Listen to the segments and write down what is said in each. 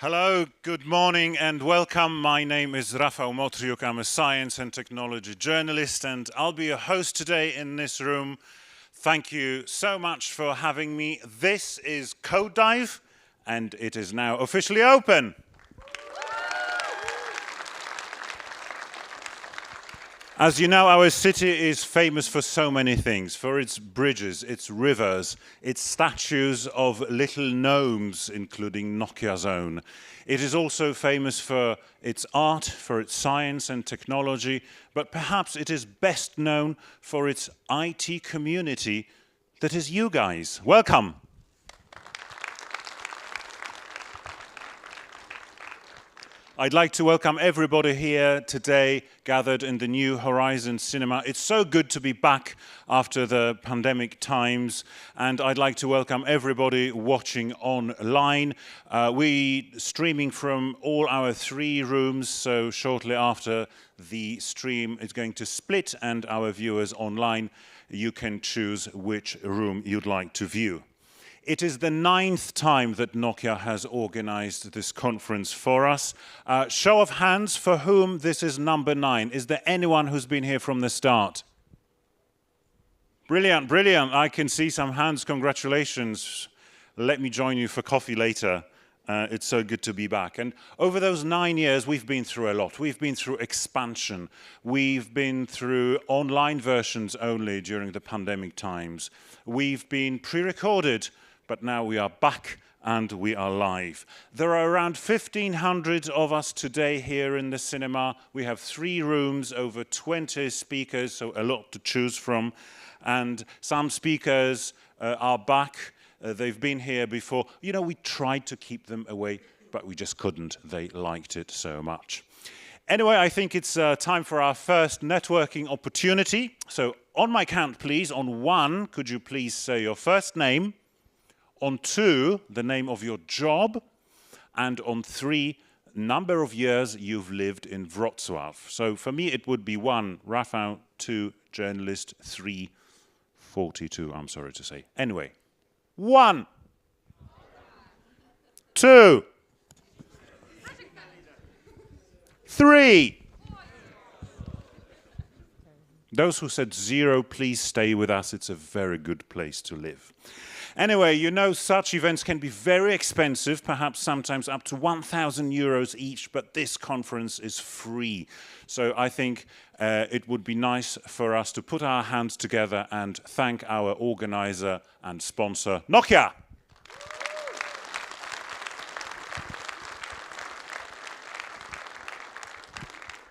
Hello, good morning and welcome. My name is Rafał Motriuk. I'm a science and technology journalist and I'll be your host today in this room. Thank you so much for having me. This is Code Dive and it is now officially open. As you know, our city is famous for so many things, for its bridges, its rivers, its statues of little gnomes, including Nokia's own. It is also famous for its art, for its science and technology, but perhaps it is best known for its IT community, that is you guys. Welcome. I'd like to welcome everybody here today gathered in the New Horizons Cinema. It's so good to be back after the pandemic times, and I'd like to welcome everybody watching online. We streaming from all our 3 rooms, so shortly after the stream is going to split and our viewers online, you can choose which room you'd like to view. It is the 9th time that Nokia has organized this conference for us. Show of hands for whom this is number 9. Is there anyone who's been here from the start? Brilliant, brilliant. I can see some hands. Congratulations. Let me join you for coffee later. It's so good to be back. And over those 9 years, we've been through a lot. We've been through expansion. We've been through online versions only during the pandemic times. We've been pre-recorded, but now we are back and we are live. There are around 1,500 of us today here in the cinema. We have 3 rooms, over 20 speakers, so a lot to choose from. And some speakers are back. They've been here before. You know, we tried to keep them away, but we just couldn't. They liked it so much. Anyway, I think it's time for our first networking opportunity. So on my count, please, on 1, could you please say your first name? On 2, the name of your job. And on 3, number of years you've lived in Wrocław. So for me, it would be 1, Rafał, 2, journalist, 3, 42, I'm sorry to say. Anyway, 1, 2, 3. Those who said 0, please stay with us. It's a very good place to live. Anyway, you know, such events can be very expensive, perhaps sometimes up to 1,000 euros each, but this conference is free. So I think it would be nice for us to put our hands together and thank our organizer and sponsor, Nokia.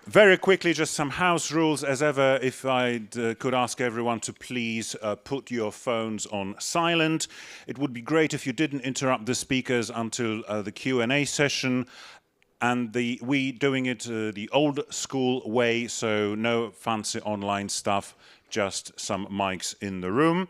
Very quickly, just some house rules. As ever, if I could ask everyone to please put your phones on silent. It would be great if you didn't interrupt the speakers until the Q&A session. And we doing it the old school way, so no fancy online stuff, just some mics in the room.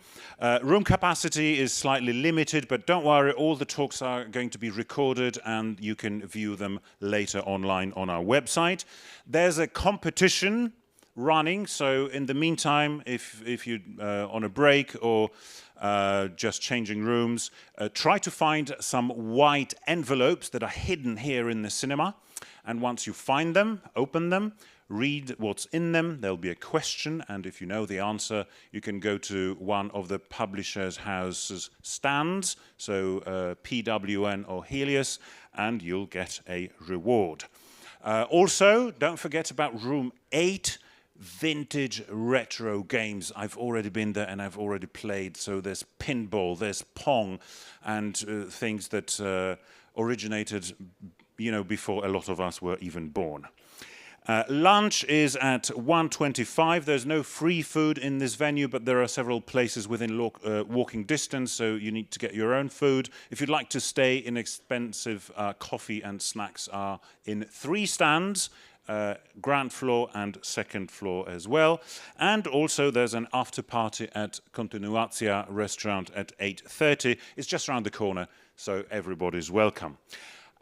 Room capacity is slightly limited, but don't worry, all the talks are going to be recorded and you can view them later online on our website. There's a competition running, so in the meantime, if you're on a break or just changing rooms, try to find some white envelopes that are hidden here in the cinema. And once you find them, open them, read what's in them. There'll be a question, and if you know the answer, you can go to one of the publishers' house's stands, so PWN or Helios, and you'll get a reward. Also, don't forget about room 8, vintage retro games. I've already been there and I've already played, so there's pinball, there's Pong, and things that originated, you know, before a lot of us were even born. Lunch is at 1:25. There's no free food in this venue, but there are several places within walking distance, so you need to get your own food. If you'd like to stay, inexpensive coffee and snacks are in 3 stands, ground floor and second floor as well. And also there's an after party at Kontynuacja restaurant at 8:30. It's just around the corner, so everybody's welcome.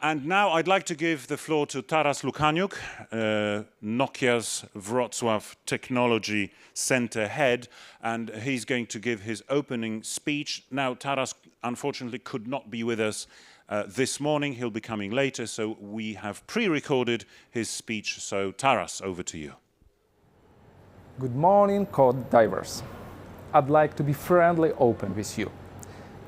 And now I'd like to give the floor to Taras Lukaniuk, Nokia's Wrocław Technology Center head, and he's going to give his opening speech. Now, Taras unfortunately could not be with us this morning. He'll be coming later, so we have pre-recorded his speech. So Taras, over to you. Good morning, code divers. I'd like to be friendly open with you.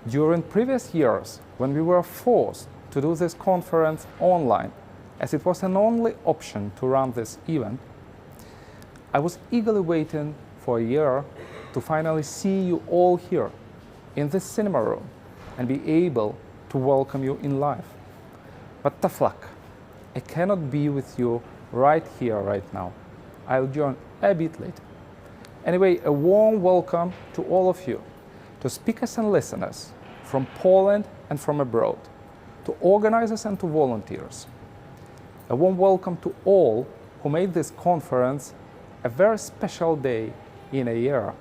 During previous years, when we were forced to do this conference online, as it was an only option to run this event, I was eagerly waiting for a year to finally see you all here in this cinema room and be able to welcome you in life. But tough luck. I cannot be with you right here, right now. I'll join a bit later. Anyway, a warm welcome to all of you, to speakers and listeners from Poland and from abroad, to organizers and to volunteers. A warm welcome to all who made this conference a very special day in a year,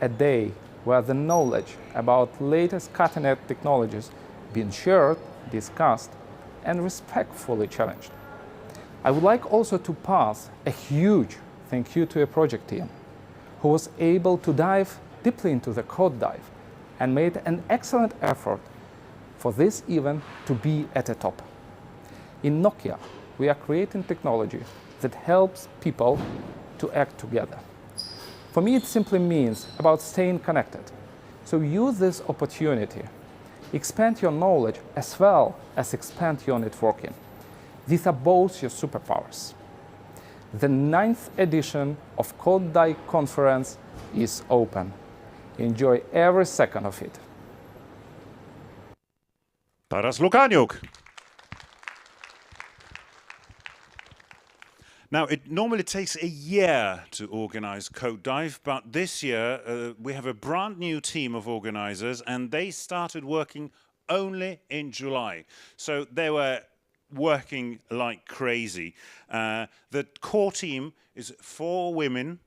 a day where the knowledge about latest cutting-edge technologies being shared, discussed, and respectfully challenged. I would like also to pass a huge thank you to a project team who was able to dive deeply into the code dive and made an excellent effort for this event to be at the top. In Nokia, we are creating technology that helps people to act together. For me, it simply means about staying connected. So use this opportunity. Expand your knowledge as well as expand your networking. These are both your superpowers. The 9th edition of Code Dive Conference is open. Enjoy every second of it. Taras Lukaniuk. Now, it normally takes a year to organize Code Dive, but this year we have a brand new team of organizers, and they started working only in July. So they were working like crazy. The core team is 4 women,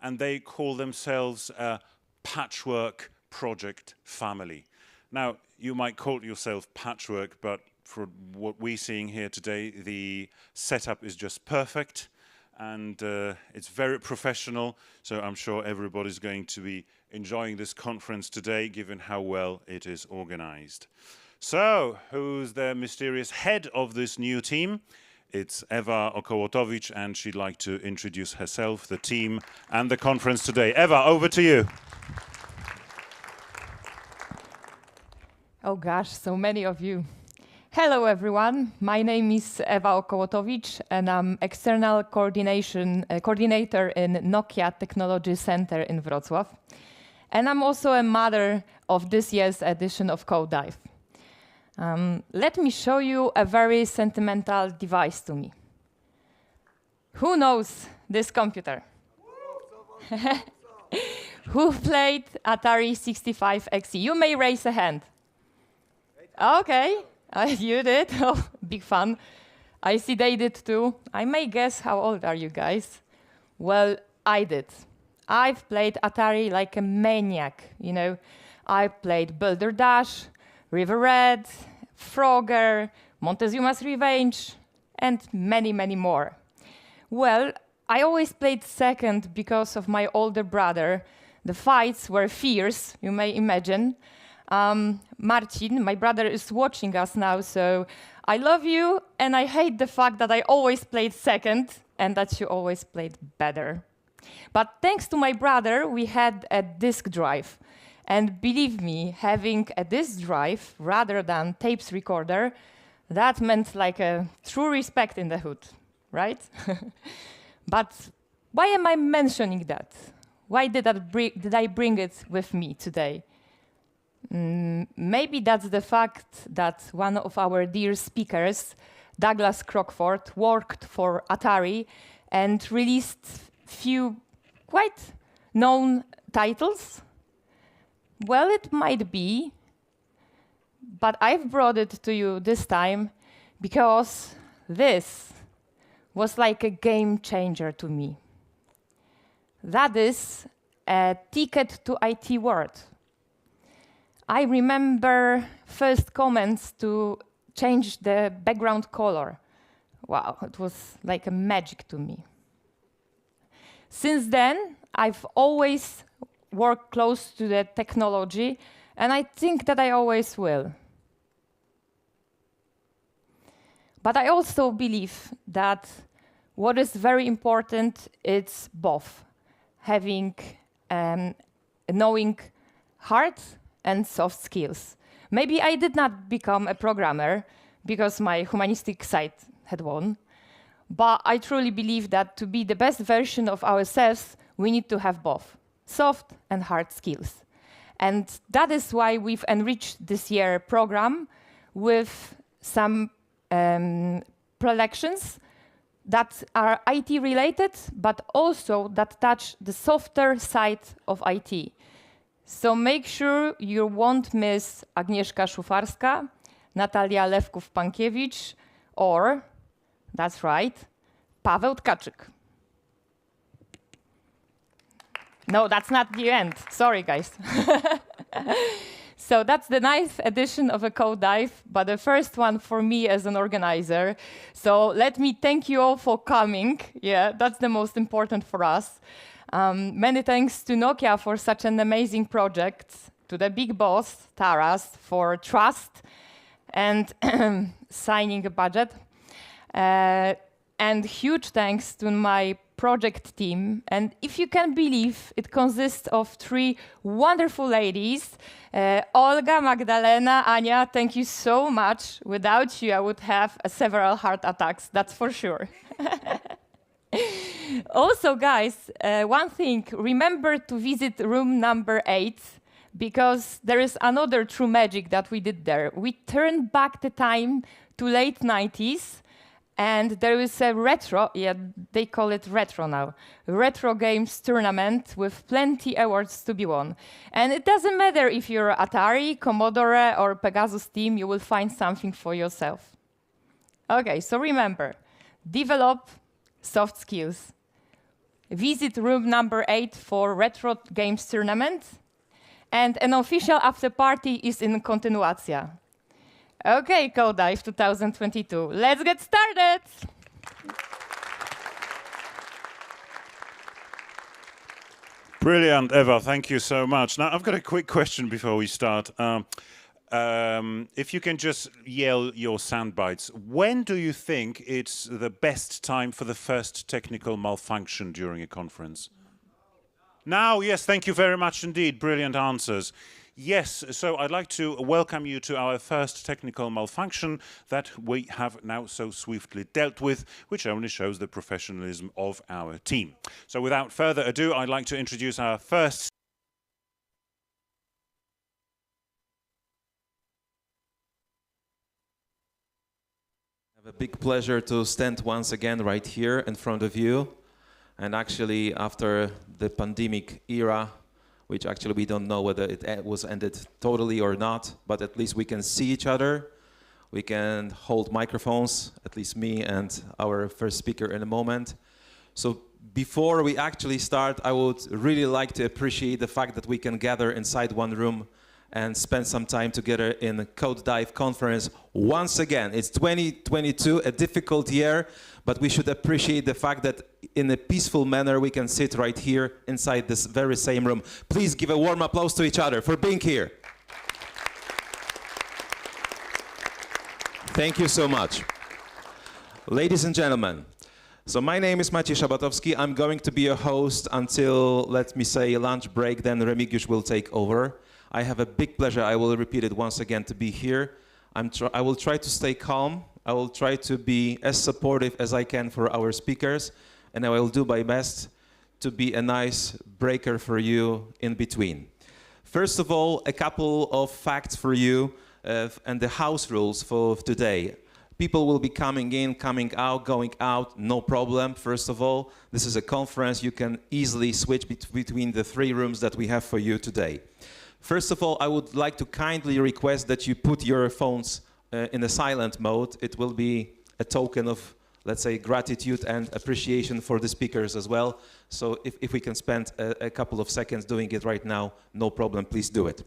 and they call themselves a patchwork project family. Now, you might call yourself patchwork, but for what we're seeing here today, the setup is just perfect, and it's very professional, so I'm sure everybody's going to be enjoying this conference today, given how well it is organized. So, who's the mysterious head of this new team? It's Eva Okołotowicz, and she'd like to introduce herself, the team, and the conference today. Eva, over to you. Oh gosh, so many of you. Hello everyone, my name is Eva Okołotowicz and I'm external coordinator in Nokia Technology Center in Wrocław. And I'm also a mother of this year's edition of Code Dive. Let me show you a very sentimental device to me. Who knows this computer? Who played Atari 65XE? You may raise a hand. Okay. You did? Oh, big fun. I see they did too. I may guess how old are you guys? Well, I did. I've played Atari like a maniac, you know. I played Builder Dash, River Red, Frogger, Montezuma's Revenge, and many, many more. Well, I always played second because of my older brother. The fights were fierce, you may imagine. Marcin, my brother, is watching us now, so I love you, and I hate the fact that I always played second and that you always played better. But thanks to my brother, we had a disk drive. And believe me, having a disk drive rather than tapes recorder, that meant like a true respect in the hood, right? But why am I mentioning that? Why did I bring it with me today? Maybe that's the fact that one of our dear speakers, Douglas Crockford, worked for Atari and released few quite known titles. Well, it might be, but I've brought it to you this time because this was like a game changer to me. That is a ticket to IT world. I remember first comments to change the background color. Wow, it was like a magic to me. Since then, I've always worked close to the technology, and I think that I always will. But I also believe that what is very important is both having knowing hard and soft skills. Maybe I did not become a programmer because my humanistic side had won, but I truly believe that to be the best version of ourselves, we need to have both soft and hard skills. And that is why we've enriched this year program with some predilections that are IT related, but also that touch the softer side of IT. So make sure you won't miss Agnieszka Szufarska, Natalia Lewków-Pankiewicz, or, that's right, Paweł Tkaczyk. No, that's not the end. Sorry, guys. So that's the ninth edition of a Code Dive, but the first one for me as an organizer. So let me thank you all for coming. Yeah, that's the most important for us. Many thanks to Nokia for such an amazing project, to the big boss, Taras, for trust and signing a budget. And huge thanks to my project team. And if you can believe, it consists of 3 wonderful ladies. Olga, Magdalena, Ania, thank you so much. Without you, I would have several heart attacks, that's for sure. Also, guys, one thing, remember to visit room number 8, because there is another true magic that we did there. We turned back the time to late 90s, and there is a retro, yeah, they call it retro now, retro games tournament with plenty awards to be won. And it doesn't matter if you're Atari, Commodore, or Pegasus team, you will find something for yourself. Okay, so remember, develop soft skills. Visit room number 8 for retro games tournament. And an official after party is in Kontynuacja. Okay, Code Dive 2022, let's get started! Brilliant, Eva, thank you so much. Now, I've got a quick question before we start. If you can just yell your sound bites, when do you think it's the best time for the first technical malfunction during a conference? Now, yes, thank you very much indeed. Brilliant answers. Yes, so I'd like to welcome you to our first technical malfunction that we have now so swiftly dealt with, which only shows the professionalism of our team. So without further ado, I'd like to introduce our first I have a big pleasure to stand once again right here in front of you. And actually, after the pandemic era, which actually we don't know whether it was ended totally or not, but at least we can see each other. We can hold microphones, at least me and our first speaker in a moment. So before we actually start, I would really like to appreciate the fact that we can gather inside one room and spend some time together in a Code Dive conference once again. It's 2022, a difficult year, but we should appreciate the fact that in a peaceful manner we can sit right here inside this very same room. Please give a warm applause to each other for being here. Thank you so much. Ladies and gentlemen, so my name is Maciej Szabatowski. I'm going to be your host until, let me say, lunch break, then Remigiusz will take over. I have a big pleasure, I will repeat it once again, to be here. I will try to stay calm. I will try to be as supportive as I can for our speakers, and I will do my best to be a nice breaker for you in between. First of all, a couple of facts for you and the house rules for today. People will be coming in, coming out, going out, no problem. First of all, this is a conference. You can easily switch between the 3 rooms that we have for you today. First of all, I would like to kindly request that you put your phones in a silent mode. It will be a token of, let's say, gratitude and appreciation for the speakers as well. So if we can spend a couple of seconds doing it right now, no problem, please do it.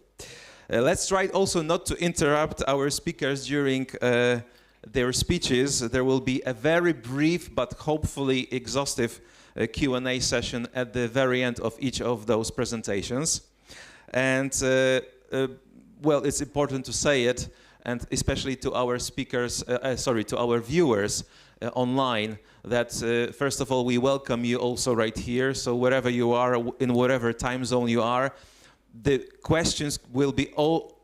Let's try also not to interrupt our speakers during their speeches. There will be a very brief but hopefully exhaustive Q&A session at the very end of each of those presentations. And, well, it's important to say it, and especially to our speakers, to our viewers online, that first of all, we welcome you also right here. So wherever you are, in whatever time zone you are, the questions will be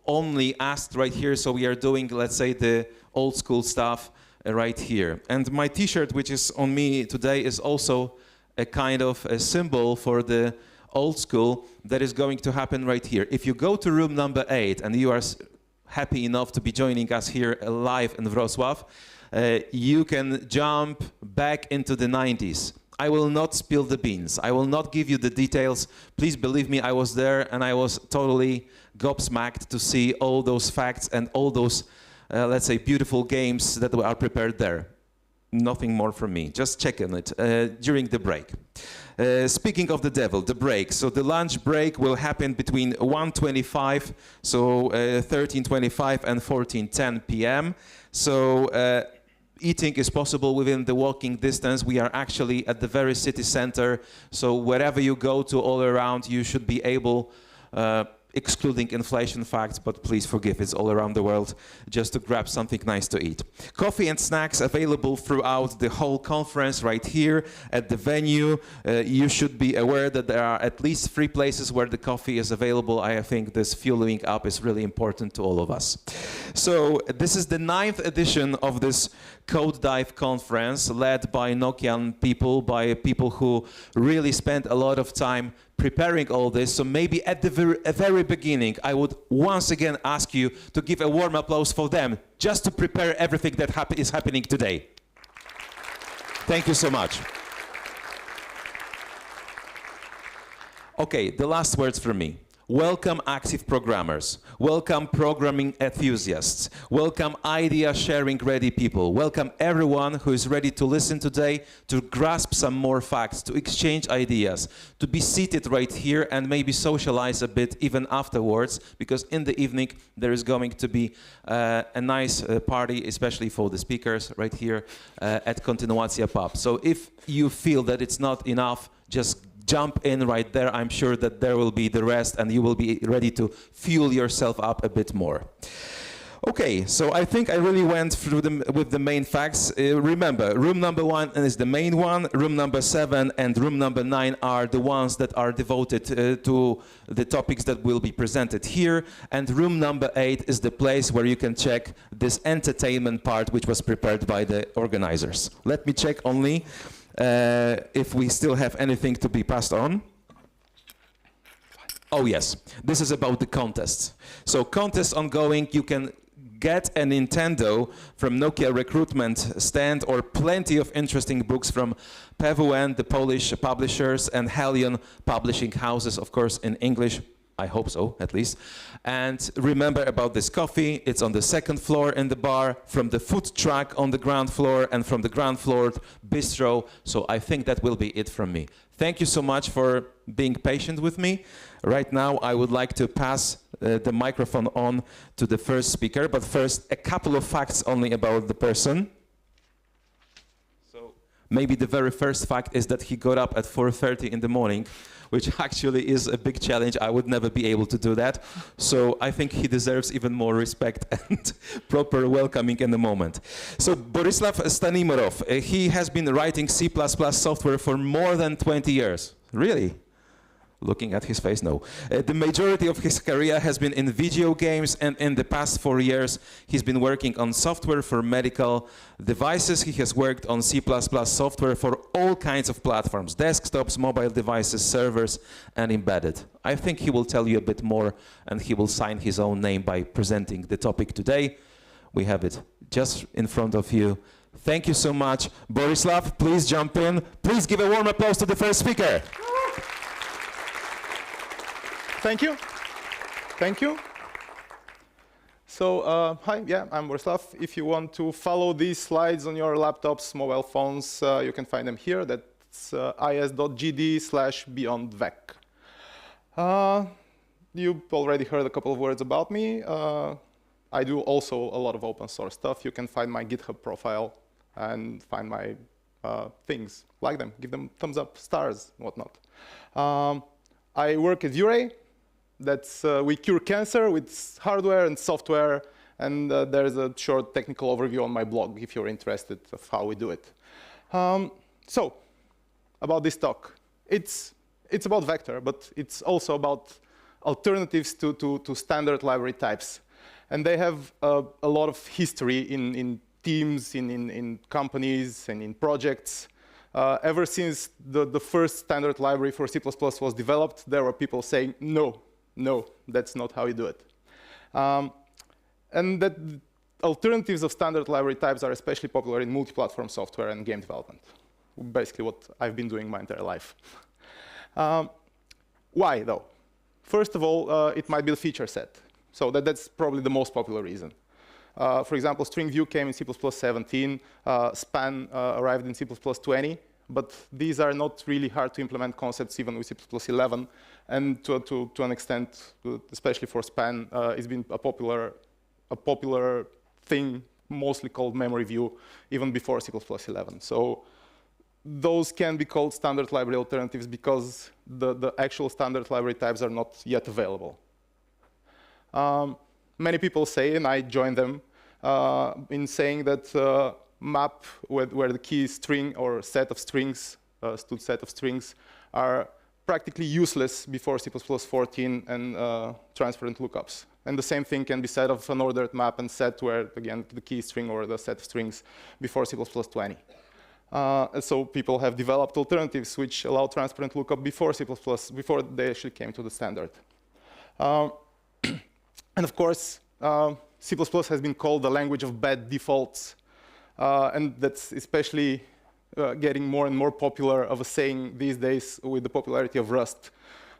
only asked right here. So we are doing, let's say, the old school stuff right here. And my t-shirt, which is on me today, is also a kind of a symbol for the old school that is going to happen right here. If you go to room number 8 and you are happy enough to be joining us here live in Wrocław, you can jump back into the 90s. I will not spill the beans. I will not give you the details. Please believe me, I was there and I was totally gobsmacked to see all those facts and all those, let's say, beautiful games that are prepared there. Nothing more from me. Just check on it during the break. Speaking of the devil, the break. So the lunch break will happen between 1:25, so 13:25 and 14:10 p.m. So eating is possible within the walking distance. We are actually at the very city center. So wherever you go to all around, you should be able, excluding inflation facts, but please forgive, it's all around the world, just to grab something nice to eat. Coffee and snacks available throughout the whole conference right here at the venue. You should be aware that there are at least 3 places where the coffee is available. I think this fueling up is really important to all of us. So this is the 9th edition of this Code Dive conference, led by Nokian people, by people who really spent a lot of time preparing all this. So maybe at the very beginning, I would once again ask you to give a warm applause for them, just to prepare everything that is happening today. Thank you so much. Okay, the last words from me. Welcome active programmers, welcome programming enthusiasts, welcome idea sharing ready people, welcome everyone who is ready to listen today, to grasp some more facts, to exchange ideas, to be seated right here and maybe socialize a bit even afterwards, because in the evening there is going to be a nice party, especially for the speakers right here at Kontynuacja Pub. So if you feel that it's not enough, just jump in right there. I'm sure that there will be the rest and you will be ready to fuel yourself up a bit more. Okay, so I think I really went through them with the main facts. Remember, room number 1 is the main one, room number 7 and room number 9 are the ones that are devoted to the topics that will be presented here, and room number 8 is the place where you can check this entertainment part which was prepared by the organizers. Let me check only if we still have anything to be passed on. Oh yes, this is about the contests. So contests ongoing, you can get a Nintendo from Nokia recruitment stand, or plenty of interesting books from PWN, the Polish publishers, and Helion publishing houses, of course in English. I hope so, at least. And remember about this coffee, it's on the 2nd floor in the bar, from the food truck on the ground floor, and from the ground floor bistro. So I think that will be it from me. Thank you so much for being patient with me. Right now I would like to pass the microphone on to the first speaker, but first a couple of facts only about the person. So maybe the very first fact is that he got up at 4:30 in the morning, which actually is a big challenge. I would never be able to do that. So I think he deserves even more respect and proper welcoming in the moment. So Borislav Stanimirov, he has been writing C++ software for more than 20 years. Really? Looking at his face, no. The majority of his career has been in video games, and in the past 4 years, he's been working on software for medical devices. He has worked on C++ software for all kinds of platforms, desktops, mobile devices, servers, and embedded. I think he will tell you a bit more, and he will sign his own name by presenting the topic today. We have it just in front of you. Thank you so much. Borislav, please jump in. Please give a warm applause to the first speaker. Thank you. Thank you. So, hi, yeah, I'm Borislav. If you want to follow these slides on your laptops, mobile phones, you can find them here. That's is.gd/beyondvec. You already heard a couple of words about me. I do also a lot of open source stuff. You can find my GitHub profile and find my things. Like them, give them thumbs up, stars, whatnot. I work at Ciura. That's we cure cancer with hardware and software, And there's a short technical overview on my blog if you're interested of how we do it. So, about this talk. It's about vector, but it's also about alternatives to standard library types. And they have a lot of history in teams, in companies, and in projects. Ever since the first standard library for C++ was developed, there were people saying, no, that's not how you do it. And that alternatives of standard library types are especially popular in multi-platform software and game development. Basically what I've been doing my entire life. Why, though? First of all, it might be the feature set. So that's probably the most popular reason. For example, string view came in C++ 17, span arrived in C++ 20, but these are not really hard to implement concepts even with C++ 11. And to an extent, especially for span, it's been a popular thing, mostly called memory view, even before C++ 11. So those can be called standard library alternatives because the actual standard library types are not yet available. Many people say, and I join them, in saying that map where the key is string or set of strings, stood set of strings, are practically useless before C++ 14 and transparent lookups. And the same thing can be said of an ordered map and set where, again, the key string or the set of strings before C++ 20. And so people have developed alternatives which allow transparent lookup before C++, before they actually came to the standard. And of course, C++ has been called the language of bad defaults. And that's especially getting more and more popular of a saying these days with the popularity of Rust.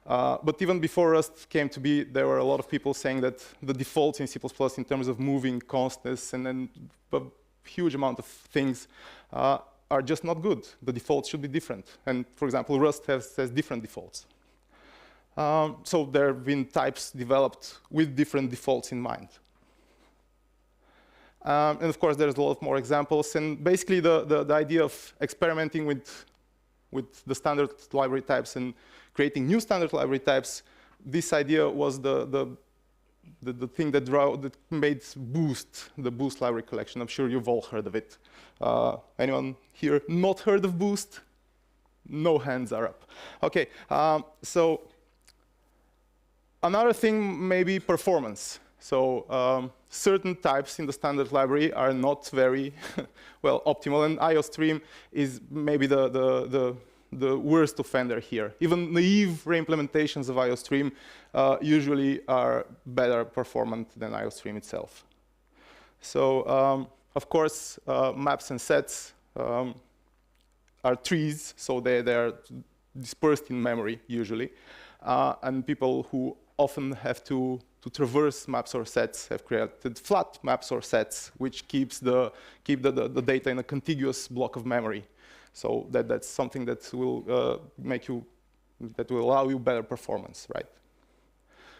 But even before Rust came to be, there were a lot of people saying that the defaults in C++ in terms of moving constants and then a huge amount of things are just not good. The defaults should be different. And for example, Rust has different defaults. So there have been types developed with different defaults in mind. And of course, there's a lot more examples. And basically, the idea of experimenting with the standard library types and creating new standard library types, this idea was the thing that made Boost, the Boost library collection. I'm sure you've all heard of it. Anyone here not heard of Boost? No hands are up. OK, so another thing may be performance. So certain types in the standard library are not very well optimal, and IOStream is maybe the worst offender here. Even naive reimplementations of IOStream usually are better performant than IOStream itself. So of course, maps and sets are trees, so they are dispersed in memory usually, and people who often have to traverse maps or sets have created flat maps or sets, which keep the data in a contiguous block of memory. So that's something that will allow you better performance, right?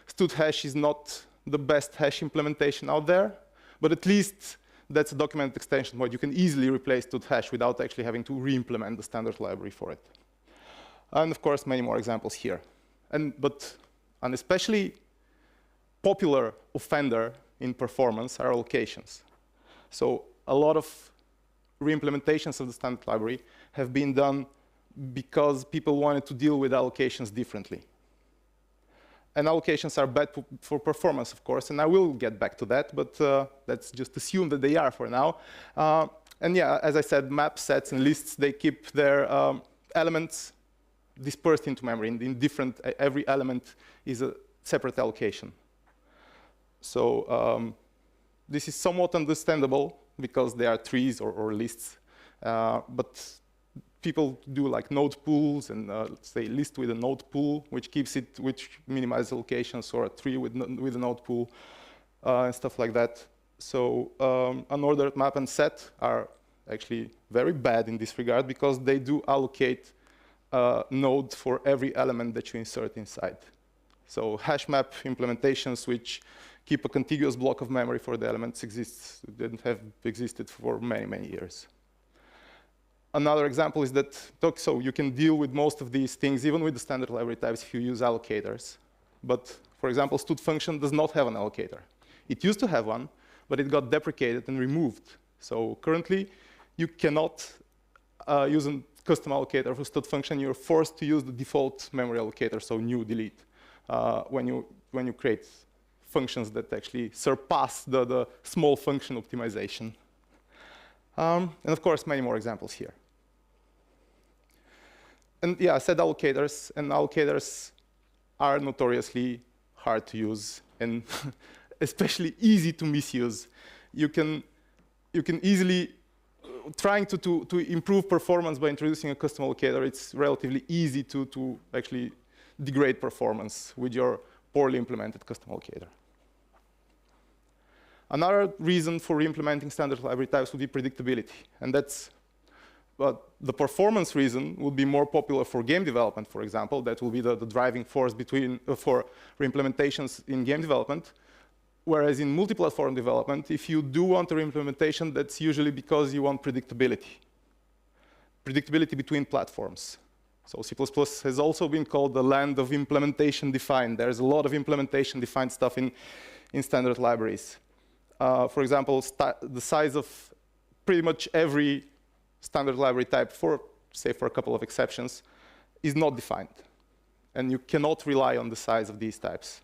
Std-hash is not the best hash implementation out there, but at least that's a documented extension where you can easily replace std-hash without actually having to re-implement the standard library for it. And of course, many more examples here. But an especially popular offender in performance are allocations. So a lot of reimplementations of the standard library have been done because people wanted to deal with allocations differently. And allocations are bad for performance, of course, and I will get back to that, but let's just assume that they are for now. And yeah, as I said, maps, sets, and lists, they keep their elements dispersed into memory. In different, every element is a separate allocation. So this is somewhat understandable because they are trees or lists, but people do like node pools and let's say list with a node pool, which minimizes allocations, or a tree with a node pool and stuff like that. So unordered map and set are actually very bad in this regard because they do allocate a node for every element that you insert inside. So hash map implementations which keep a contiguous block of memory for the elements have existed for many, many years. Another example is that, so you can deal with most of these things, even with the standard library types, if you use allocators. But for example, std function does not have an allocator. It used to have one, but it got deprecated and removed. So currently, you cannot use a custom allocator for stud function. You're forced to use the default memory allocator, so new delete, when you create functions that actually surpass the small function optimization. And of course, many more examples here. And yeah, I said allocators, and allocators are notoriously hard to use and especially easy to misuse. You can easily, trying to improve performance by introducing a custom allocator, it's relatively easy to actually degrade performance with your poorly implemented custom allocator. Another reason for re-implementing standard library types would be predictability, and that's the performance reason would be more popular for game development, for example. That will be the driving force for re-implementations in game development. Whereas in multi-platform development, if you do want a re-implementation, that's usually because you want predictability. Predictability between platforms. So C++ has also been called the land of implementation defined. There's a lot of implementation defined stuff in standard libraries. For example, the size of pretty much every standard library type, for a couple of exceptions, is not defined. And you cannot rely on the size of these types.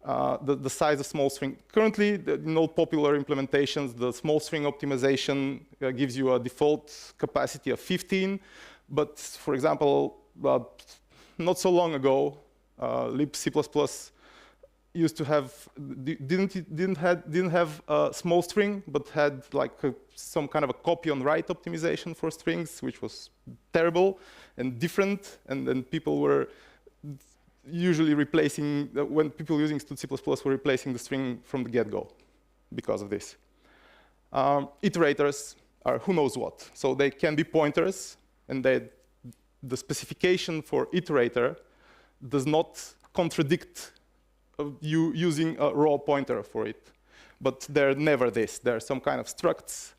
The size of small string. Currently, in all popular implementations, the small string optimization gives you a default capacity of 15. But for example, not so long ago, libc++ used to have didn't have a small string, but had like some kind of a copy on write optimization for strings, which was terrible and different. And then people were usually replacing, when people using stud C++ were replacing the string from the get-go because of this. Iterators are who knows what. So they can be pointers, and the specification for iterator does not contradict you using a raw pointer for it. But they're never this. They're some kind of structs.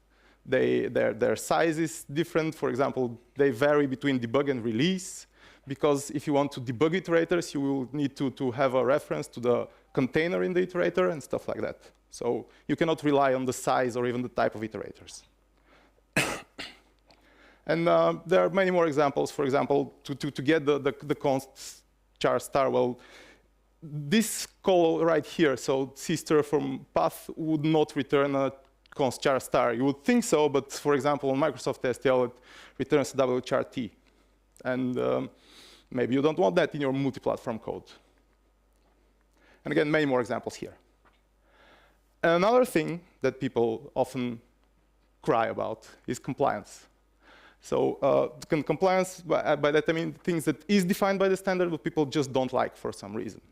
Their size is different. For example, they vary between debug and release, because if you want to debug iterators, you will need to have a reference to the container in the iterator and stuff like that. So you cannot rely on the size or even the type of iterators. And there are many more examples. For example, to get the const char star, well, this call right here, so sister from path, would not return a const char star. You would think so, but for example, on Microsoft STL, it returns w char t. And maybe you don't want that in your multi-platform code. And again, many more examples here. Another thing that people often cry about is compliance. So compliance, by that I mean things that is defined by the standard, but people just don't like for some reason.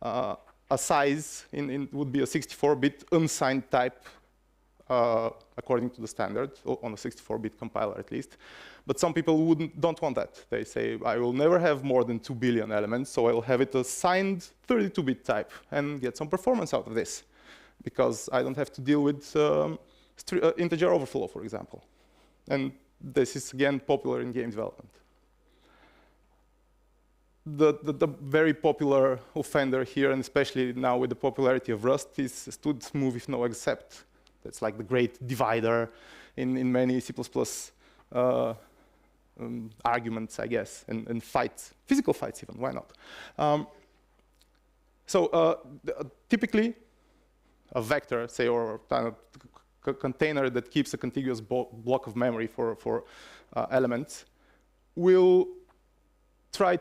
A size would be a 64-bit unsigned type, according to the standard, on a 64-bit compiler at least. But some people don't want that. They say, I will never have more than 2 billion elements, so I'll have it a signed 32-bit type and get some performance out of this, because I don't have to deal with integer overflow, for example. And this is, again, popular in game development. The very popular offender here, and especially now with the popularity of Rust, is stud move if no except. That's like the great divider in many C++ arguments, I guess, and fights, physical fights even, why not? Typically, a vector, say, or a container that keeps a contiguous block of memory for elements will try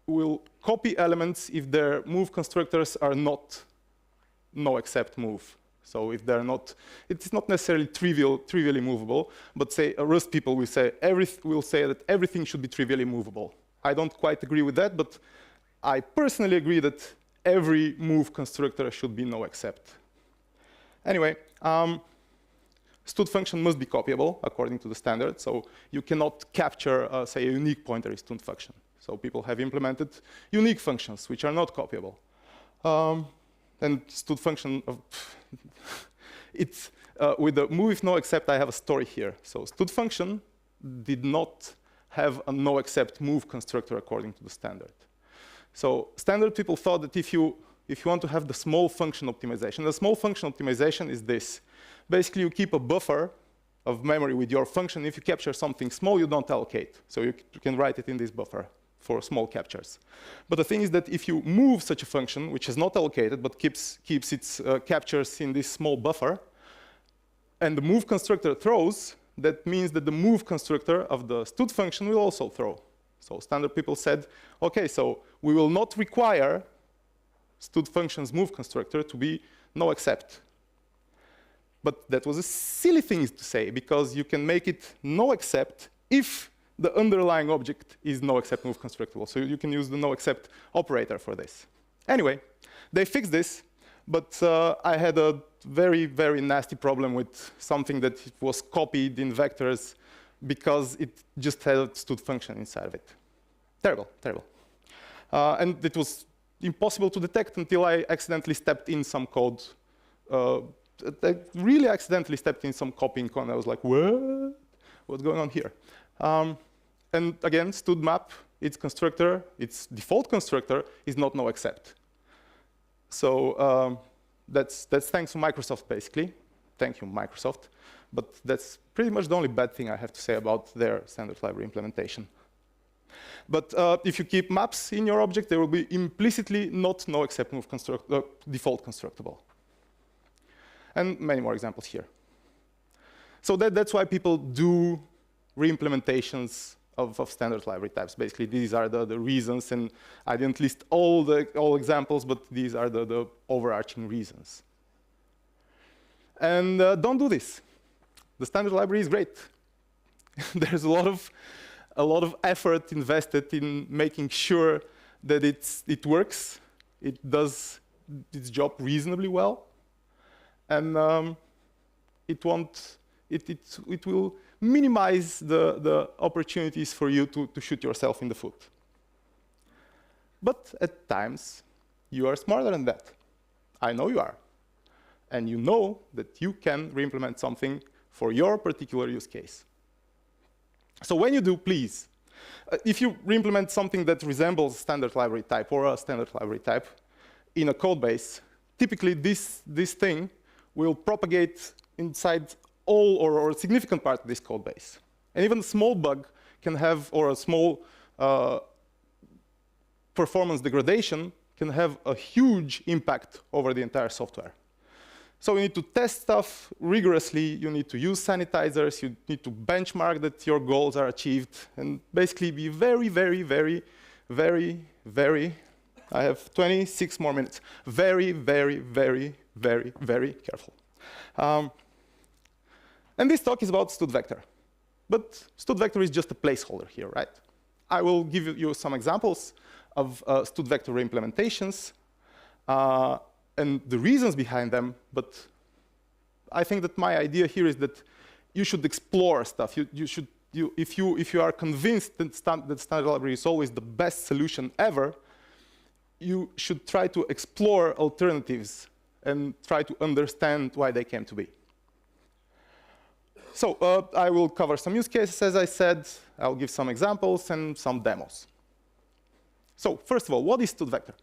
will copy elements if their move constructors are not no except move. So if they're not, it's not necessarily trivially movable, but say Rust people will say that everything should be trivially movable. I don't quite agree with that, but I personally agree that every move constructor should be no except. Anyway, stud function must be copyable according to the standard. So you cannot capture, say, a unique pointer is stud function. So people have implemented unique functions which are not copyable. And stud function, it's with the move if no except, I have a story here. So stud function did not have a no except move constructor according to the standard. So standard people thought that if you if you want to have the small function optimization. The small function optimization is this. Basically, you keep a buffer of memory with your function. If you capture something small, you don't allocate. So you can write it in this buffer for small captures. But the thing is that if you move such a function, which is not allocated, but keeps its captures in this small buffer, and the move constructor throws, that means that the move constructor of the stud function will also throw. So standard people said, OK, so we will not require stud function's move constructor to be no except. But that was a silly thing to say, because you can make it no except if the underlying object is no except move constructible. So you can use the no except operator for this. Anyway, they fixed this, but I had a very, very nasty problem with something that was copied in vectors because it just had a stud function inside of it. Terrible, terrible. And it was impossible to detect until I accidentally stepped in some code. I really accidentally stepped in some copying code. I was like, what? What's going on here? And again, stud map, its constructor, its default constructor is not no except. So that's thanks to Microsoft, basically. Thank you, Microsoft. But that's pretty much the only bad thing I have to say about their standard library implementation. But if you keep maps in your object, they will be implicitly not no except move default constructible. And many more examples here. So that's why people do reimplementations of standard library types. Basically, these are the reasons, and I didn't list all examples, but these are the overarching reasons. And don't do this. The standard library is great. There's a lot of effort invested in making sure that it works, it does its job reasonably well, and it will minimize the opportunities for you to shoot yourself in the foot. But at times, you are smarter than that. I know you are. And you know that you can reimplement something for your particular use case. So when you do, please, if you reimplement something that resembles a standard library type or a standard library type in a code base, typically this thing will propagate inside all or a significant part of this code base. And even a small bug can have, or a small performance degradation can have a huge impact over the entire software. So you need to test stuff rigorously, you need to use sanitizers, you need to benchmark that your goals are achieved, and basically be very, very, very, very, very, I have 26 more minutes, very, very, very, very, very careful. And this talk is about stud vector. But stud vector is just a placeholder here, right? I will give you some examples of stud vector reimplementations and the reasons behind them, but I think that my idea here is that you should explore stuff. If you are convinced that standard library is always the best solution ever, you should try to explore alternatives and try to understand why they came to be. So I will cover some use cases, as I said. I'll give some examples and some demos. So first of all, what is stud vector?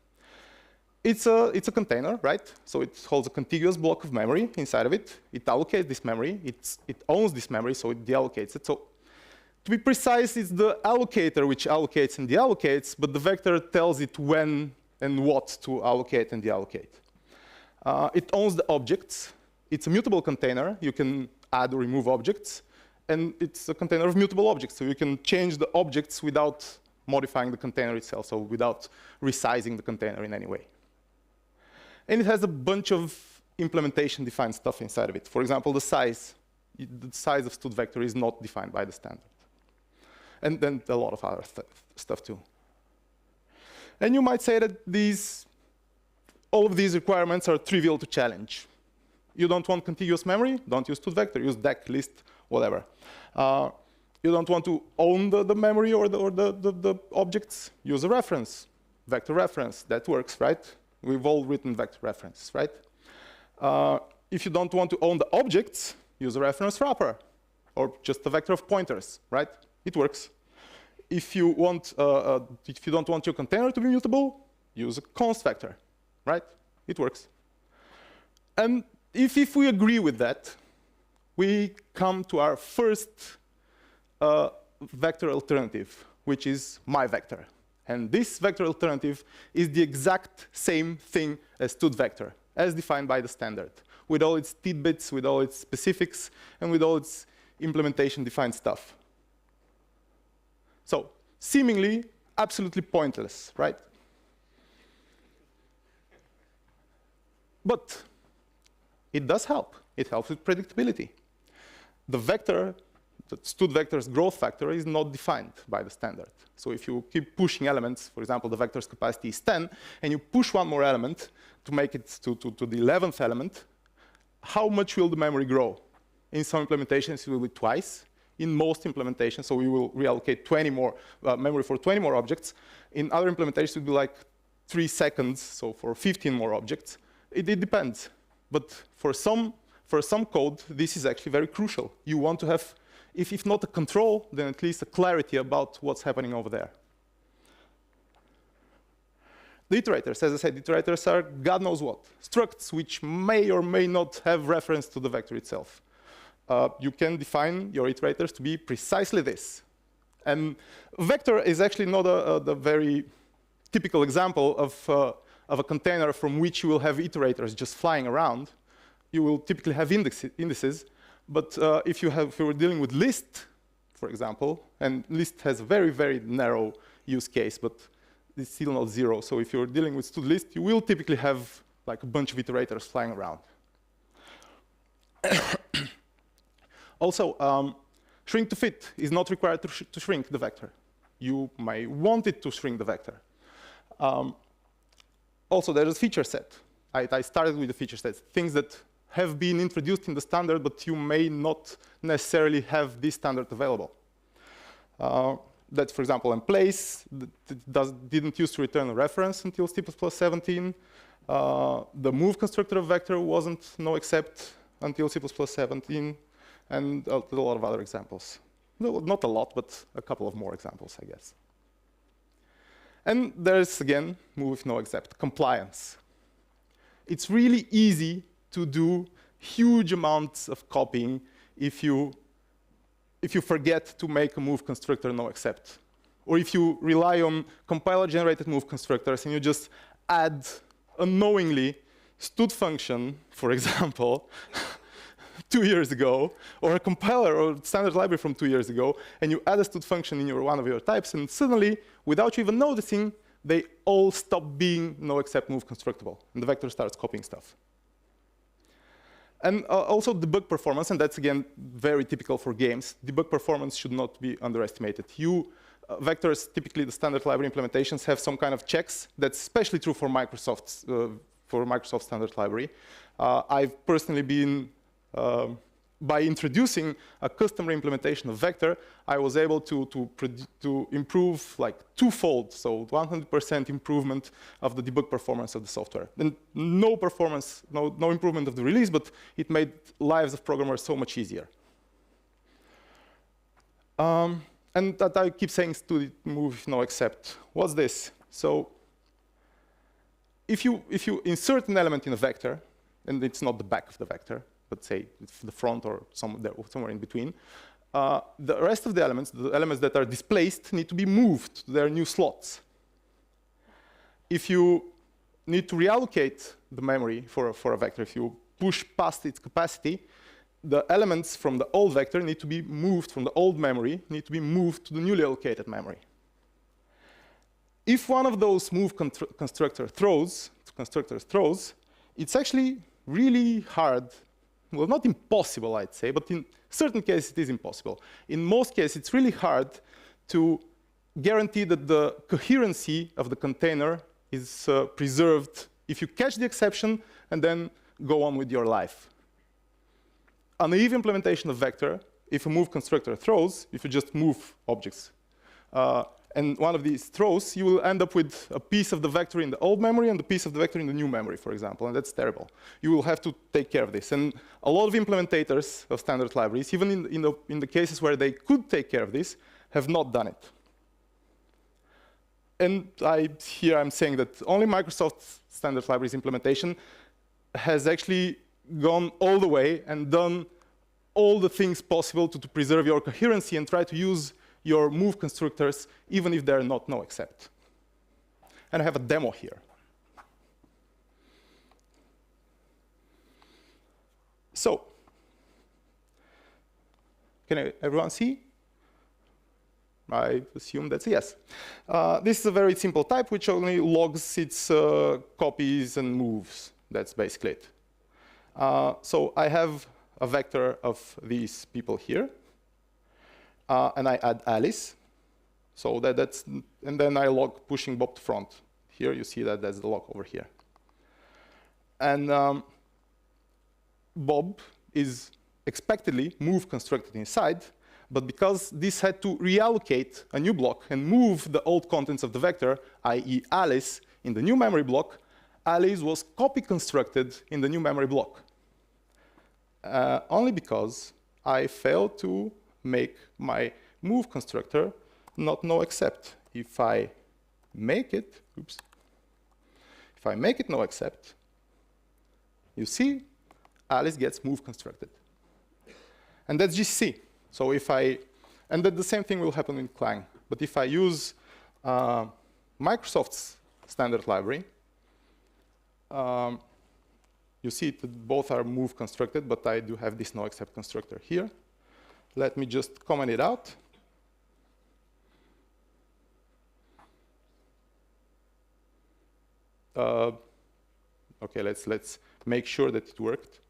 It's a container, right? So it holds a contiguous block of memory inside of it. It allocates this memory. It owns this memory, so it deallocates it. So to be precise, it's the allocator which allocates and deallocates, but the vector tells it when and what to allocate and deallocate. It owns the objects. It's a mutable container. You can add or remove objects. And it's a container of mutable objects, so you can change the objects without modifying the container itself, so without resizing the container in any way. And it has a bunch of implementation-defined stuff inside of it. For example, the size of stud vector is not defined by the standard. And then a lot of other stuff too. And you might say that all of these requirements are trivial to challenge. You don't want contiguous memory? Don't use stud vector. Use deck, list, whatever. You don't want to own the memory or the objects? Use a reference, vector reference. That works, right? We've all written vector references, right? If you don't want to own the objects, use a reference wrapper, or just a vector of pointers, right? It works. If you don't want your container to be mutable, use a const vector. right? It works. And if we agree with that, we come to our first vector alternative, which is my vector. And this vector alternative is the exact same thing as stud vector, as defined by the standard, with all its tidbits, with all its specifics, and with all its implementation-defined stuff. So, seemingly absolutely pointless, right? But it does help. It helps with predictability. The vector, the stud vector's growth factor, is not defined by the standard. So if you keep pushing elements, for example, the vector's capacity is 10, and you push one more element to make it to the 11th element, how much will the memory grow? In some implementations, it will be twice. In most implementations, so we will reallocate 20 more memory for 20 more objects. In other implementations, it will be like 3 seconds, so for 15 more objects. It depends. But for some code, this is actually very crucial. You want to have, if not a control, then at least a clarity about what's happening over there. The iterators, as I said, iterators are God knows what. Structs which may or may not have reference to the vector itself. You can define your iterators to be precisely this. And vector is actually not the very typical example of a container from which you will have iterators just flying around. You will typically have indices. But if you were dealing with list, for example, and list has a very, very narrow use case, but it's still not zero. So if you're dealing with stud list, you will typically have like a bunch of iterators flying around. Also, shrink to fit is not required to shrink the vector. You may want it to shrink the vector. Also, there's a feature set. I started with the feature sets, things that have been introduced in the standard, but you may not necessarily have this standard available. That's, for example, in place, didn't use to return a reference until C++17. The move constructor of vector wasn't no except until C++17. And a lot of other examples. No, not a lot, but a couple of more examples, I guess. And there's, again, move with no except, compliance. It's really easy to do huge amounts of copying if you forget to make a move constructor no except. Or if you rely on compiler-generated move constructors and you just add unknowingly stud function, for example, 2 years ago, or a compiler or standard library from 2 years ago, and you add a stud function in one of your types, and suddenly, without you even noticing, they all stop being no except move constructible, and the vector starts copying stuff. And also debug performance, and that's again very typical for games. Debug performance should not be underestimated. Vectors, typically the standard library implementations, have some kind of checks. That's especially true for Microsoft standard library. I've personally been by introducing a custom implementation of vector, I was able to improve like twofold, so 100% improvement of the debug performance of the software. And no improvement of the release, but it made lives of programmers so much easier. And that I keep saying to move no except. What's this? So if you insert an element in a vector, and it's not the back of the vector, but say the front or somewhere in between, the rest of the elements that are displaced, need to be moved to their new slots. If you need to reallocate the memory for a vector, if you push past its capacity, the elements from the old vector need to be moved from the old memory, need to be moved to the newly allocated memory. If one of those move constructors throws, it's actually really hard. Well, not impossible, I'd say, but in certain cases it is impossible. In most cases, it's really hard to guarantee that the coherency of the container is preserved if you catch the exception and then go on with your life. A naive implementation of vector, if a move constructor throws, if you just move objects, and one of these throws, you will end up with a piece of the vector in the old memory and a piece of the vector in the new memory, for example, and that's terrible. You will have to take care of this. And a lot of implementators of standard libraries, even in the cases where they could take care of this, have not done it. And here I'm saying that only Microsoft Standard Libraries implementation has actually gone all the way and done all the things possible to preserve your coherency and try to use your move constructors even if they're not no except. And I have a demo here. So, can everyone see? I assume that's a yes. This is a very simple type which only logs its copies and moves. That's basically it. So I have a vector of these people here, and I add Alice. So and then I log pushing Bob to front. Here you see that that's the log over here. And Bob is expectedly move constructed inside, but because this had to reallocate a new block and move the old contents of the vector, i.e. Alice, in the new memory block, Alice was copy constructed in the new memory block. Only because I failed to make my move constructor not no except. If I make it, if I make it no except, you see, Alice gets move constructed. And that's GCC. So if and the same thing will happen in Clang. But if I use Microsoft's standard library, you see that both are move constructed, but I do have this no except constructor here. Let me just comment it out. Okay, let's make sure that it worked.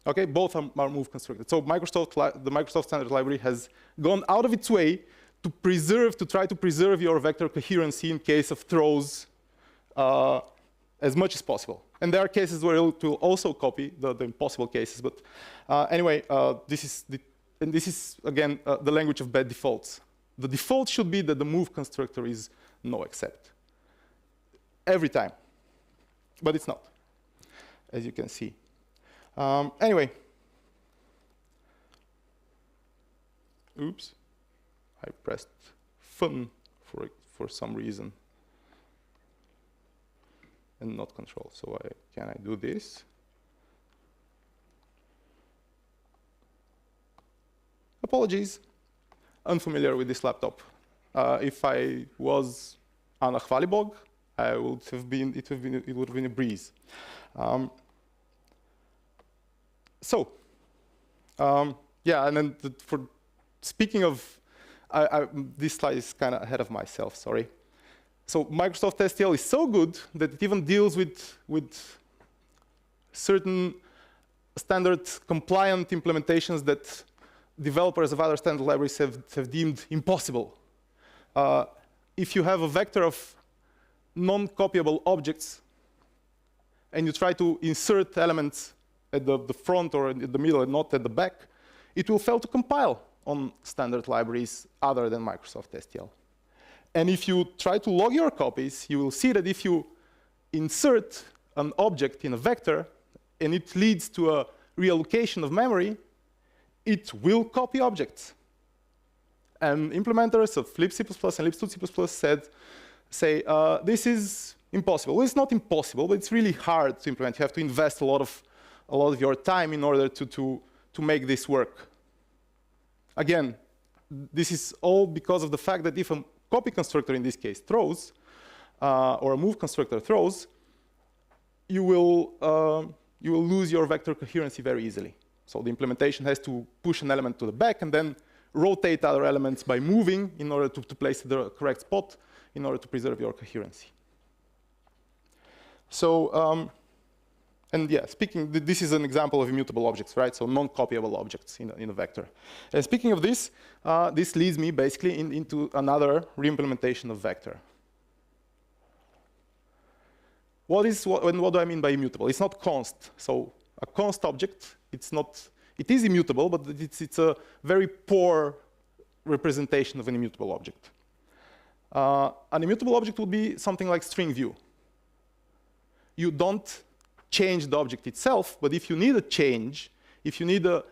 Okay, both are move constructed. So the Microsoft Standard Library has gone out of its way to try to preserve your vector coherency in case of throws as much as possible. And there are cases where it will also copy the impossible cases. But anyway, this is again the language of bad defaults. The default should be that the move constructor is no except every time, but it's not, as you can see. Anyway, oops, I pressed fun for some reason and not control. So can I do this? Apologies, unfamiliar with this laptop. If I was on a Hvalibog, it would have been a breeze. Yeah, and then for speaking of, this slide is kind of ahead of myself, sorry. So Microsoft STL is so good that it even deals with certain standard compliant implementations that developers of other standard libraries have deemed impossible. If you have a vector of non-copyable objects and you try to insert elements at the front or in the middle and not at the back, it will fail to compile on standard libraries other than Microsoft STL. And if you try to log your copies, you will see that if you insert an object in a vector and it leads to a reallocation of memory, it will copy objects. And implementers of libc++ and libc2c++ say this is impossible. Well, it's not impossible, but it's really hard to implement. You have to invest a lot of your time in order to make this work. Again, this is all because of the fact that if a copy constructor in this case throws, or a move constructor throws, you will lose your vector coherency very easily. So the implementation has to push an element to the back and then rotate other elements by moving in order to place it in the correct spot in order to preserve your coherency. So, and yeah, this is an example of immutable objects, right? So non-copyable objects in a vector. And speaking of this, this leads me basically into another reimplementation of vector. What do I mean by immutable? It's not const. So a const object, it is immutable, but it's a very poor representation of an immutable object. An immutable object would be something like string view. You don't change the object itself, but if you need a change, if you need to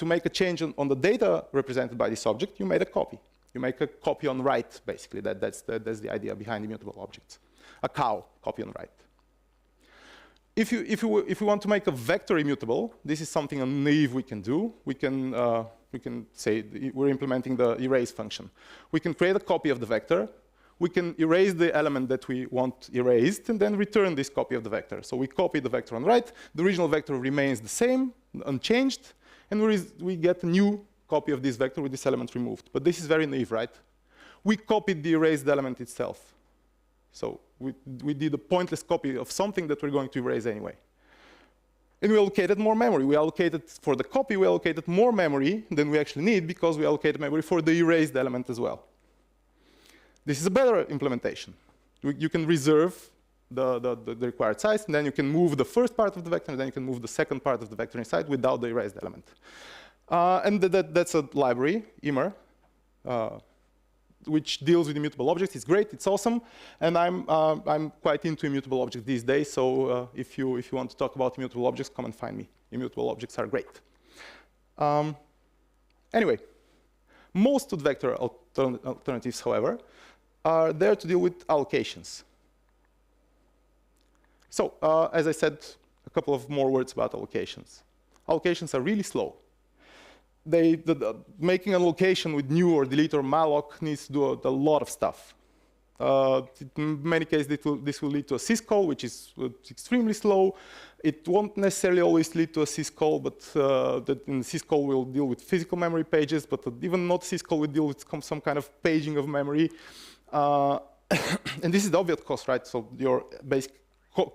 make a change on the data represented by this object, you made a copy. You make a copy on write, basically. That's the idea behind immutable objects. A cow, copy on write. If we want to make a vector immutable, this is something naive we can do. We can say we're implementing the erase function. We can create a copy of the vector. We can erase the element that we want erased, and then return this copy of the vector. So we copy the vector on write. The original vector remains the same, unchanged, and we get a new copy of this vector with this element removed. But this is very naive, right? We copied the erased element itself. So we did a pointless copy of something that we're going to erase anyway. And we allocated more memory. We allocated, for the copy, we allocated more memory than we actually need because we allocated memory for the erased element as well. This is a better implementation. You can reserve the required size, and then you can move the first part of the vector, and then you can move the second part of the vector inside without the erased element. And that's a library, Immer, which deals with immutable objects. It's great, it's awesome, and I'm quite into immutable objects these days. So if you want to talk about immutable objects, come and find me. Immutable objects are great. Anyway, most of the vector alternatives, however, are there to deal with allocations. So as I said, a couple of more words about allocations. Allocations are really slow. Making an allocation with new or delete or malloc needs to do a lot of stuff. In many cases, this will lead to a syscall, which is extremely slow. It won't necessarily always lead to a syscall, but in syscall will deal with physical memory pages, but even not syscall will deal with some kind of paging of memory. And this is the obvious cost, right? So you're basically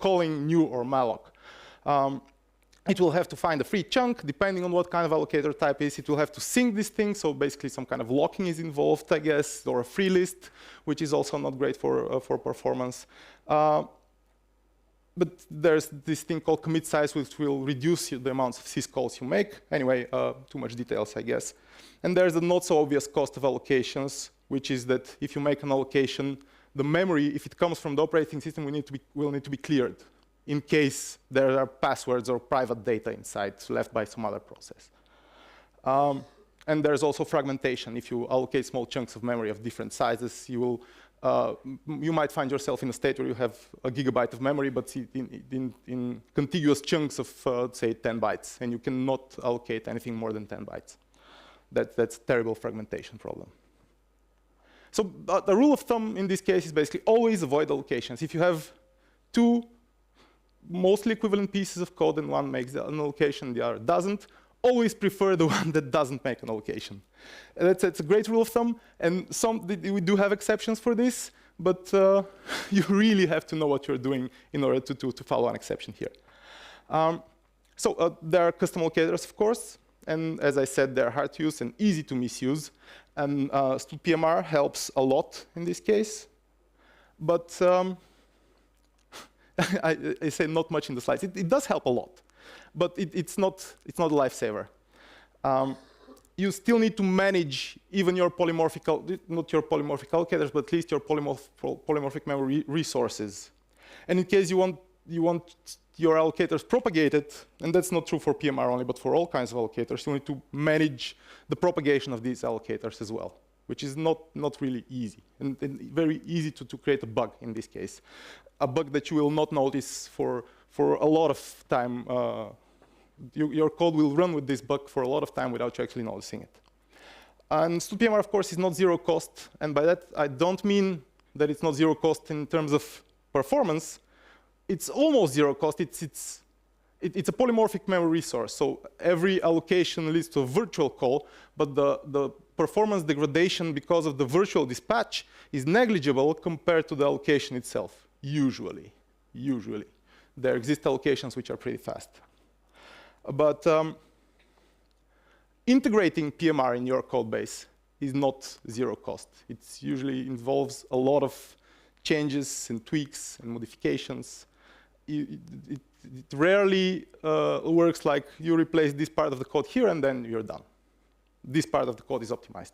calling new or malloc. It will have to find a free chunk, depending on what kind of allocator type is. It will have to sync this thing, so basically some kind of locking is involved, I guess, or a free list, which is also not great for performance. But there's this thing called commit size, which will reduce the amounts of syscalls you make. Anyway, too much details, I guess. And there's a not so obvious cost of allocations, which is that if you make an allocation, the memory, if it comes from the operating system, will need to be cleared, in case there are passwords or private data inside left by some other process. And there's also fragmentation. If you allocate small chunks of memory of different sizes, you might find yourself in a state where you have a gigabyte of memory, but in contiguous chunks of, say, 10 bytes, and you cannot allocate anything more than 10 bytes. That's a terrible fragmentation problem. So the rule of thumb in this case is basically always avoid allocations. If you have two mostly equivalent pieces of code and one makes an allocation, the other doesn't, always prefer the one that doesn't make an allocation. That's a great rule of thumb, and we do have exceptions for this, but you really have to know what you're doing in order to follow an exception here. So there are custom allocators, of course, and as I said, they're hard to use and easy to misuse, and PMR helps a lot in this case, but I say not much in the slides. It does help a lot, but it's not a lifesaver. You still need to manage even your polymorphic, not your polymorphic allocators, but at least your polymorphic memory resources. And in case you want your allocators propagated, and that's not true for PMR only, but for all kinds of allocators, you need to manage the propagation of these allocators as well, which is not really easy, and very easy to create a bug in this case. A bug that you will not notice for a lot of time. Your code will run with this bug for a lot of time without you actually noticing it. And StudPMR, of course, is not zero cost, and by that I don't mean that it's not zero cost in terms of performance. It's almost zero cost. It's a polymorphic memory resource, so every allocation leads to a virtual call, but the performance degradation because of the virtual dispatch is negligible compared to the allocation itself, usually. There exist allocations which are pretty fast. But integrating PMR in your code base is not zero cost. It usually involves a lot of changes and tweaks and modifications. It rarely works like you replace this part of the code here and then you're done. This part of the code is optimized.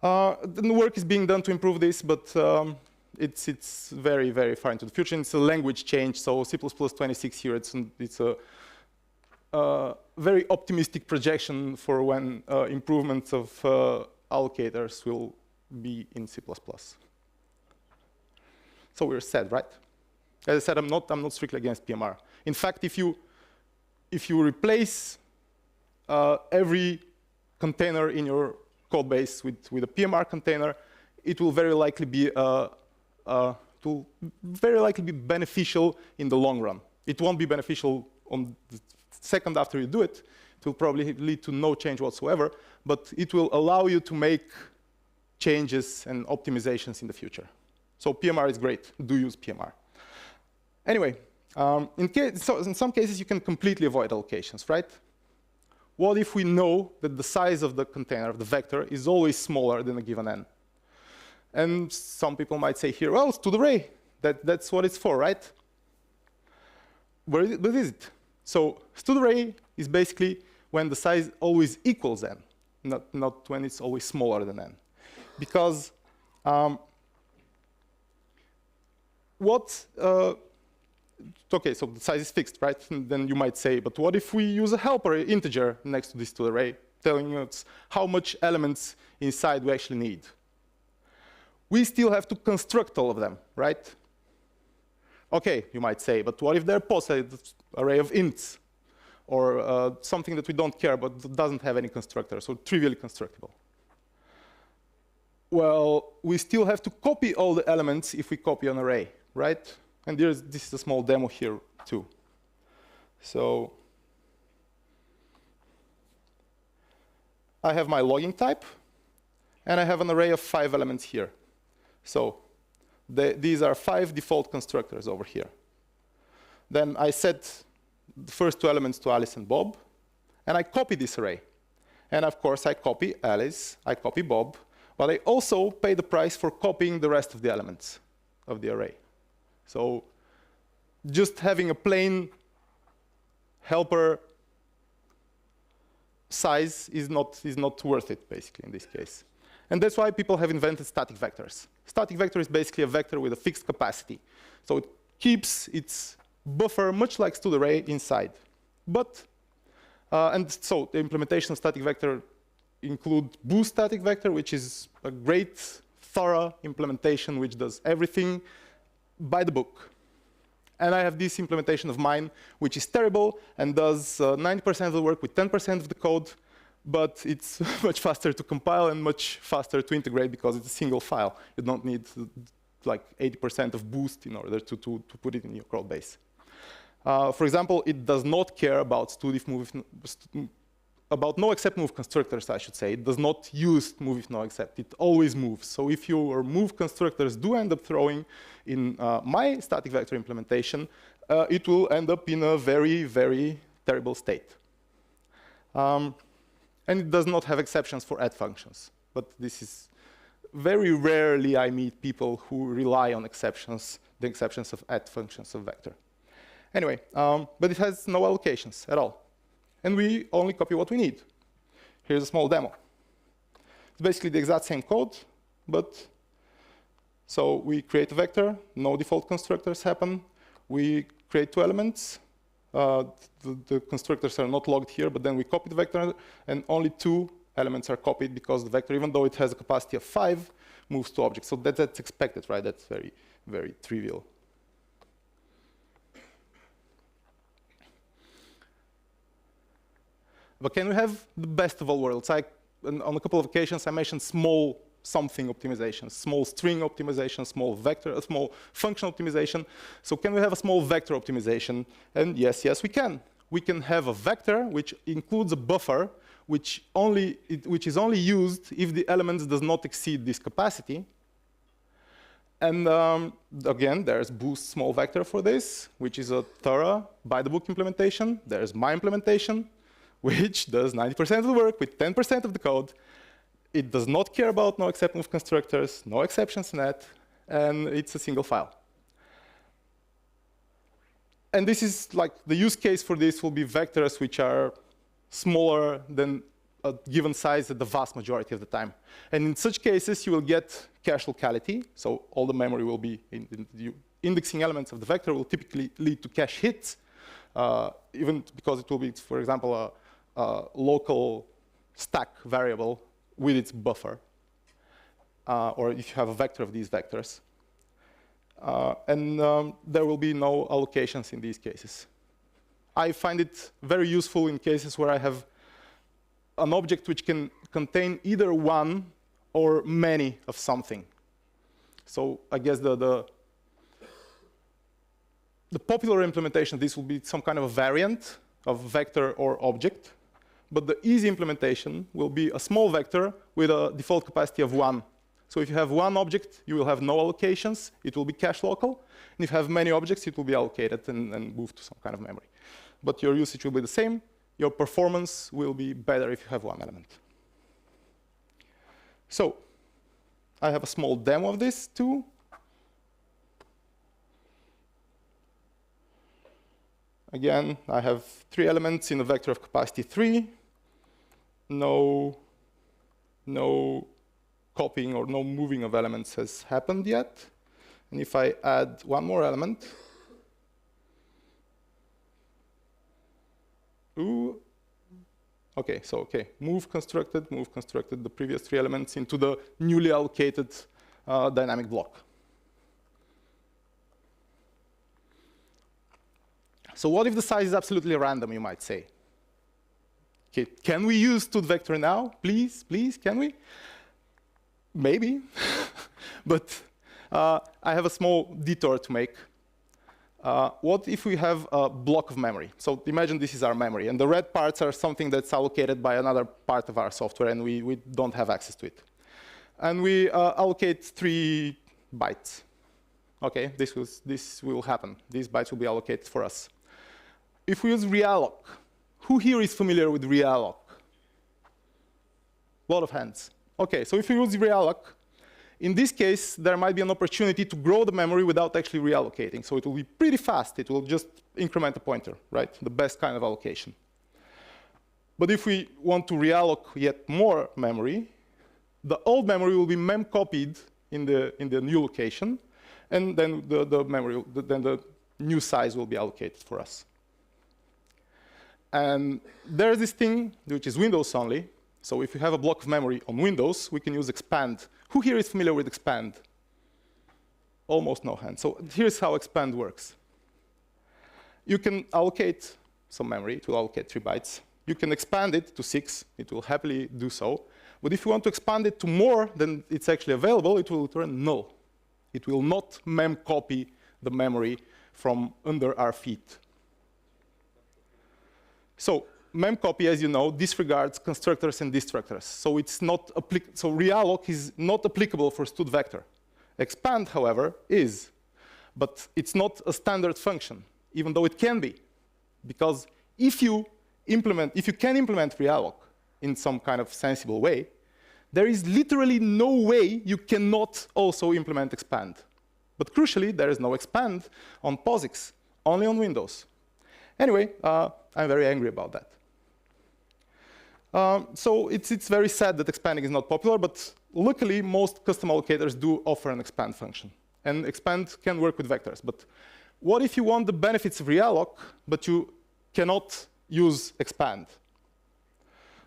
The work is being done to improve this, but it's very, very far into the future. And it's a language change, so C++26 here, it's a very optimistic projection for when improvements of allocators will be in C++. So we're set, right? As I said, I'm not strictly against PMR. In fact, if you replace every container in your code base with a PMR container, it will very likely be beneficial in the long run. It won't be beneficial on the second after you do it. It will probably lead to no change whatsoever, but it will allow you to make changes and optimizations in the future. So PMR is great. Do use PMR. Anyway, in some cases, you can completely avoid allocations, right? What if we know that the size of the container, of the vector, is always smaller than a given n? And some people might say here, well, std array. That's what it's for, right? But is it? So std array is basically when the size always equals n, not when it's always smaller than n. Because okay, so the size is fixed, right? And then you might say, but what if we use a helper integer next to this std array, telling us how much elements inside we actually need? We still have to construct all of them, right? Okay, you might say, but what if they're posted array of ints, or something that we don't care about that doesn't have any constructor, so trivially constructible? Well, we still have to copy all the elements if we copy an array, right? And this is a small demo here too. So I have my logging type, and I have an array of 5 elements here. So these are 5 default constructors over here. Then I set the first 2 elements to Alice and Bob, and I copy this array. And of course, I copy Alice, I copy Bob, but I also pay the price for copying the rest of the elements of the array. So just having a plain helper size is not worth it, basically, in this case. And that's why people have invented static vectors. Static vector is basically a vector with a fixed capacity. So it keeps its buffer, much like std array, inside. But, and so the implementation of static vector include boost static vector, which is a great, thorough implementation which does everything by the book. And I have this implementation of mine, which is terrible and does 90% of the work with 10% of the code, but it's much faster to compile and much faster to integrate because it's a single file. You don't need like 80% of boost in order to put it in your code base. For example, it does not care about about no except move constructors, I should say. It does not use move if no except. It always moves. So if your move constructors do end up throwing in my static vector implementation, it will end up in a very, very terrible state. And it does not have exceptions for add functions. But this is very rarely I meet people who rely on exceptions, the exceptions of add functions of vector. Anyway, but it has no allocations at all. And we only copy what we need. Here's a small demo. It's basically the exact same code, but so we create a vector, no default constructors happen. We create 2 elements. The constructors are not logged here, but then we copy the vector, and only 2 elements are copied because the vector, even though it has a capacity of 5, moves to objects. So that's expected, right? That's very, very trivial. But can we have the best of all worlds? On a couple of occasions, I mentioned small something optimization, small string optimization, small vector, small function optimization. So can we have a small vector optimization? And yes, we can. We can have a vector which includes a buffer, which is only used if the elements does not exceed this capacity. And again, there's boost small vector for this, which is a thorough by-the-book implementation. There's my implementation, which does 90% of the work with 10% of the code. It does not care about no except move constructors, no exceptions in that, and it's a single file. And this is like the use case for this will be vectors which are smaller than a given size at the vast majority of the time. And in such cases, you will get cache locality. So all the memory will be in the indexing elements of the vector will typically lead to cache hits, even because it will be, for example, a local stack variable with its buffer, or if you have a vector of these vectors. There will be no allocations in these cases. I find it very useful in cases where I have an object which can contain either one or many of something. So I guess the popular implementation of this will be some kind of a variant of vector or object. But the easy implementation will be a small vector with a default capacity of 1. So if you have one object, you will have no allocations. It will be cache local. And if you have many objects, it will be allocated and moved to some kind of memory. But your usage will be the same. Your performance will be better if you have one element. So I have a small demo of this too. Again, I have 3 elements in a vector of capacity 3. No copying or no moving of elements has happened yet. And if I add one more element, move constructed the previous 3 elements into the newly allocated dynamic block. So what if the size is absolutely random, you might say? Okay, can we use std_vector now? Please, can we? Maybe, but I have a small detour to make. What if we have a block of memory? So imagine this is our memory, and the red parts are something that's allocated by another part of our software, and we don't have access to it. And we allocate 3 bytes. Okay, this will happen. These bytes will be allocated for us. If we use realloc, who here is familiar with realloc? A lot of hands. Okay, so if you use realloc, in this case, there might be an opportunity to grow the memory without actually reallocating. So it will be pretty fast. It will just increment a pointer, right? The best kind of allocation. But if we want to realloc yet more memory, the old memory will be mem-copied in the new location, and then the new size will be allocated for us. And there's this thing which is Windows only. So if you have a block of memory on Windows, we can use expand. Who here is familiar with expand? Almost no hands. So here's how expand works. You can allocate some memory. It will allocate 3 bytes. You can expand it to 6. It will happily do so. But if you want to expand it to more than it's actually available, it will return null. It will not mem-copy the memory from under our feet. So memcopy, as you know, disregards constructors and destructors. So it's not so realloc is not applicable for std_vector. Expand, however, is. But it's not a standard function, even though it can be. Because if you can implement realloc in some kind of sensible way, there is literally no way you cannot also implement expand. But crucially, there is no expand on POSIX, only on Windows. Anyway, I'm very angry about that. So it's very sad that expanding is not popular, but luckily most custom allocators do offer an expand function. And expand can work with vectors. But what if you want the benefits of realloc, but you cannot use expand?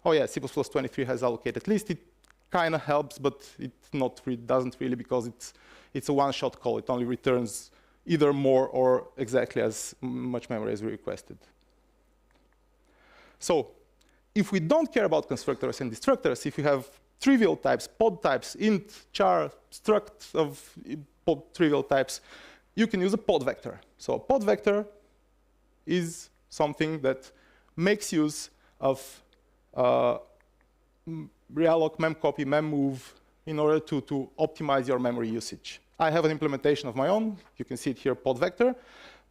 Oh yeah, C++23 has allocated list. It kind of helps, but it doesn't really, because it's a one-shot call. It only returns either more or exactly as much memory as we requested. So if we don't care about constructors and destructors, if you have trivial types, pod types, int, char, struct of pod trivial types, you can use a pod vector. So a pod vector is something that makes use of realloc, memcopy, memmove in order to optimize your memory usage. I have an implementation of my own. You can see it here, pod vector.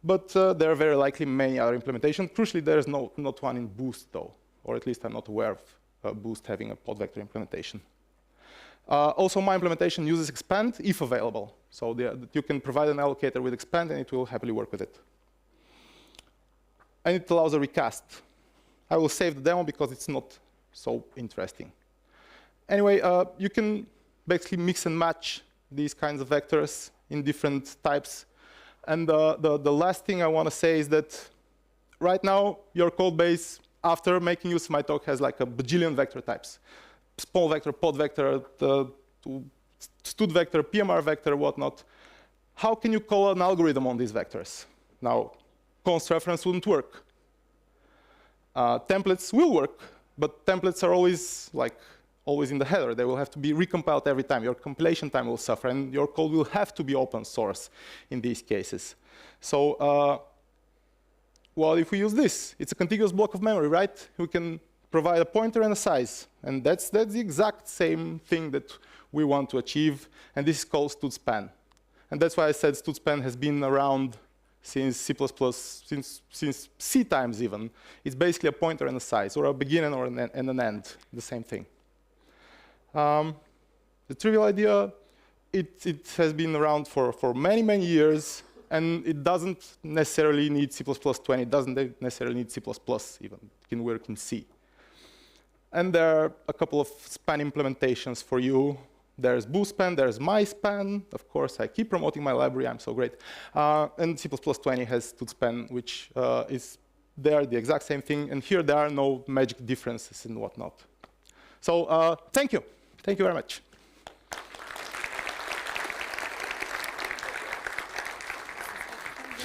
But there are very likely many other implementations. Crucially, there is not one in Boost, though. Or at least I'm not aware of Boost having a pod vector implementation. Also, my implementation uses expand if available. So you can provide an allocator with expand, and it will happily work with it. And it allows a recast. I will save the demo because it's not so interesting. Anyway, you can basically mix and match these kinds of vectors in different types. And the last thing I want to say is that right now, your code base, after making use of my talk, has like a bajillion vector types. small vector, pod vector, the stud vector, PMR vector, whatnot. How can you call an algorithm on these vectors? Now, const reference wouldn't work. Templates will work, but templates are always in the header. They will have to be recompiled every time. Your compilation time will suffer, and your code will have to be open source in these cases. So, well, if we use this, it's a contiguous block of memory, right? We can provide a pointer and a size, and that's the exact same thing that we want to achieve, and this is called studspan. And that's why I said studspan has been around since C++, since C times even. It's basically a pointer and a size, or a beginning or and an end, the same thing. The trivial idea, it has been around for many, many years, and it doesn't necessarily need C++20. It doesn't necessarily need C++ even. It can work in C. And there are a couple of span implementations for you. There's boospan, there's myspan. Of course, I keep promoting my library. I'm so great. And C++20 has studspan, which is there, the exact same thing. And here there are no magic differences and whatnot. So thank you. Thank you very much.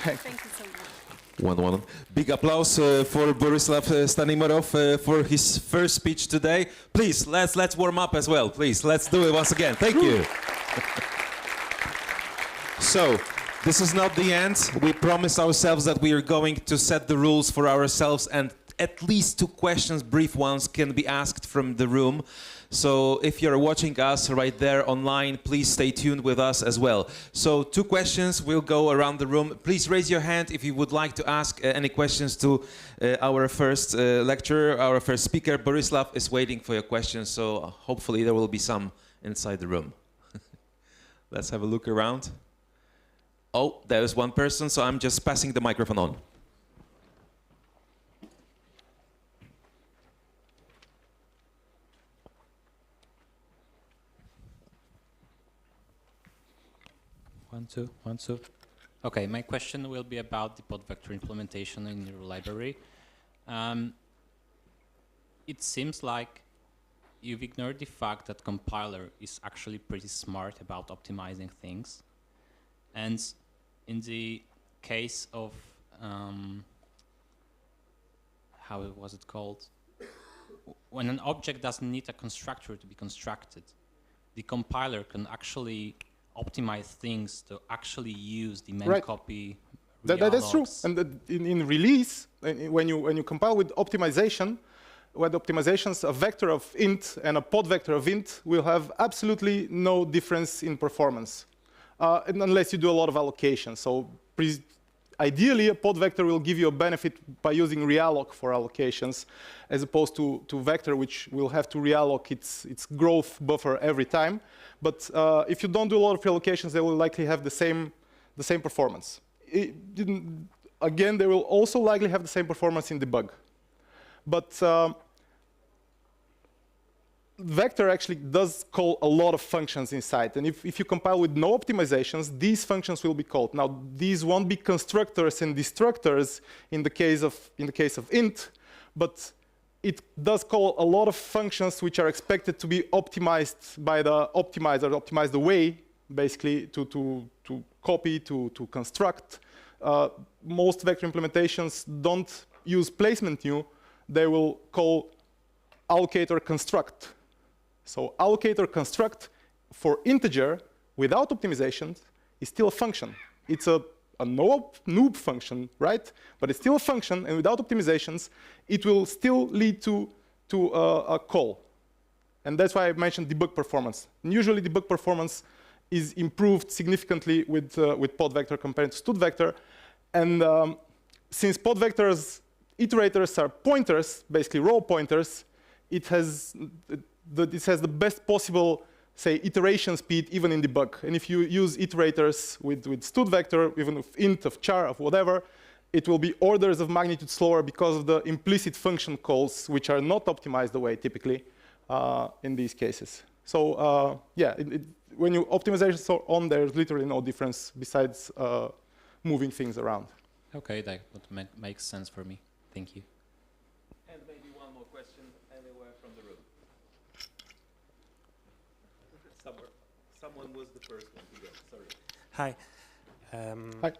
Thank you so much. One. Big applause for Borislav Stanimirov for his first speech today. Please, let's warm up as well. Please, let's do it once again. Thank you. So, this is not the end. We promised ourselves that we are going to set the rules for ourselves, and at least 2 questions, brief ones, can be asked from the room. So if you're watching us right there online, please stay tuned with us as well. So 2 questions will go around the room. Please raise your hand if you would like to ask any questions to our first lecturer, our first speaker. Borislav is waiting for your questions, so hopefully there will be some inside the room. Let's have a look around. Oh, there is one person, so I'm just passing the microphone on. One, two. Okay, my question will be about the pod vector implementation in your library. It seems like you've ignored the fact that compiler is actually pretty smart about optimizing things. And in the case of, how was it called? When an object doesn't need a constructor to be constructed, the compiler can actually optimize things to actually use the main copy. That's true. And in release, when you compile with optimization, where the optimizations, a vector of int and a pod vector of int will have absolutely no difference in performance, unless you do a lot of allocation. So ideally, a pod vector will give you a benefit by using realloc for allocations, as opposed to vector, which will have to realloc its growth buffer every time. But if you don't do a lot of allocations, they will likely have the same performance. Again, they will also likely have the same performance in debug. But vector actually does call a lot of functions inside. And if you compile with no optimizations, these functions will be called. Now, these won't be constructors and destructors in the case of int, but it does call a lot of functions which are expected to be optimized by the optimizer, optimized away, basically, to copy, to construct. Most vector implementations don't use placement new. They will call allocator construct. So allocator construct for integer without optimizations is still a function. It's a noob function, right? But it's still a function, and without optimizations, it will still lead to a call. And that's why I mentioned debug performance. And usually debug performance is improved significantly with pod vector compared to stud vector. And since pod vectors, iterators are pointers, basically row pointers, it has the best possible, say, iteration speed even in debug. And if you use iterators with stud vector, even with int, of char, of whatever, it will be orders of magnitude slower because of the implicit function calls, which are not optimized away typically in these cases. So yeah, when you optimizations are on, there's literally no difference besides moving things around. Okay, that makes sense for me. Thank you. And maybe one more question anywhere from the room. Someone was the first one to go. Sorry. Hi. Hi.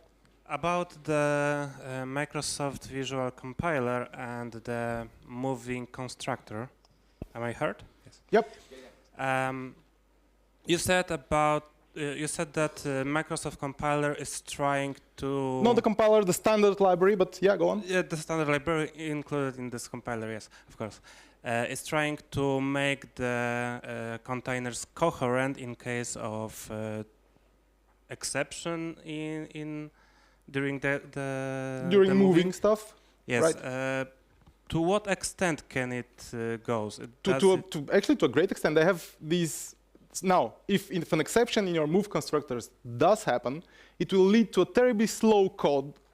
About the Microsoft Visual Compiler and the moving constructor. Am I heard? Yes. Yep. You said about that Microsoft compiler is trying to. Not the compiler, the standard library, but yeah, go on. Yeah, the standard library included in this compiler. Yes, of course. It's trying to make the containers coherent in case of exception in during the During the moving stuff. Yes. Right. To what extent can it goes? Actually, to a great extent, they have these. Now, if an exception in your move constructors does happen, it will lead to a terribly slow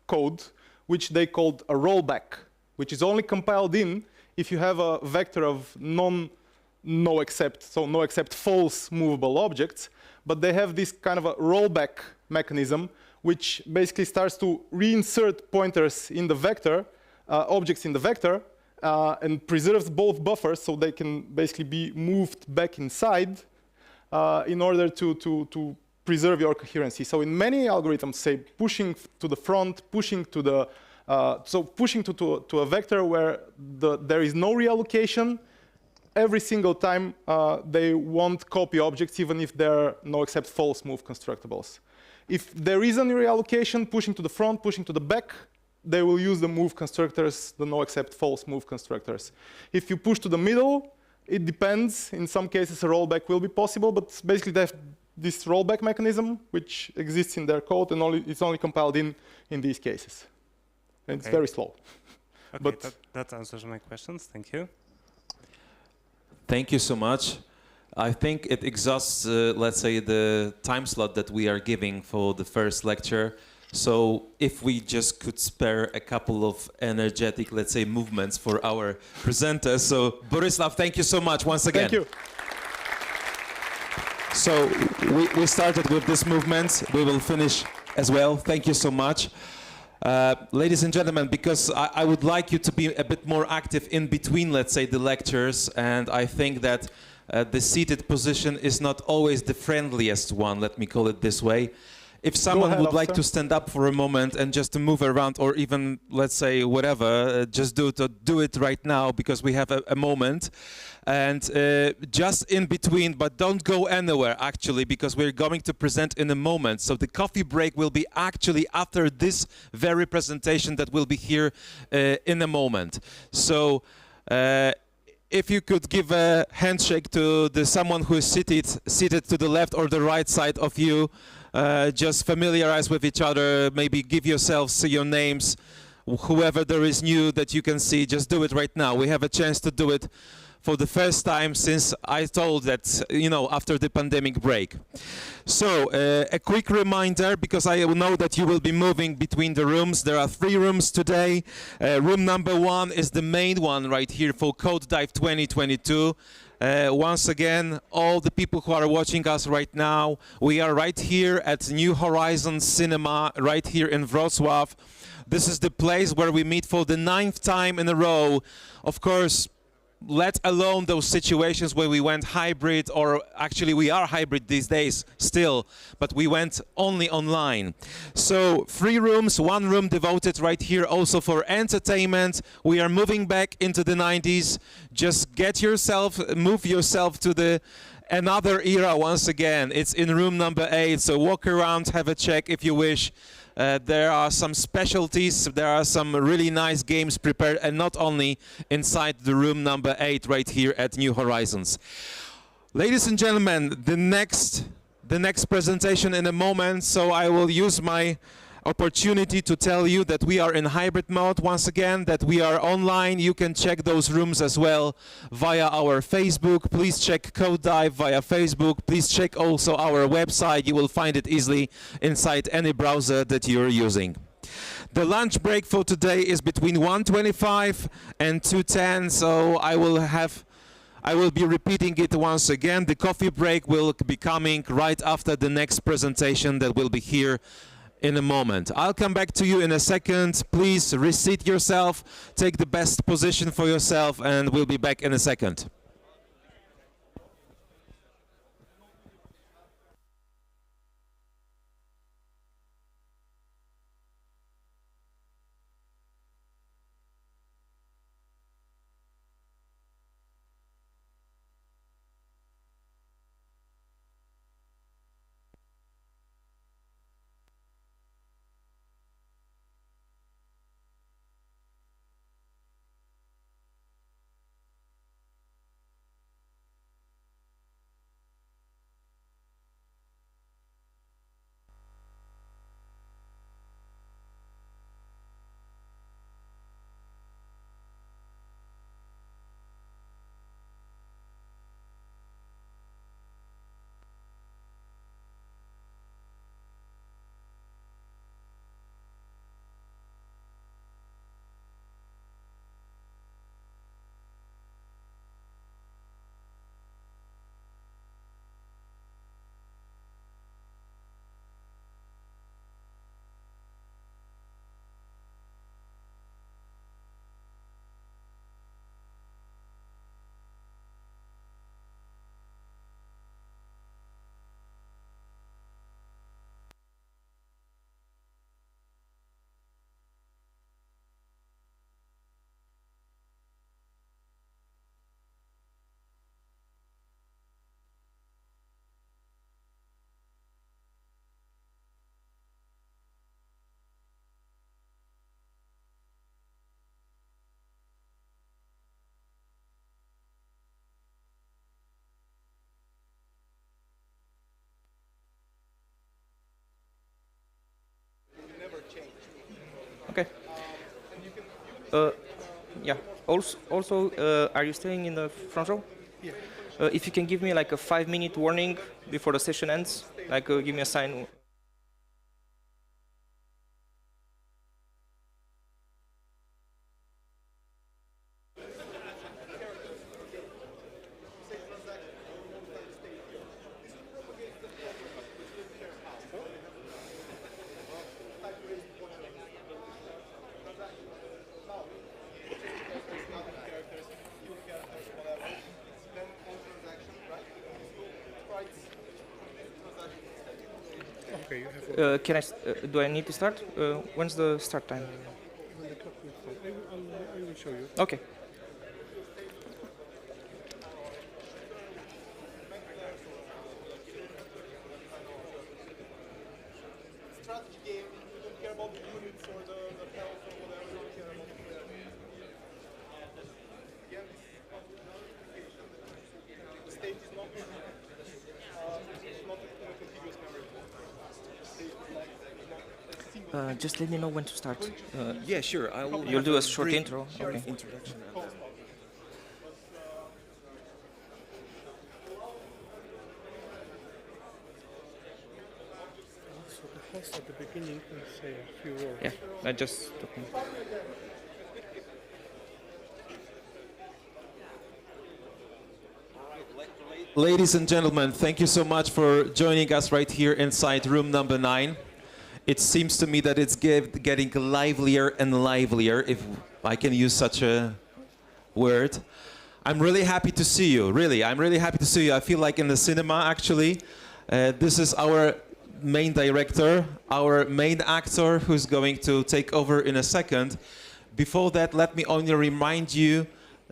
code, which they called a rollback, which is only compiled in if you have a vector of no except false movable objects. But they have this kind of a rollback mechanism, which basically starts to reinsert pointers in the vector, objects in the vector, and preserves both buffers so they can basically be moved back inside in order to preserve your coherency. So in many algorithms, say pushing to the front, pushing to the pushing to a vector where there is no reallocation, every single time they won't copy objects even if there are no except false move constructables. If there is any reallocation, pushing to the front, pushing to the back, they will use the move constructors, the no except false move constructors. If you push to the middle, it depends. In some cases, a rollback will be possible, but basically they have this rollback mechanism, which exists in their code, and it's only compiled in these cases. And it's very slow. Okay, but that answers my questions. Thank you. Thank you so much. I think it exhausts, let's say, the time slot that we are giving for the first lecture. So if we just could spare a couple of energetic, let's say, movements for our presenters. So Borislav, thank you so much once again. Thank you. So we started with this movement. We will finish as well. Thank you so much. Ladies and gentlemen, because I would like you to be a bit more active in between, let's say, the lectures. And I think that the seated position is not always the friendliest one, let me call it this way. If someone would like to stand up for a moment and just to move around, or even, let's say, whatever, just do it right now, because we have a moment. And just in between, but don't go anywhere, actually, because we're going to present in a moment. So the coffee break will be actually after this very presentation that will be here in a moment. So if you could give a handshake to someone who is seated to the left or the right side of you, just familiarize with each other, maybe give yourselves your names, whoever there is new that you can see, just do it right now. We have a chance to do it for the first time since I told that, you know, after the pandemic break. So a quick reminder, because I know that you will be moving between the rooms. There are 3 rooms today. Room number 1 is the main one right here for Code Dive 2022. Once again, all the people who are watching us right now, we are right here at New Horizons Cinema, right here in Wrocław. This is the place where we meet for the 9th time in a row. Of course, let alone those situations where we went hybrid, or actually we are hybrid these days still, but we went only online. So 3 rooms, 1 room devoted right here also for entertainment. We are moving back into the 90s. Just move yourself to another era once again. It's in room number 8, so walk around, have a check if you wish. There are some specialties, there are some really nice games prepared, and not only inside the room number 8 right here at New Horizons. Ladies and gentlemen, the next presentation in a moment, so I will use my opportunity to tell you that we are in hybrid mode once again, that we are online. You can check those rooms as well via our Facebook. Please check Code Dive via Facebook. Please check also our website. You will find it easily inside any browser that you're using. The lunch break for today is between 1:25 and 2:10, so I will be repeating it once again. The coffee break will be coming right after the next presentation that will be here in a moment. I'll come back to you in a second. Please reseat yourself, take the best position for yourself, and we'll be back in a second. Yeah. Also, are you staying in the front row? Yeah. If you can give me like a 5-minute warning before the session ends, like give me a sign. Can I? Do I need to start? When's the start time? I will show you. Okay. Strategy game. You don't care about the units or the health or whatever. You don't care about the again, the state is not a contiguous memory. Just let me know when to start. Yeah, sure. You'll do a short intro. Okay. Introduction. So the host at the beginning can say a few words. Yeah. I just. Ladies and gentlemen, thank you so much for joining us right here inside room number 9. It seems to me that it's getting livelier and livelier, if I can use such a word. I'm really happy to see you, really. I'm really happy to see you. I feel like in the cinema, actually. This is our main director, our main actor, who's going to take over in a second. Before that, let me only remind you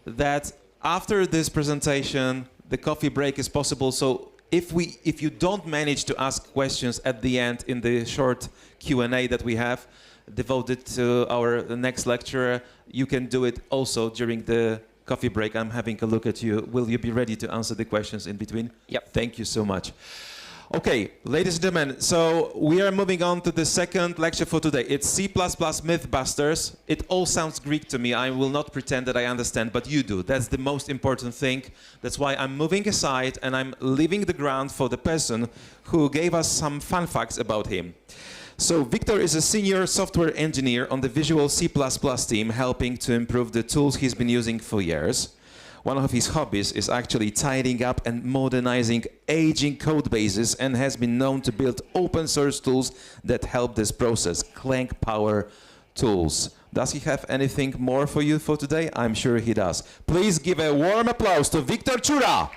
that after this presentation, the coffee break is possible. So if you don't manage to ask questions at the end in the short Q&A that we have devoted to the next lecturer, you can do it also during the coffee break. I'm having a look at you. Will you be ready to answer the questions in between? Yep. Thank you so much. Okay, ladies and gentlemen, so we are moving on to the second lecture for today. It's C++ MythBusters. It all sounds Greek to me. I will not pretend that I understand, but you do. That's the most important thing. That's why I'm moving aside and I'm leaving the ground for the person who gave us some fun facts about him. So Victor is a senior software engineer on the Visual C++ team, helping to improve the tools he's been using for years. One of his hobbies is actually tidying up and modernizing aging code bases, and has been known to build open source tools that help this process, Clank Power tools. Does he have anything more for you for today? I'm sure he does. Please give a warm applause to Victor Ciura.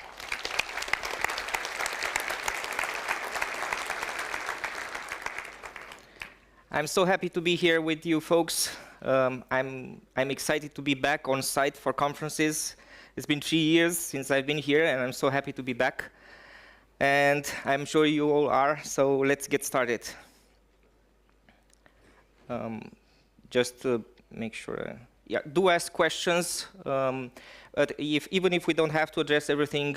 I'm so happy to be here with you folks. I'm excited to be back on site for conferences. It's been 3 years since I've been here, and I'm so happy to be back. And I'm sure you all are, so let's get started. Just to make sure, yeah, do ask questions. But even if we don't have to address everything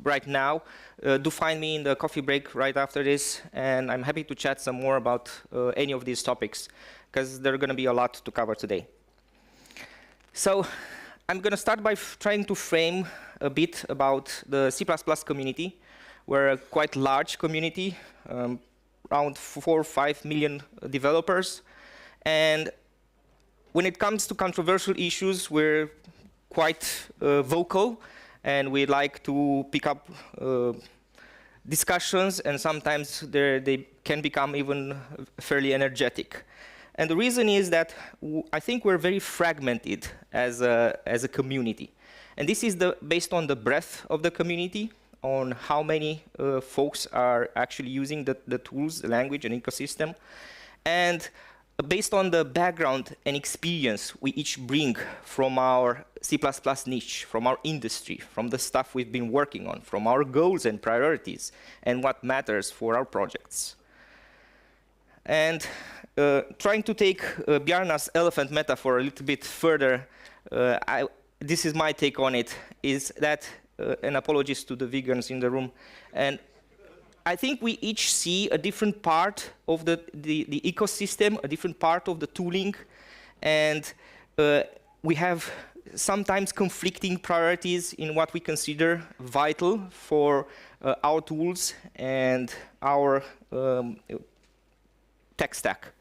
right now, do find me in the coffee break right after this, and I'm happy to chat some more about any of these topics, because there are going to be a lot to cover today. So I'm going to start by trying to frame a bit about the C++ community. We're a quite large community, around 4 or 5 million developers. And when it comes to controversial issues, we're quite vocal, and we like to pick up discussions, and sometimes they can become even fairly energetic. And the reason is that I think we're very fragmented as a community. And this is based on the breadth of the community, on how many folks are actually using the tools, the language, and ecosystem. And based on the background and experience we each bring from our C++ niche, from our industry, from the stuff we've been working on, from our goals and priorities, and what matters for our projects. And trying to take Bjarna's elephant metaphor a little bit further, this is my take on it, is that, and apologies to the vegans in the room, and I think we each see a different part of the ecosystem, a different part of the tooling, And we have sometimes conflicting priorities in what we consider vital for our tools and our tech stack.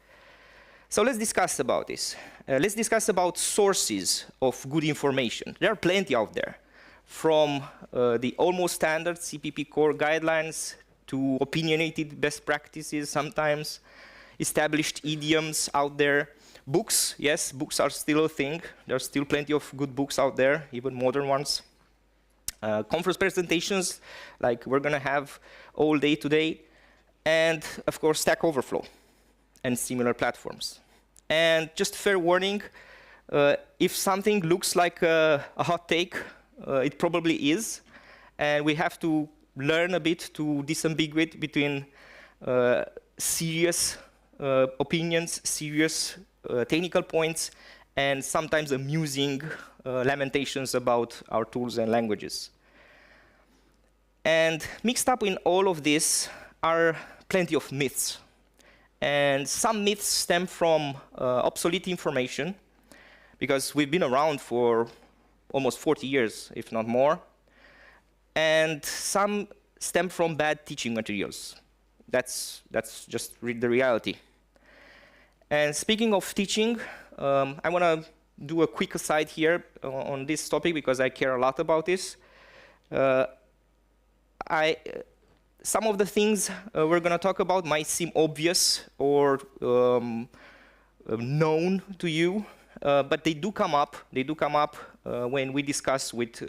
So let's discuss about this. Let's discuss about sources of good information. There are plenty out there, from the almost standard CPP core guidelines to opinionated best practices sometimes, established idioms out there. Books, yes, books are still a thing. There are still plenty of good books out there, even modern ones. Conference presentations, like we're going to have all day today. And, of course, Stack Overflow and similar platforms. And just fair warning, if something looks like a hot take, it probably is. And we have to learn a bit to disambiguate between serious opinions, serious technical points, and sometimes amusing lamentations about our tools and languages. And mixed up in all of this are plenty of myths. And some myths stem from obsolete information, because we've been around for almost 40 years, if not more. And some stem from bad teaching materials. That's just the reality. And speaking of teaching, I want to do a quick aside here on this topic because I care a lot about this. Some of the things we're going to talk about might seem obvious or known to you, but they do come up. They do come up when we discuss with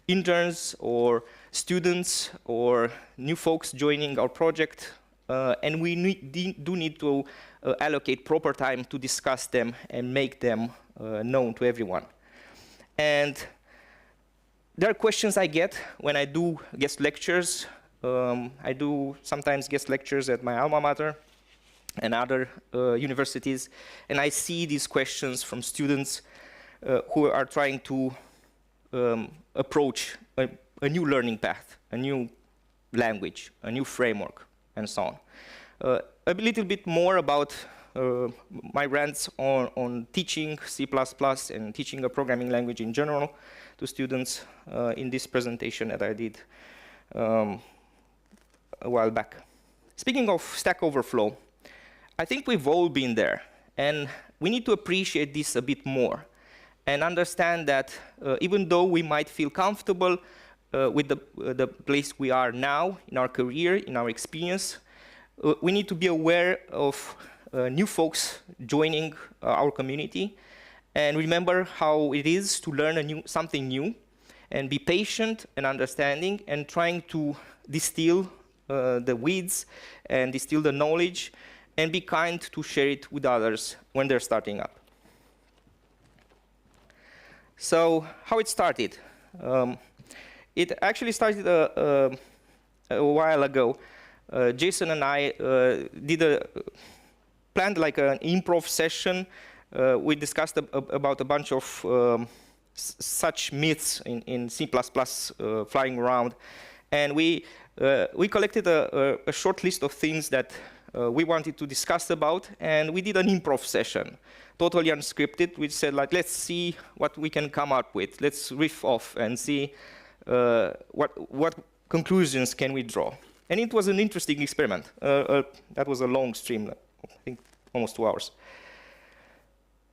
interns or students or new folks joining our project, and we do need to allocate proper time to discuss them and make them known to everyone. And there are questions I get when I do guest lectures. I do sometimes guest lectures at my alma mater and other universities, and I see these questions from students who are trying to approach a new learning path, a new language, a new framework, and so on. A little bit more about my rants on teaching C++ and teaching a programming language in general to students in this presentation that I did a while back. Speaking of Stack Overflow, I think we've all been there, and we need to appreciate this a bit more and understand that even though we might feel comfortable with the place we are now in our career, in our experience, we need to be aware of new folks joining our community and remember how it is to learn something new and be patient and understanding and trying to distill the weeds and distill the knowledge and be kind to share it with others when they're starting up. So how it started? It actually started a while ago. Jason and I planned like an improv session. We discussed about a bunch of such myths in C++ flying around. And we collected a short list of things that we wanted to discuss about, and we did an improv session, totally unscripted. We said, like, let's see what we can come up with. Let's riff off and see what conclusions can we draw. And it was an interesting experiment. That was a long stream, I think almost 2 hours.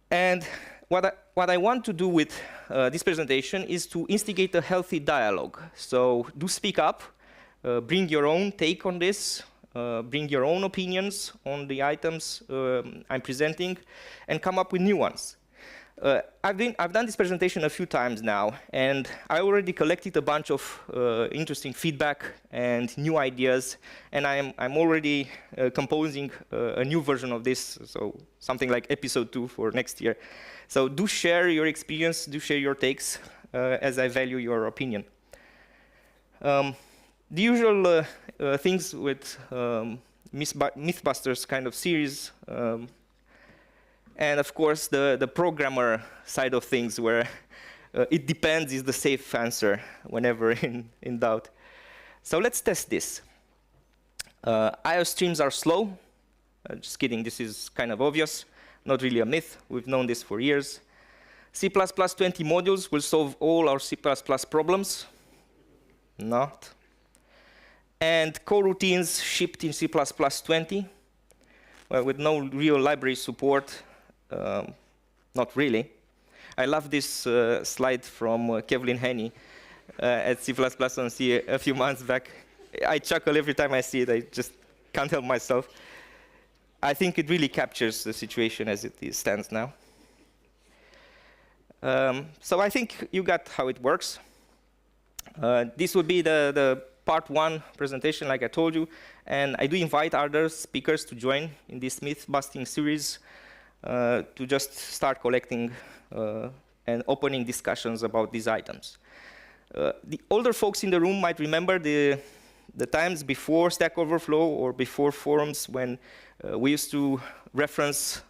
And what I want to do with this presentation is to instigate a healthy dialogue. So do speak up, bring your own take on this, bring your own opinions on the items I'm presenting, and come up with new ones. I've done this presentation a few times now, and I already collected a bunch of interesting feedback and new ideas, and I'm already composing a new version of this, so something like episode 2 for next year. So do share your experience, do share your takes, as I value your opinion. The usual things with MythBusters kind of series, and of course the programmer side of things, where it depends is the safe answer whenever in doubt. So let's test this. IO streams are slow. Just kidding, this is kind of obvious. not really a myth. We've known this for years. C++20 modules will solve all our C++ problems. Not. And coroutines shipped in C++20, well, with no real library support. Not really. I love this slide from Kevlin Henney at C++ on C a few months back. I chuckle every time I see it. I just can't help myself. I think it really captures the situation as it stands now. So I think you got how it works. This would be the part 1 presentation, like I told you. And I do invite other speakers to join in this myth-busting series to just start collecting and opening discussions about these items. The older folks in the room might remember the times before Stack Overflow or before forums when we used to reference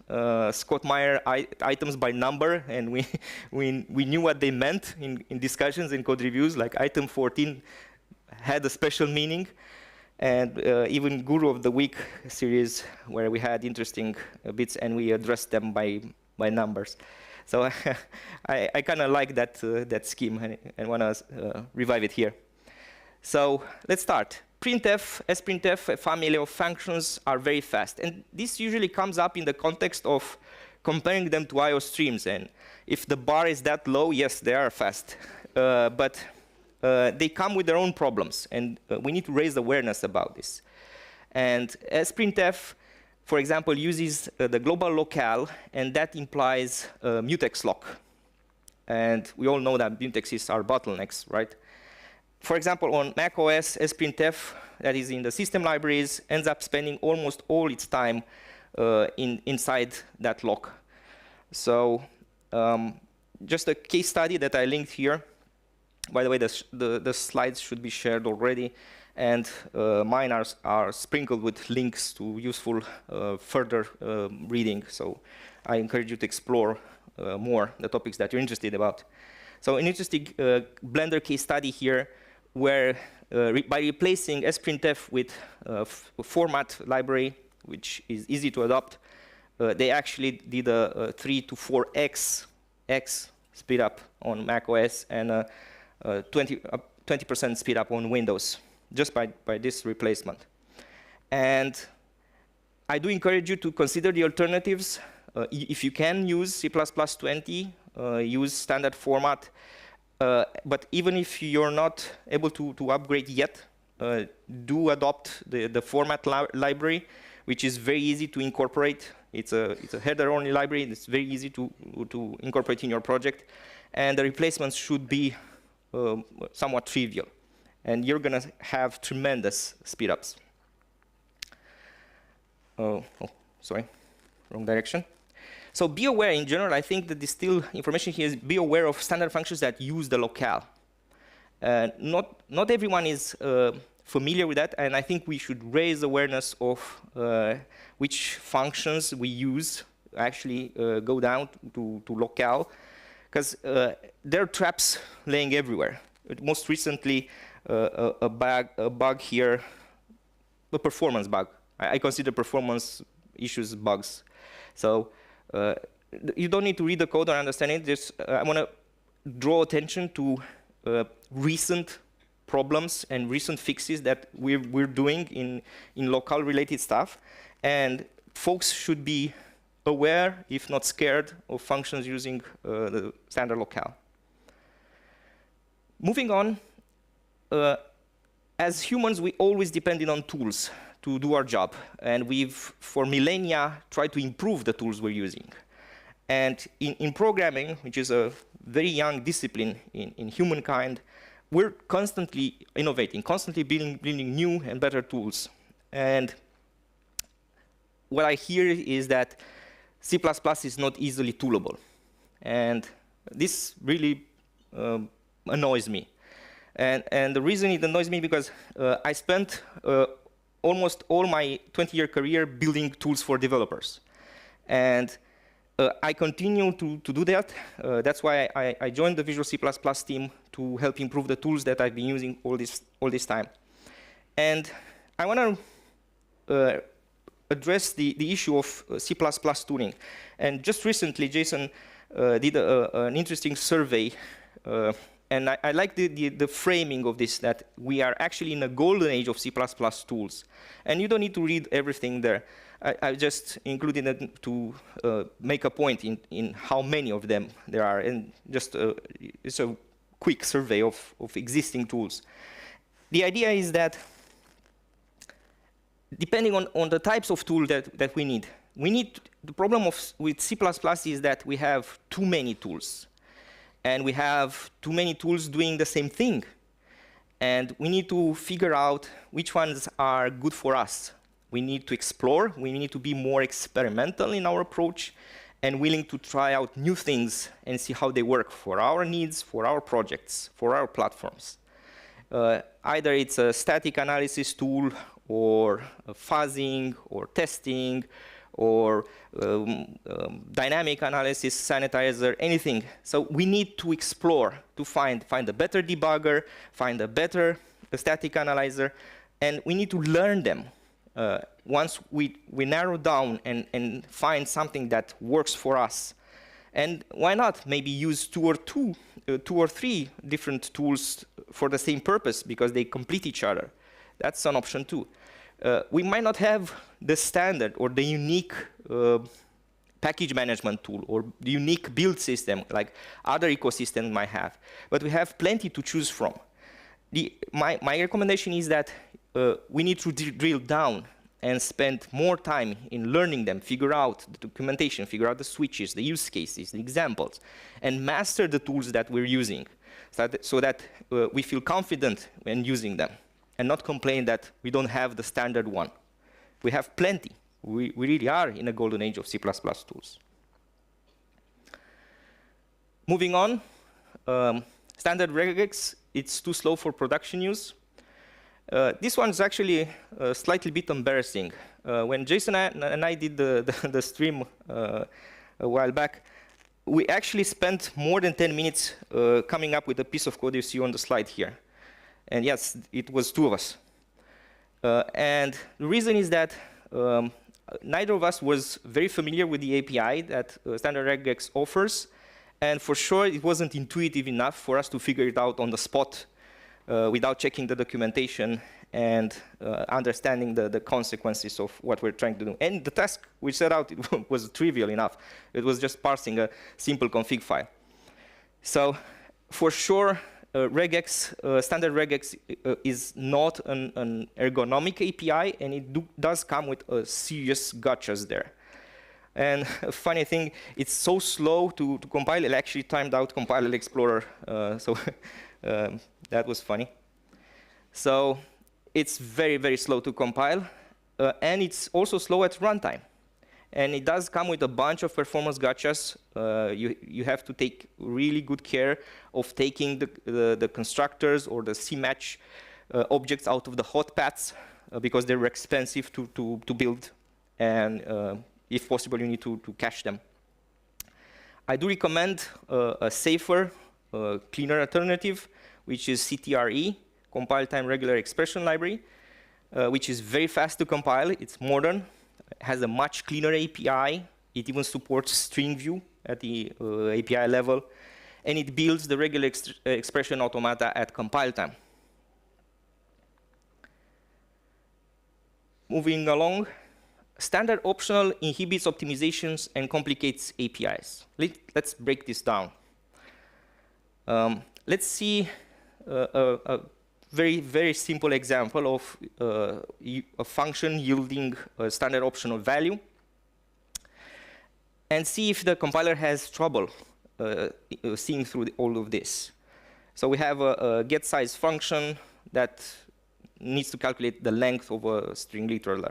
Scott Meyer items by number, and we knew what they meant in discussions and code reviews, like item 14 had a special meaning, and even Guru of the Week series where we had interesting bits and we addressed them by numbers. So I kind of like that scheme and want to revive it here. So let's start. Printf, sprintf, a family of functions are very fast. And this usually comes up in the context of comparing them to IO streams. And if the bar is that low, yes, they are fast. But they come with their own problems. And we need to raise awareness about this. And sprintf, for example, uses the global locale. And that implies mutex lock. And we all know that mutexes are bottlenecks, right? For example, on macOS, sprintf, that is in the system libraries, ends up spending almost all its time inside that lock. So just a case study that I linked here. By the way, the slides should be shared already. And mine are sprinkled with links to useful further reading. So I encourage you to explore more the topics that you're interested about. So an interesting Blender case study here, where by replacing sprintf with a format library, which is easy to adopt, they actually did a 3 to 4x speed up on macOS and 20% speed up on Windows, just by this replacement. And I do encourage you to consider the alternatives. If you can use C++20, use standard format. But even if you're not able to upgrade yet, do adopt the format library, which is very easy to incorporate. It's a header-only library. It's very easy to incorporate in your project. And the replacements should be somewhat trivial. And you're going to have tremendous speedups. Oh, sorry, wrong direction. So be aware, in general, I think that the still information here is be aware of standard functions that use the locale. Not everyone is familiar with that, and I think we should raise awareness of which functions we use actually go down to locale, because there are traps laying everywhere. Most recently, a bug here, a performance bug. I consider performance issues bugs. So you don't need to read the code or understand it. Just I want to draw attention to recent problems and recent fixes that we're doing in local-related stuff. And folks should be aware, if not scared, of functions using the standard locale. Moving on, as humans, we always depended on tools to do our job. And we've, for millennia, tried to improve the tools we're using. And in programming, which is a very young discipline in humankind, we're constantly innovating, constantly building new and better tools. And what I hear is that C++ is not easily toolable. And this really annoys me. And the reason it annoys me because I spent almost all my 20-year career building tools for developers. And I continue to do that. That's why I joined the Visual C++ team to help improve the tools that I've been using all this time. And I want to address the issue of C++ tooling. And just recently, Jason did an interesting survey, and I like the framing of this, that we are actually in a golden age of C++ tools. And you don't need to read everything there. I just included it to make a point in how many of them there are, and just it's a quick survey of existing tools. The idea is that depending on the types of tool that we need, the problem with C++ is that we have too many tools. And we have too many tools doing the same thing. And we need to figure out which ones are good for us. We need to explore. We need to be more experimental in our approach and willing to try out new things and see how they work for our needs, for our projects, for our platforms. Either it's a static analysis tool, or fuzzing, or testing, or dynamic analysis, sanitizer, anything. So we need to explore to find a better debugger, find a better static analyzer, and we need to learn them. Once we narrow down and find something that works for us, and why not maybe use two or three different tools for the same purpose because they complete each other. That's an option too. We might not have the standard or the unique package management tool or the unique build system like other ecosystems might have, but we have plenty to choose from. My recommendation is that we need to drill down and spend more time in learning them, figure out the documentation, figure out the switches, the use cases, the examples, and master the tools that we're using so that we feel confident when using them and not complain that we don't have the standard one. We have plenty. We really are in a golden age of C++ tools. Moving on, standard regex, it's too slow for production use. This one's actually slightly bit embarrassing. When Jason and I did the stream a while back, we actually spent more than 10 minutes coming up with a piece of code you see on the slide here. And yes, it was two of us. And the reason is that neither of us was very familiar with the API that standard regex offers. And for sure, it wasn't intuitive enough for us to figure it out on the spot without checking the documentation and understanding the consequences of what we're trying to do. And the task we set out was trivial enough. It was just parsing a simple config file. So for sure, standard regex is not an ergonomic API, and it does come with serious gotchas there. And a funny thing, it's so slow to compile, it actually timed out Compiler Explorer. So that was funny. So it's very, very slow to compile. And it's also slow at runtime. And it does come with a bunch of performance gotchas. You have to take really good care of taking the constructors or the CMatch objects out of the hot paths because they're expensive to build. And if possible, you need to cache them. I do recommend a safer, cleaner alternative, which is CTRE, Compile Time Regular Expression Library, which is very fast to compile. It's modern. Has a much cleaner API. It even supports string view at the API level. And it builds the regular expression automata at compile time. Moving along, standard optional inhibits optimizations and complicates APIs. Let's break this down. Let's see a very, very simple example of a function yielding a standard optional value, and see if the compiler has trouble seeing through all of this. So we have a getSize function that needs to calculate the length of a string literal.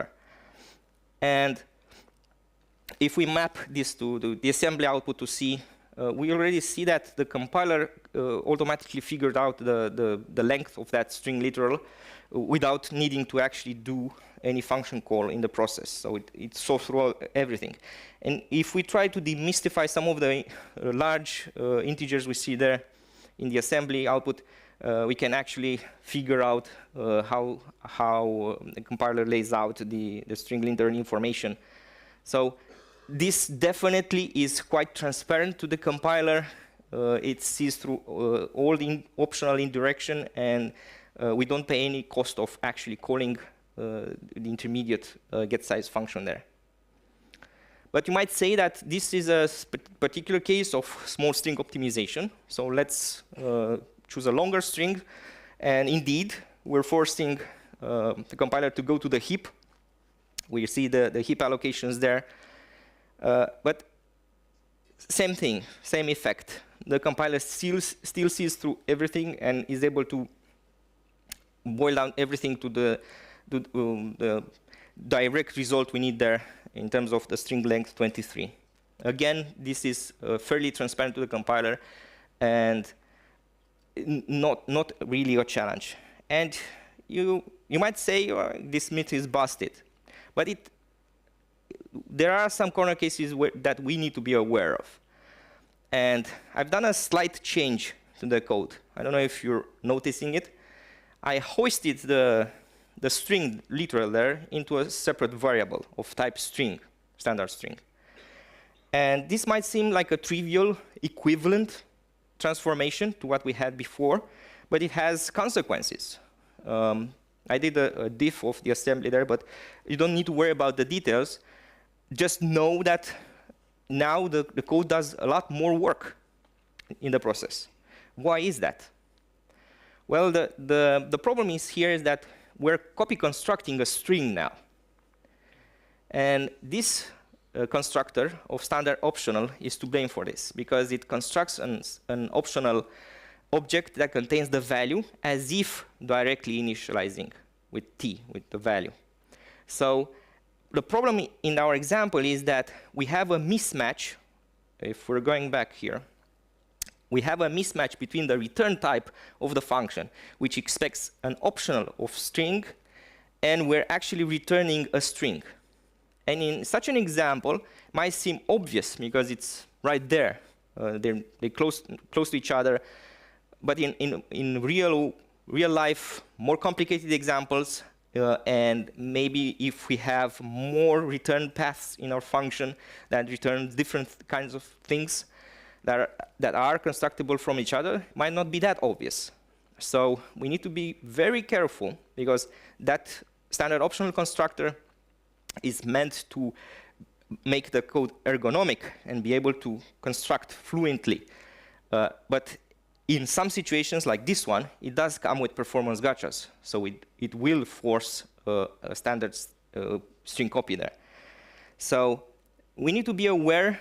And if we map this to the assembly output to C, we already see that the compiler automatically figured out the length of that string literal without needing to actually do any function call in the process. So it sorts through everything. And if we try to demystify some of the large integers we see there in the assembly output, we can actually figure out how the compiler lays out the string linter information. So this definitely is quite transparent to the compiler. It sees through all the optional indirection, and we don't pay any cost of actually calling the intermediate getSize function there. But you might say that this is a particular case of small string optimization. So let's choose a longer string. And indeed, we're forcing the compiler to go to the heap. We see the heap allocations there. But same thing, same effect. The compiler still sees through everything and is able to boil down everything to the direct result we need there in terms of the string length 23. Again, this is fairly transparent to the compiler and not really a challenge. And you might say this myth is busted, but there are some corner cases that we need to be aware of. And I've done a slight change to the code. I don't know if you're noticing it. I hoisted the string literal there into a separate variable of type string, standard string. And this might seem like a trivial equivalent transformation to what we had before, but it has consequences. I did a diff of the assembly there, but you don't need to worry about the details. Just know that now the code does a lot more work in the process. Why is that? Well, the problem is that we're copy constructing a string now. And this constructor of standard optional is to blame for this, because it constructs an optional object that contains the value as if directly initializing with t, with the value. So the problem in our example is that we have a mismatch. If we're going back here, we have a mismatch between the return type of the function, which expects an optional of string, and we're actually returning a string. And in such an example, it might seem obvious because it's right there. They're close to each other. But in real life, more complicated examples, and maybe if we have more return paths in our function that return different kinds of things that are constructible from each other, might not be that obvious. So we need to be very careful, because that standard optional constructor is meant to make the code ergonomic and be able to construct fluently. But in some situations like this one, it does come with performance gotchas. So it will force a standard string copy there. So we need to be aware,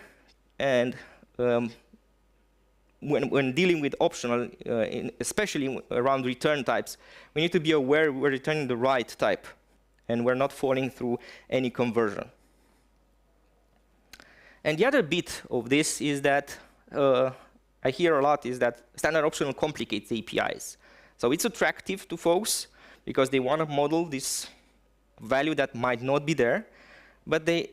and when dealing with optional, especially around return types, we need to be aware we're returning the right type, and we're not falling through any conversion. And the other bit of this is that I hear a lot is that standard optional complicates APIs. So it's attractive to folks because they want to model this value that might not be there, but they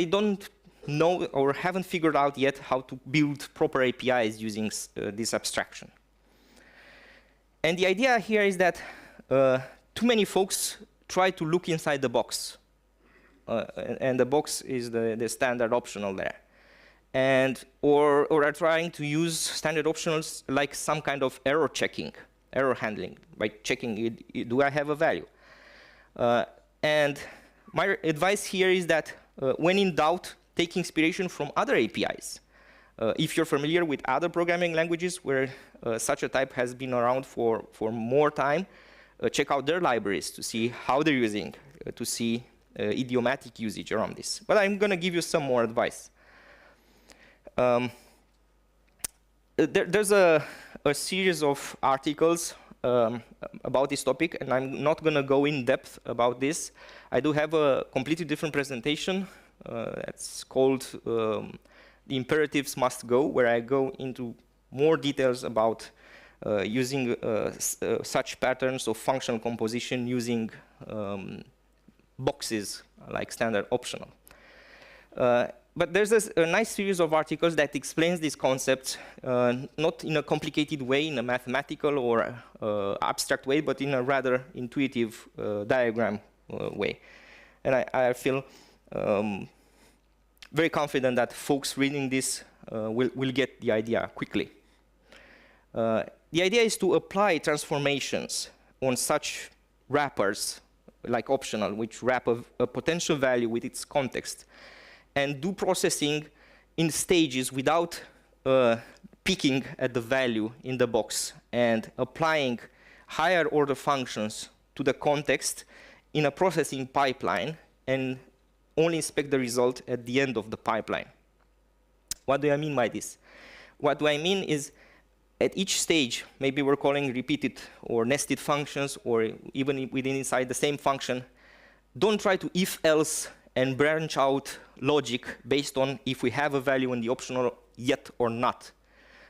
don't know or haven't figured out yet how to build proper APIs using this abstraction. And the idea here is that too many folks try to look inside the box. And the box is the standard optional there. And or are trying to use standard optionals like some kind of error checking, error handling, by checking, do I have a value? And my advice here is that when in doubt, take inspiration from other APIs. If you're familiar with other programming languages where such a type has been around for more time, check out their libraries to see how they're using, to see idiomatic usage around this. But I'm going to give you some more advice. There's a series of articles about this topic, and I'm not going to go in depth about this. I do have a completely different presentation that's called The Imperatives Must Go, where I go into more details about using such patterns of functional composition using boxes like standard optional. but there's a nice series of articles that explains these concepts, not in a complicated way, in a mathematical or abstract way, but in a rather intuitive diagram way. And I feel very confident that folks reading this will get the idea quickly. The idea is to apply transformations on such wrappers, like optional, which wrap a potential value with its context, and do processing in stages without picking at the value in the box and applying higher order functions to the context in a processing pipeline and only inspect the result at the end of the pipeline. What do I mean by this? What do I mean is at each stage, maybe we're calling repeated or nested functions, or even within inside the same function, don't try to if-else and branch out logic based on if we have a value in the optional yet or not.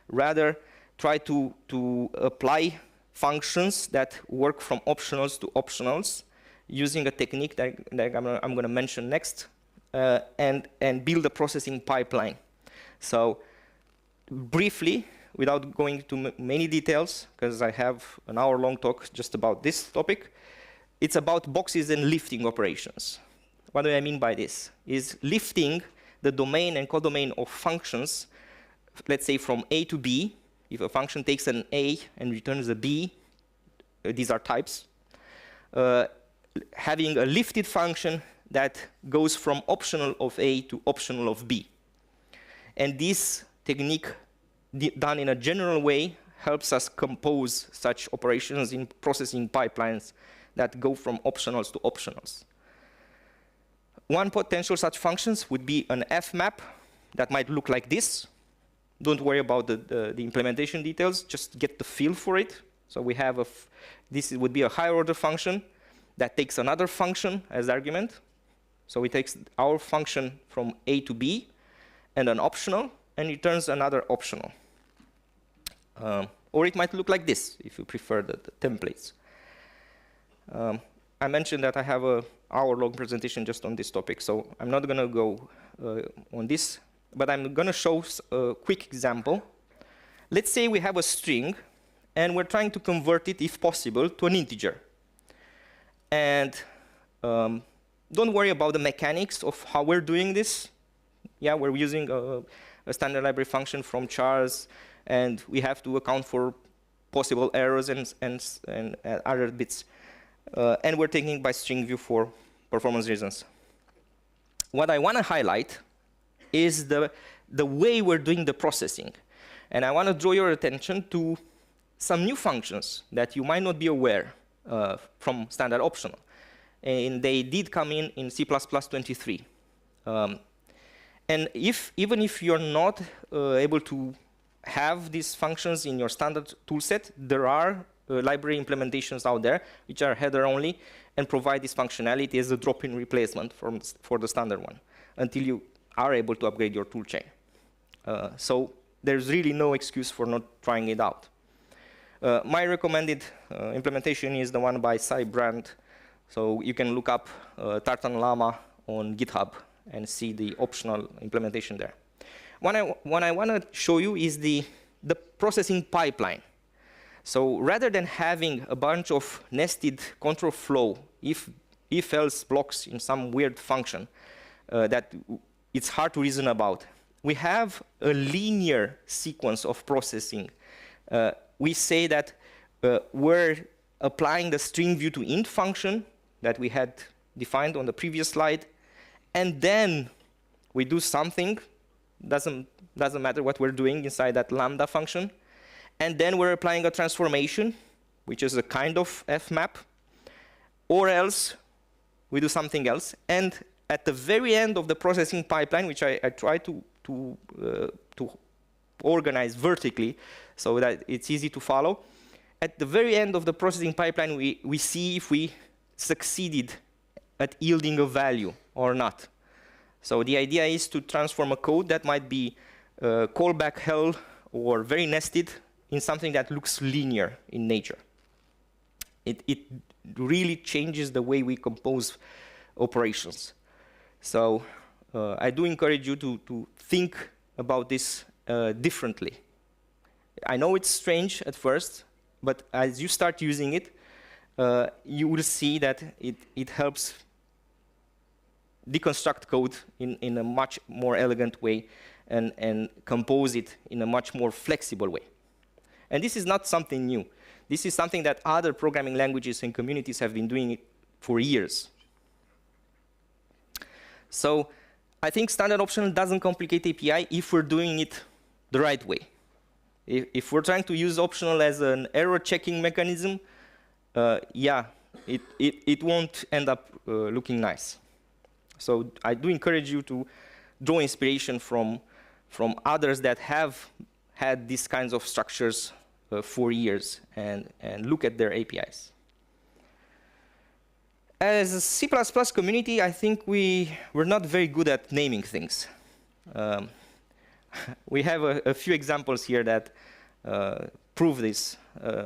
Rather, try to apply functions that work from optionals to optionals using a technique that I'm going to mention next, and build a processing pipeline. So briefly, without going into many details, because I have an hour-long talk just about this topic, it's about boxes and lifting operations. What do I mean by this? Is lifting the domain and codomain of functions, let's say from A to B. If a function takes an A and returns a B, these are types. Having a lifted function that goes from optional of A to optional of B. And this technique, done in a general way, helps us compose such operations in processing pipelines that go from optionals to optionals. One potential such functions would be an F-map that might look like this. Don't worry about the implementation details, just get the feel for it. So we have this would be a higher order function that takes another function as argument. So it takes our function from A to B and an optional, and returns another optional. Or it might look like this, if you prefer the templates. I mentioned that I have an hour-long presentation just on this topic, so I'm not going to go on this, but I'm going to show a quick example. Let's say we have a string, and we're trying to convert it, if possible, to an integer. And don't worry about the mechanics of how we're doing this. Yeah, we're using a standard library function from chars, and we have to account for possible errors and other bits. And we're taking by string view for performance reasons. What I want to highlight is the way we're doing the processing. And I want to draw your attention to some new functions that you might not be aware from standard optional. And they did come in C++ 23. And even if you're not able to have these functions in your standard toolset, there are library implementations out there which are header only and provide this functionality as a drop-in replacement for the standard one until you are able to upgrade your toolchain. So there's really no excuse for not trying it out. My recommended implementation is the one by Cy Brandt. So you can look up Tartan Llama on GitHub and see the optional implementation there. What I want to show you is the processing pipeline. So rather than having a bunch of nested control flow, if-else blocks in some weird function that it's hard to reason about, we have a linear sequence of processing. We say that we're applying the string view to int function that we had defined on the previous slide, and then we do something, doesn't matter what we're doing inside that lambda function, and then we're applying a transformation, which is a kind of F-map, or else we do something else. And at the very end of the processing pipeline, which I try to organize vertically so that it's easy to follow, at the very end of the processing pipeline, we see if we succeeded at yielding a value or not. So the idea is to transform a code that might be callback hell or very nested in something that looks linear in nature. It really changes the way we compose operations. So I do encourage you to think about this differently. I know it's strange at first, but as you start using it, you will see that it helps deconstruct code in a much more elegant way and compose it in a much more flexible way. And this is not something new. This is something that other programming languages and communities have been doing it for years. So I think standard optional doesn't complicate API if we're doing it the right way. If we're trying to use optional as an error checking mechanism, yeah, it won't end up looking nice. So I do encourage you to draw inspiration from others that have had these kinds of structures for years and look at their APIs. As a C++ community, I think we're not very good at naming things. We have a few examples here that prove this,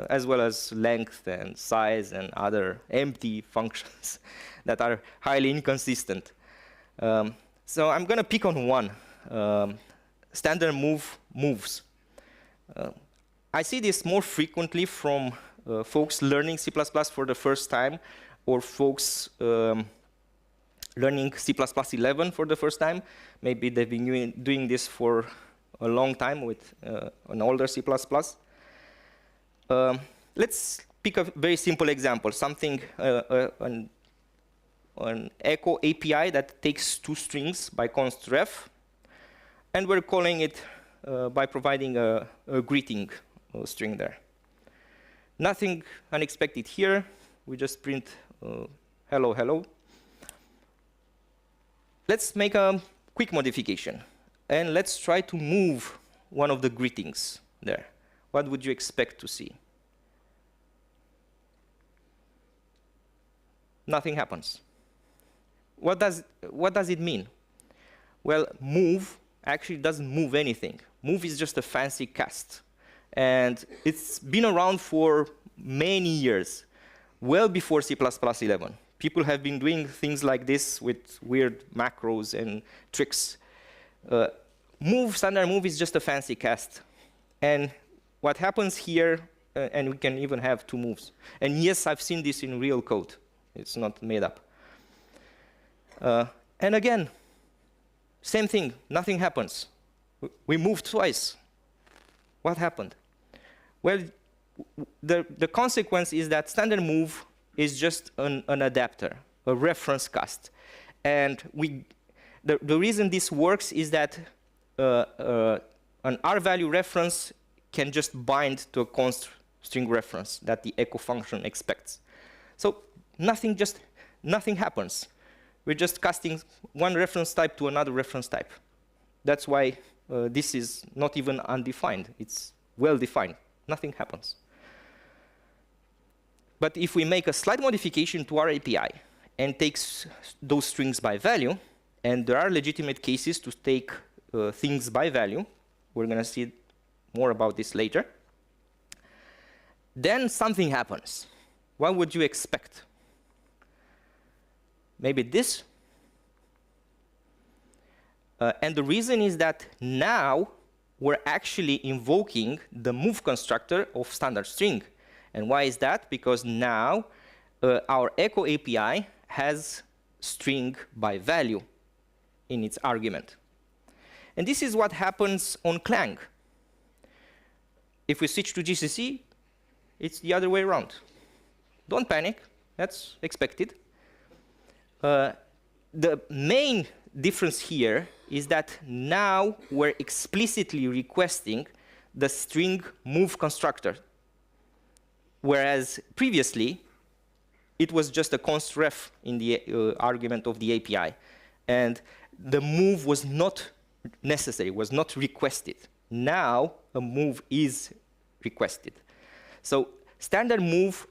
as well as length and size and other empty functions that are highly inconsistent. So I'm going to pick on one, standard moves. I see this more frequently from folks learning C++ for the first time, or folks learning C++ 11 for the first time. Maybe they've been doing this for a long time with an older C++. Let's pick a very simple example, something, an echo API that takes 2 strings by const ref, and we're calling it by providing a greeting string there. Nothing unexpected here. We just print hello, hello. Let's make a quick modification, and let's try to move one of the greetings there. What would you expect to see? Nothing happens. What does it mean? Well, move actually doesn't move anything. Move is just a fancy cast. And it's been around for many years, well before C++ 11. People have been doing things like this with weird macros and tricks. Standard move is just a fancy cast. And what happens here, and we can even have 2 moves. And yes, I've seen this in real code. It's not made up. And again, same thing, nothing happens. We moved twice. What happened? Well, the consequence is that standard move is just an adapter, a reference cast. And the reason this works is that an R-value reference can just bind to a const string reference that the echo function expects. So nothing happens. We're just casting one reference type to another reference type. That's why this is not even undefined. It's well-defined. Nothing happens. But if we make a slight modification to our API and takes those strings by value, and there are legitimate cases to take things by value, we're going to see more about this later, then something happens. What would you expect? Maybe this. And the reason is that now we're actually invoking the move constructor of standard string. And why is that? Because now our echo API has string by value in its argument. And this is what happens on Clang. If we switch to GCC, it's the other way around. Don't panic. That's expected. The main difference here is that now we're explicitly requesting the string move constructor, whereas previously it was just a const ref in the argument of the API, and the move was not necessary, was not requested. Now a move is requested. So standard move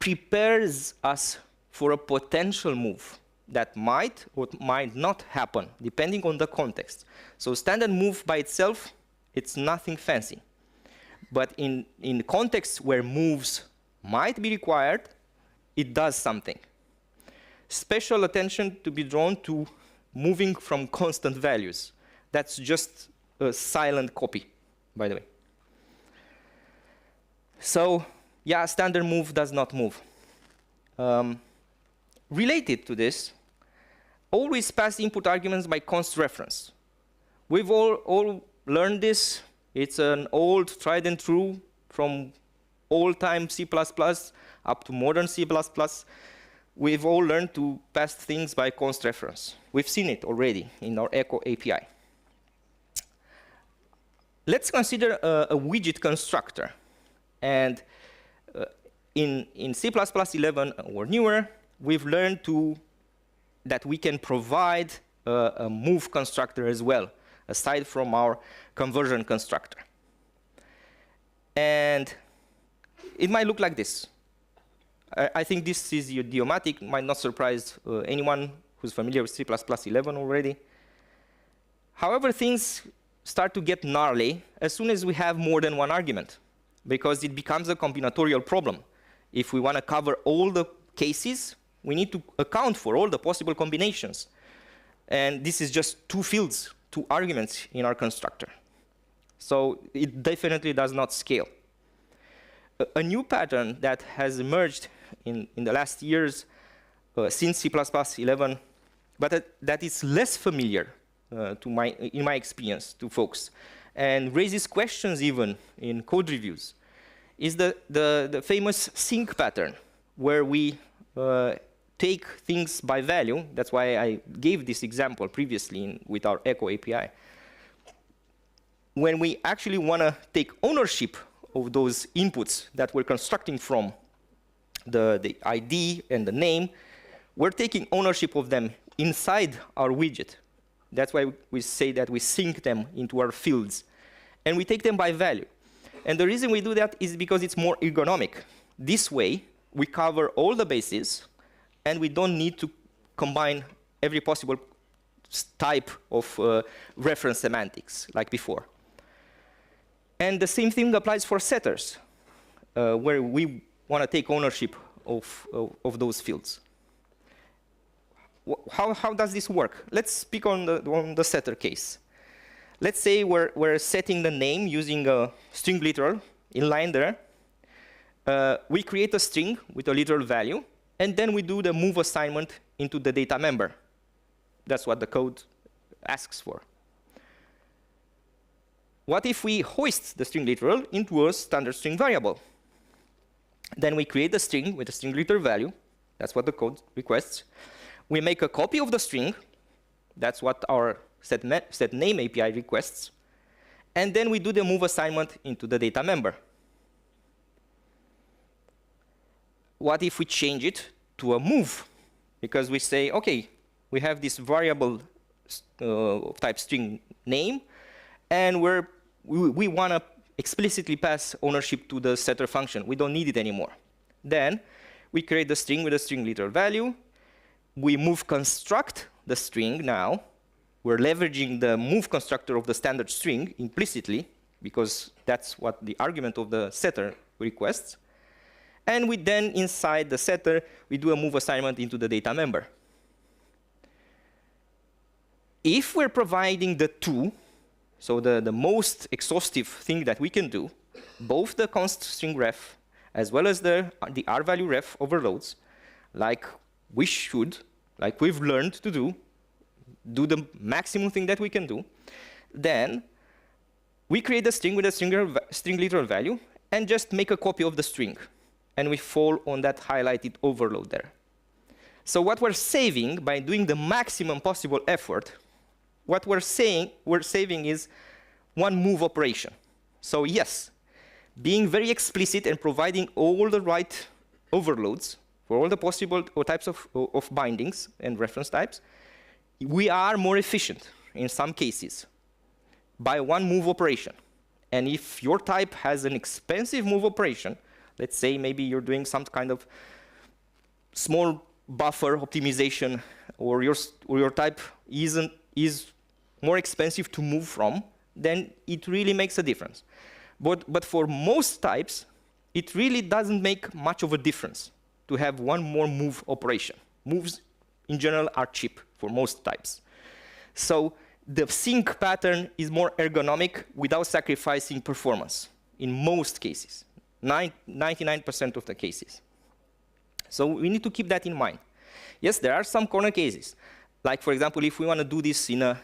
prepares us for a potential move that might or might not happen, depending on the context. So standard move by itself, it's nothing fancy. But in contexts where moves might be required, it does something. Special attention to be drawn to moving from constant values. That's just a silent copy, by the way. So, yeah, standard move does not move. Related to this, always pass input arguments by const reference. We've all learned this. It's an old, tried and true from old-time C++ up to modern C++. We've all learned to pass things by const reference. We've seen it already in our Echo API. Let's consider a widget constructor. And in C++ 11 or newer, we've learned that we can provide a move constructor as well, aside from our conversion constructor. And it might look like this. I think this is idiomatic, might not surprise anyone who's familiar with C++ 11 already. However, things start to get gnarly as soon as we have more than one argument, because it becomes a combinatorial problem. If we want to cover all the cases, we need to account for all the possible combinations. And this is just two fields, two arguments in our constructor. So it definitely does not scale. A new pattern that has emerged in the last years since C++ 11, but that is less familiar in my experience to folks, and raises questions even in code reviews, is the famous sync pattern, where we take things by value. That's why I gave this example previously with our Echo API. When we actually want to take ownership of those inputs that we're constructing from the ID and the name, we're taking ownership of them inside our widget. That's why we say that we sync them into our fields. And we take them by value. And the reason we do that is because it's more ergonomic. This way, we cover all the bases, and we don't need to combine every possible type of reference semantics like before. And the same thing applies for setters, where we want to take ownership of those fields. How does this work? Let's speak on the setter case. Let's say we're setting the name using a string literal inline there. We create a string with a literal value, and then we do the move assignment into the data member. That's what the code asks for. What if we hoist the string literal into a standard string variable? Then we create a string with a string literal value. That's what the code requests. We make a copy of the string. That's what our setName API requests. And then we do the move assignment into the data member. What if we change it to a move? Because we say, OK, we have this variable type string name, and we want to explicitly pass ownership to the setter function. We don't need it anymore. Then we create the string with a string literal value. We move construct the string now. We're leveraging the move constructor of the standard string implicitly, because that's what the argument of the setter requests. And we then, inside the setter, we do a move assignment into the data member. If we're providing the two, so the most exhaustive thing that we can do, both the const string ref as well as the r-value ref overloads, like we should, like we've learned to do the maximum thing that we can do, then we create a string with a string literal value and just make a copy of the string. And we fall on that highlighted overload there. So what we're saving by doing the maximum possible effort, what we're saving is one move operation. So yes, being very explicit and providing all the right overloads for all the possible types of bindings and reference types, we are more efficient in some cases by one move operation. And if your type has an expensive move operation, let's say maybe you're doing some kind of small buffer optimization, or your type is more expensive to move from, then it really makes a difference. But for most types, it really doesn't make much of a difference to have one more move operation. Moves, in general, are cheap for most types. So the sync pattern is more ergonomic without sacrificing performance in most cases, 99% of the cases. So we need to keep that in mind. Yes, there are some corner cases. Like, for example, if we want to do this in a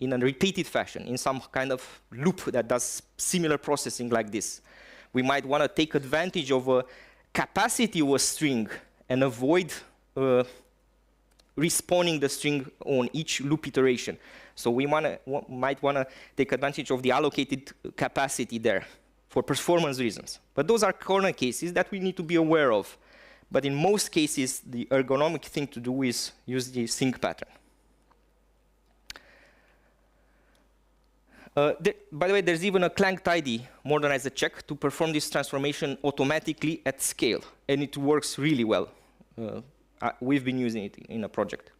repeated fashion, in some kind of loop that does similar processing like this, we might want to take advantage of a capacity of a string and avoid respawning the string on each loop iteration. So we might want to take advantage of the allocated capacity there for performance reasons. But those are corner cases that we need to be aware of. But in most cases, the ergonomic thing to do is use the sync pattern. By the way, there's even a Clang tidy modernizer check to perform this transformation automatically at scale, and it works really well. We've been using it in a project.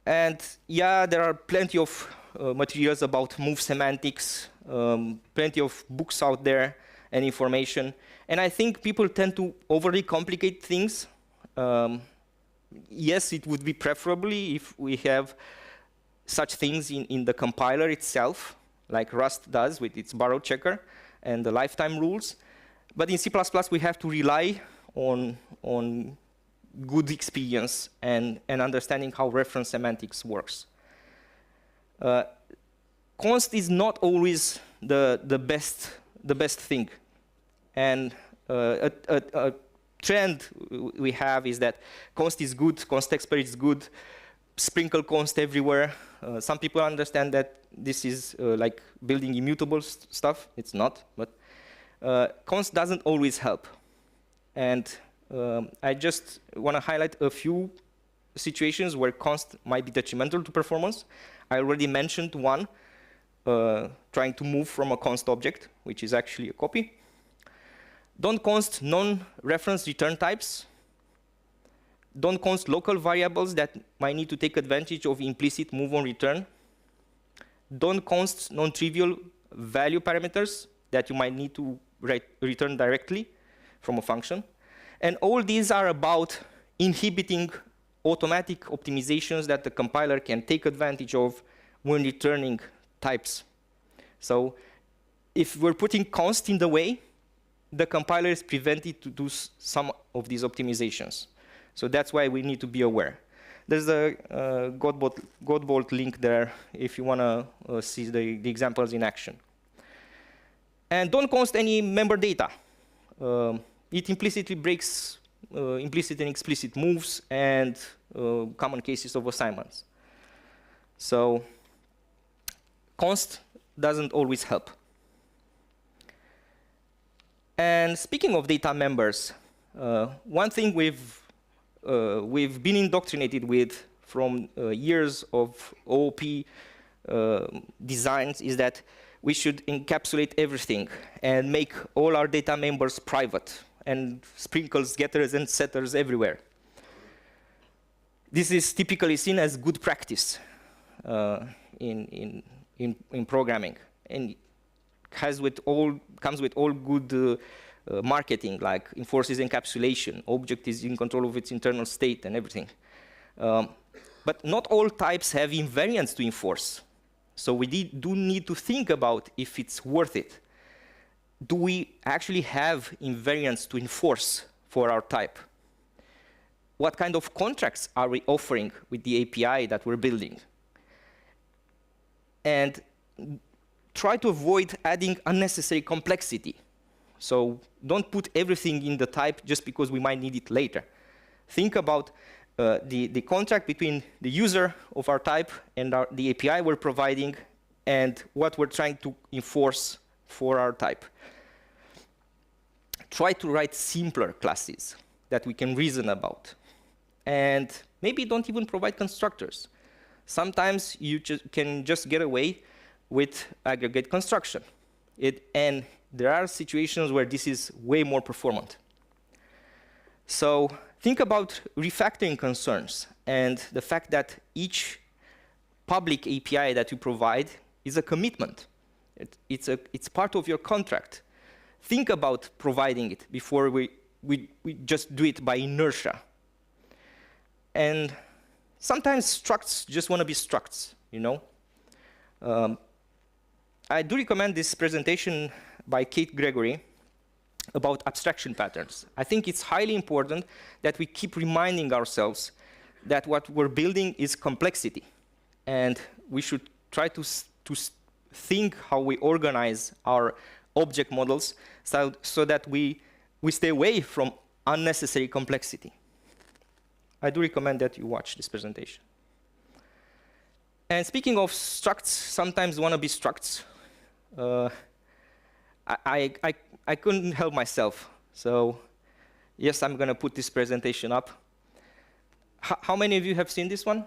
And yeah, there are plenty of materials about move semantics, plenty of books out there and information. And I think people tend to overly complicate things. Yes, it would be preferably if we have such things in the compiler itself, like Rust does with its borrow checker and the lifetime rules. But in C++, we have to rely on good experience and understanding how reference semantics works. Const is not always the best thing. And a trend we have is that const is good, const expert is good, sprinkle const everywhere. Some people understand that this is like building immutable stuff. It's not, but const doesn't always help. And I just want to highlight a few situations where const might be detrimental to performance. I already mentioned one, trying to move from a const object, which is actually a copy. Don't const non-reference return types. Don't const local variables that might need to take advantage of implicit move on return. Don't const non-trivial value parameters that you might need to return directly from a function. And all these are about inhibiting automatic optimizations that the compiler can take advantage of when returning types. So if we're putting const in the way, the compiler is prevented to do some of these optimizations. So that's why we need to be aware. There's a Godbolt link there if you want to see the examples in action. And don't const any member data. It implicitly breaks implicit and explicit moves and common cases of assignments. So const doesn't always help. And speaking of data members, one thing we've been indoctrinated with from years of OOP designs is that we should encapsulate everything and make all our data members private and sprinkles getters and setters everywhere. This is typically seen as good practice in programming, and comes with all good marketing, like enforces encapsulation, object is in control of its internal state and everything. But not all types have invariants to enforce. So we do need to think about if it's worth it. Do we actually have invariants to enforce for our type? What kind of contracts are we offering with the API that we're building? And try to avoid adding unnecessary complexity. So don't put everything in the type just because we might need it later. Think about the contract between the user of our type and the API we're providing and what we're trying to enforce for our type. Try to write simpler classes that we can reason about. And maybe don't even provide constructors. Sometimes you can just get away with aggregate construction. And there are situations where this is way more performant. So think about refactoring concerns and the fact that each public API that you provide is a commitment. It's part of your contract. Think about providing it before we just do it by inertia. And sometimes structs just want to be structs, you know. I do recommend this presentation by Kate Gregory about abstraction patterns. I think it's highly important that we keep reminding ourselves that what we're building is complexity. And we should try to think how we organize our object models so that we stay away from unnecessary complexity. I do recommend that you watch this presentation. And speaking of structs, sometimes want to be structs. I couldn't help myself. So yes, I'm going to put this presentation up. How many of you have seen this one? I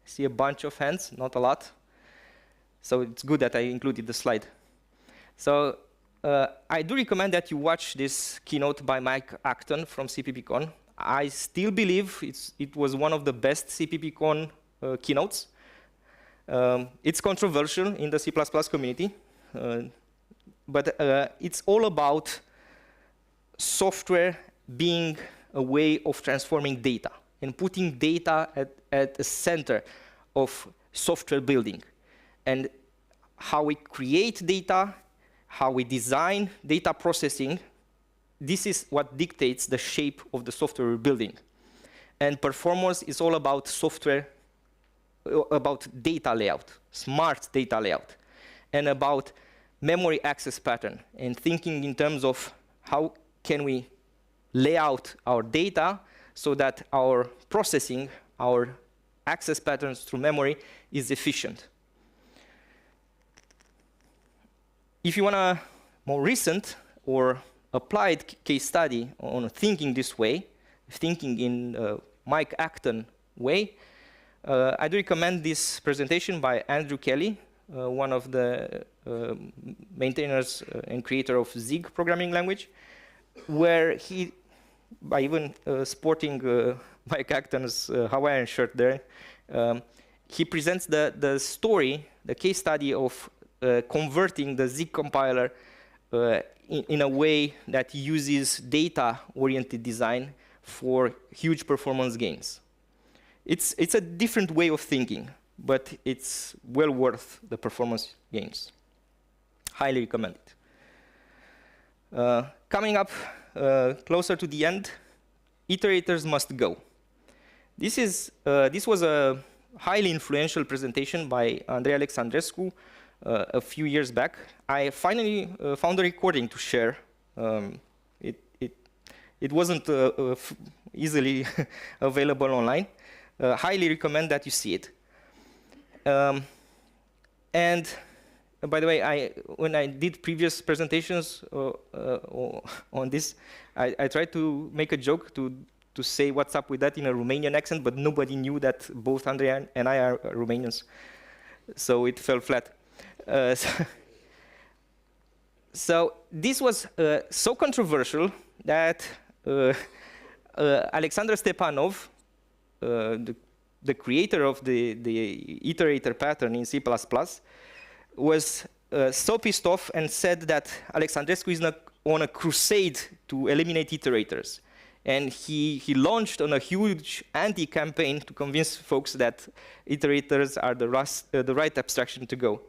see a bunch of hands, not a lot. So it's good that I included the slide. So I do recommend that you watch this keynote by Mike Acton from CPPCon. I still believe it was one of the best CPPCon keynotes. It's controversial in the C++ community, but it's all about software being a way of transforming data and putting data at the center of software building. And how we create data, how we design data processing, this is what dictates the shape of the software we're building. And performance is all about software, about data layout, smart data layout, and about memory access pattern, and thinking in terms of how can we lay out our data so that our processing, our access patterns through memory is efficient. If you want a more recent or applied case study on thinking this way, thinking in Mike Acton way, I do recommend this presentation by Andrew Kelly, one of the maintainers and creator of Zig programming language, where he, by even sporting Mike Acton's Hawaiian shirt there, he presents the story, the case study of converting the Zig compiler in a way that uses data-oriented design for huge performance gains. It's a different way of thinking, but it's well worth the performance gains. Highly recommend it. Coming up closer to the end, iterators must go. This was a highly influential presentation by Andrei Alexandrescu a few years back. I finally found a recording to share. It wasn't easily available online. Highly recommend that you see it. And by the way, when I did previous presentations on this, I tried to make a joke to say what's up with that in a Romanian accent, but nobody knew that both Andrei and I are Romanians. So it fell flat. So this was so controversial that Alexander Stepanov, the creator of the iterator pattern in C++, was so pissed off and said that Alexandrescu is on a crusade to eliminate iterators. And he launched on a huge anti-campaign to convince folks that iterators are the right abstraction to go.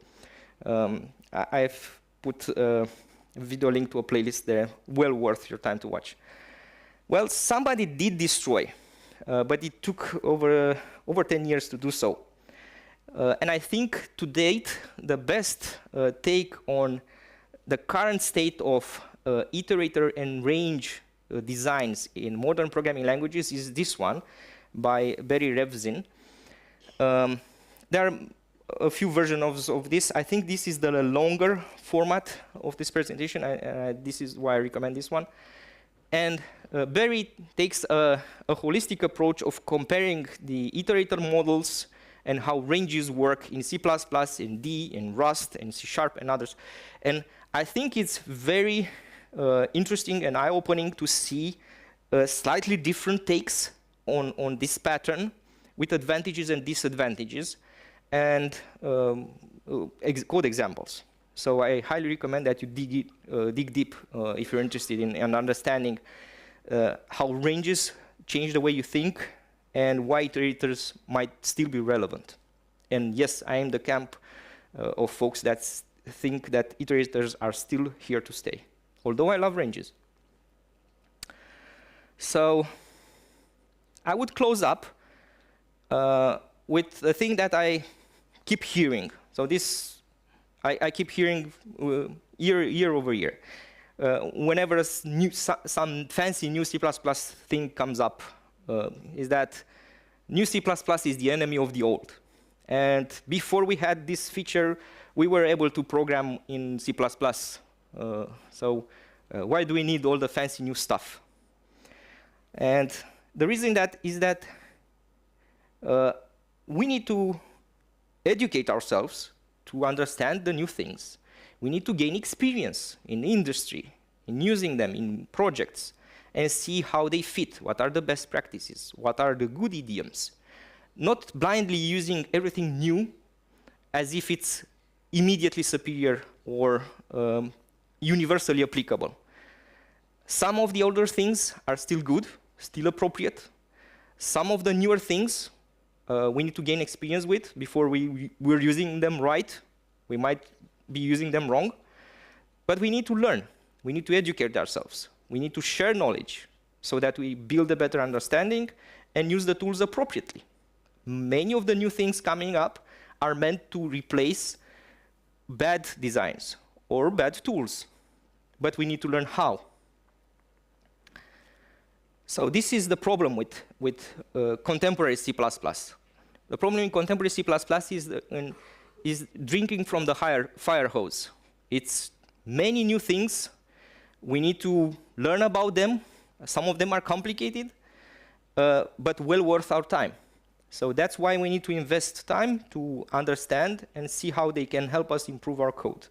I've put a video link to a playlist there, well worth your time to watch. Well, somebody did destroy, but it took over 10 years to do so. And I think to date, the best take on the current state of iterator and range designs in modern programming languages is this one by Barry Revzin. There are a few versions of this. I think this is the longer format of this presentation. This is why I recommend this one. And Barry takes a holistic approach of comparing the iterator models and how ranges work in C++, in D, in Rust, and C# and others. And I think it's very interesting and eye-opening to see slightly different takes on this pattern with advantages and disadvantages and code examples. So I highly recommend that you dig deep if you're interested in understanding how ranges change the way you think and why iterators might still be relevant. And yes, I am the camp of folks that think that iterators are still here to stay, although I love ranges. So I would close up with the thing that I keep hearing. So this, I keep hearing year over year. Whenever some fancy new C++ thing comes up, is that new C++ is the enemy of the old. And before we had this feature, we were able to program in C++. So why do we need all the fancy new stuff? And the reason that is that we need to educate ourselves to understand the new things. We need to gain experience in industry, in using them in projects, and see how they fit, what are the best practices, what are the good idioms. Not blindly using everything new as if it's immediately superior or universally applicable. Some of the older things are still good, still appropriate. Some of the newer things we need to gain experience with before we're using them right. We might be using them wrong. But we need to learn. We need to educate ourselves. We need to share knowledge so that we build a better understanding and use the tools appropriately. Many of the new things coming up are meant to replace bad designs or bad tools, but we need to learn how. So this is the problem with contemporary C++. The problem in contemporary C++ is drinking from the fire hose. It's many new things. We need to learn about them. Some of them are complicated, but well worth our time. So that's why we need to invest time to understand and see how they can help us improve our code.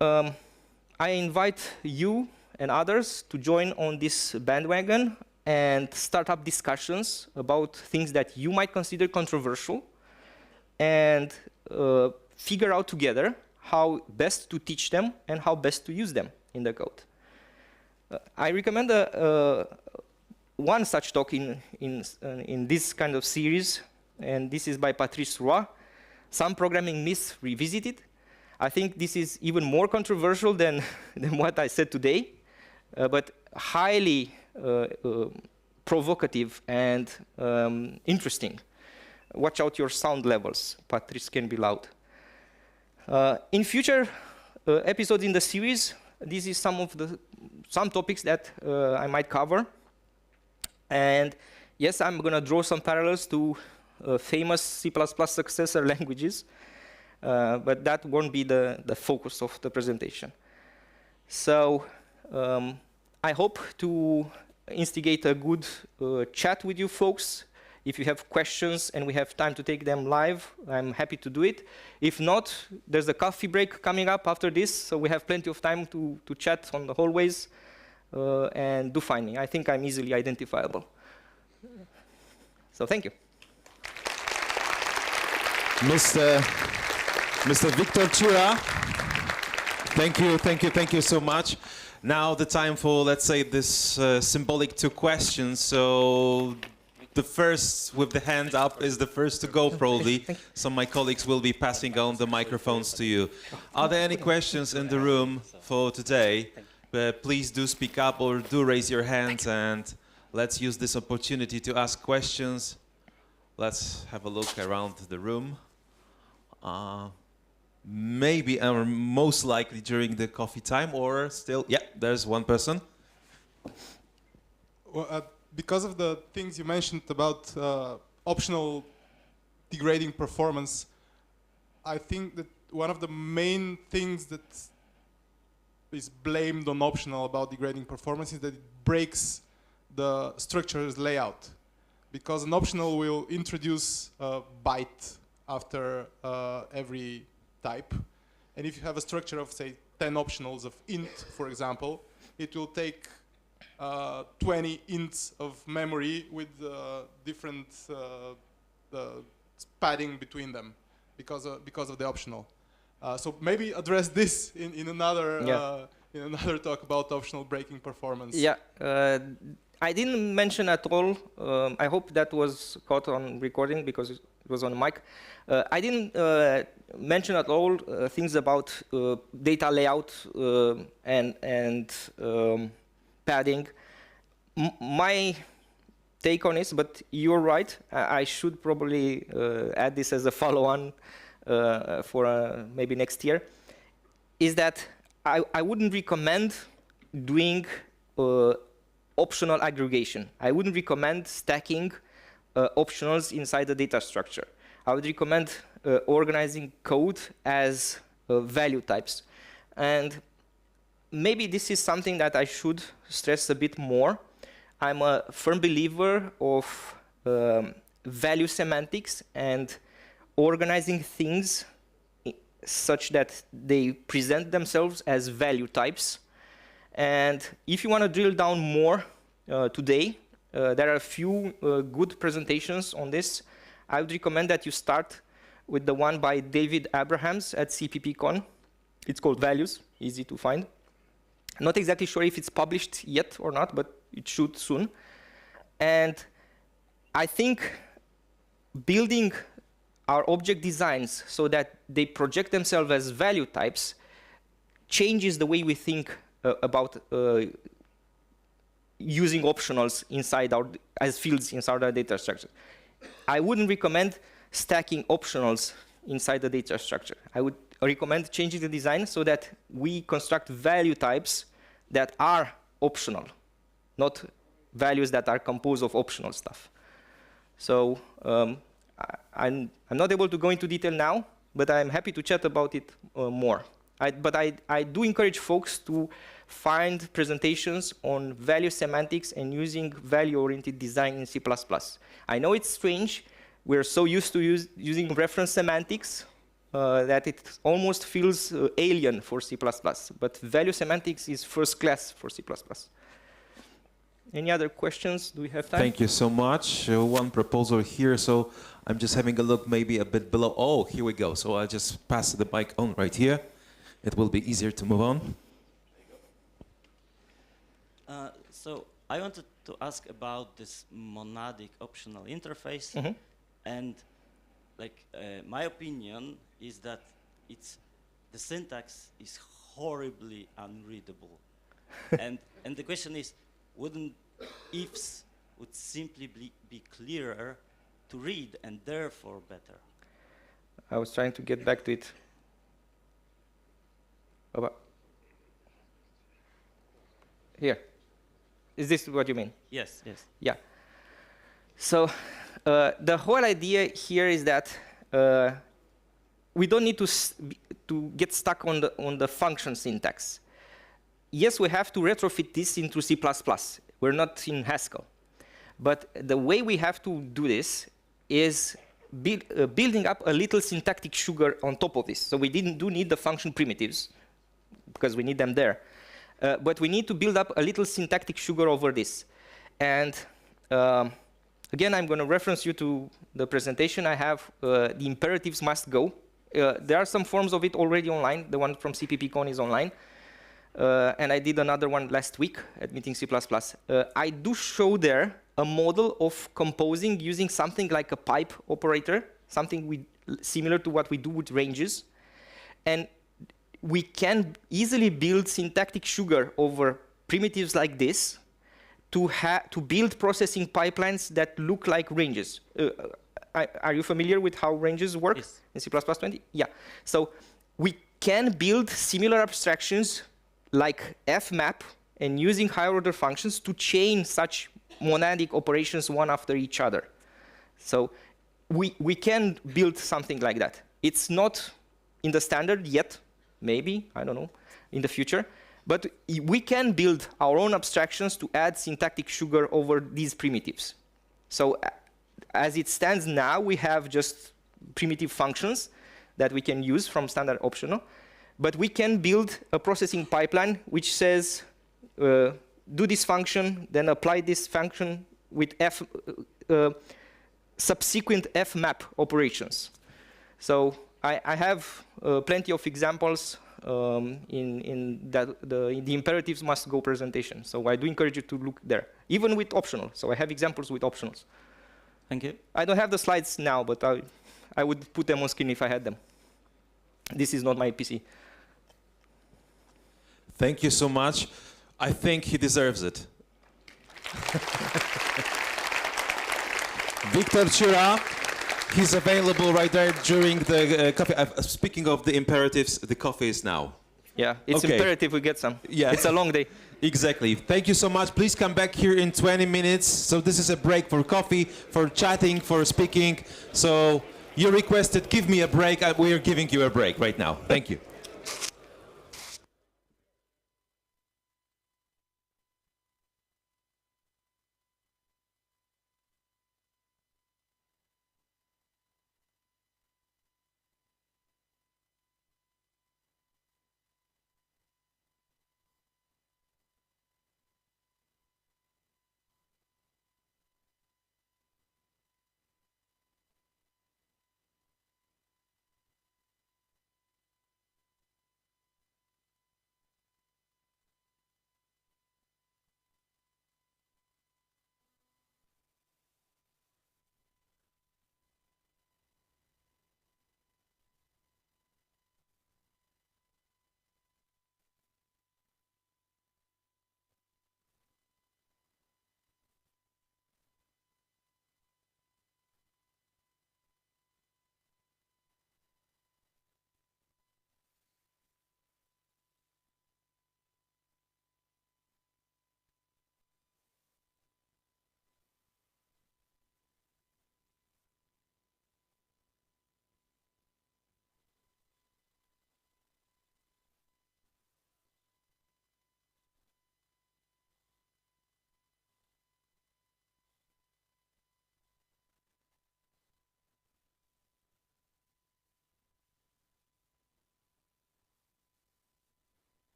I invite you and others to join on this bandwagon and start up discussions about things that you might consider controversial and figure out together how best to teach them and how best to use them in the code. I recommend one such talk in this kind of series, and this is by Patrice Roy, Some Programming Myths Revisited. I think this is even more controversial than what I said today, but highly provocative and interesting. Watch out your sound levels. Patrice can be loud. In future episodes in the series, this is some topics that I might cover. And yes, I'm going to draw some parallels to famous C++ successor languages, but that won't be the focus of the presentation. So I hope to instigate a good chat with you folks. If you have questions and we have time to take them live, I'm happy to do it. If not, there's a coffee break coming up after this, so we have plenty of time to chat on the hallways and do finding. I think I'm easily identifiable. So thank you. Mr. Victor Ciura, thank you so much. Now the time for, let's say, this symbolic 2 questions. So the first with the hand up is the first to go, probably. Some of my colleagues will be passing on the microphones to you. Are there any questions in the room for today? Please do speak up or do raise your hands, and let's use this opportunity to ask questions. Let's have a look around the room. Maybe, or most likely during the coffee time, or still, yeah, there's one person. Well, because of the things you mentioned about optional degrading performance, I think that one of the main things that is blamed on optional about degrading performance is that it breaks the structure's layout. Because an optional will introduce a byte after every type. And if you have a structure of, say, 10 optionals of int, for example, it will take 20 ints of memory with different padding between them because of the optional. So maybe address this in another talk about optional breaking performance. Yeah, I didn't mention at all, I hope that was caught on recording because it was on mic. I didn't mention at all things about data layout and padding. My take on this, but you're right, I should probably add this as a follow-on for maybe next year, is that I wouldn't recommend doing optional aggregation. I wouldn't recommend stacking optionals inside the data structure. I would recommend organizing code as value types. And maybe this is something that I should stress a bit more. I'm a firm believer of value semantics and organizing things such that they present themselves as value types. And if you want to drill down more today, there are a few good presentations on this. I would recommend that you start with the one by David Abrahams at CPPCon. It's called Values, easy to find. Not exactly sure if it's published yet or not, but it should soon. And I think building our object designs so that they project themselves as value types changes the way we think about using optionals inside our, as fields inside our data structure. I wouldn't recommend stacking optionals inside the data structure. I would recommend changing the design so that we construct value types that are optional, not values that are composed of optional stuff. So I'm not able to go into detail now, but I'm happy to chat about it more. But I do encourage folks to find presentations on value semantics and using value-oriented design in C++. I know it's strange. We're so used to using reference semantics that it almost feels alien for C++. But value semantics is first class for C++. Any other questions? Do we have time? Thank you so much. One proposal here. So I'm just having a look maybe a bit below. Oh, here we go. So I'll just pass the mic on right here. It will be easier to move on. So I wanted to ask about this monadic optional interface. And like my opinion is that the syntax is horribly unreadable. and the question is, wouldn't ifs would simply be clearer to read and therefore better? I was trying to get back to it. Here. Is this what you mean? Yes, yes. Yeah. So the whole idea here is that we don't need to get stuck on the function syntax. Yes, we have to retrofit this into C++. We're not in Haskell. But the way we have to do this is building up a little syntactic sugar on top of this. So we do need the function primitives, because we need them there. But we need to build up a little syntactic sugar over this. And again, I'm going to reference you to the presentation I have. The imperatives must go. There are some forms of it already online. The one from CPPCon is online. And I did another one last week at Meeting C++. I do show there a model of composing using something like a pipe operator, something similar to what we do with ranges. And we can easily build syntactic sugar over primitives like this to build processing pipelines that look like ranges. Are you familiar with how ranges work in C++20? Yeah. So we can build similar abstractions like fmap and using higher order functions to chain such monadic operations one after each other. So we can build something like that. It's not in the standard yet, maybe, I don't know, in the future. But we can build our own abstractions to add syntactic sugar over these primitives. So as it stands now, we have just primitive functions that we can use from standard optional. But we can build a processing pipeline which says, do this function, then apply this function with subsequent fmap operations. So I have plenty of examples in that the imperatives must go presentation. So I do encourage you to look there, even with optional. So I have examples with optionals. Thank you. I don't have the slides now, but I would put them on screen if I had them. This is not my PC. Thank you so much. I think he deserves it. Victor Ciura, he's available right there during the coffee. Speaking of the imperatives, the coffee is now. Yeah, it's Okay. imperative we get some. Yeah. It's a long day. Exactly. Thank you so much. Please come back here in 20 minutes. So this is a break for coffee, for chatting, for speaking. So you requested, give me a break. We are giving you a break right now. Thank you.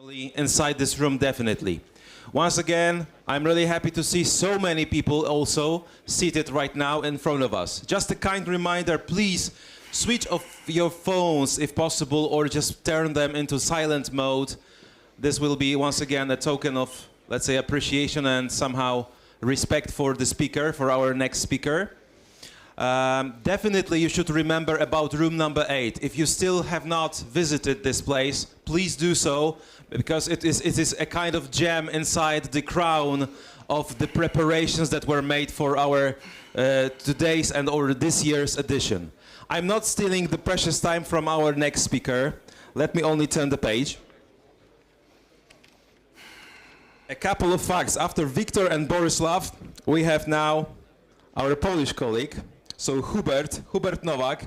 inside this room, definitely. Once again, I'm really happy to see so many people also seated right now in front of us. Just a kind reminder, please switch off your phones if possible, or just turn them into silent mode. This will be, once again, a token of, let's say, appreciation and somehow respect for the speaker, for our next speaker. Definitely you should remember about room number 8. If you still have not visited this place, please do so, because it is a kind of gem inside the crown of the preparations that were made for our today's and or this year's edition. I'm not stealing the precious time from our next speaker. Let me only turn the page. A couple of facts. After Victor and Borislav, we have now our Polish colleague, so Hubert Nowak,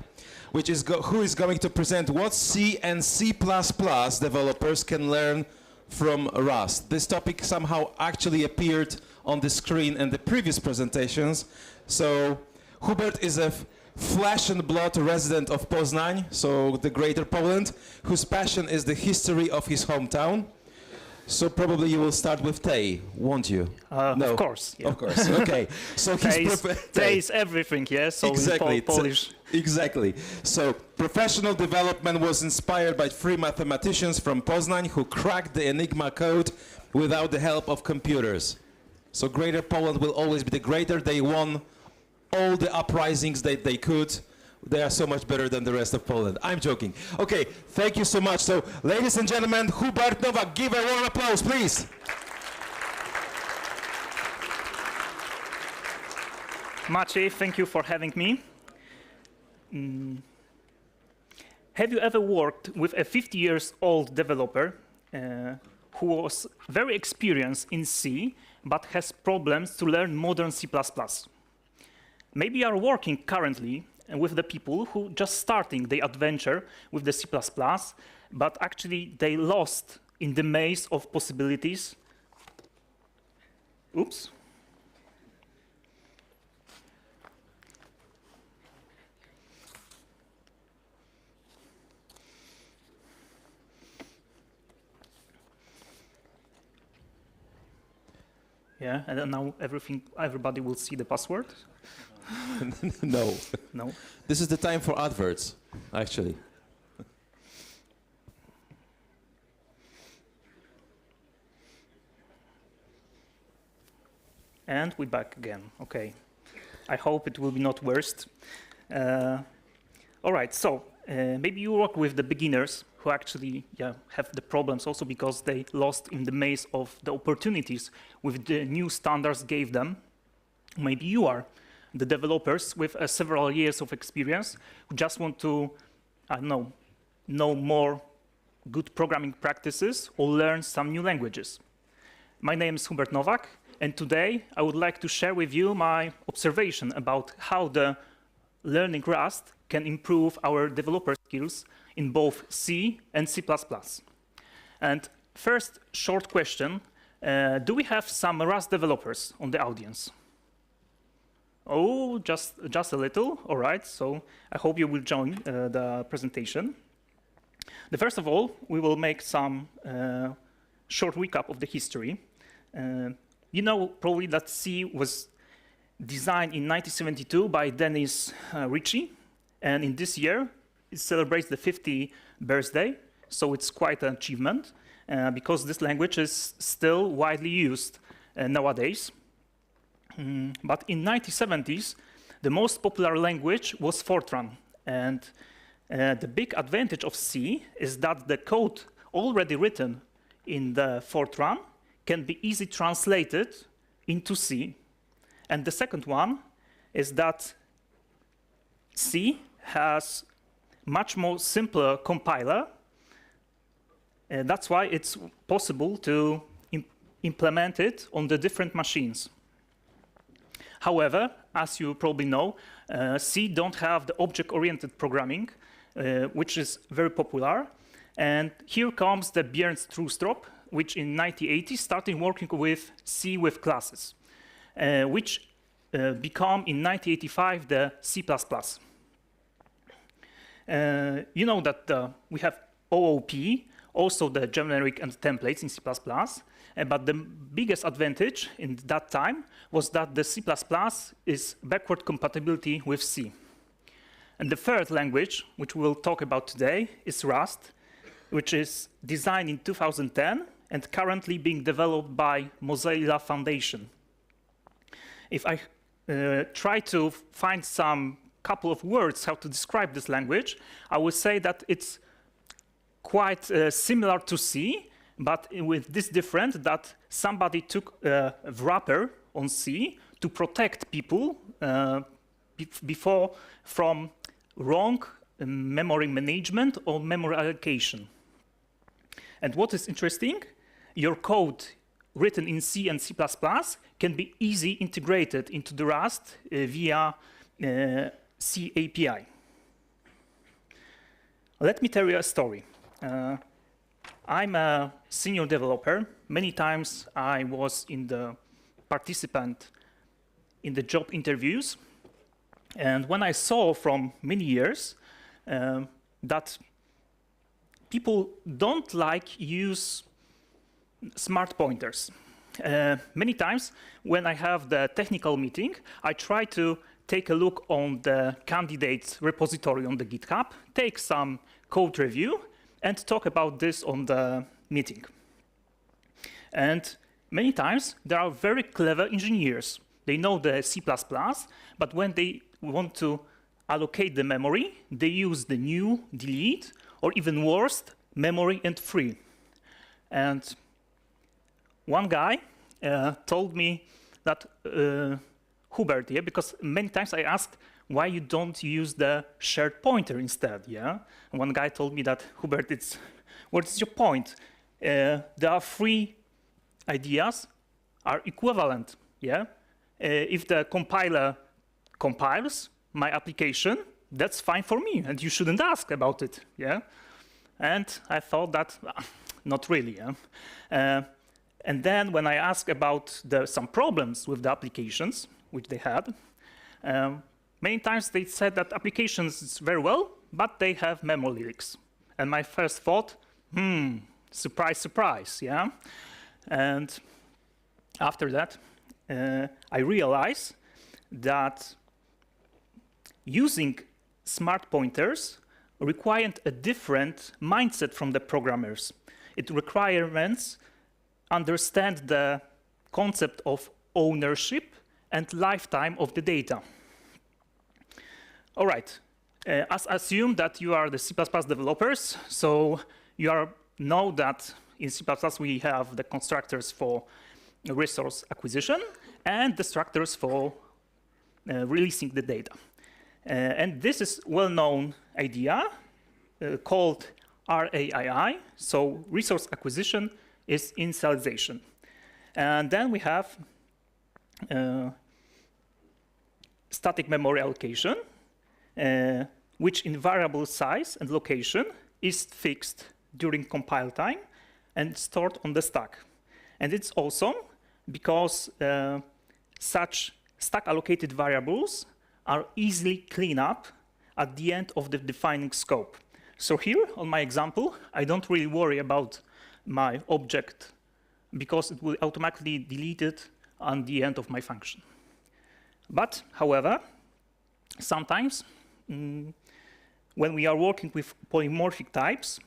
who is going to present what C and C++ developers can learn from Rust. This topic somehow actually appeared on the screen in the previous presentations. So Hubert is a flesh and blood resident of Poznań, so the greater Poland, whose passion is the history of his hometown. So probably you will start with Tej, won't you? No. Of course. Yeah. Of course. Okay. So Tej is everything, yes. So exactly. In Polish. Exactly. So professional development was inspired by 3 mathematicians from Poznań who cracked the Enigma code without the help of computers. So Greater Poland will always be the greater. They won all the uprisings that they could. They are so much better than the rest of Poland. I'm joking. Okay, thank you so much. So, ladies and gentlemen, Hubert Nowak, give a warm applause, please. Maciej, thank you for having me. Have you ever worked with a 50-year-old developer who was very experienced in C, but has problems to learn modern C++? Maybe you are working currently with the people who just starting their adventure with the C++, but actually they lost in the maze of possibilities. Oops. Yeah, and then now everybody will see the password. No. No. This is the time for adverts, actually. And we're back again. Okay. I hope it will be not worst. All right. So maybe you work with the beginners who actually have the problems also because they lost in the maze of the opportunities with the new standards gave them. Maybe you are the developers with several years of experience who just want to, know more good programming practices or learn some new languages. My name is Hubert Nowak, and today I would like to share with you my observation about how the learning Rust can improve our developer skills in both C and C++. And first, short question, do we have some Rust developers on the audience? Oh, just a little. All right. So I hope you will join the presentation. First of all, we will make some short recap of the history. You know probably that C was designed in 1972 by Dennis Ritchie, and in this year it celebrates the 50th birthday. So it's quite an achievement because this language is still widely used nowadays. But in 1970s, the most popular language was Fortran. And the big advantage of C is that the code already written in the Fortran can be easily translated into C. And the second one is that C has much more simpler compiler. That's why it's possible to implement it on the different machines. However, as you probably know, C don't have the object-oriented programming, which is very popular. And here comes the Björn Strustrup, which in 1980 started working with C with classes, which become in 1985 the C++. You know that we have OOP, also the generic and templates in C++. But the biggest advantage in that time was that the C++ is backward compatibility with C. And the third language, which we'll talk about today, is Rust, which is designed in 2010 and currently being developed by Mozilla Foundation. If I try to find some couple of words how to describe this language, I would say that it's quite similar to C, but with this difference that somebody took a wrapper on C to protect people before from wrong memory management or memory allocation. And what is interesting, your code written in C and C++ can be easily integrated into the Rust via C API. Let me tell you a story. I'm a senior developer. Many times I was in the participant in the job interviews. And when I saw from many years that people don't like use smart pointers. Many times when I have the technical meeting, I try to take a look on the candidate's repository on the GitHub, take some code review, and talk about this on the meeting. And many times there are very clever engineers. They know the C++, but when they want to allocate the memory, they use the new, delete, or even worse, memory and free. And one guy told me that, Hubert, yeah, because many times I asked why you don't use the shared pointer instead, yeah? And one guy told me that, Hubert, what is your point? There are three ideas are equivalent, yeah? If the compiler compiles my application, that's fine for me, and you shouldn't ask about it, yeah? And I thought that, not really, yeah? And then when I asked about some problems with the applications, which they had, many times they said that applications is very well, but they have memory leaks. And my first thought, surprise, surprise, yeah? And after that, I realized that using smart pointers required a different mindset from the programmers. It requires understand the concept of ownership and lifetime of the data. All right, as assume that you are the C++ developers, so you know that in C++ we have the constructors for resource acquisition and destructors for releasing the data. And this is well-known idea called RAII, so resource acquisition is initialization. And then we have static memory allocation, which in variable size and location is fixed during compile time and stored on the stack. And it's awesome because such stack allocated variables are easily cleaned up at the end of the defining scope. So here on my example, I don't really worry about my object because it will automatically delete it on the end of my function. But, however, sometimes when we are working with polymorphic types,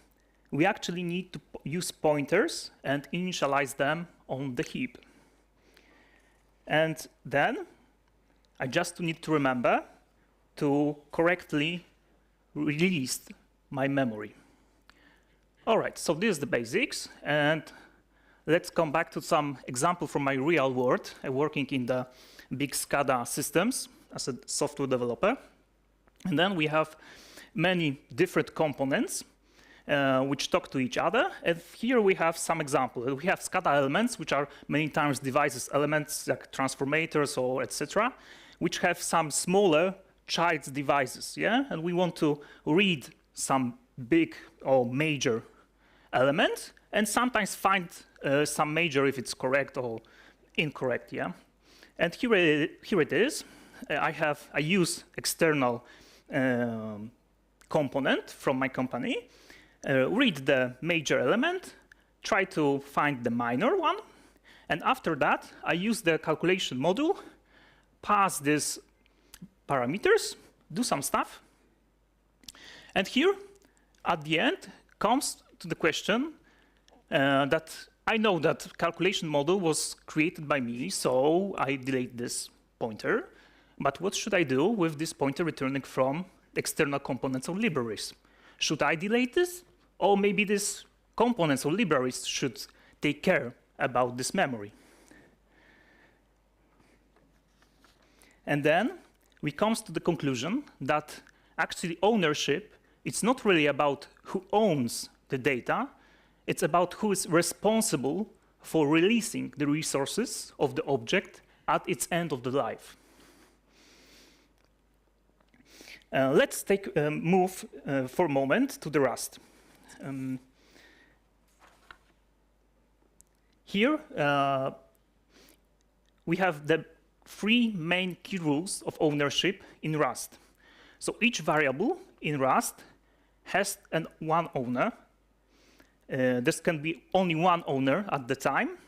we actually need to use pointers and initialize them on the heap. And then I just need to remember to correctly release my memory. All right, so this is the basics, and let's come back to some example from my real world. I'm working in the big SCADA systems as a software developer. And then we have many different components which talk to each other. And here we have some examples. We have SCADA elements, which are many times devices elements like transformators or etc., which have some smaller child devices, yeah? And we want to read some big or major element and sometimes find some major if it's correct or incorrect, yeah? And here it is. I use external component from my company, read the major element, try to find the minor one, and after that, I use the calculation module, pass these parameters, do some stuff, and here, at the end, comes to the question that I know that calculation model was created by me, so I delete this pointer. But what should I do with this pointer returning from external components or libraries? Should I delete this? Or maybe these components or libraries should take care about this memory? And then we come to the conclusion that actually ownership, it's not really about who owns the data, it's about who is responsible for releasing the resources of the object at its end of the life. Let's take a move for a moment to the Rust. Here we have the three main key rules of ownership in Rust. So each variable in Rust has one owner. This can be only one owner at the time.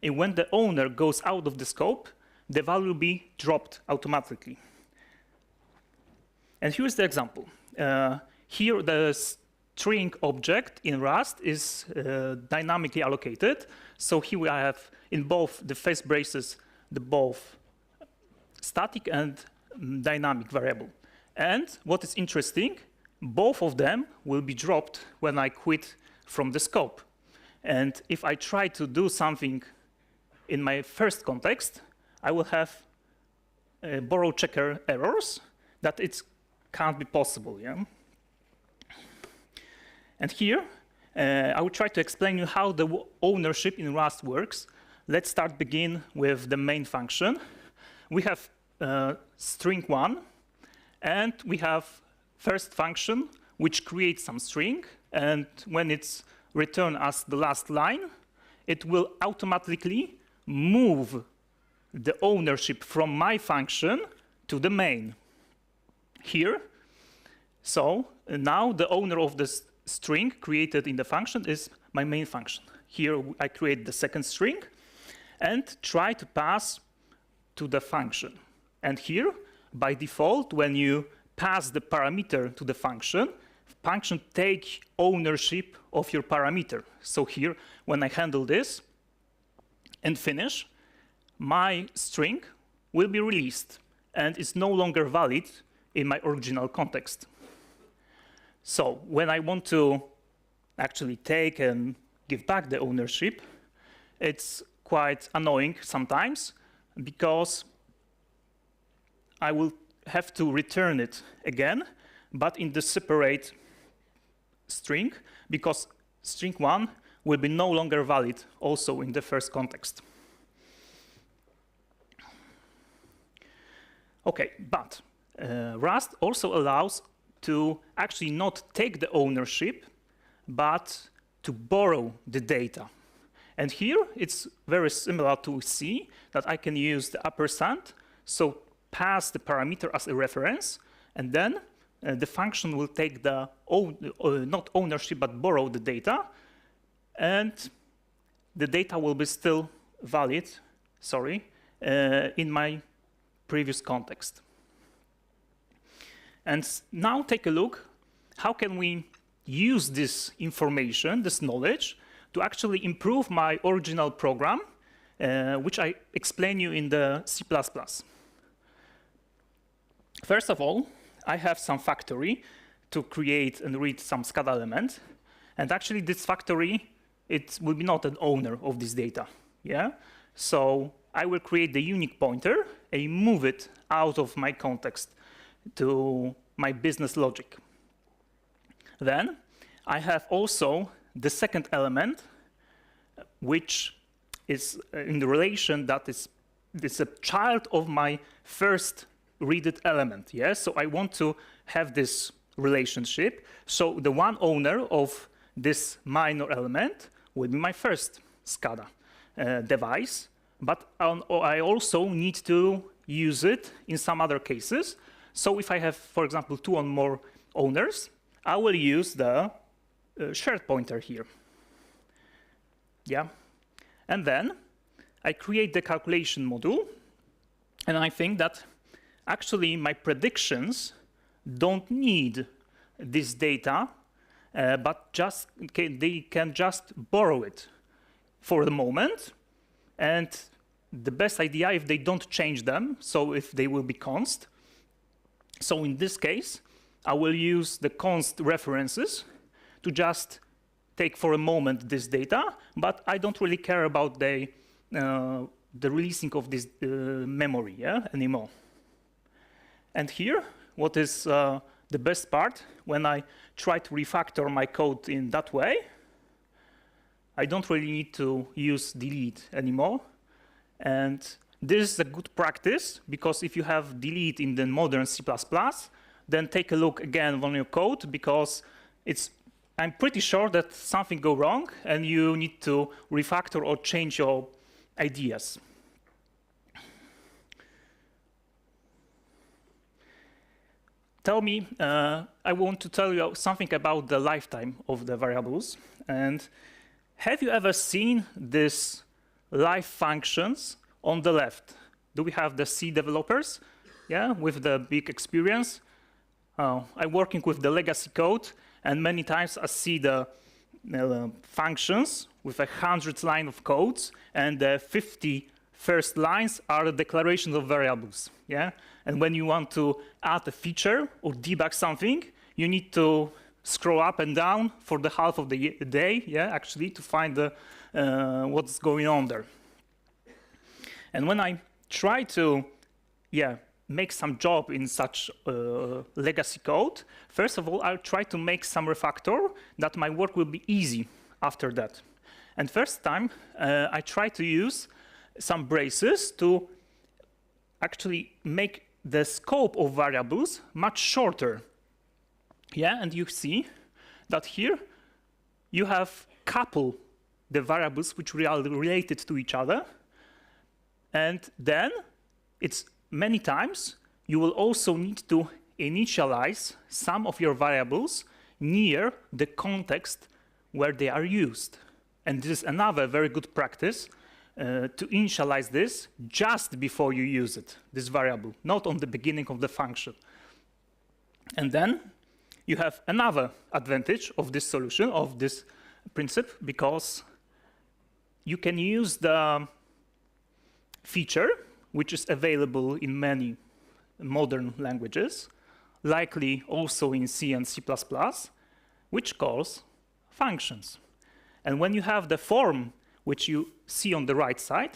And when the owner goes out of the scope, the value will be dropped automatically. And here's the example. Here, the string object in Rust is dynamically allocated. So here I have in both the face braces, the both static and dynamic variable. And what is interesting, both of them will be dropped when I quit from the scope. And if I try to do something in my first context, I will have borrow checker errors that it can't be possible. Yeah? And here, I will try to explain you how the ownership in Rust works. Let's begin with the main function. We have string1, and we have first function, which creates some string. And when it's returned as the last line, it will automatically move the ownership from my function to the main. Here, so now the owner of the string created in the function is my main function. Here I create the second string and try to pass to the function. And here, by default, when you pass the parameter to the function take ownership of your parameter. So here, when I handle this and finish, my string will be released and it's no longer valid in my original context. So when I want to actually take and give back the ownership, it's quite annoying sometimes because I will have to return it again, but in the separate string, because string1 will be no longer valid also in the first context. Okay, but Rust also allows to actually not take the ownership, but to borrow the data. And here it's very similar to C, that I can use the ampersand, so pass the parameter as a reference, and then the function will take the, not ownership, but borrow the data, and the data will be still valid, in my previous context. And now take a look, how can we use this information, this knowledge, to actually improve my original program, which I explain you in the C++. First of all, I have some factory to create and read some SCADA element. And actually this factory, it will be not an owner of this data. Yeah? So I will create the unique pointer and move it out of my context to my business logic. Then I have also the second element, which is in the relation that is a child of my first read-it element. Yeah? So I want to have this relationship. So the one owner of this minor element will be my first SCADA device. But I also need to use it in some other cases. So if I have, for example, 2 or more owners, I will use the shared pointer here. Yeah, and then I create the calculation module, and I think that actually my predictions don't need this data, but just they can just borrow it for the moment, and the best idea if they don't change them, so if they will be const. So in this case, I will use the const references to just take for a moment this data, but I don't really care about the releasing of this memory anymore. And here, what is the best part, when I try to refactor my code in that way, I don't really need to use delete anymore. And this is a good practice, because if you have delete in the modern C++, then take a look again on your code, because I'm pretty sure that something go wrong and you need to refactor or change your ideas. Tell me, I want to tell you something about the lifetime of the variables. And have you ever seen these life functions on the left? Do we have the C developers? Yeah, with the big experience. I'm working with the legacy code, and many times I see the functions with 100 lines of codes, and the 50 first lines are the declarations of variables. Yeah, and when you want to add a feature or debug something, you need to scroll up and down for the half of the day, yeah, actually, to find what's going on there. And when I try to, make some job in such legacy code, first of all, I'll try to make some refactor that my work will be easy after that. And first time, I try to use some braces to actually make the scope of variables much shorter. Yeah, and you see that here you have couple the variables which are related to each other, and then it's many times you will also need to initialize some of your variables near the context where they are used. And this is another very good practice to initialize this just before you use it, this variable, not on the beginning of the function. And then you have another advantage of this solution, of this principle, because you can use the feature which is available in many modern languages, likely also in C and C++, which calls functions. And when you have the form which you see on the right side,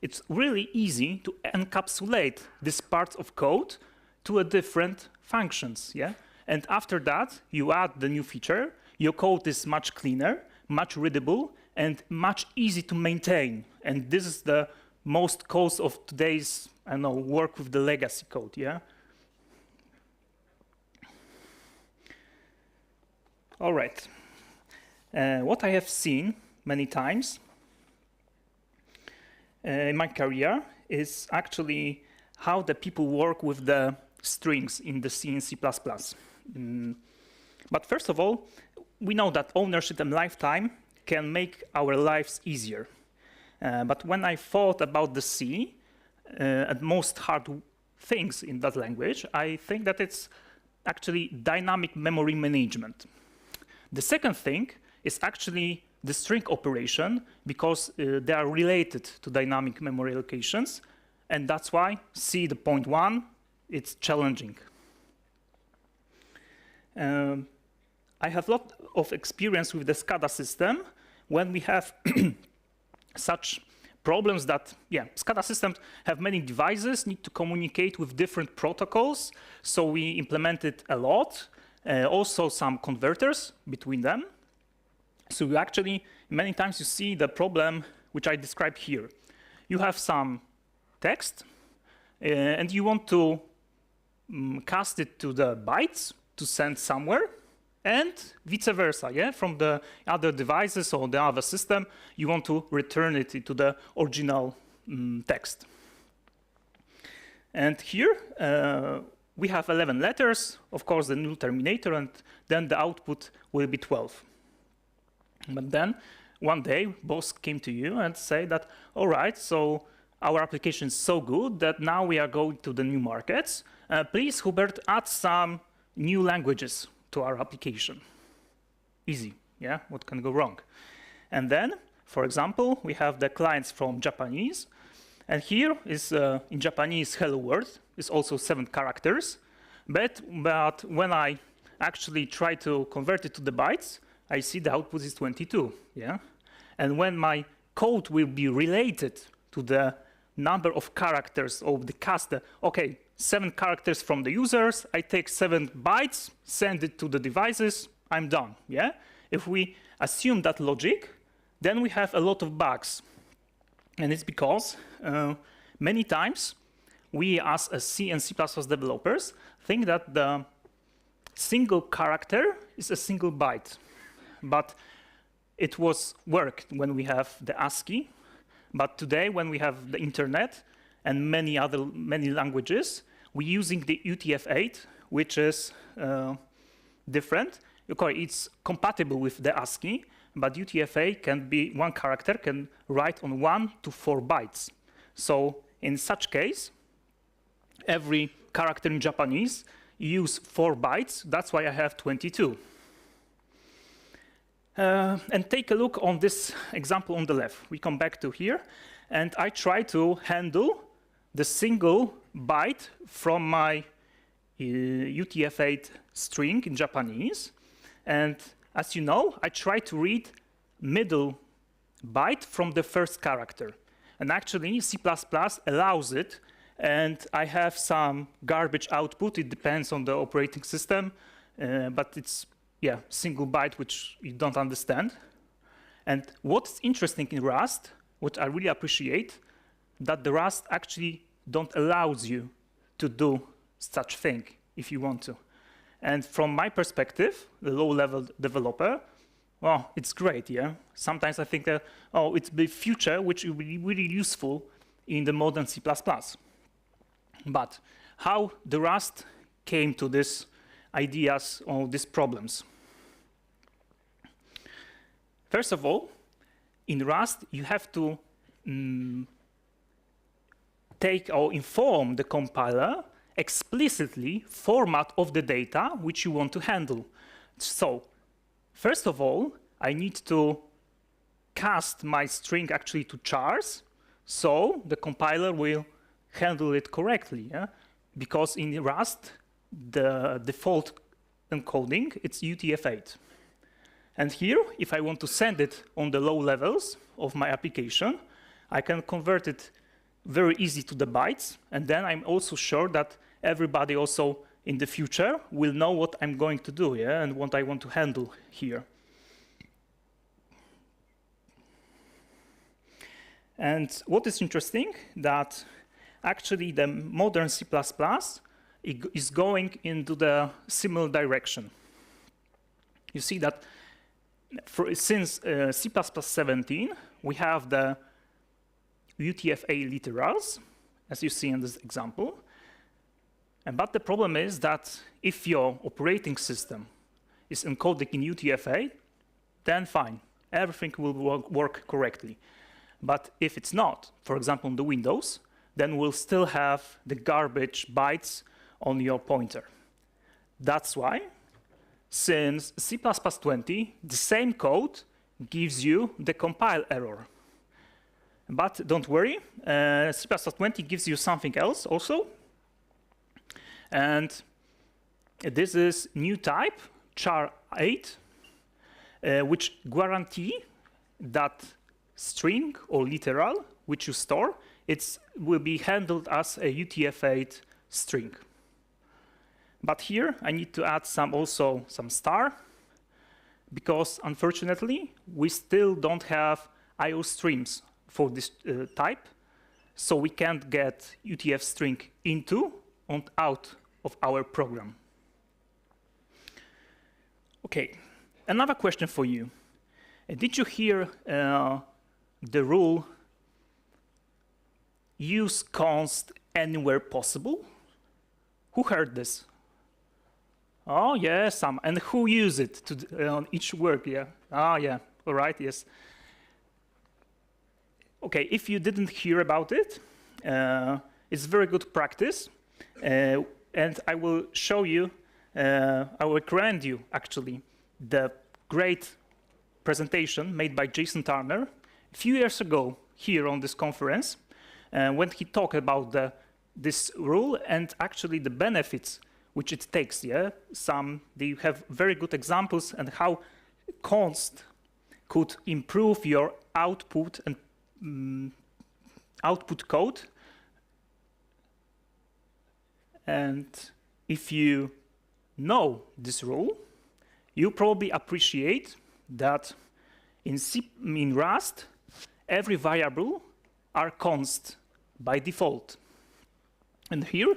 it's really easy to encapsulate this part of code to a different functions. Yeah? And after that, you add the new feature, your code is much cleaner, much readable, and much easy to maintain. And this is the most cause of today's, work with the legacy code, yeah? All right. What I have seen many times in my career is actually how the people work with the strings in the C and C++. But first of all, we know that ownership and lifetime can make our lives easier. But when I thought about the C and most hard things in that language, I think that it's actually dynamic memory management. The second thing is actually the string operation, because they are related to dynamic memory allocations, and that's why C, the point one, it's challenging. I have a lot of experience with the SCADA system when we have such problems that, SCADA systems have many devices, need to communicate with different protocols, so we implemented a lot, also some converters between them. So you actually, many times you see the problem which I described here. You have some text, and you want to cast it to the bytes to send somewhere, and vice versa, from the other devices or the other system, you want to return it to the original text. And here we have 11 letters, of course the null terminator, and then the output will be 12. But then one day, boss came to you and said that, all right, so our application is so good that now we are going to the new markets. Please, Hubert, add some new languages to our application. Easy, yeah? What can go wrong? And then, for example, we have the clients from Japanese. And here is, in Japanese, hello world. It's also 7 characters. But when I actually try to convert it to the bytes, I see the output is 22, yeah? And when my code will be related to the number of characters of the caster, okay, 7 characters from the users, I take 7 bytes, send it to the devices, I'm done, yeah? If we assume that logic, then we have a lot of bugs. And it's because many times we as a C and C++ developers think that the single character is a single byte. But it was worked when we have the ASCII. But today, when we have the internet and many languages, we're using the UTF-8, which is different. Okay, it's compatible with the ASCII, but UTF-8 can be, one character can write on 1 to 4 bytes. So in such case, every character in Japanese use 4 bytes. That's why I have 22. And take a look on this example on the left. We come back to here, and I try to handle the single byte from my UTF-8 string in Japanese. And as you know, I try to read middle byte from the first character. And actually, C++ allows it, and I have some garbage output. It depends on the operating system, but it's single byte, which you don't understand. And what's interesting in Rust, what I really appreciate, that the Rust actually don't allows you to do such thing if you want to. And from my perspective, the low-level developer, well, it's great, yeah? Sometimes I think that, oh, it's the future which will be really useful in the modern C++. But how the Rust came to these ideas or these problems? First of all, in Rust, you have to take or inform the compiler explicitly format of the data which you want to handle. So, first of all, I need to cast my string actually to chars, so the compiler will handle it correctly, yeah? Because in Rust, the default encoding, it's UTF-8. And here, if I want to send it on the low levels of my application, I can convert it very easy to the bytes, and then I'm also sure that everybody also in the future will know what I'm going to do, yeah, and what I want to handle here. And what is interesting, that actually the modern C++ is going into the similar direction. You see that since C++ 17, we have the UTF-8 literals, as you see in this example. But the problem is that if your operating system is encoded in UTF-8, then fine, everything will work correctly. But if it's not, for example, on the Windows, then we'll still have the garbage bytes on your pointer. That's why, since C++ 20, the same code gives you the compile error. But don't worry, C++ 20 gives you something else also. And this is new type, char8, which guarantee that string or literal which you store, it will be handled as a UTF-8 string. But here I need to add also some star, because unfortunately we still don't have IO streams for this type, so we can't get UTF string into and out of our program. Okay, another question for you. Did you hear the rule use const anywhere possible? Who heard this? Oh yeah, some. And who use it to on each work? Yeah. Ah yeah. all right, yes. Okay, if you didn't hear about it, it's very good practice, and I will show you, I will recommend you actually the great presentation made by Jason Turner a few years ago here on this conference, when he talked about this rule and actually the benefits which it takes. Yeah, they have very good examples and how const could improve your output and output code. And if you know this rule, you probably appreciate that in Rust, every variable are const by default. And here,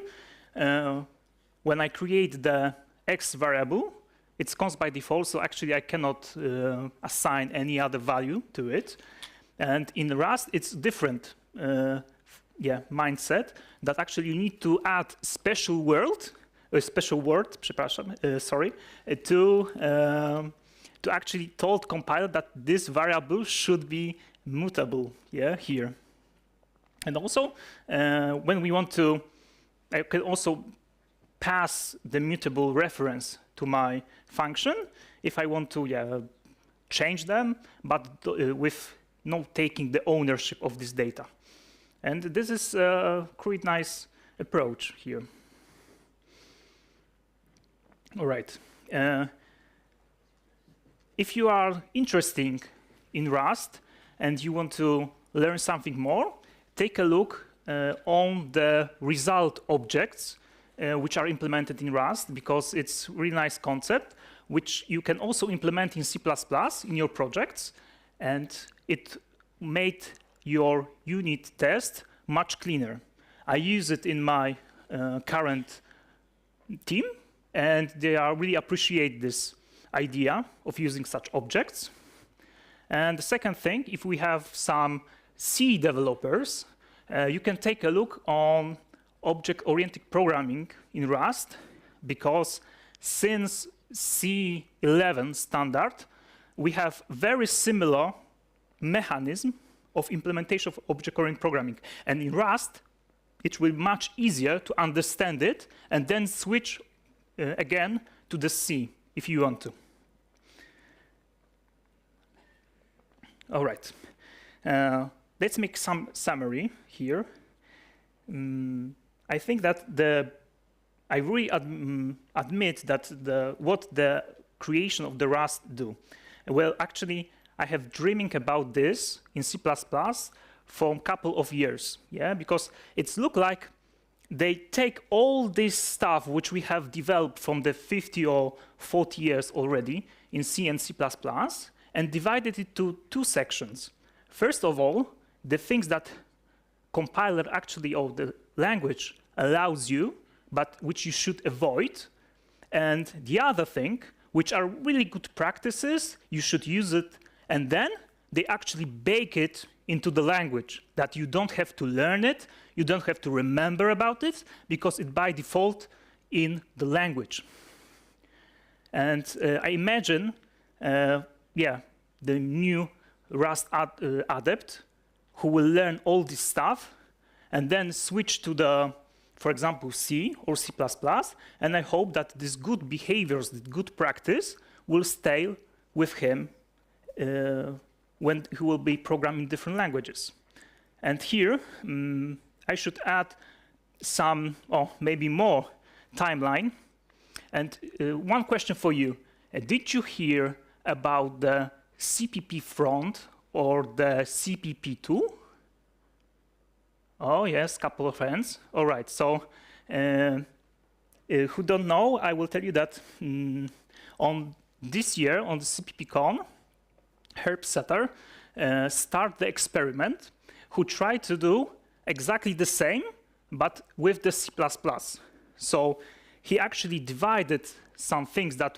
when I create the x variable, it's const by default, so actually I cannot assign any other value to it. And in Rust, it's different mindset, that actually you need to add special word, to actually tell compiler that this variable should be mutable, here. And also, when we want to, I can also pass the mutable reference to my function if I want to change them, but with not taking the ownership of this data. And this is a quite nice approach here. All right. If you are interested in Rust and you want to learn something more, take a look on the result objects which are implemented in Rust, because it's a really nice concept, which you can also implement in C++ in your projects, and it made your unit test much cleaner. I use it in my current team, and they really appreciate this idea of using such objects. And the second thing, if we have some C developers, you can take a look on object-oriented programming in Rust, because since C11 standard, we have very similar mechanism of implementation of object-oriented programming. And in Rust, it will be much easier to understand it and then switch again to the C if you want to. All right. Let's make some summary here. I think that I really admit that what the creation of the Rust do. Well, actually, I have dreaming about this in C++ for a couple of years, because it's look like they take all this stuff which we have developed from the 50 or 40 years already in C and C++ and divided it to two sections. First of all, the things that compiler actually, or the language allows you, but which you should avoid. And the other thing, which are really good practices, you should use it, and then they actually bake it into the language, that you don't have to learn it, you don't have to remember about it, because it's by default in the language. And I imagine, the new Rust adept who will learn all this stuff and then switch to the, for example, C or C++, and I hope that these good behaviors, this good practice will stay with him when he will be programming different languages. And here, I should add some, or maybe more, timeline. And one question for you. Did you hear about the CPP front or the CPP2? Oh, yes, couple of hands. All right, so who don't know, I will tell you that on this year, on the CPPCon, Herb Setter started the experiment who tried to do exactly the same, but with the C++. So he actually divided some things that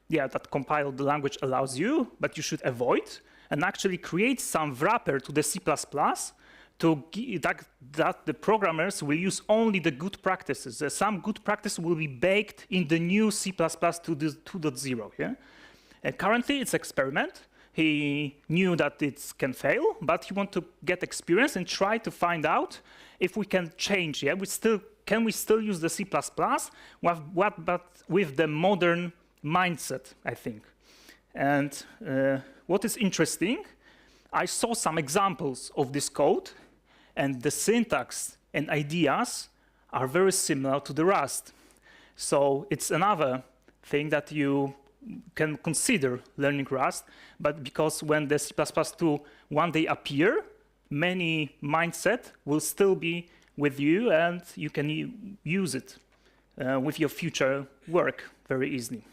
that compiled the language allows you, but you should avoid, and actually create some wrapper to the C++ to that the programmers will use only the good practices. Some good practice will be baked in the new C++ 2.0. Currently, it's experiment. He knew that it can fail, but he wanted to get experience and try to find out if we can change. Yeah, can we still use the C++, but with the modern mindset, I think. And what is interesting, I saw some examples of this code, and the syntax and ideas are very similar to the Rust. So it's another thing that you can consider learning Rust, but because when the C++2 one day appear, many mindset will still be with you, and you can use it with your future work very easily.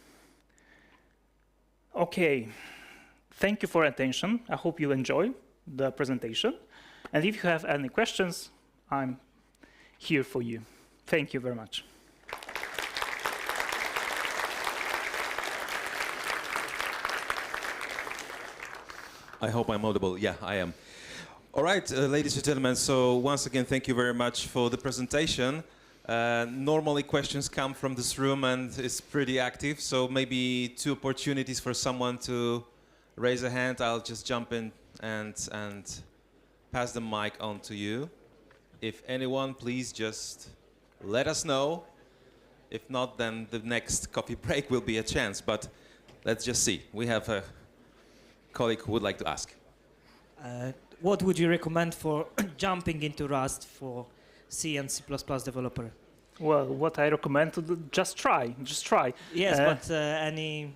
Okay, thank you for your attention. I hope you enjoy the presentation. And if you have any questions, I'm here for you. Thank you very much. I hope I'm audible. Yeah, I am. All right, ladies and gentlemen, so once again, thank you very much for the presentation. Normally questions come from this room and it's pretty active, so maybe 2 opportunities for someone to raise a hand. I'll just jump in and pass the mic on to you. If anyone, please just let us know. If not, then the next coffee break will be a chance, but let's just see. We have a colleague who would like to ask. What would you recommend for jumping into Rust for C and C++ developer? Well, what I recommend to do, just try. Yes, but any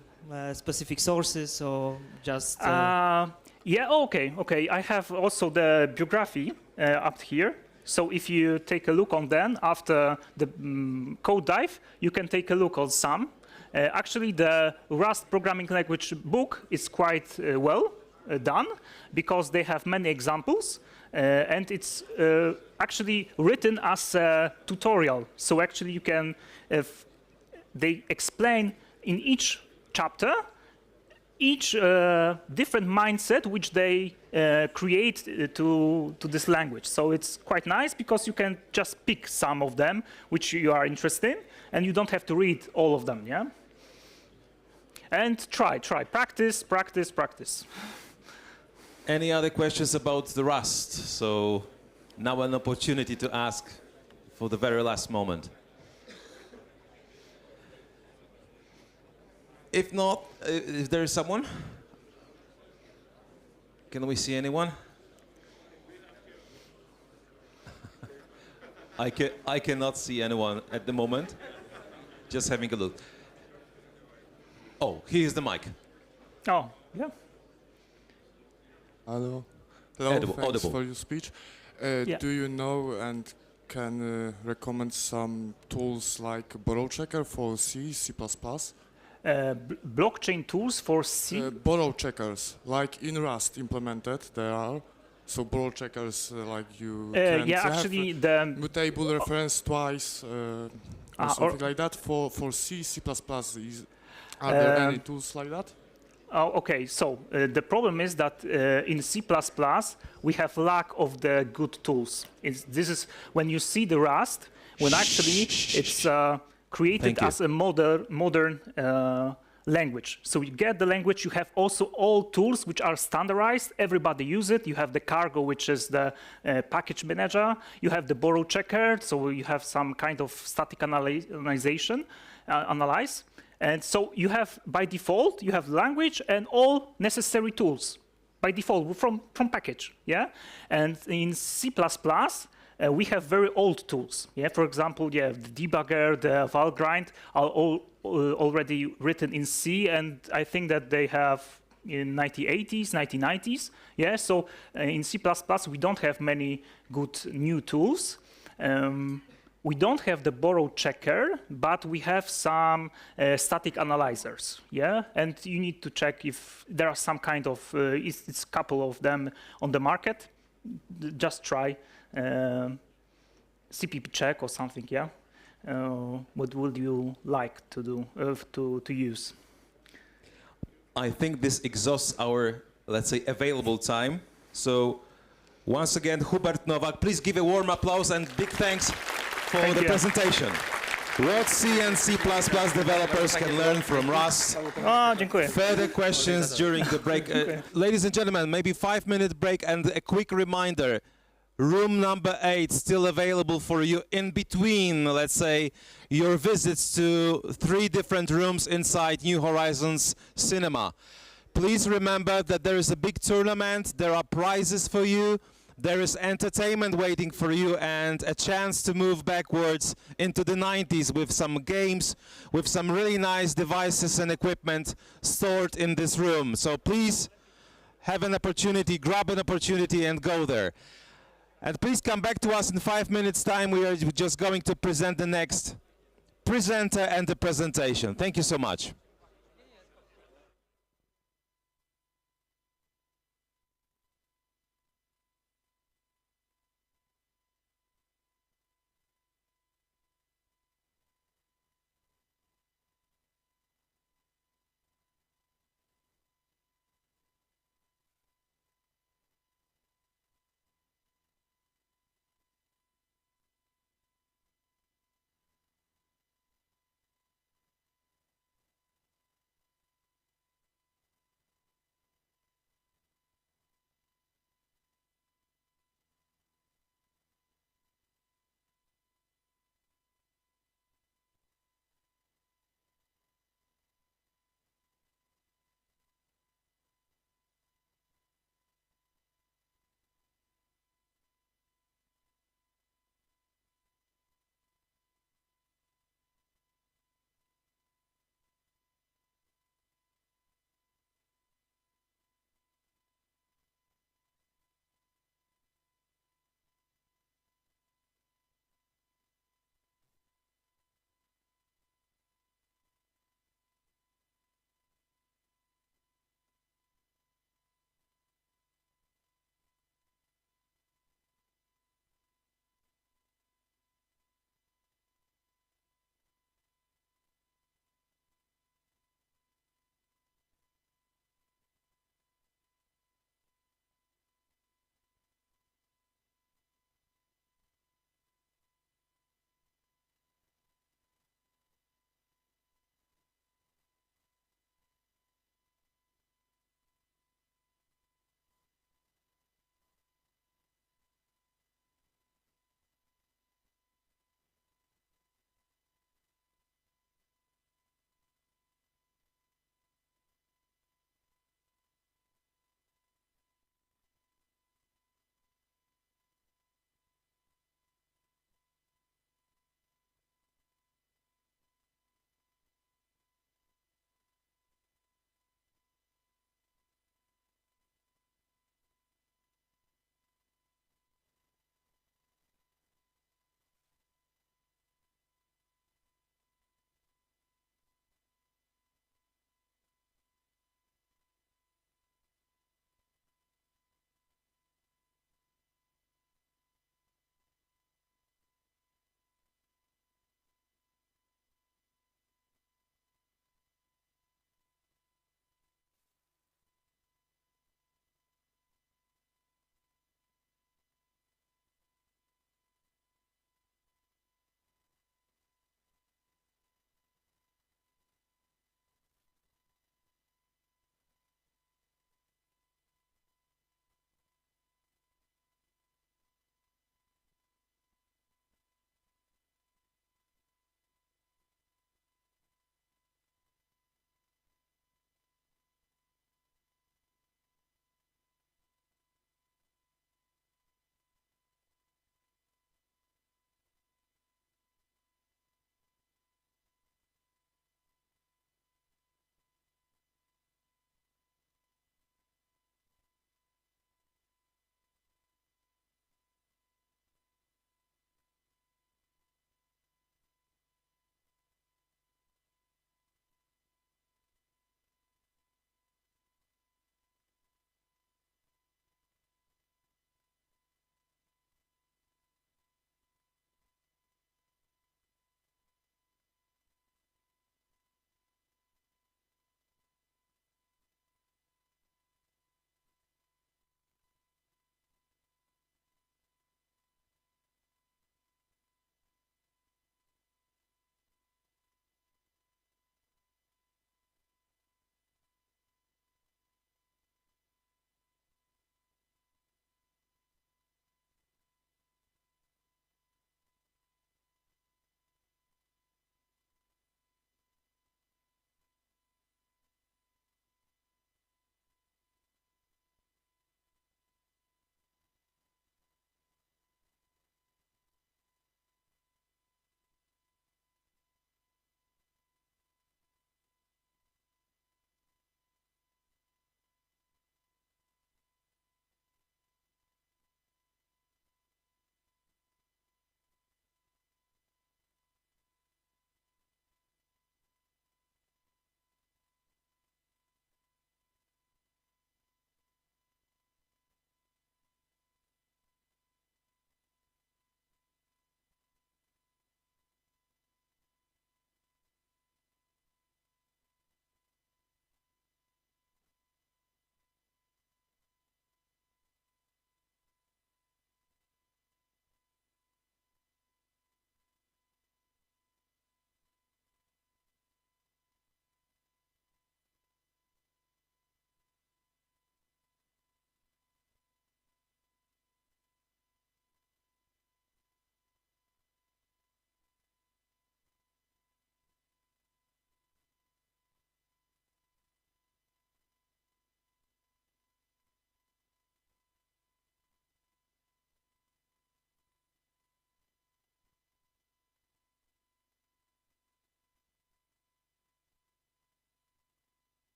specific sources or just? Yeah, okay. I have also the biography up here. So if you take a look on them after the code dive, you can take a look on some. Actually, the Rust programming language book is quite well done because they have many examples and it's actually written as a tutorial. So actually you can, they explain in each chapter each different mindset which they create to this language. So it's quite nice because you can just pick some of them which you are interested in and you don't have to read all of them, yeah? And try, practice. Any other questions about the Rust? So now an opportunity to ask for the very last moment. If not, if there is someone, can we see anyone? I cannot see anyone at the moment. Just having a look. Oh, here's the mic. Oh, yeah. Hello. Audible. Thanks for your speech. Yeah. Do you know and can recommend some tools like Borrow Checker for C, C++? Blockchain tools for C? Borrow checkers, like in Rust implemented, there are. So borrow checkers, like you can yeah, actually the mutable reference twice, or something like that. For C, C++, are there any tools like that? Oh, okay, so the problem is that in C++ we have lack of the good tools. This is when you see the Rust, when actually it's created as a modern language. So you get the language, you have also all tools which are standardized, everybody use it. You have the cargo, which is the package manager. You have the borrow checker, so you have some kind of static analyze. And so you have, by default, you have language and all necessary tools by default from package, yeah? And in C++, we have very old tools, yeah? For example, the debugger, the valgrind are all already written in C, and I think that they have in 1980s, 1990s, yeah? So in C++, we don't have many good new tools. We don't have the borrow checker, but we have some static analyzers, yeah? And you need to check if there are some kind of, it's a couple of them on the market. Just try CPP check or something, yeah? What would you like to do, to use? I think this exhausts our, let's say, available time. So once again, Hubert Nowak, please give a warm applause and big thanks for the presentation. What C and C++ developers can learn from Rust. Dziękuję. Further questions during the break. Ladies and gentlemen, maybe 5-minute break and a quick reminder. Room number 8 still available for you in between, let's say, your visits to 3 different rooms inside New Horizons Cinema. Please remember that there is a big tournament, there are prizes for you, there is entertainment waiting for you, and a chance to move backwards into the 90s with some games, with some really nice devices and equipment stored in this room. So please have an opportunity, grab an opportunity and go there. And please come back to us in 5 minutes time. We are just going to present the next presenter and the presentation. Thank you so much.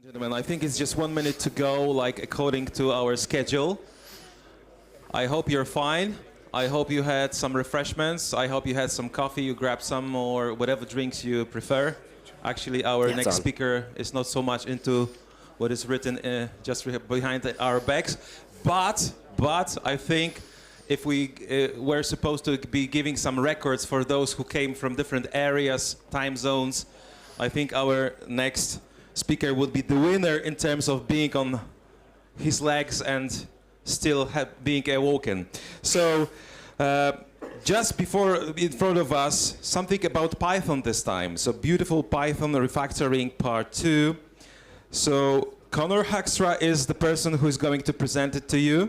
Gentlemen, I think it's just 1 minute to go, like according to our schedule. I hope you're fine. I hope you had some refreshments. I hope you had some coffee, you grabbed some or whatever drinks you prefer. Actually, our next speaker is not so much into what is written just behind our backs. But I think if we were supposed to be giving some records for those who came from different areas, time zones, I think our next speaker would be the winner in terms of being on his legs and still being awoken. So just before in front of us, something about Python this time. So beautiful Python refactoring part 2. So Conor Hoekstra is the person who is going to present it to you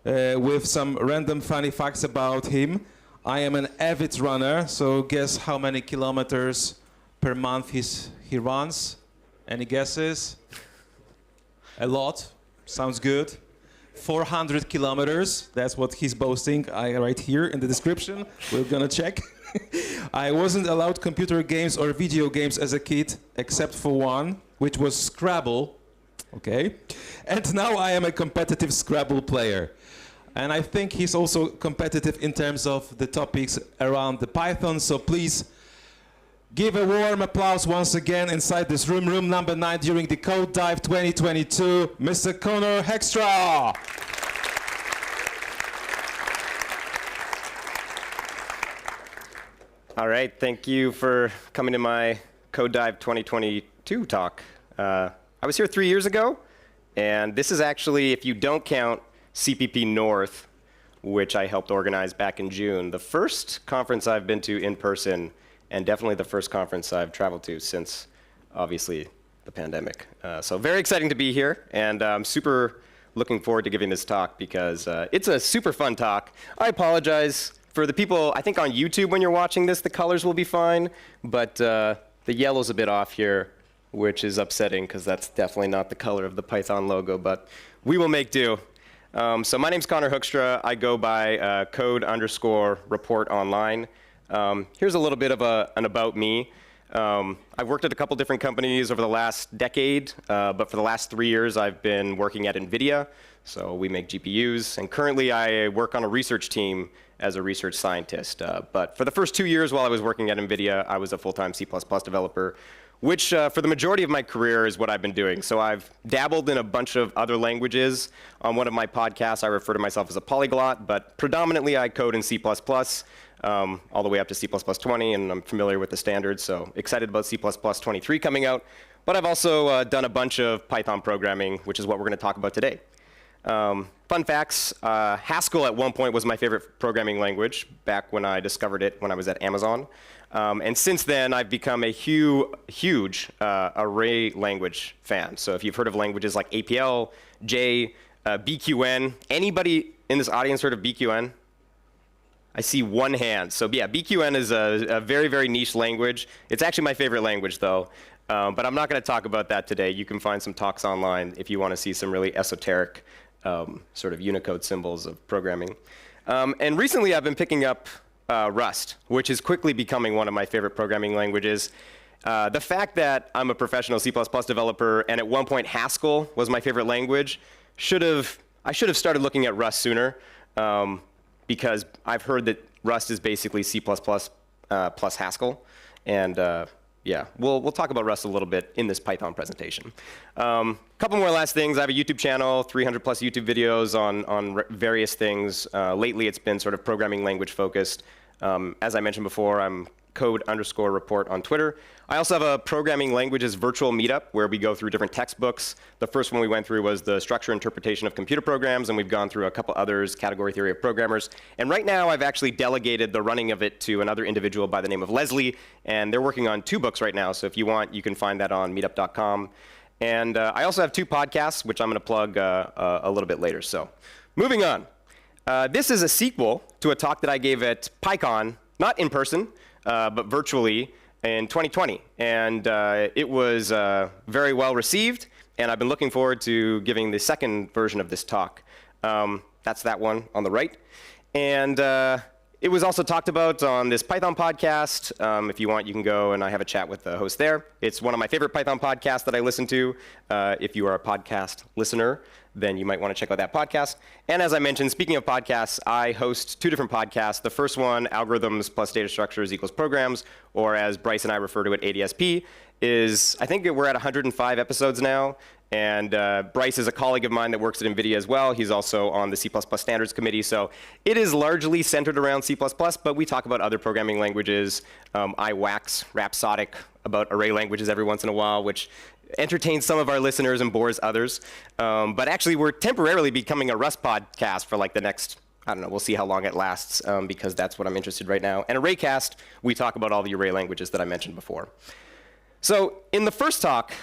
with some random funny facts about him. I am an avid runner, so guess how many kilometers per month he runs? Any guesses? A lot. Sounds good. 400 kilometers. That's what he's boasting. Right here in the description. We're gonna check. I wasn't allowed computer games or video games as a kid, except for one, which was Scrabble. Okay. And now I am a competitive Scrabble player. And I think he's also competitive in terms of the topics around the Python. So please give a warm applause once again inside this room, room number 9 during the Code Dive 2022, Mr. Conor Hoekstra. All right, thank you for coming to my Code Dive 2022 talk. I was here 3 years ago, and this is actually, if you don't count CPP North, which I helped organize back in June, the first conference I've been to in person, and definitely the first conference I've traveled to since, obviously, the pandemic. So very exciting to be here, and I'm super looking forward to giving this talk because it's a super fun talk. I apologize for the people, I think on YouTube when you're watching this, the colors will be fine, but the yellow's a bit off here, which is upsetting because that's definitely not the color of the Python logo, but we will make do. So my name's Conor Hoekstra. I go by code_report online. Here's a little bit of an about me. I've worked at a couple different companies over the last decade, but for the last 3 years I've been working at NVIDIA. So we make GPUs, and currently I work on a research team as a research scientist. But for the first 2 years while I was working at NVIDIA, I was a full-time C++ developer, which for the majority of my career is what I've been doing. So I've dabbled in a bunch of other languages. On one of my podcasts, I refer to myself as a polyglot, but predominantly I code in C++, all the way up to C++ 20, and I'm familiar with the standards, so excited about C++ 23 coming out. But I've also done a bunch of Python programming, which is what we're going to talk about today. Fun facts, Haskell at one point was my favorite programming language back when I discovered it when I was at Amazon. And since then, I've become a huge array language fan. So if you've heard of languages like APL, J, BQN, anybody in this audience heard of BQN? I see one hand. So yeah, BQN is a very, very niche language. It's actually my favorite language, though. But I'm not going to talk about that today. You can find some talks online if you want to see some really esoteric sort of Unicode symbols of programming. And recently, I've been picking up Rust, which is quickly becoming one of my favorite programming languages. The fact that I'm a professional C++ developer and at one point Haskell was my favorite language, I should have started looking at Rust sooner because I've heard that Rust is basically C++ plus Haskell. And yeah, we'll talk about Rust a little bit in this Python presentation. Couple more last things. I have a YouTube channel, 300 plus YouTube videos on various things. Lately, it's been sort of programming language focused. As I mentioned before, I'm code_report on Twitter. I also have a programming languages virtual meetup where we go through different textbooks. The first one we went through was the structure interpretation of computer programs, and we've gone through a couple others, category theory of programmers. And right now, I've actually delegated the running of it to another individual by the name of Leslie, and they're working on 2 books right now. So if you want, you can find that on meetup.com. And I also have 2 podcasts, which I'm going to plug a little bit later. So moving on. This is a sequel to a talk that I gave at PyCon, not in person, but virtually in 2020. And it was very well received, and I've been looking forward to giving the second version of this talk. That's that one on the right. And it was also talked about on this Python podcast. If you want, you can go and I have a chat with the host there. It's one of my favorite Python podcasts that I listen to. If you are a podcast listener, then you might want to check out that podcast. And as I mentioned, speaking of podcasts, I host 2 different podcasts. The first one, Algorithms plus Data Structures equals Programs, or as Bryce and I refer to it, ADSP, is, I think we're at 105 episodes now. And Bryce is a colleague of mine that works at NVIDIA as well. He's also on the C++ Standards Committee. So it is largely centered around C++, but we talk about other programming languages. I wax rhapsodic about array languages every once in a while, which entertains some of our listeners and bores others. But actually, we're temporarily becoming a Rust podcast for like the next, I don't know, we'll see how long it lasts, because that's what I'm interested in right now. And ArrayCast, we talk about all the array languages that I mentioned before. So in the first talk,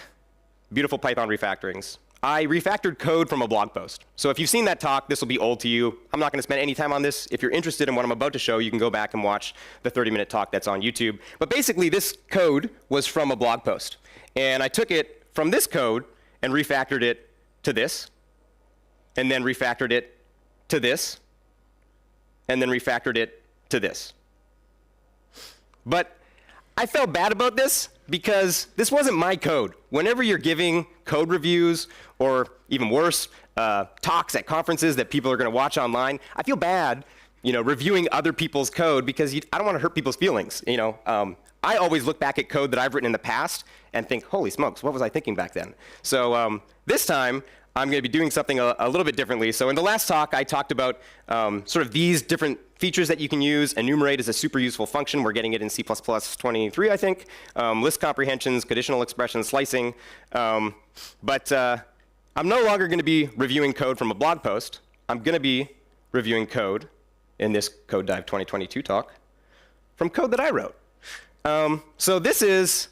Beautiful Python Refactorings, I refactored code from a blog post. So if you've seen that talk, this will be old to you. I'm not going to spend any time on this. If you're interested in what I'm about to show, you can go back and watch the 30-minute talk that's on YouTube. But basically, this code was from a blog post. And I took it from this code and refactored it to this, and then refactored it to this, and then refactored it to this. But I felt bad about this because this wasn't my code. Whenever you're giving code reviews, or even worse, talks at conferences that people are going to watch online, I feel bad, reviewing other people's code because I don't want to hurt people's feelings. I always look back at code that I've written in the past and think, holy smokes, what was I thinking back then? So this time, I'm going to be doing something a little bit differently. So in the last talk, I talked about sort of these different features that you can use. Enumerate is a super useful function. We're getting it in C++ 23, I think. List comprehensions, conditional expressions, slicing. But I'm no longer going to be reviewing code from a blog post. I'm going to be reviewing code in this Code Dive 2022 talk from code that I wrote. So this is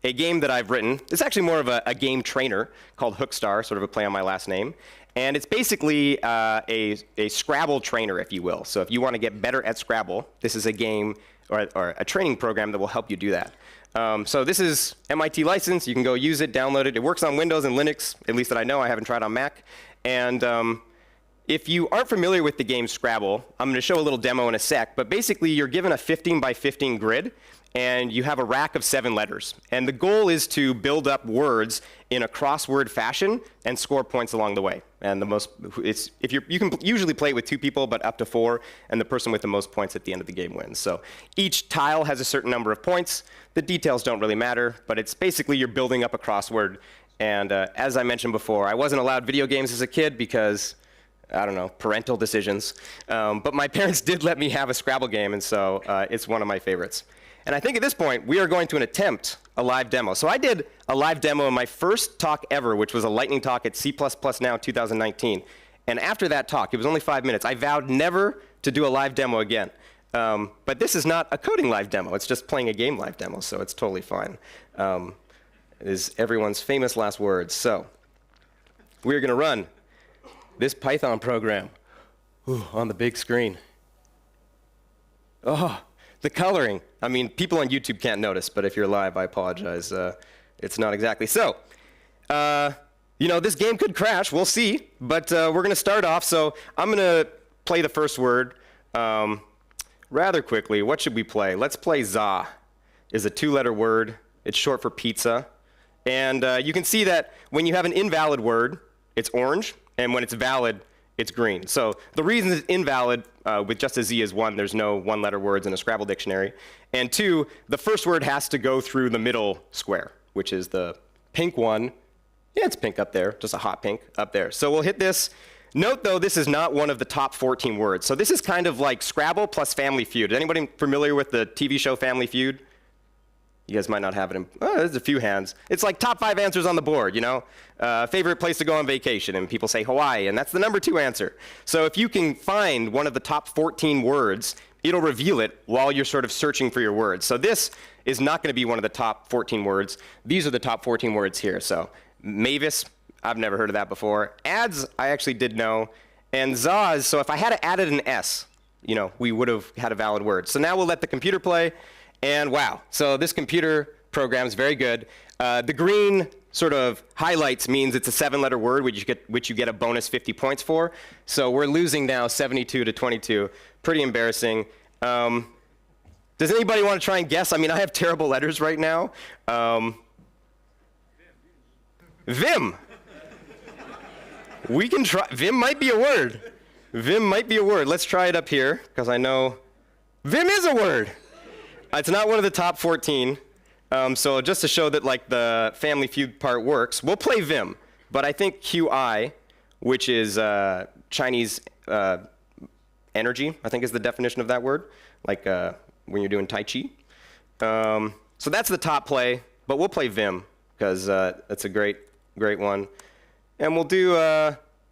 a game that I've written. It's actually more of a game trainer called Hoekstra, sort of a play on my last name. And it's basically a Scrabble trainer, if you will. So if you want to get better at Scrabble, this is a game or a training program that will help you do that. So this is MIT license. You can go use it, download it. It works on Windows and Linux, at least that I know. I haven't tried on Mac. And if you aren't familiar with the game Scrabble, I'm going to show a little demo in a sec. But basically, you're given a 15 by 15 grid, and you have a rack of 7 letters. And the goal is to build up words in a crossword fashion and score points along the way. And you can usually play it with 2 people, but up to 4, and the person with the most points at the end of the game wins. So each tile has a certain number of points. The details don't really matter, but it's basically you're building up a crossword. And as I mentioned before, I wasn't allowed video games as a kid because, I don't know, parental decisions. But my parents did let me have a Scrabble game, and so it's one of my favorites. And I think at this point, we are going to attempt a live demo. So I did a live demo in my first talk ever, which was a lightning talk at C++ Now 2019. And after that talk, it was only 5 minutes, I vowed never to do a live demo again. But this is not a coding live demo. It's just playing a game live demo, so it's totally fine. It is everyone's famous last words. So we're going to run this Python program on the big screen. Oh. The coloring. I mean, people on YouTube can't notice, but if you're live, I apologize. It's not exactly. So, this game could crash. We'll see. But we're going to start off. So I'm going to play the first word rather quickly. What should we play? Let's play za. Is a 2-letter word. It's short for pizza. And you can see that when you have an invalid word, it's orange. And when it's valid, it's green. So the reason it's invalid with just a Z is 1, there's no 1-letter words in a Scrabble dictionary. And 2, the first word has to go through the middle square, which is the pink one. Yeah, it's pink up there, just a hot pink up there. So we'll hit this. Note, though, this is not one of the top 14 words. So this is kind of like Scrabble plus Family Feud. Is anybody familiar with the TV show Family Feud? You guys might not have it in, there's a few hands. It's like top 5 answers on the board, favorite place to go on vacation, and people say Hawaii, and that's the number 2 answer. So if you can find one of the top 14 words, it'll reveal it while you're sort of searching for your words. So this is not going to be one of the top 14 words. These are the top 14 words here. So Mavis, I've never heard of that before. Ads, I actually did know. And Zaz, so if I had added an S, we would have had a valid word. So now we'll let the computer play. And wow, so this computer program is very good. The green sort of highlights means it's a 7-letter word, which you get a bonus 50 points for. So we're losing now 72 to 22. Pretty embarrassing. Does anybody want to try and guess? I mean, I have terrible letters right now. Vim. We can try. Vim might be a word. Vim might be a word. Let's try it up here, because I know Vim is a word. It's not one of the top 14. So just to show that like the Family Feud part works, we'll play Vim. But I think QI, which is Chinese energy, I think is the definition of that word, like when you're doing Tai Chi. So that's the top play, but we'll play Vim, because that's a great one. And we'll do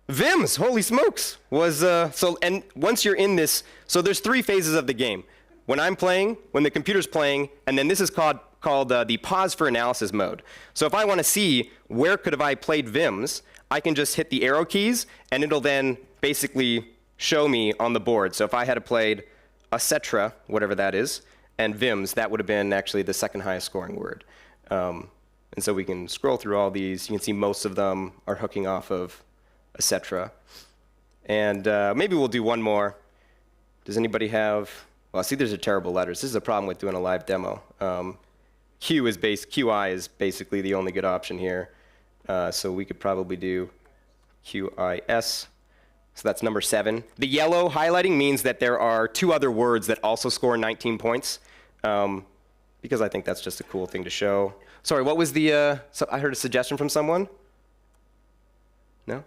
Vims, holy smokes, and once you're in this, so there's 3 phases of the game. When I'm playing, when the computer's playing, and then this is called the pause for analysis mode. So if I want to see where could have I played Vims, I can just hit the arrow keys, and it'll then basically show me on the board. So if I had played etc., whatever that is, and Vims, that would have been actually the second highest scoring word. And so we can scroll through all these. You can see most of them are hooking off of etc. And maybe we'll do one more. Does anybody have? Well, see, there's terrible letters. This is a problem with doing a live demo. QI is basically the only good option here. So we could probably do QIS. So that's number 7. The yellow highlighting means that there are 2 other words that also score 19 points, because I think that's just a cool thing to show. Sorry, what was the, so I heard a suggestion from someone? No?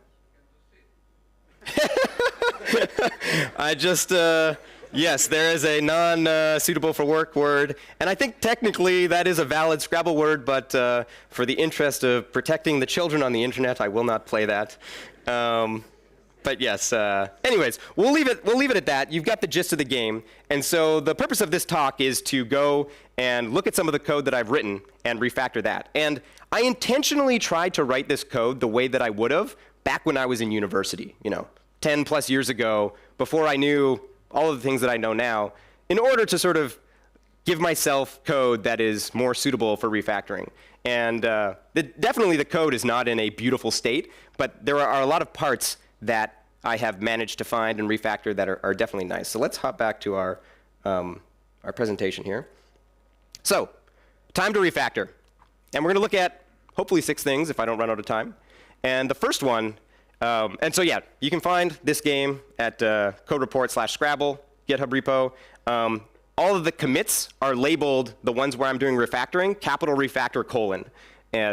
I just, yes, there is a non-suitable for work word, and I think technically that is a valid Scrabble word, but for the interest of protecting the children on the internet, I will not play that. But yes, anyways, we'll leave it at that. You've got the gist of the game. And so the purpose of this talk is to go and look at some of the code that I've written and refactor that. And I intentionally tried to write this code the way that I would have back when I was in university, 10 plus years ago, before I knew all of the things that I know now, in order to sort of give myself code that is more suitable for refactoring. And definitely the code is not in a beautiful state, but there are a lot of parts that I have managed to find and refactor that are definitely nice. So let's hop back to our presentation here. So, time to refactor. And we're going to look at hopefully 6 things if I don't run out of time. And the first one, and so yeah, you can find this game at code report/Scrabble, GitHub repo. All of the commits are labeled, the ones where I'm doing refactoring, capital refactor :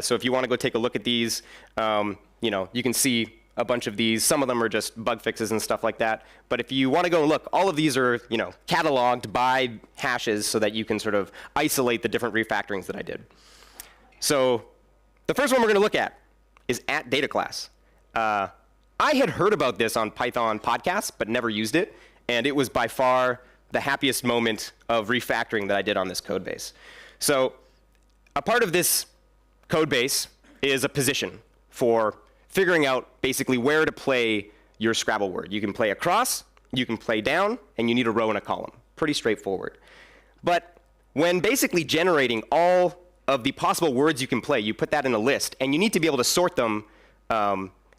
so if you want to go take a look at these, you can see a bunch of these. Some of them are just bug fixes and stuff like that. But if you want to go and look, all of these are cataloged by hashes so that you can sort of isolate the different refactorings that I did. So the first one we're going to look at is @DataClass. I had heard about this on Python podcasts, but never used it. And it was by far the happiest moment of refactoring that I did on this code base. So a part of this code base is a position for figuring out basically where to play your Scrabble word. You can play across, you can play down, and you need a row and a column. Pretty straightforward. But when basically generating all of the possible words you can play, you put that in a list, and you need to be able to sort them,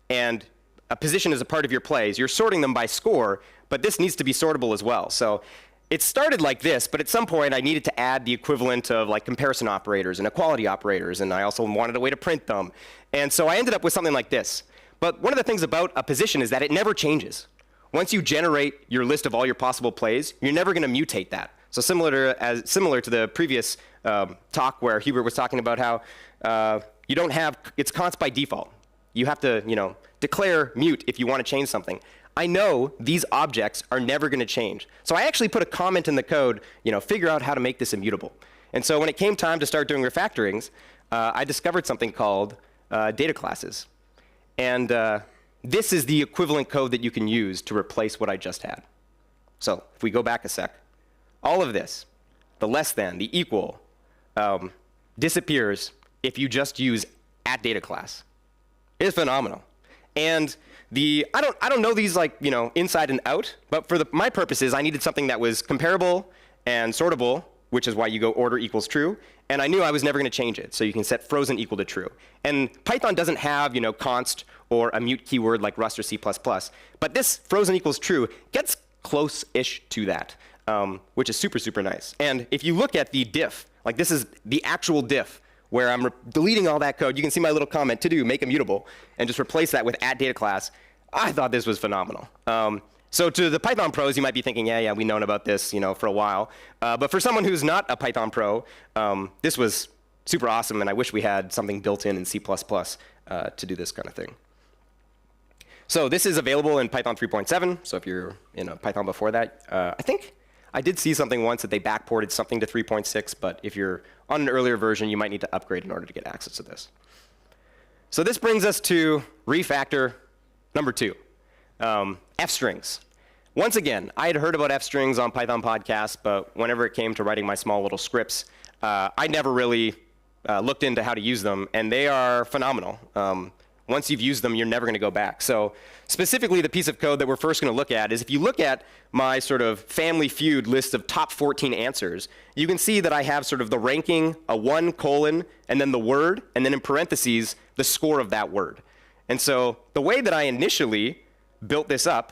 and a position is a part of your plays. You're sorting them by score, but this needs to be sortable as well. So it started like this, but at some point I needed to add the equivalent of like comparison operators and equality operators, and I also wanted a way to print them. And so I ended up with something like this. But one of the things about a position is that it never changes. Once you generate your list of all your possible plays, you're never going to mutate that. So similar to the previous talk where Hubert was talking about how you don't have, it's const by default. You have to, declare mute if you want to change something. I know these objects are never going to change. So I actually put a comment in the code, figure out how to make this immutable. And so when it came time to start doing refactorings, I discovered something called data classes. And this is the equivalent code that you can use to replace what I just had. So if we go back a sec, all of this, the less than, the equal, disappears if you just use @DataClass. It's phenomenal. And I don't know these inside and out, but for my purposes, I needed something that was comparable and sortable which is why you go order equals true. And I knew I was never going to change it. So you can set frozen equal to true. And Python doesn't have, const or a mute keyword like Rust or C++. But this frozen equals true gets close-ish to that, which is super, super nice. And if you look at the diff, like this is the actual diff where I'm deleting all that code. You can see my little comment, to do, make immutable, and just replace that with @DataClass. I thought this was phenomenal. So to the Python pros, you might be thinking, yeah, we've known about this, for a while. But for someone who's not a Python pro, this was super awesome, and I wish we had something built in C++ to do this kind of thing. So this is available in Python 3.7. So if you're in Python before that, I think I did see something once that they backported something to 3.6. But if you're on an earlier version, you might need to upgrade in order to get access to this. So this brings us to refactor number 2. F-strings. Once again, I had heard about F-strings on Python podcasts, but whenever it came to writing my small little scripts, I never really looked into how to use them, and they are phenomenal. Once you've used them, you're never going to go back. So specifically, the piece of code that we're first going to look at is if you look at my sort of Family Feud list of top 14 answers, you can see that I have sort of the ranking, a 1, and then the word, and then in parentheses, the score of that word. And so the way that I initially built this up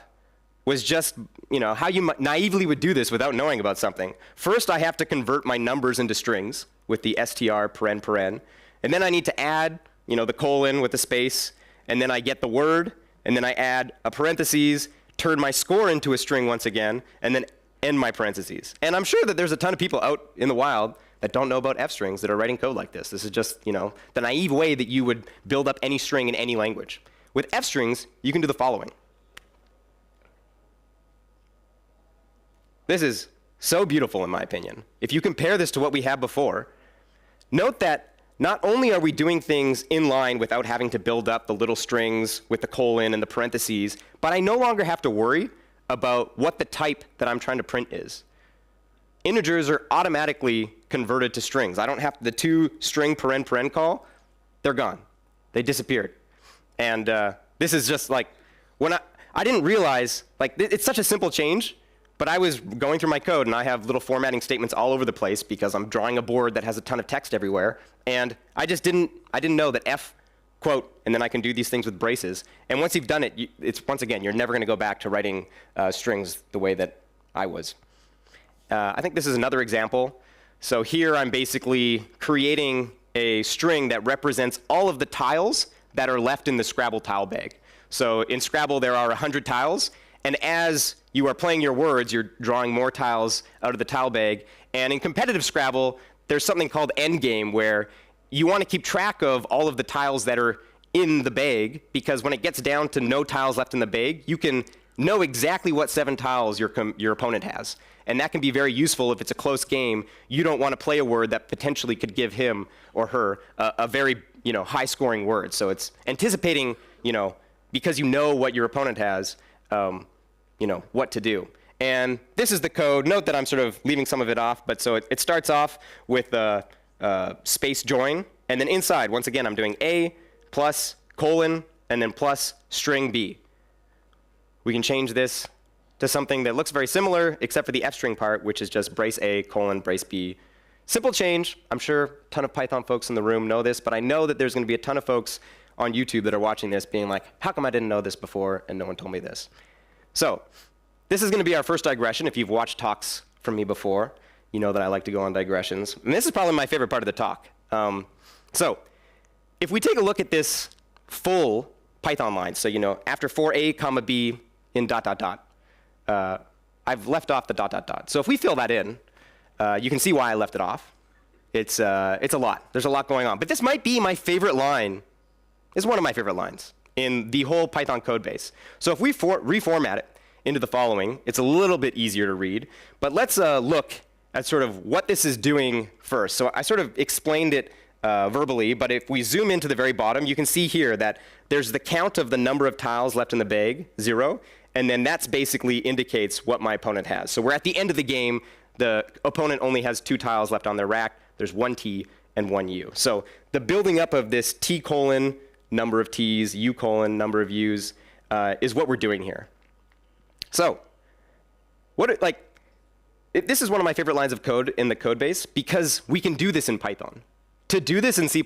was just, how you naively would do this without knowing about something. First, I have to convert my numbers into strings with the str paren, and then I need to add, the colon with the space, and then I get the word, and then I add a parentheses, turn my score into a string once again, and then end my parentheses. And I'm sure that there's a ton of people out in the wild that don't know about F-strings that are writing code like this. This is just, the naive way that you would build up any string in any language. With F-strings, you can do the following. This is so beautiful, in my opinion. If you compare this to what we had before, note that not only are we doing things in line without having to build up the little strings with the colon and the parentheses, but I no longer have to worry about what the type that I'm trying to print is. Integers are automatically converted to strings. I don't have the 2 string paren call. They're gone. They disappeared. And this is just like, when I didn't realize, it's such a simple change. But I was going through my code, and I have little formatting statements all over the place because I'm drawing a board that has a ton of text everywhere. And I didn't know that F, quote, and then I can do these things with braces. And once you've done it, once again, you're never going to go back to writing strings the way that I was. I think this is another example. So here I'm basically creating a string that represents all of the tiles that are left in the Scrabble tile bag. So in Scrabble, there are 100 tiles. And as you are playing your words, you're drawing more tiles out of the tile bag. And in competitive Scrabble, there's something called endgame, where you want to keep track of all of the tiles that are in the bag, because when it gets down to no tiles left in the bag, you can know exactly what 7 tiles your opponent has. And that can be very useful if it's a close game. You don't want to play a word that potentially could give him or her a very high-scoring word. So it's anticipating, because you know what your opponent has, what to do. And this is the code. Note that I'm sort of leaving some of it off, but so it starts off with space join, and then inside, once again, I'm doing A plus colon, and then plus string B. We can change this to something that looks very similar, except for the F-string part, which is just brace A, colon, brace B. Simple change. I'm sure a ton of Python folks in the room know this, but I know that there's going to be a ton of folks on YouTube that are watching this being like, how come I didn't know this before and no one told me this? So this is going to be our first digression. If you've watched talks from me before, you know that I like to go on digressions. And this is probably my favorite part of the talk. So if we take a look at this full Python line, so after for A, comma B in ... I've left off the ... So if we fill that in, you can see why I left it off. It's a lot. There's a lot going on. But this might be my favorite line. It's one of my favorite lines in the whole Python code base. So if we reformat it into the following, it's a little bit easier to read. But let's look at sort of what this is doing first. So I sort of explained it verbally, but if we zoom into the very bottom, you can see here that there's the count of the number of tiles left in the bag, 0, and then that's basically indicates what my opponent has. So we're at the end of the game. The opponent only has 2 tiles left on their rack. There's 1 T and 1 U. So the building up of this T colon, number of T's, U colon, number of U's, is what we're doing here. So This is one of my favorite lines of code in the code base because we can do this in Python. To do this in C++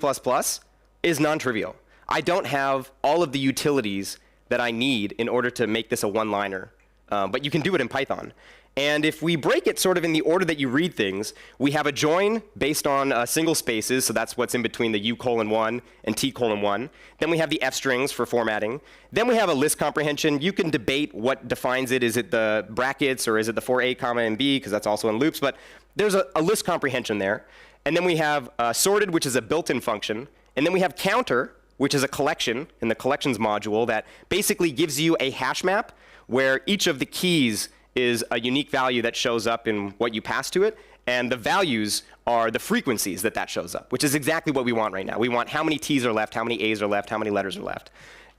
is non-trivial. I don't have all of the utilities that I need in order to make this a one-liner, but you can do it in Python. And if we break it sort of in the order that you read things, we have a join based on single spaces, so that's what's in between the u:1 and t:1. Then we have the f strings for formatting. Then we have a list comprehension. You can debate what defines it. Is it the brackets or is it the for a, comma, and b, because that's also in loops, but there's a list comprehension there. And then we have sorted, which is a built-in function. And then we have counter, which is a collection in the collections module that basically gives you a hash map where each of the keys is a unique value that shows up in what you pass to it, and the values are the frequencies that shows up, which is exactly what we want right now. We want how many T's are left, how many A's are left, how many letters are left.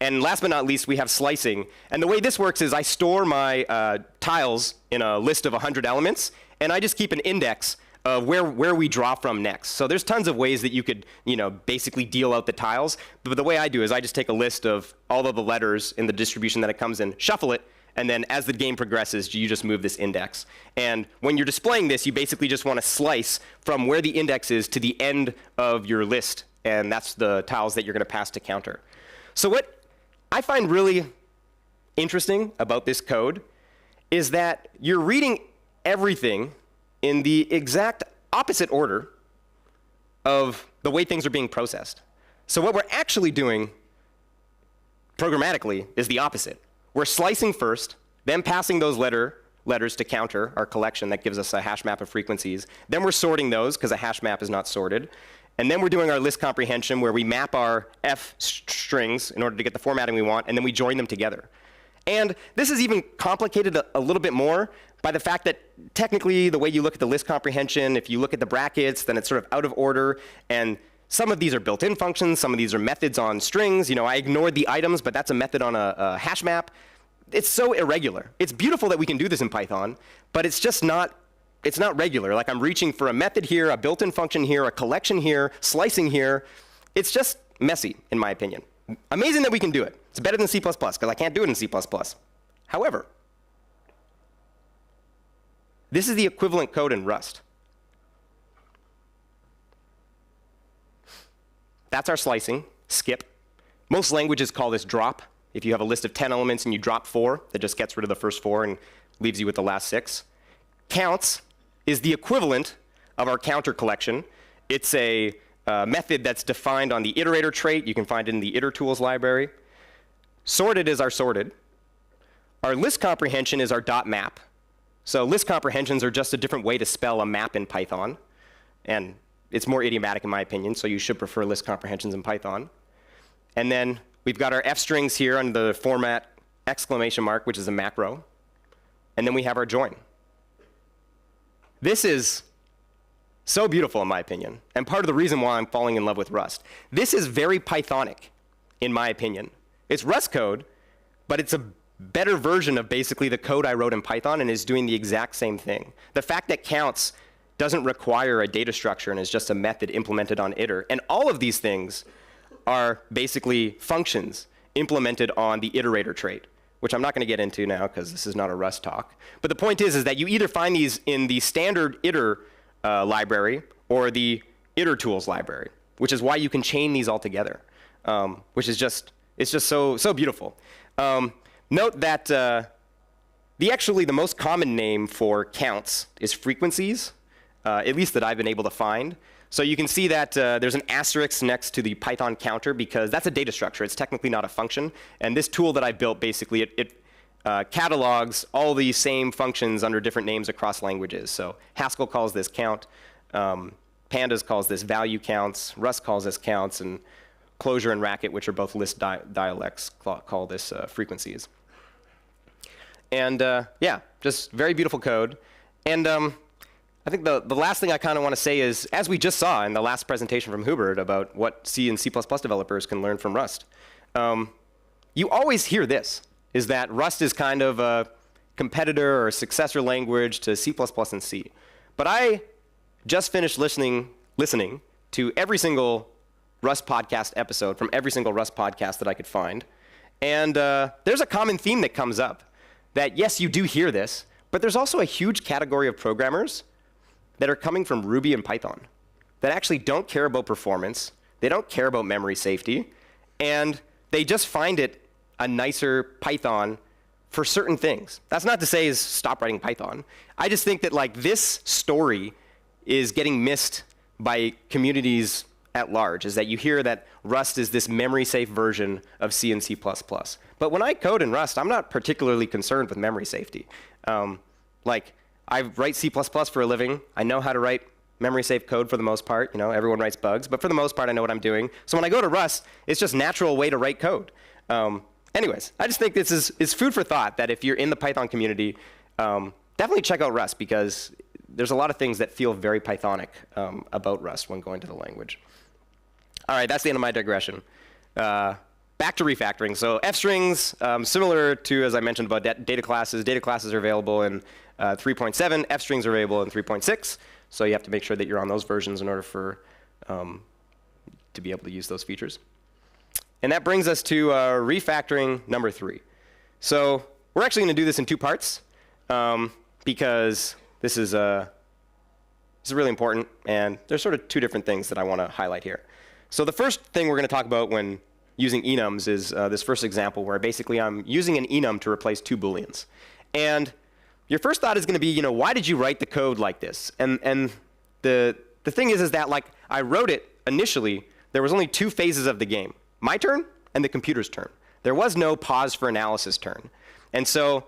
And last but not least, we have slicing. And the way this works is I store my tiles in a list of 100 elements, and I just keep an index of where we draw from next. So there's tons of ways that you could, basically deal out the tiles. But the way I do is I just take a list of all of the letters in the distribution that it comes in, shuffle it, and then as the game progresses, you just move this index. And when you're displaying this, you basically just want to slice from where the index is to the end of your list, and that's the tiles that you're going to pass to counter. So what I find really interesting about this code is that you're reading everything in the exact opposite order of the way things are being processed. So what we're actually doing programmatically is the opposite. We're slicing first, then passing those letters to counter, our collection that gives us a hash map of frequencies. Then we're sorting those, because a hash map is not sorted. And then we're doing our list comprehension, where we map our f strings in order to get the formatting we want, and then we join them together. And this is even complicated a little bit more by the fact that technically the way you look at the list comprehension, if you look at the brackets, then it's sort of out of order. And some of these are built-in functions, some of these are methods on strings. I ignored the items, but that's a method on a hash map. It's so irregular. It's beautiful that we can do this in Python, but it's just not regular. Like I'm reaching for a method here, a built-in function here, a collection here, slicing here. It's just messy, in my opinion. Amazing that we can do it. It's better than C++, because I can't do it in C++. However, this is the equivalent code in Rust. That's our slicing, skip. Most languages call this drop. If you have a list of 10 elements and you drop 4, that just gets rid of the first 4 and leaves you with the last 6. Counts is the equivalent of our counter collection. It's a method that's defined on the iterator trait. You can find it in the itertools library. Sorted is our sorted. Our list comprehension is our .map. So list comprehensions are just a different way to spell a map in Python. And it's more idiomatic in my opinion, so you should prefer list comprehensions in Python. And then we've got our f strings here under the format exclamation mark, which is a macro. And then we have our join. This is so beautiful in my opinion, and part of the reason why I'm falling in love with Rust. This is very Pythonic, in my opinion. It's Rust code, but it's a better version of basically the code I wrote in Python and is doing the exact same thing. The fact that counts doesn't require a data structure and is just a method implemented on iter. And all of these things are basically functions implemented on the iterator trait, which I'm not going to get into now because this is not a Rust talk. But the point is that you either find these in the standard iter library or the itertools library, which is why you can chain these all together, which is just, it's just so beautiful. Note that the most common name for counts is frequencies, at least that I've been able to find. So you can see that there's an asterisk next to the Python counter because that's a data structure. It's technically not a function. And this tool that I built, basically, it catalogs all the same functions under different names across languages. So Haskell calls this count, Pandas calls this value counts, Rust calls this counts, and Clojure and Racket, which are both Lisp dialects, call this frequencies. And yeah, just very beautiful code. And I think the last thing I kind of want to say is, as we just saw in the last presentation from Hubert about what C and C++ developers can learn from Rust, you always hear this, is that Rust is kind of a competitor or a successor language to C++ and C. But I just finished listening to every single Rust podcast episode from every single Rust podcast that I could find. And there's a common theme that comes up, that yes, you do hear this, But there's also a huge category of programmers that are coming from Ruby and Python that actually don't care about performance, they don't care about memory safety, and they just find it a nicer Python for certain things. That's not to say is stop writing Python. I just think that like this story is getting missed by communities at large, is that you hear that Rust is this memory safe version of C and C++. But when I code in Rust, I'm not particularly concerned with memory safety. Like I write C++ for a living. I know how to write memory safe code for the most part. You know, everyone writes bugs, but for the most part, I know what I'm doing. So when I go to Rust, it's just a natural way to write code. Anyways, I just think this is food for thought, that if you're in the Python community, definitely check out Rust, because there's a lot of things that feel very Pythonic about Rust when going to the language. All right, that's the end of my digression. Back to refactoring. So f-strings, similar to, as I mentioned, about data classes. Data classes are available in 3.7. F-strings are available in 3.6. So you have to make sure that you're on those versions in order for to be able to use those features. And that brings us to refactoring number 3. So we're actually going to do this in 2 parts because this is really important, and there's sort of 2 different things that I want to highlight here. So the first thing we're going to talk about when using enums is this first example where basically I'm using an enum to replace 2 booleans. And your first thought is going to be, why did you write the code like this? And the thing is that like I wrote it initially, there was only 2 phases of the game. My turn and the computer's turn. There was no pause for analysis turn. And so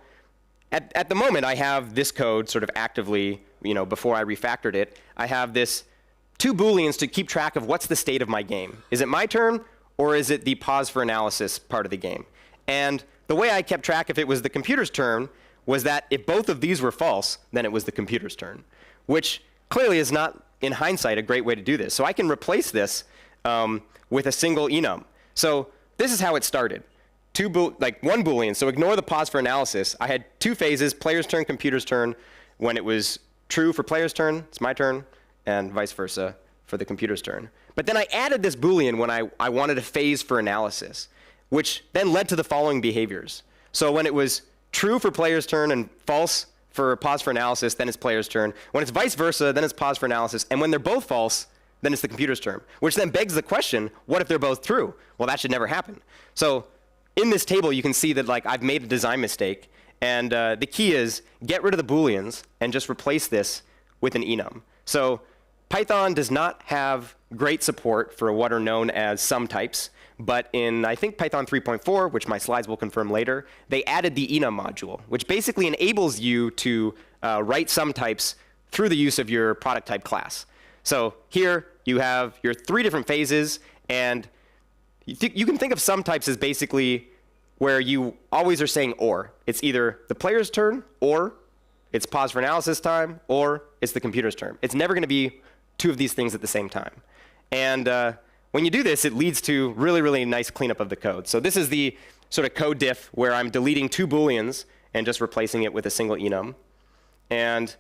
at the moment, I have this code sort of actively, before I refactored it, I have this 2 booleans to keep track of what's the state of my game. Is it my turn, or is it the pause for analysis part of the game? And the way I kept track if it was the computer's turn was that if both of these were false, then it was the computer's turn, which clearly is not, in hindsight, a great way to do this. So I can replace this with a single enum. So this is how it started. 1 boolean, so ignore the pause for analysis. I had 2 phases, player's turn, computer's turn. When it was true for player's turn, it's my turn, and vice versa for the computer's turn. But then I added this boolean when I wanted a phase for analysis, which then led to the following behaviors. So when it was true for player's turn and false for pause for analysis, then it's player's turn. When it's vice versa, then it's pause for analysis. And when they're both false, then it's the computer's turn, which then begs the question, what if they're both true? Well, that should never happen. So in this table, you can see that like I've made a design mistake. And the key is get rid of the booleans and just replace this with an enum. So Python does not have great support for what are known as sum types. But in, I think, Python 3.4, which my slides will confirm later, they added the enum module, which basically enables you to write sum types through the use of your product type class. So here you have your 3 different phases, and you can think of sum types as basically where you always are saying or. It's either the player's turn, or it's pause for analysis time, or it's the computer's turn. It's never going to be 2 of these things at the same time. And when you do this, it leads to really, really nice cleanup of the code. So this is the sort of code diff where I'm deleting 2 booleans and just replacing it with a single enum. And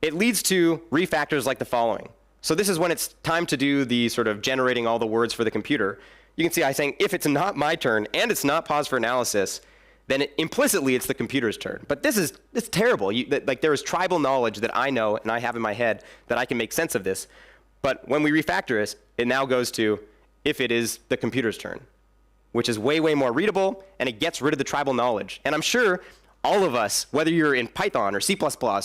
it leads to refactors like the following. So this is when it's time to do the sort of generating all the words for the computer. You can see I'm saying if it's not my turn and it's not pause for analysis, then implicitly it's the computer's turn. But it's terrible. Like there is tribal knowledge that I know and I have in my head that I can make sense of this. But when we refactor this, it now goes to if it is the computer's turn, which is way, way more readable, and it gets rid of the tribal knowledge. And I'm sure all of us, whether you're in Python or C++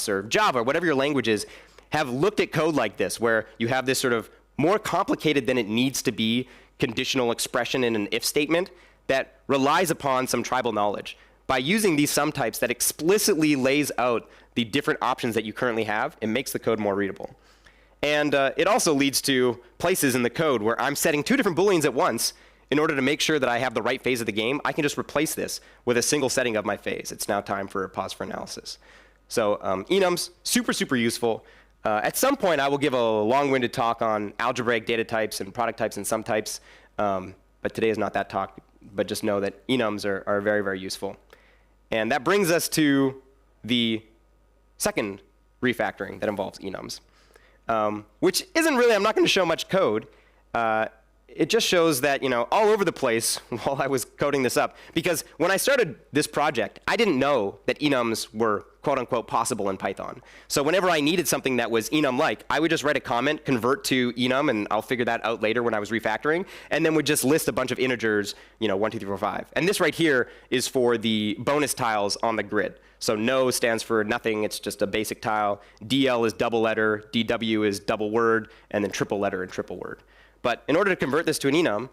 or Java, or whatever your language is, have looked at code like this, where you have this sort of more complicated than it needs to be conditional expression in an if statement that relies upon some tribal knowledge. By using these sum types that explicitly lays out the different options that you currently have, it makes the code more readable. And it also leads to places in the code where I'm setting 2 different booleans at once in order to make sure that I have the right phase of the game. I can just replace this with a single setting of my phase. It's now time for a pause for analysis. So enums, super, super useful. At some point, I will give a long-winded talk on algebraic data types and product types and sum types. But today is not that talk. But just know that enums are very, very useful. And that brings us to the second refactoring that involves enums, which isn't really, I'm not going to show much code. it just shows that, all over the place while I was coding this up. Because when I started this project, I didn't know that enums were quote unquote possible in Python. So whenever I needed something that was enum-like, I would just write a comment, convert to enum, and I'll figure that out later when I was refactoring, and then would just list a bunch of integers, 1, 2, 3, 4, 5. And this right here is for the bonus tiles on the grid. So no stands for nothing, it's just a basic tile. DL is double letter, DW is double word, and then triple letter and triple word. But in order to convert this to an enum,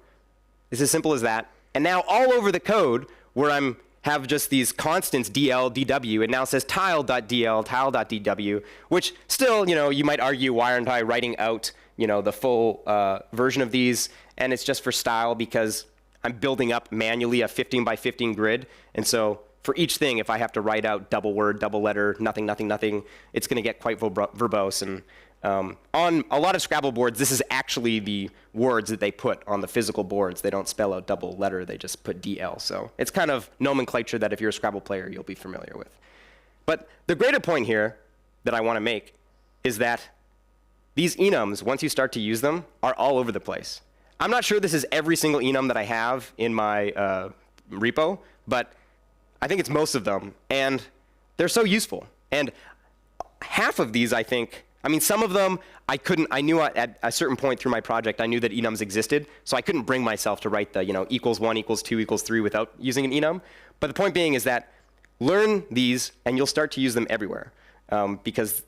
it's as simple as that. And now all over the code where I'm have just these constants DL, DW, it now says tile.dl, tile.dw, which still, you might argue, why aren't I writing out, the full version of these? And it's just for style because I'm building up manually a 15 by 15 grid. And so for each thing, if I have to write out double word, double letter, nothing, nothing, nothing, it's going to get quite verbose. And on a lot of Scrabble boards, this is actually the words that they put on the physical boards. They don't spell out double letter, they just put DL. So it's kind of nomenclature that if you're a Scrabble player, you'll be familiar with. But the greater point here that I want to make is that these enums, once you start to use them, are all over the place. I'm not sure this is every single enum that I have in my repo, but I think it's most of them. And they're so useful. And half of these, I think, some of them I knew at a certain point through my project, I knew that enums existed, so I couldn't bring myself to write the, equals 1, equals 2, equals 3 without using an enum. But the point being is that learn these and you'll start to use them everywhere. Because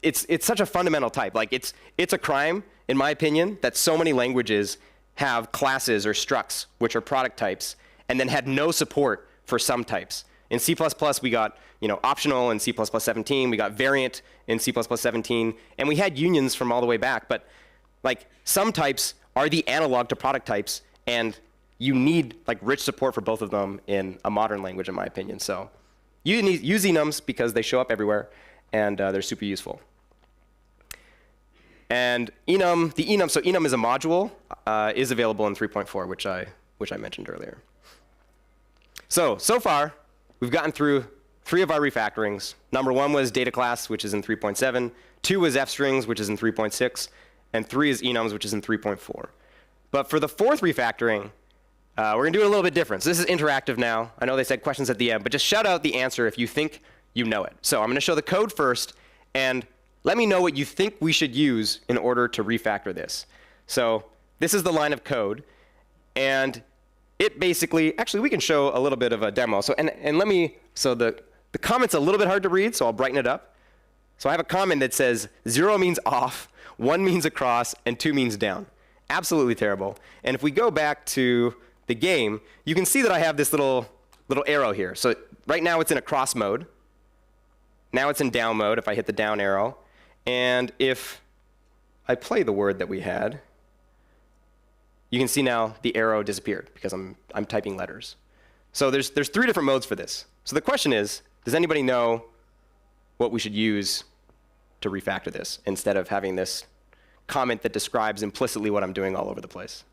it's such a fundamental type. Like it's a crime, in my opinion, that so many languages have classes or structs, which are product types, and then had no support for some types. In C++, we got optional in C++ 17, we got variant in C++ 17, and we had unions from all the way back. But some types are the analog to product types, and you need rich support for both of them in a modern language, in my opinion. So you need use enums because they show up everywhere, and they're super useful. And enum, so enum is a module, is available in 3.4, which I mentioned earlier. So far, we've gotten through 3 of our refactorings. Number 1 was data class, which is in 3.7. 2 was fstrings, which is in 3.6. And 3 is enums, which is in 3.4. But for the 4th refactoring, we're going to do it a little bit different. So this is interactive now. I know they said questions at the end, but just shout out the answer if you think you know it. So I'm going to show the code first, and let me know what you think we should use in order to refactor this. So this is the line of code. And it basically, actually, we can show a little bit of a demo. So the comment's a little bit hard to read, so I'll brighten it up. So I have a comment that says 0 means off, 1 means across, and 2 means down. Absolutely terrible. And if we go back to the game, you can see that I have this little arrow here. So right now it's in across mode. Now it's in down mode if I hit the down arrow. And if I play the word that we had, you can see now the arrow disappeared because I'm typing letters. So there's 3 different modes for this. So the question is, does anybody know what we should use to refactor this instead of having this comment that describes implicitly what I'm doing all over the place?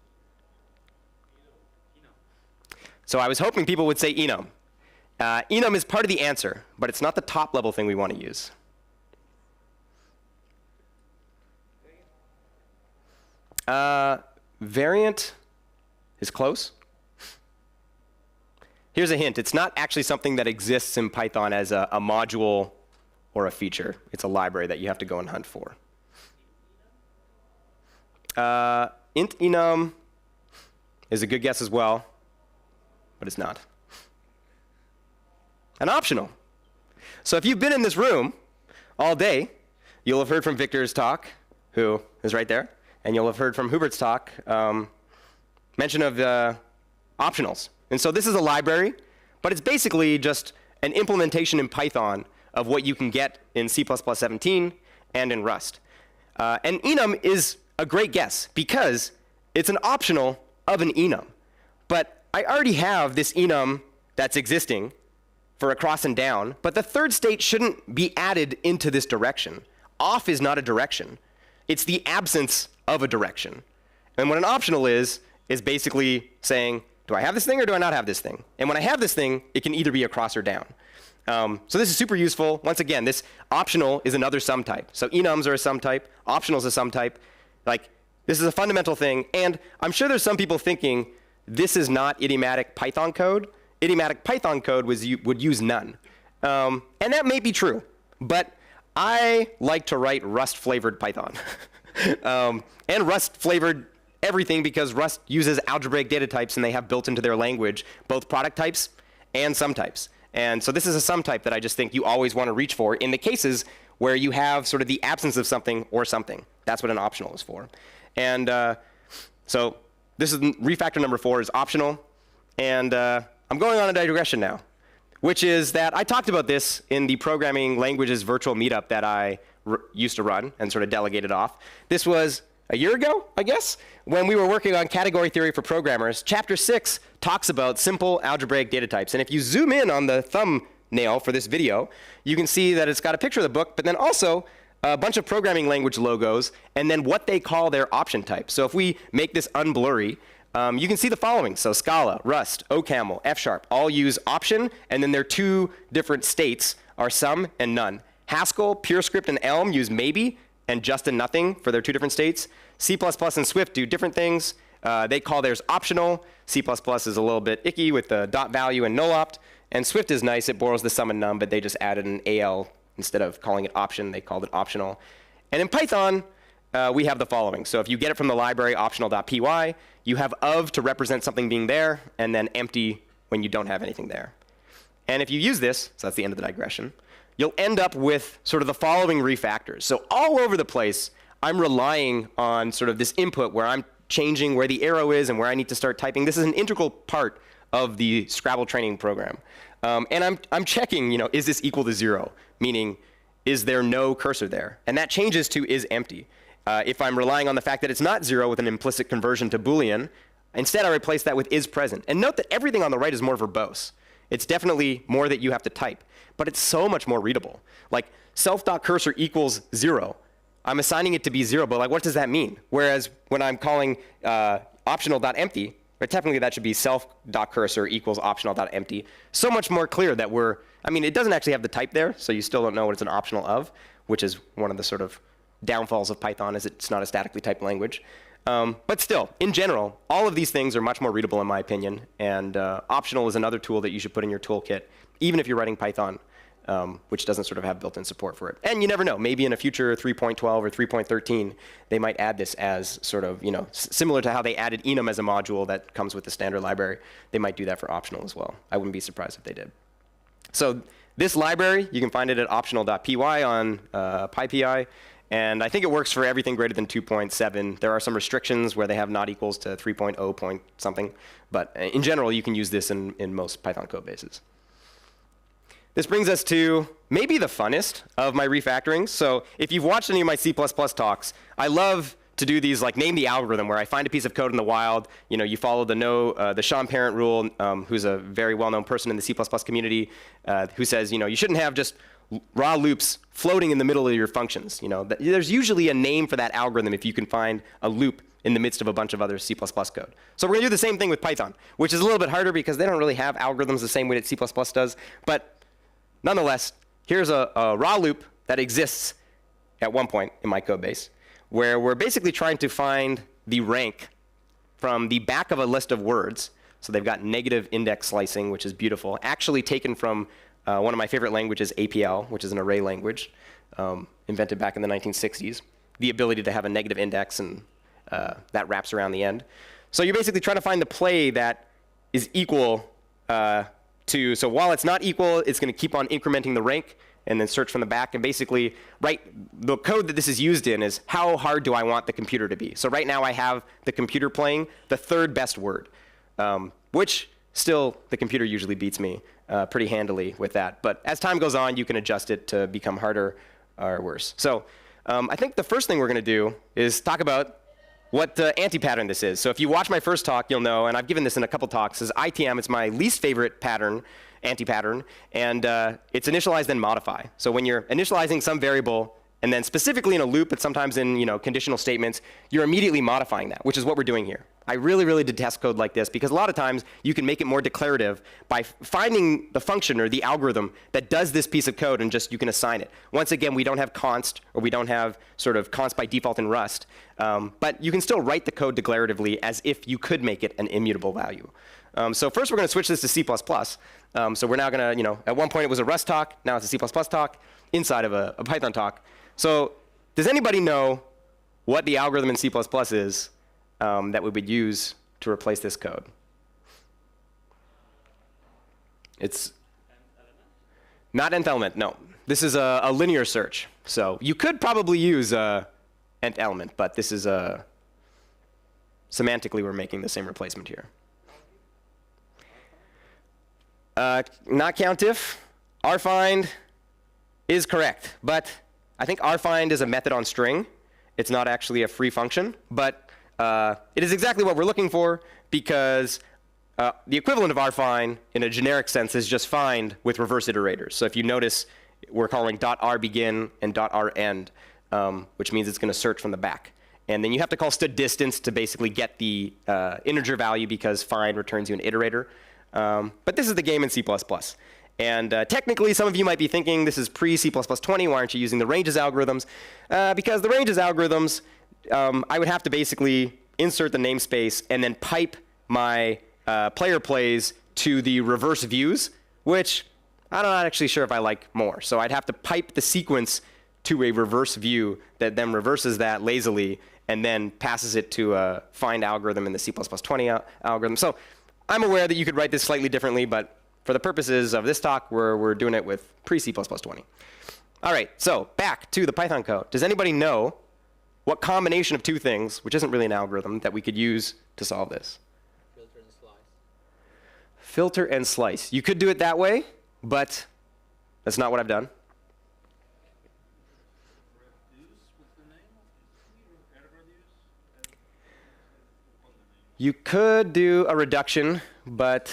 So I was hoping people would say enum. Enum is part of the answer, but it's not the top level thing we want to use. Variant is close. Here's a hint. It's not actually something that exists in Python as a module or a feature. It's a library that you have to go and hunt for. Int enum is a good guess as well, but it's not. And optional. So if you've been in this room all day, you'll have heard from Victor's talk, who is right there, and you'll have heard from Hubert's talk, mention of optionals. And so this is a library, but it's basically just an implementation in Python of what you can get in C++ 17 and in Rust. And enum is a great guess because it's an optional of an enum. But I already have this enum that's existing for across and down, but the third state shouldn't be added into this direction. Off is not a direction. It's the absence of a direction. And what an optional is basically saying, do I have this thing or do I not have this thing? And when I have this thing, it can either be across or down. So this is super useful. Once again, this optional is another sum type. So enums are a sum type. Optional is a sum type. This is a fundamental thing, and I'm sure there's some people thinking this is not idiomatic Python code. Idiomatic Python code would use none. And that may be true, but I like to write Rust-flavored Python. And Rust-flavored everything because Rust uses algebraic data types and they have built into their language both product types and sum types. And so this is a sum type that I just think you always want to reach for in the cases where you have sort of the absence of something or something. That's what an optional is for. And so this is refactor number 4 is optional. And I'm going on a digression now, which is that I talked about this in the programming languages virtual meetup that I used to run and sort of delegated off. This was a year ago, I guess, when we were working on category theory for programmers. Chapter 6 talks about simple algebraic data types. And if you zoom in on the thumbnail for this video, you can see that it's got a picture of the book, but then also a bunch of programming language logos, and then what they call their option type. So if we make this unblurry, you can see the following. So Scala, Rust, OCaml, F#, all use option, and then their 2 different states are some and none. Haskell, PureScript, and Elm use maybe and just and nothing for their 2 different states. C++ and Swift do different things. They call theirs optional. C++ is a little bit icky with the dot value and null opt. And Swift is nice. It borrows the sum and none, but they just added an AL. Instead of calling it option, they called it optional. And in Python, we have the following. So if you get it from the library optional.py, you have of to represent something being there, and then empty when you don't have anything there. And if you use this, so that's the end of the digression, you'll end up with sort of the following refactors. So all over the place, I'm relying on sort of this input where I'm changing where the arrow is and where I need to start typing. This is an integral part of the Scrabble training program. And I'm checking, is this equal to 0? Meaning, is there no cursor there? And that changes to is empty. If I'm relying on the fact that it's not 0 with an implicit conversion to Boolean, instead I replace that with is present. And note that everything on the right is more verbose. It's definitely more that you have to type, but it's so much more readable. Like self.cursor equals 0. I'm assigning it to be 0, but like, what does that mean? Whereas when I'm calling optional.empty, or technically that should be self.cursor equals optional.empty, so much more clear that it doesn't actually have the type there, so you still don't know what it's an optional of, which is one of the sort of downfalls of Python, is it's not a statically typed language. But still, in general, all of these things are much more readable in my opinion, and optional is another tool that you should put in your toolkit, even if you're writing Python, which doesn't sort of have built-in support for it. And you never know, maybe in a future 3.12 or 3.13, they might add this as sort of, similar to how they added enum as a module that comes with the standard library. They might do that for optional as well. I wouldn't be surprised if they did. So this library, you can find it at optional.py on PyPI. And I think it works for everything greater than 2.7. There are some restrictions where they have not equals to 3.0 point something. But in general, you can use this in most Python code bases. This brings us to maybe the funnest of my refactorings. So if you've watched any of my C++ talks, I love to do these like name the algorithm, where I find a piece of code in the wild. You follow the Sean Parent rule, who's a very well-known person in the C++ community, who says, you shouldn't have just raw loops floating in the middle of your functions. There's usually a name for that algorithm if you can find a loop in the midst of a bunch of other C++ code. So we're going to do the same thing with Python, which is a little bit harder because they don't really have algorithms the same way that C++ does. But nonetheless, here's a raw loop that exists at one point in my code base, where we're basically trying to find the rank from the back of a list of words. So they've got negative index slicing, which is beautiful, actually taken from one of my favorite languages, APL, which is an array language, invented back in the 1960s. The ability to have a negative index, and that wraps around the end. So you're basically trying to find the play that is equal to, so while it's not equal, it's going to keep on incrementing the rank, and then search from the back. And basically, the code that this is used in is how hard do I want the computer to be. So right now I have the computer playing the 3rd best word, which still the computer usually beats me pretty handily with that. But as time goes on, you can adjust it to become harder or worse. So I think the first thing we're going to do is talk about what anti-pattern this is. So if you watch my first talk, you'll know, and I've given this in a couple talks, is ITM. It's my least favorite pattern, anti-pattern, and it's initialize then modify. So when you're initializing some variable, and then specifically in a loop, but sometimes in conditional statements, you're immediately modifying that, which is what we're doing here. I really, really detest code like this because a lot of times you can make it more declarative by finding the function or the algorithm that does this piece of code and just you can assign it. Once again, we don't have const or we don't have sort of const by default in Rust, but you can still write the code declaratively as if you could make it an immutable value. So first we're going to switch this to C++. So we're now going to, at one point it was a Rust talk, now it's a C++ talk inside of a Python talk. So does anybody know what the algorithm in C++ is that we would use to replace this code? It's not nth element, no. This is a linear search. So you could probably use nth element, but this is semantically we're making the same replacement here. Not countif. rfind is correct, but I think rfind is a method on string. It's not actually a free function, but it is exactly what we're looking for because the equivalent of rfind in a generic sense is just find with reverse iterators. So if you notice, we're calling .rbegin and .rend, which means it's going to search from the back. And then you have to call std_distance to basically get the integer value because find returns you an iterator. But this is the game in C++. And technically, some of you might be thinking this is pre-C++ 20. Why aren't you using the ranges algorithms? Because the ranges algorithms, I would have to basically insert the namespace and then pipe my player plays to the reverse views, which I'm not actually sure if I like more. So I'd have to pipe the sequence to a reverse view that then reverses that lazily and then passes it to a find algorithm in the C++ 20 algorithm. So I'm aware that you could write this slightly differently, but for the purposes of this talk, we're doing it with pre-C++ 20. All right, so back to the Python code. Does anybody know what combination of two things, which isn't really an algorithm, that we could use to solve this? Filter and slice. Filter and slice. You could do it that way, but that's not what I've done. You could do a reduction, but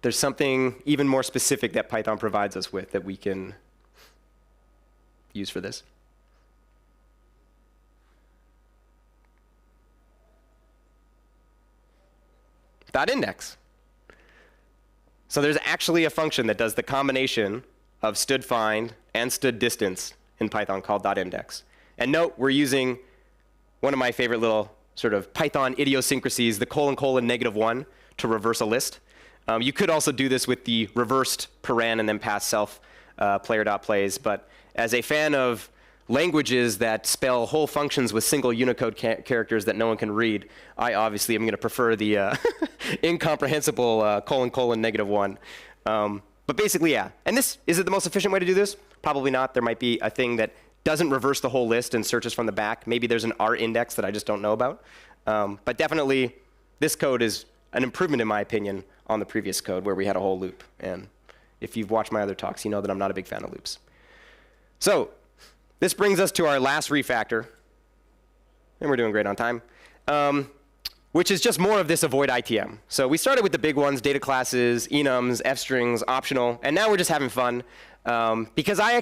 there's something even more specific that Python provides us with that we can use for this. .index. So there's actually a function that does the combination of std_find and std_distance in Python called .index. And note, we're using one of my favorite little sort of Python idiosyncrasies, the : -1 to reverse a list. You could also do this with the reversed paren and then pass self player.plays. But as a fan of languages that spell whole functions with single Unicode characters that no one can read, I obviously am going to prefer the incomprehensible : :1. But basically, yeah. And this, is it the most efficient way to do this? Probably not. There might be a thing that doesn't reverse the whole list and searches from the back. Maybe there's an R-index that I just don't know about. But definitely, this code is an improvement, in my opinion, on the previous code where we had a whole loop. And if you've watched my other talks, you know that I'm not a big fan of loops. So this brings us to our last refactor. And we're doing great on time. Which is just more of this avoid ITM. So we started with the big ones, data classes, enums, f-strings, optional. And now we're just having fun. Because I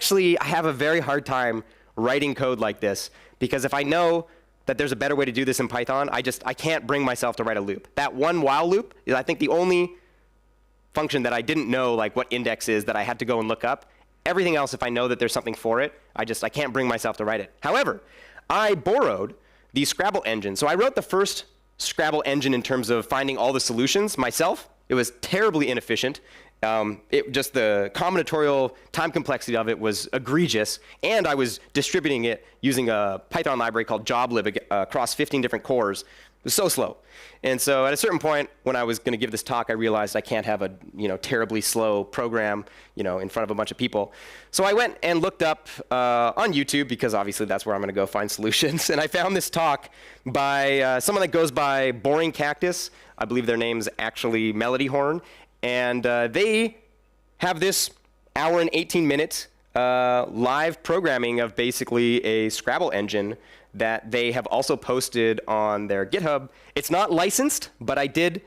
have a very hard time writing code like this. Because if I know that there's a better way to do this in Python, I can't bring myself to write a loop. That one while loop is, I think, the only function that I didn't know like what index is that I had to go and look up. Everything else, if I know that there's something for it, I can't bring myself to write it. However, I borrowed the Scrabble engine. So I wrote the first Scrabble engine in terms of finding all the solutions myself. It was terribly inefficient. The combinatorial time complexity of it was egregious, and I was distributing it using a Python library called joblib across 15 different cores. It was so slow. And so at a certain point, when I was going to give this talk, I realized I can't have a terribly slow program in front of a bunch of people. So I went and looked up on YouTube, because obviously that's where I'm going to go find solutions. And I found this talk by someone that goes by Boring Cactus. I believe their name's actually Melody Horn. And they have this hour and 18-minute live programming of basically a Scrabble engine that they have also posted on their GitHub. It's not licensed, but I did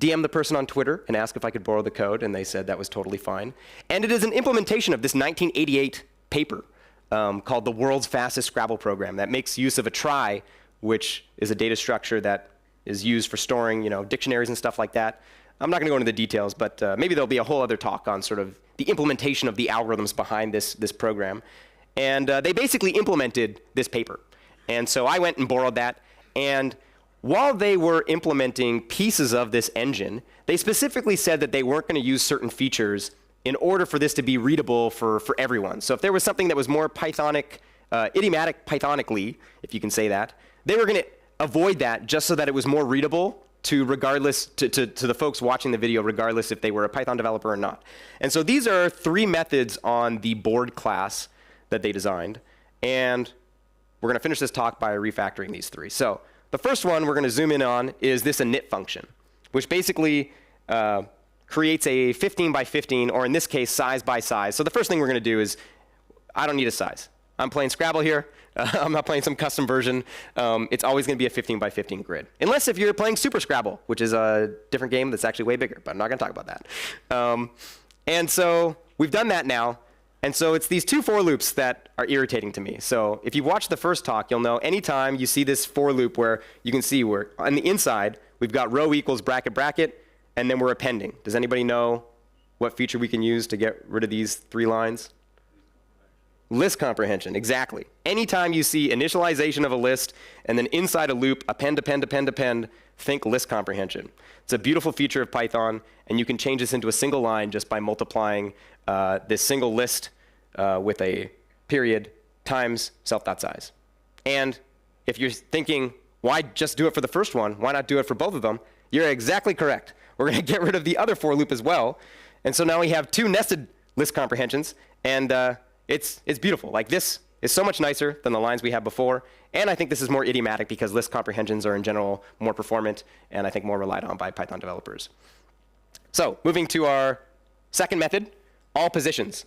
DM the person on Twitter and ask if I could borrow the code, and they said that was totally fine. And it is an implementation of this 1988 paper called The World's Fastest Scrabble Program that makes use of a trie, which is a data structure that is used for storing, dictionaries and stuff like that. I'm not going to go into the details, but maybe there'll be a whole other talk on sort of the implementation of the algorithms behind this program. And they basically implemented this paper. And so I went and borrowed that. And while they were implementing pieces of this engine, they specifically said that they weren't going to use certain features in order for this to be readable for everyone. So if there was something that was more Pythonic, idiomatic Pythonically, if you can say that, they were going to avoid that just so that it was more readable to the folks watching the video, regardless if they were a Python developer or not. And so these are 3 methods on the board class that they designed. And we're going to finish this talk by refactoring these 3. So the first one we're going to zoom in on is this init function, which basically creates a 15 by 15, or in this case, size by size. So the first thing we're going to do is, I don't need a size. I'm playing Scrabble here. I'm not playing some custom version. It's always going to be a 15 by 15 grid. Unless if you're playing Super Scrabble, which is a different game that's actually way bigger, but I'm not going to talk about that. And so we've done that now. And so it's these 2 for loops that are irritating to me. So if you've watched the first talk, you'll know anytime you see this for loop where you can see where on the inside, we've got row equals bracket, bracket, and then we're appending. Does anybody know what feature we can use to get rid of these 3 lines? List comprehension, exactly. Anytime you see initialization of a list and then inside a loop, append, append, append, append, think list comprehension. It's a beautiful feature of Python, and you can change this into a single line just by multiplying this single list with a period times self.size. And if you're thinking, why just do it for the first one? Why not do it for both of them? You're exactly correct. We're going to get rid of the other for loop as well. And so now we have 2 nested list comprehensions, and it's beautiful. Like, this is so much nicer than the lines we had before. And I think this is more idiomatic because list comprehensions are in general more performant and I think more relied on by Python developers. So moving to our second method, all positions.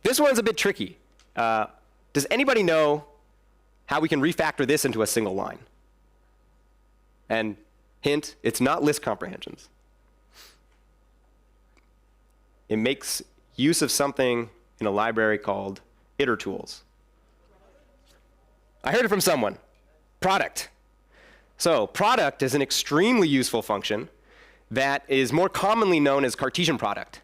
This one's a bit tricky. Does anybody know how we can refactor this into a single line? And hint, it's not list comprehensions. It makes use of something in a library called itertools. I heard it from someone. Product. So product is an extremely useful function that is more commonly known as Cartesian product,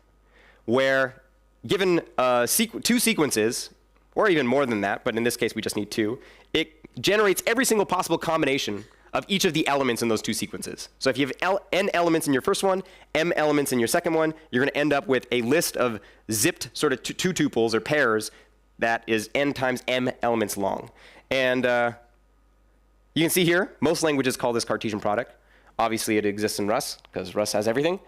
where given 2 sequences, or even more than that, but in this case we just need 2, it generates every single possible combination of each of the elements in those 2 sequences. So if you have n elements in your first one, m elements in your second one, you're going to end up with a list of zipped sort of 2 tuples or pairs that is n times m elements long. And you can see here, most languages call this Cartesian product. Obviously, it exists in Rust, because Rust has everything.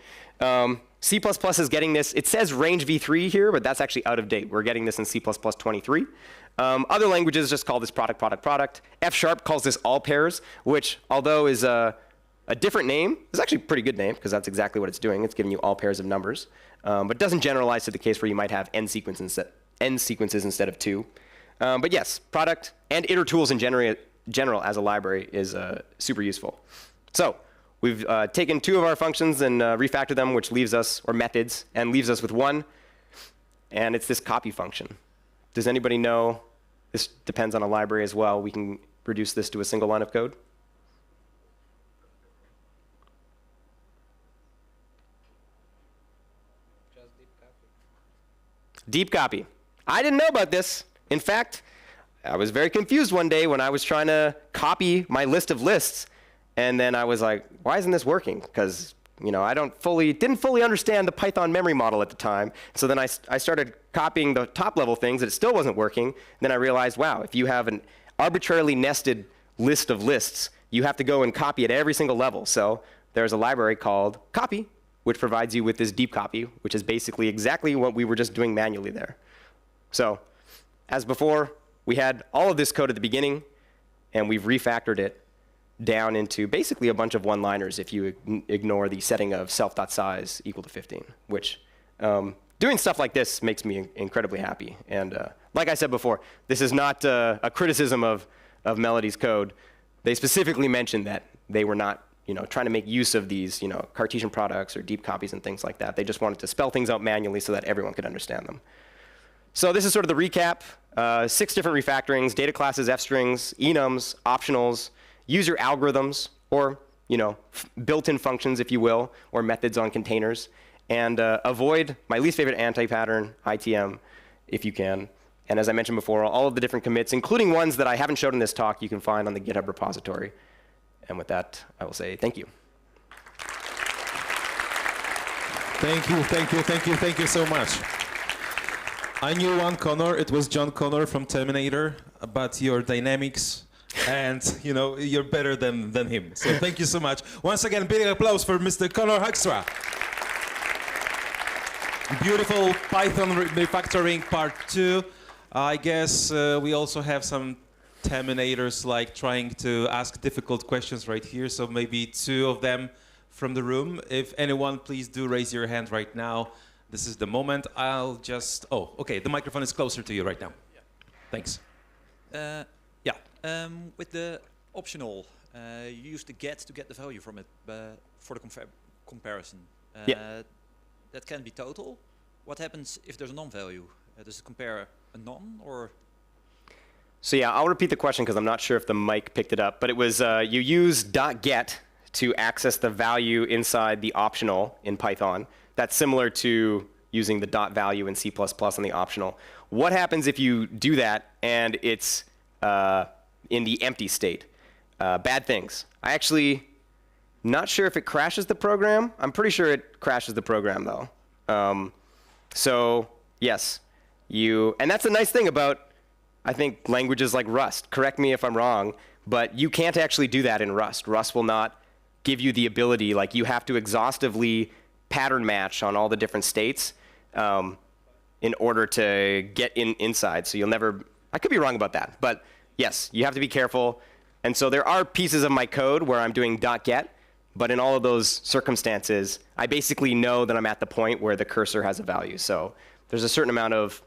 C++ is getting this. It says range v3 here, but that's actually out of date. We're getting this in C++ 23. Other languages just call this product, product, product. F# calls this all pairs, which, although is a different name, is actually a pretty good name, because that's exactly what it's doing. It's giving you all pairs of numbers. But doesn't generalize to the case where you might have n sequences instead of 2. But yes, product and itertools in general as a library is super useful. So we've taken 2 of our functions and refactored them, which leaves us, or methods, and leaves us with 1. And it's this copy function. Does anybody know? This depends on a library as well. We can reduce this to a single line of code. Just deep copy. Deep copy. I didn't know about this. In fact, I was very confused one day when I was trying to copy my list of lists. And then I was like, why isn't this working? Because I didn't fully understand the Python memory model at the time. So then I started copying the top level things, and it still wasn't working. And then I realized, wow, if you have an arbitrarily nested list of lists, you have to go and copy at every single level. So there's a library called copy, which provides you with this deep copy, which is basically exactly what we were just doing manually there. So as before, we had all of this code at the beginning, and we've refactored it down into basically a bunch of one-liners if you ignore the setting of self.size equal to 15, which doing stuff like this makes me incredibly happy. And like I said before, this is not a criticism of Melody's code. They specifically mentioned that they were not trying to make use of these Cartesian products or deep copies and things like that. They just wanted to spell things out manually so that everyone could understand them. So this is sort of the recap. 6 different refactorings: data classes, f-strings, enums, optionals, user algorithms, or built-in functions, if you will, or methods on containers, and avoid my least favorite anti-pattern, ITM, if you can. And as I mentioned before, all of the different commits, including ones that I haven't showed in this talk, you can find on the GitHub repository. And with that, I will say thank you. Thank you so much. I knew one Conor, it was John Connor from Terminator, but your dynamics and you're better than him. So thank you so much. Once again, big applause for Mr. Conor Hoekstra. Beautiful Python refactoring part 2. I guess we also have some Terminators like trying to ask difficult questions right here. So maybe 2 of them from the room. If anyone, please do raise your hand right now. This is the moment. I'll just, okay, the microphone is closer to you right now. Yeah. Thanks. With the optional, you use the get to get the value from it for the comparison. That can be total. What happens if there's a non-value? Does it compare a non or? So yeah, I'll repeat the question because I'm not sure if the mic picked it up, but it was you use .get to access the value inside the optional in Python. That's similar to using the .value in C++ on the optional. What happens if you do that and it's in the empty state? Bad things. I actually not sure if it crashes the program. I'm pretty sure it crashes the program though. So yes, and that's the nice thing about, I think, languages like Rust. Correct me if I'm wrong, but you can't actually do that in Rust. Rust will not give you the ability, like you have to exhaustively pattern match on all the different states in order to get inside. So you'll never, I could be wrong about that, but yes, you have to be careful. And so there are pieces of my code where I'm doing .get, but in all of those circumstances, I basically know that I'm at the point where the cursor has a value. So there's a certain amount of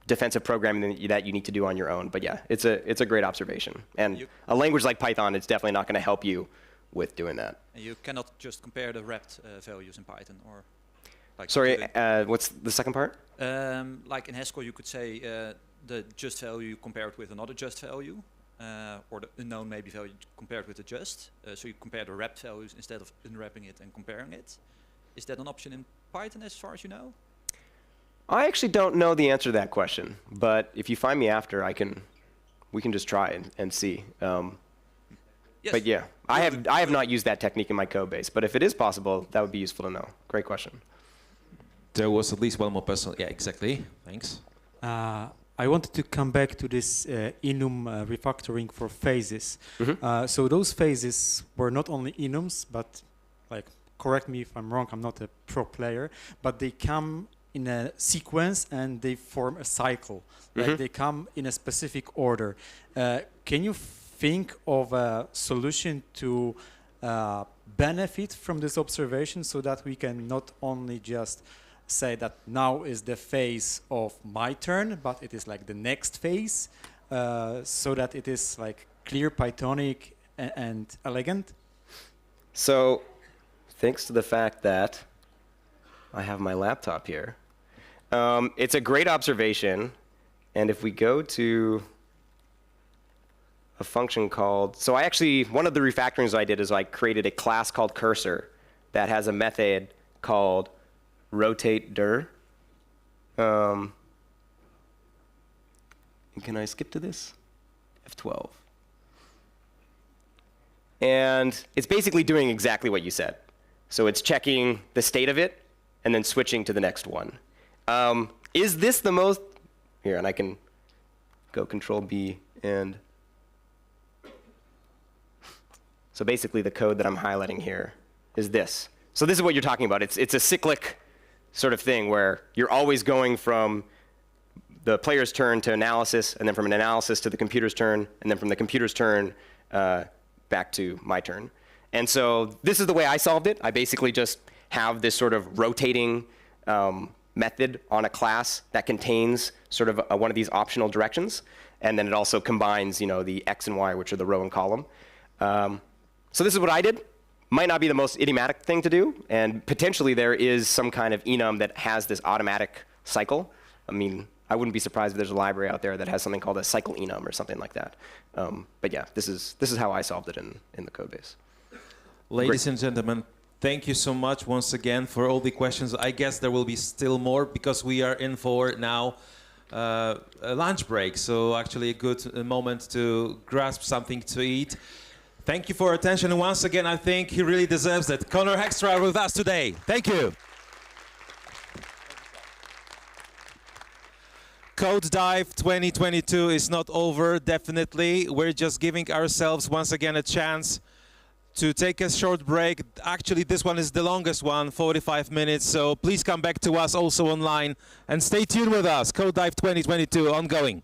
defensive programming that you need to do on your own. But yeah, it's a great observation. And a language like Python, it's definitely not going to help you with doing that. And you cannot just compare the wrapped values in Python, or like. Sorry, what's the second part? Like in Haskell, you could say the just value you compare it with another just value, or the unknown maybe value compared with the just. So you compare the wrapped values instead of unwrapping it and comparing it. Is that an option in Python, as far as you know? I actually don't know the answer to that question, but if you find me after, we can just try and see. Yes. But yeah, I have not used that technique in my code base, but if it is possible, that would be useful to know. Great question. There was at least one more person. Yeah, exactly. Thanks. I wanted to come back to this enum refactoring for phases. Mm-hmm. So those phases were not only enums, but like, correct me if I'm wrong, I'm not a pro player, but they come in a sequence and they form a cycle. Mm-hmm. Like they come in a specific order. Can you think of a solution to benefit from this observation so that we can not only just say that now is the phase of my turn, but it is like the next phase, so that it is like clear, Pythonic, and elegant? So, thanks to the fact that I have my laptop here, it's a great observation. And if we go to a function called, so I actually, one of the refactorings I did is I created a class called cursor that has a method called rotate dir. And can I skip to this? F12. And it's basically doing exactly what you said. So it's checking the state of it and then switching to the next one. Is this the most, here, and I can go Control B and, so basically the code that I'm highlighting here is this. So this is what you're talking about. It's a cyclic sort of thing where you're always going from the player's turn to analysis, and then from an analysis to the computer's turn, and then from the computer's turn back to my turn. And so this is the way I solved it. I basically just have this sort of rotating method on a class that contains sort of one of these optional directions, and then it also combines, the X and Y, which are the row and column. So this is what I did. Might not be the most idiomatic thing to do, and potentially there is some kind of enum that has this automatic cycle. I mean, I wouldn't be surprised if there's a library out there that has something called a cycle enum or something like that. But yeah, this is how I solved it in the code base. Ladies and gentlemen, thank you so much once again for all the questions. I guess there will be still more because we are in for now a lunch break. So actually a good moment to grasp something to eat. Thank you for your attention. And once again, I think he really deserves it. Conor Hoekstra with us today. Thank you. Code Dive 2022 is not over, definitely. We're just giving ourselves once again a chance to take a short break. Actually, this one is the longest one, 45 minutes. So please come back to us also online and stay tuned with us. Code Dive 2022 ongoing.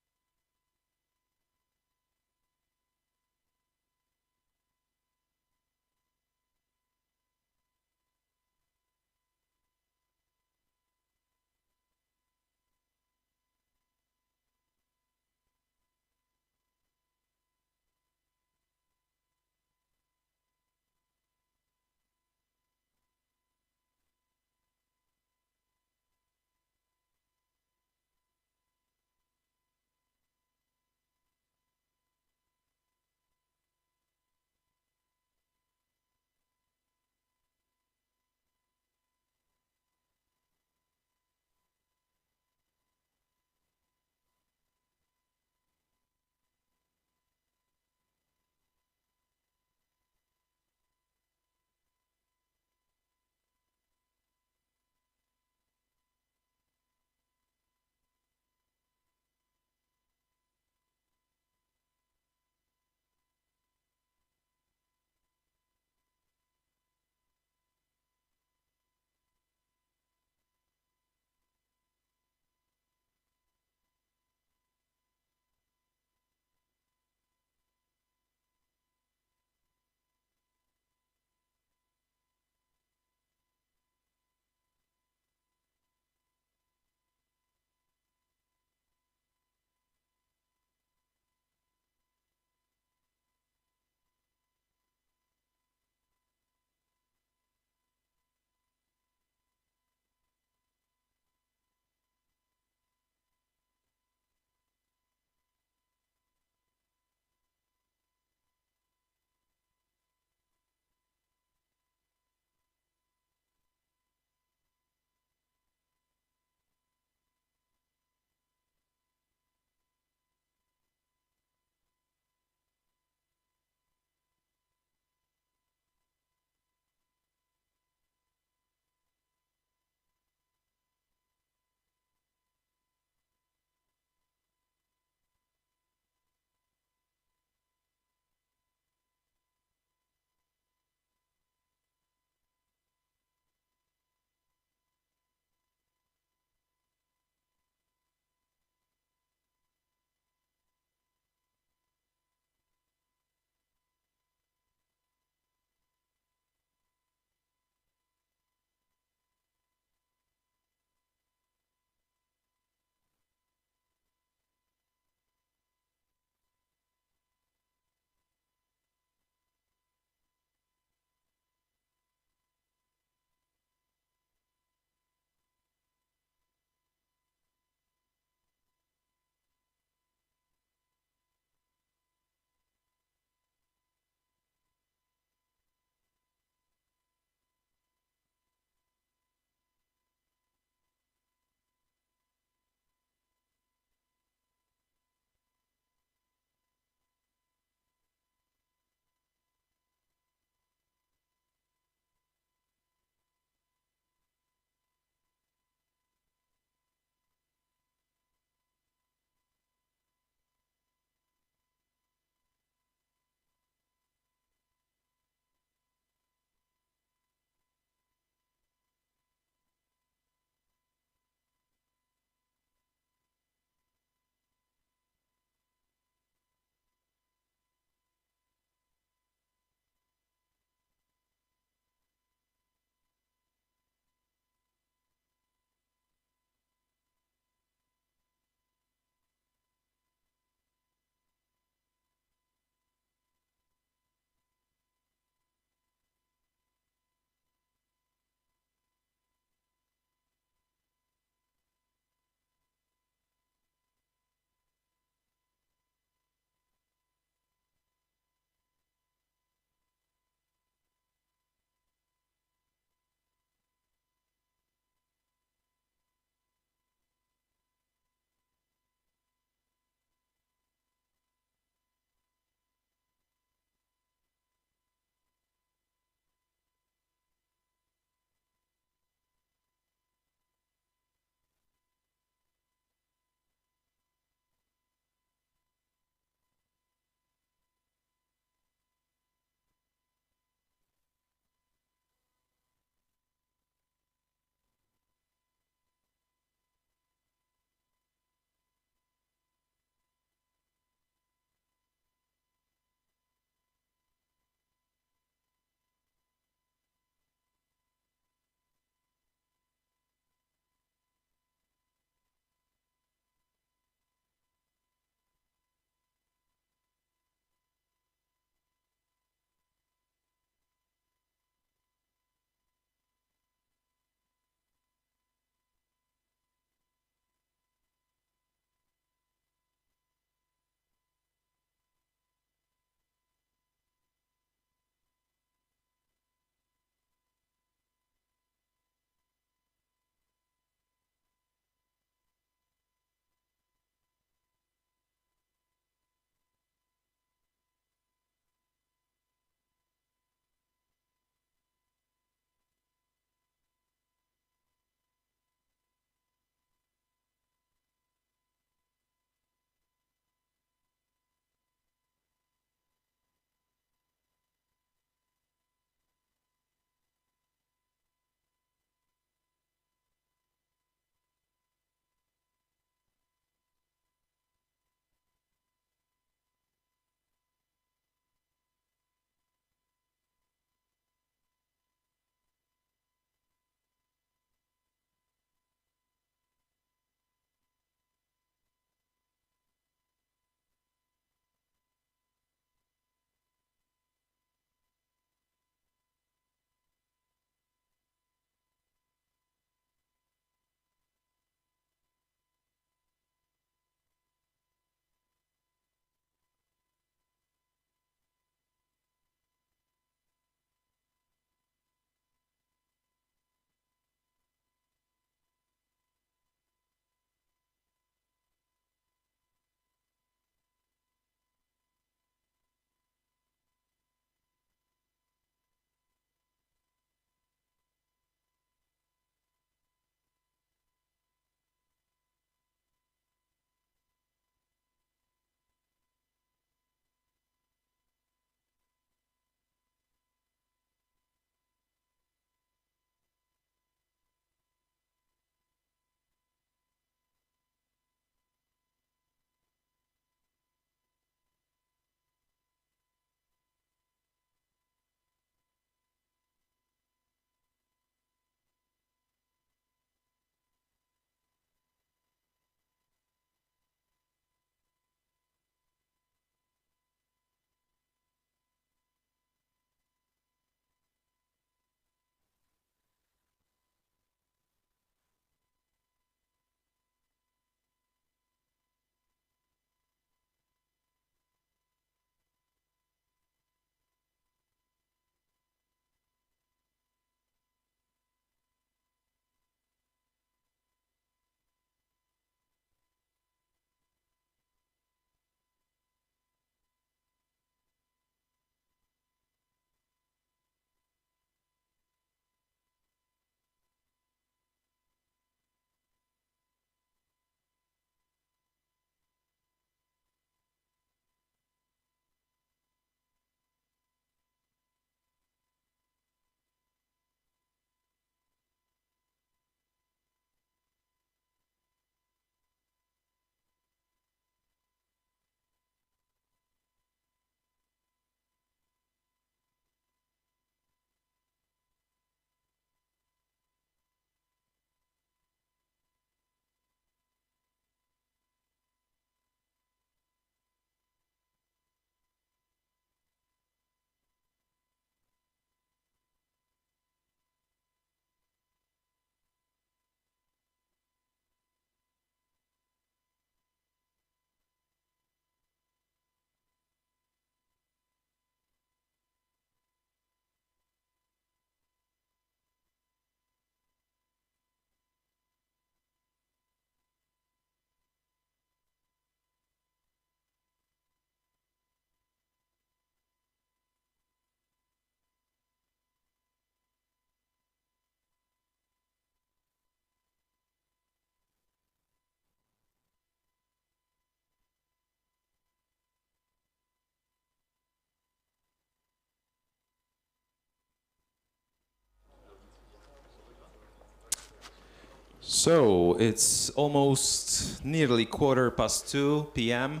So it's almost nearly 2:15 p.m.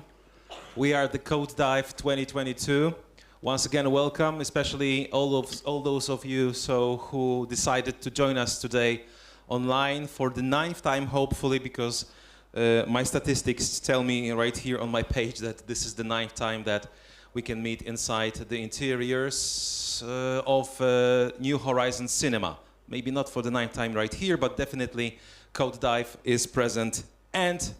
We are the Code Dive 2022. Once again, welcome, especially all those of you who decided to join us today online for the 9th time, hopefully, because my statistics tell me right here on my page that this is the 9th time that we can meet inside the interiors of New Horizons Cinema. Maybe not for the 9th time right here, but definitely Code Dive is present and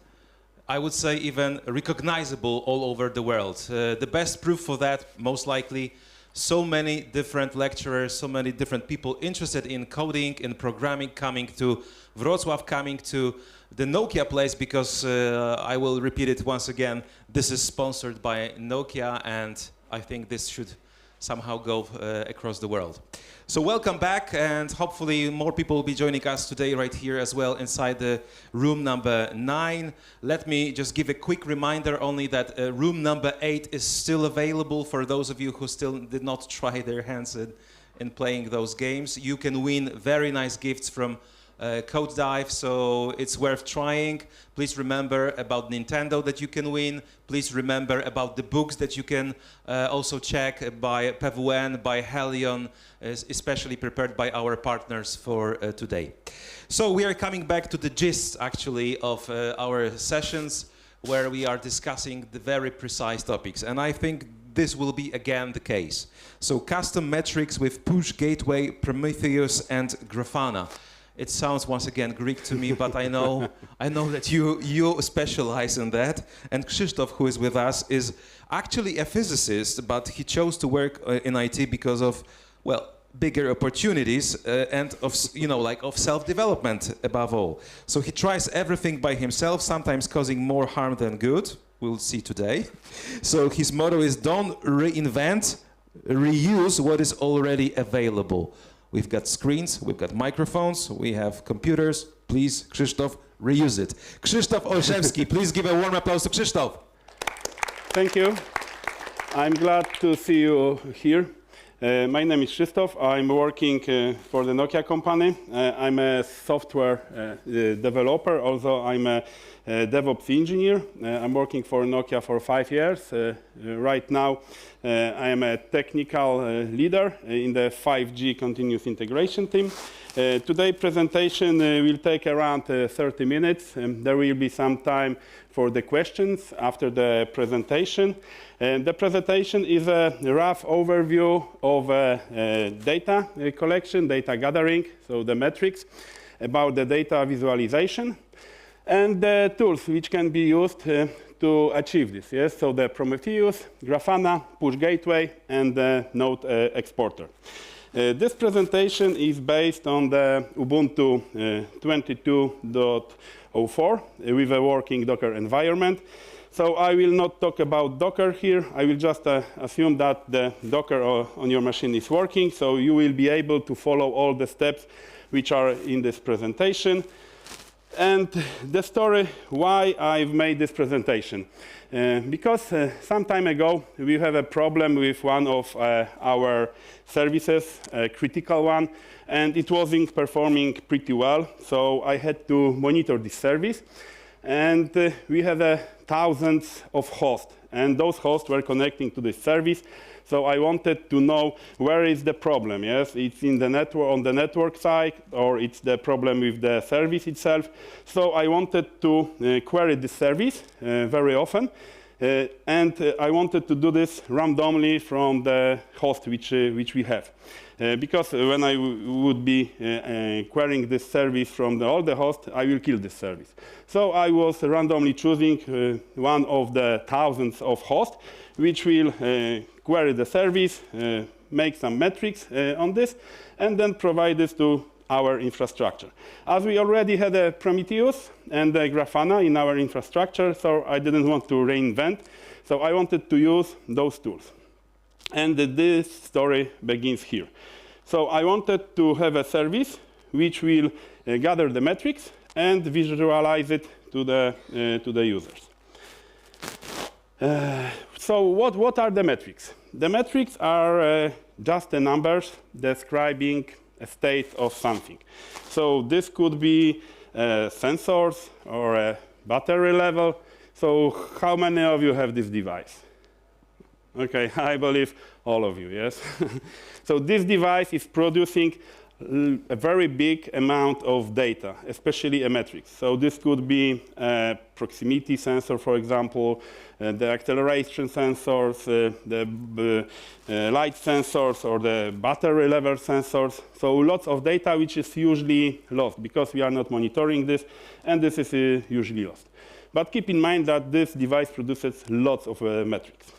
I would say even recognizable all over the world. The best proof for that, most likely, so many different lecturers, so many different people interested in coding and programming coming to Wrocław, coming to the Nokia place, because I will repeat it once again, this is sponsored by Nokia, and I think this should somehow go across the world. So welcome back, and hopefully more people will be joining us today right here as well inside the room number 9. Let me just give a quick reminder only that room number 8 is still available for those of you who still did not try their hands in playing those games. You can win very nice gifts from Code Dive, so it's worth trying. Please remember about Nintendo that you can win. Please remember about the books that you can also check by PWN, by Helion, especially prepared by our partners for today. So we are coming back to the gist, actually, of our sessions, where we are discussing the very precise topics. And I think this will be again the case. So custom metrics with Pushgateway, Prometheus and Grafana. It sounds once again Greek to me, but I know that you specialize in that. And Krzysztof, who is with us, is actually a physicist, but he chose to work in IT because of, well, bigger opportunities and of self-development above all. So he tries everything by himself, sometimes causing more harm than good. We'll see today. So his motto is don't reinvent, reuse what is already available. We've got screens, we've got microphones, we have computers. Please, Krzysztof, reuse it. Krzysztof Olszewski, please give a warm applause to Krzysztof. Thank you. I'm glad to see you here. My name is Krzysztof. I'm working for the Nokia company. I'm a software developer, although I'm a DevOps engineer. I'm working for Nokia for 5 years. Right now, I am a technical leader in the 5G continuous integration team. Today's presentation will take around 30 minutes. There will be some time for the questions after the presentation. The presentation is a rough overview of data collection, data gathering, so the metrics, about the data visualization, and the tools which can be used to achieve this. Yes, so the Prometheus, Grafana, Pushgateway, and the Node exporter. This presentation is based on the Ubuntu 22.04 with a working Docker environment. So I will not talk about Docker here. I will just assume that the Docker on your machine is working, so you will be able to follow all the steps which are in this presentation. And the story why I've made this presentation. Because some time ago we have a problem with one of our services, a critical one, and it wasn't performing pretty well. So I had to monitor this service. And we had thousands of hosts, and those hosts were connecting to this service. So I wanted to know where is the problem. Yes, it's in the network, on the network side, or it's the problem with the service itself. So I wanted to query the service very often, and I wanted to do this randomly from the host which we have. Because when I would be querying this service from all the hosts, I will kill this service. So I was randomly choosing one of the thousands of hosts, which will query the service, make some metrics on this, and then provide this to our infrastructure. As we already had a Prometheus and a Grafana in our infrastructure, so I didn't want to reinvent. So I wanted to use those tools. And this story begins here. So I wanted to have a service which will gather the metrics and visualize it to the users. So what are the metrics? The metrics are just the numbers describing a state of something. So this could be sensors or a battery level. So how many of you have this device? Okay, I believe all of you, yes? So this device is producing a very big amount of data, especially a metrics. So this could be a proximity sensor, for example, the acceleration sensors, the light sensors, or the battery level sensors. So lots of data which is usually lost because we are not monitoring this, and this is usually lost. But keep in mind that this device produces lots of metrics.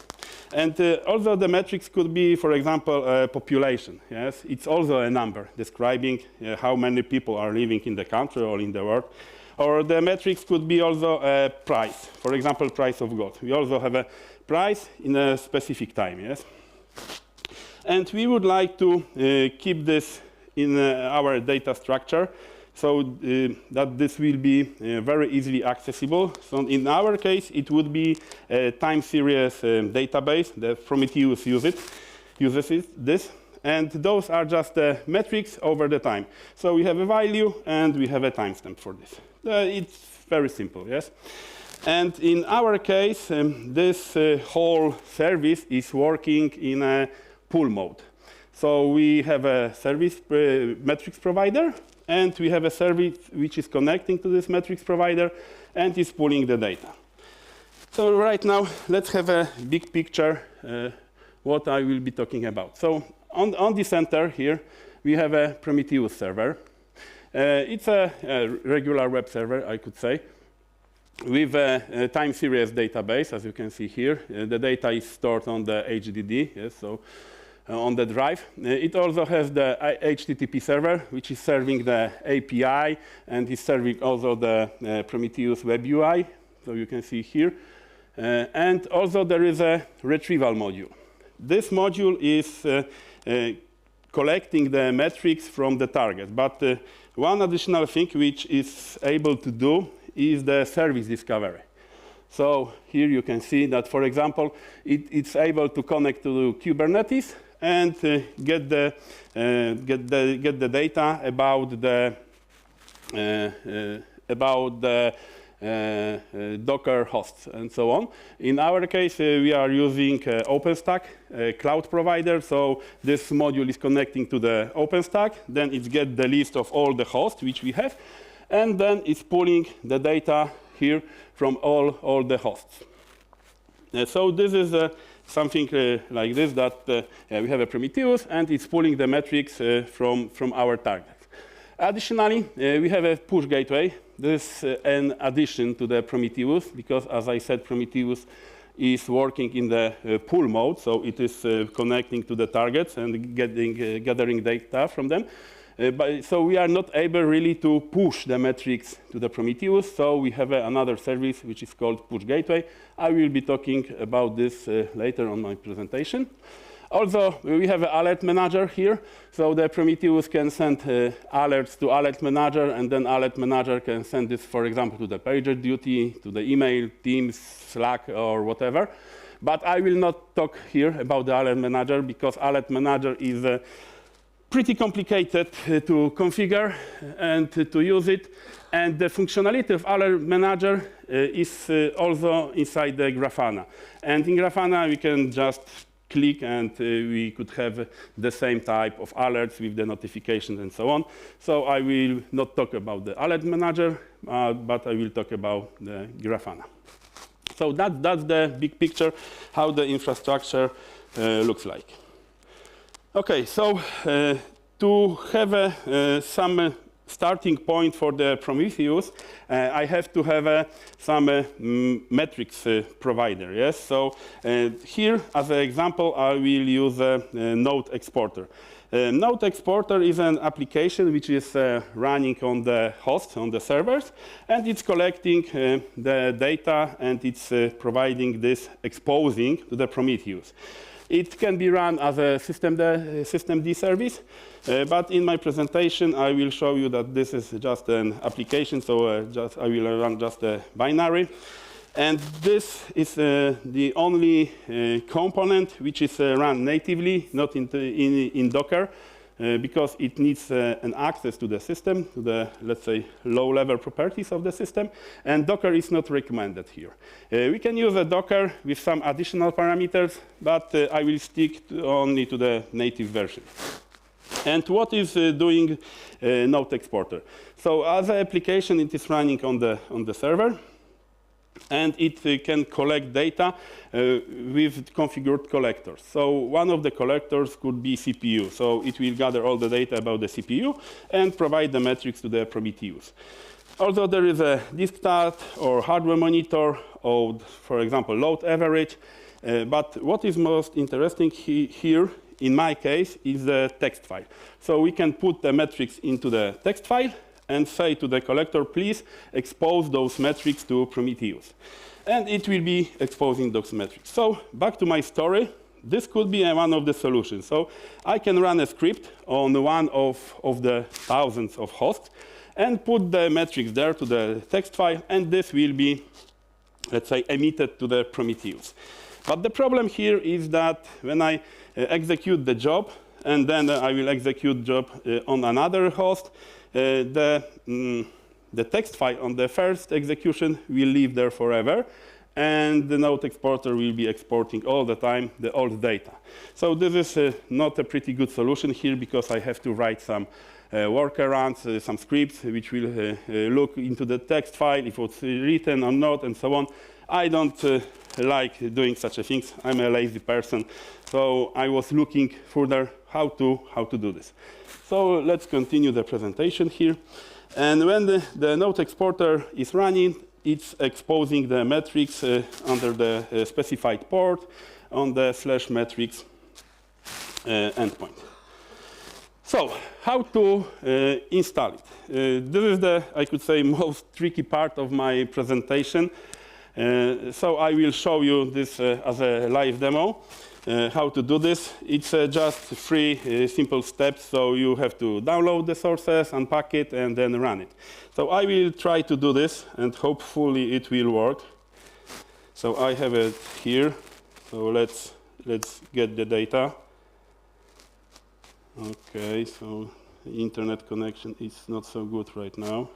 And also the metrics could be, for example, population. Yes, it's also a number describing how many people are living in the country or in the world. Or the metrics could be also a price. For example, price of gold. We also have a price in a specific time. Yes, and we would like to keep this in our data structure, so that this will be very easily accessible. So in our case, it would be a time series database. The Prometheus uses this. And those are just metrics over the time. So we have a value, and we have a timestamp for this. It's very simple, yes? And in our case, this whole service is working in a pool mode. So we have a service metrics provider, and we have a service which is connecting to this metrics provider and is pulling the data. So right now, let's have a big picture what I will be talking about. So on the center here, we have a Prometheus server. It's a regular web server, I could say, with a time series database, as you can see here. The data is stored on the HDD, yes, so on the drive. It also has the HTTP server, which is serving the API and is serving also the Prometheus web UI, so you can see here. And also there is a retrieval module. This module is collecting the metrics from the target, but one additional thing which is able to do is the service discovery. So here you can see that, for example, it's able to connect to Kubernetes and get the data about the Docker hosts and so on. In our case, we are using OpenStack, a cloud provider. So this module is connecting to the OpenStack. Then it gets the list of all the hosts which we have, and then it's pulling the data here from all the hosts. So this is something like this, that we have a Prometheus, and it's pulling the metrics from our target. Additionally, we have a Pushgateway. This is an addition to the Prometheus, because, as I said, Prometheus is working in the pull mode, so it is connecting to the targets and gathering data from them. So we are not able really to push the metrics to the Prometheus, so we have another service which is called Pushgateway. I will be talking about this later on my presentation. Also, we have an alert manager here, so the Prometheus can send alerts to alert manager, and then alert manager can send this, for example, to the PagerDuty, to the email, Teams, Slack, or whatever. But I will not talk here about the alert manager, because alert manager is pretty complicated to configure and to use it. And the functionality of alert manager is also inside the Grafana. And in Grafana, we can just click, and we could have the same type of alerts with the notifications and so on. So I will not talk about the alert manager, but I will talk about the Grafana. So that's the big picture, how the infrastructure looks like. Okay, so to have some starting point for the Prometheus, I have to have some metrics provider. Yes, so here as an example, I will use a node exporter. Node exporter is an application which is running on the host, on the servers, and it's collecting the data, and it's providing this exposing to the Prometheus. It can be run as a systemd service, but in my presentation, I will show you that this is just an application, so I will run just a binary. And this is the only component which is run natively, not in Docker. because it needs an access to the system, to the, let's say, low-level properties of the system, and Docker is not recommended here. We can use a Docker with some additional parameters, but I will stick only to the native version. And what is doing Node Exporter? So as an application, it is running on the server, and it can collect data with configured collectors. So one of the collectors could be CPU. So it will gather all the data about the CPU and provide the metrics to the Prometheus. Also, there is a disk stat or hardware monitor, or, for example, load average. But what is most interesting here, in my case, is the text file. So we can put the metrics into the text file and say to the collector, please expose those metrics to Prometheus. And it will be exposing those metrics. So back to my story, this could be one of the solutions. So I can run a script on one of the thousands of hosts and put the metrics there to the text file, and this will be, let's say, emitted to the Prometheus. But the problem here is that when I execute the job, and then I will execute job on another host, the text file on the first execution will live there forever, and the Node Exporter will be exporting all the time the old data. So this is not a pretty good solution here, because I have to write some workarounds, some scripts which will look into the text file, if it's written or not, and so on. I don't like doing such a things. I'm a lazy person. So I was looking further how to do this. So let's continue the presentation here. And when the Node Exporter is running, it's exposing the metrics under the specified port on the /metrics endpoint. So how to install it? This is the, I could say, most tricky part of my presentation. So I will show you this as a live demo. How to do this. It's just 3 simple steps. So you have to download the sources, unpack it, and then run it. So I will try to do this, and hopefully it will work. So I have it here. So let's get the data. Okay, so the internet connection is not so good right now.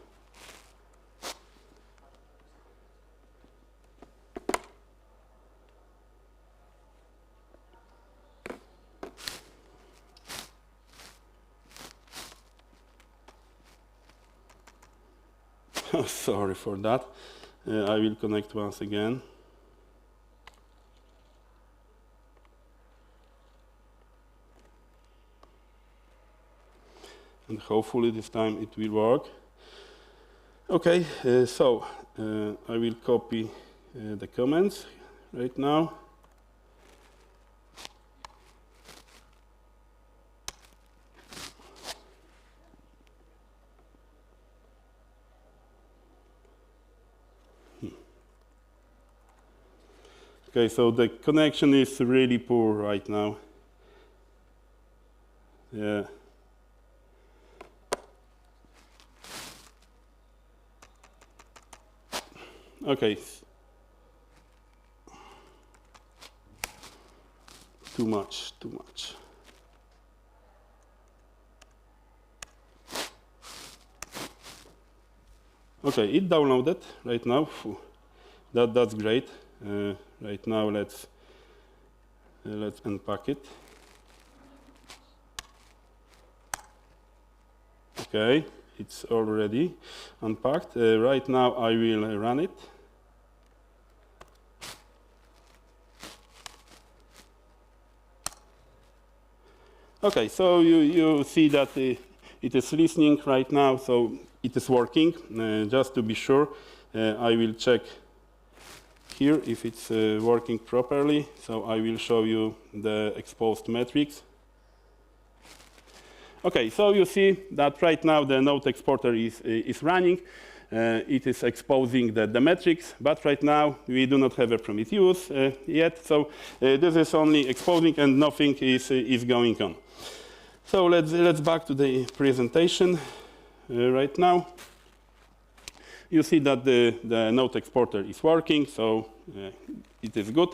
Sorry for that. I will connect once again. And hopefully this time it will work. Okay, so I will copy the comments right now. Okay, so the connection is really poor right now. Yeah. Okay. Too much. Okay, it downloaded right now. That's great. Right now, let's unpack it. Okay, it's already unpacked. Right now, I will run it. Okay, so you see that it is listening right now, so it is working. Just to be sure, I will check here if it's working properly. So I will show you the exposed metrics. Okay, so you see that right now the Node Exporter is running. It is exposing the metrics, but right now we do not have a Prometheus yet. So this is only exposing and nothing is going on. So let's back to the presentation right now. You see that the Node Exporter is working, so it is good.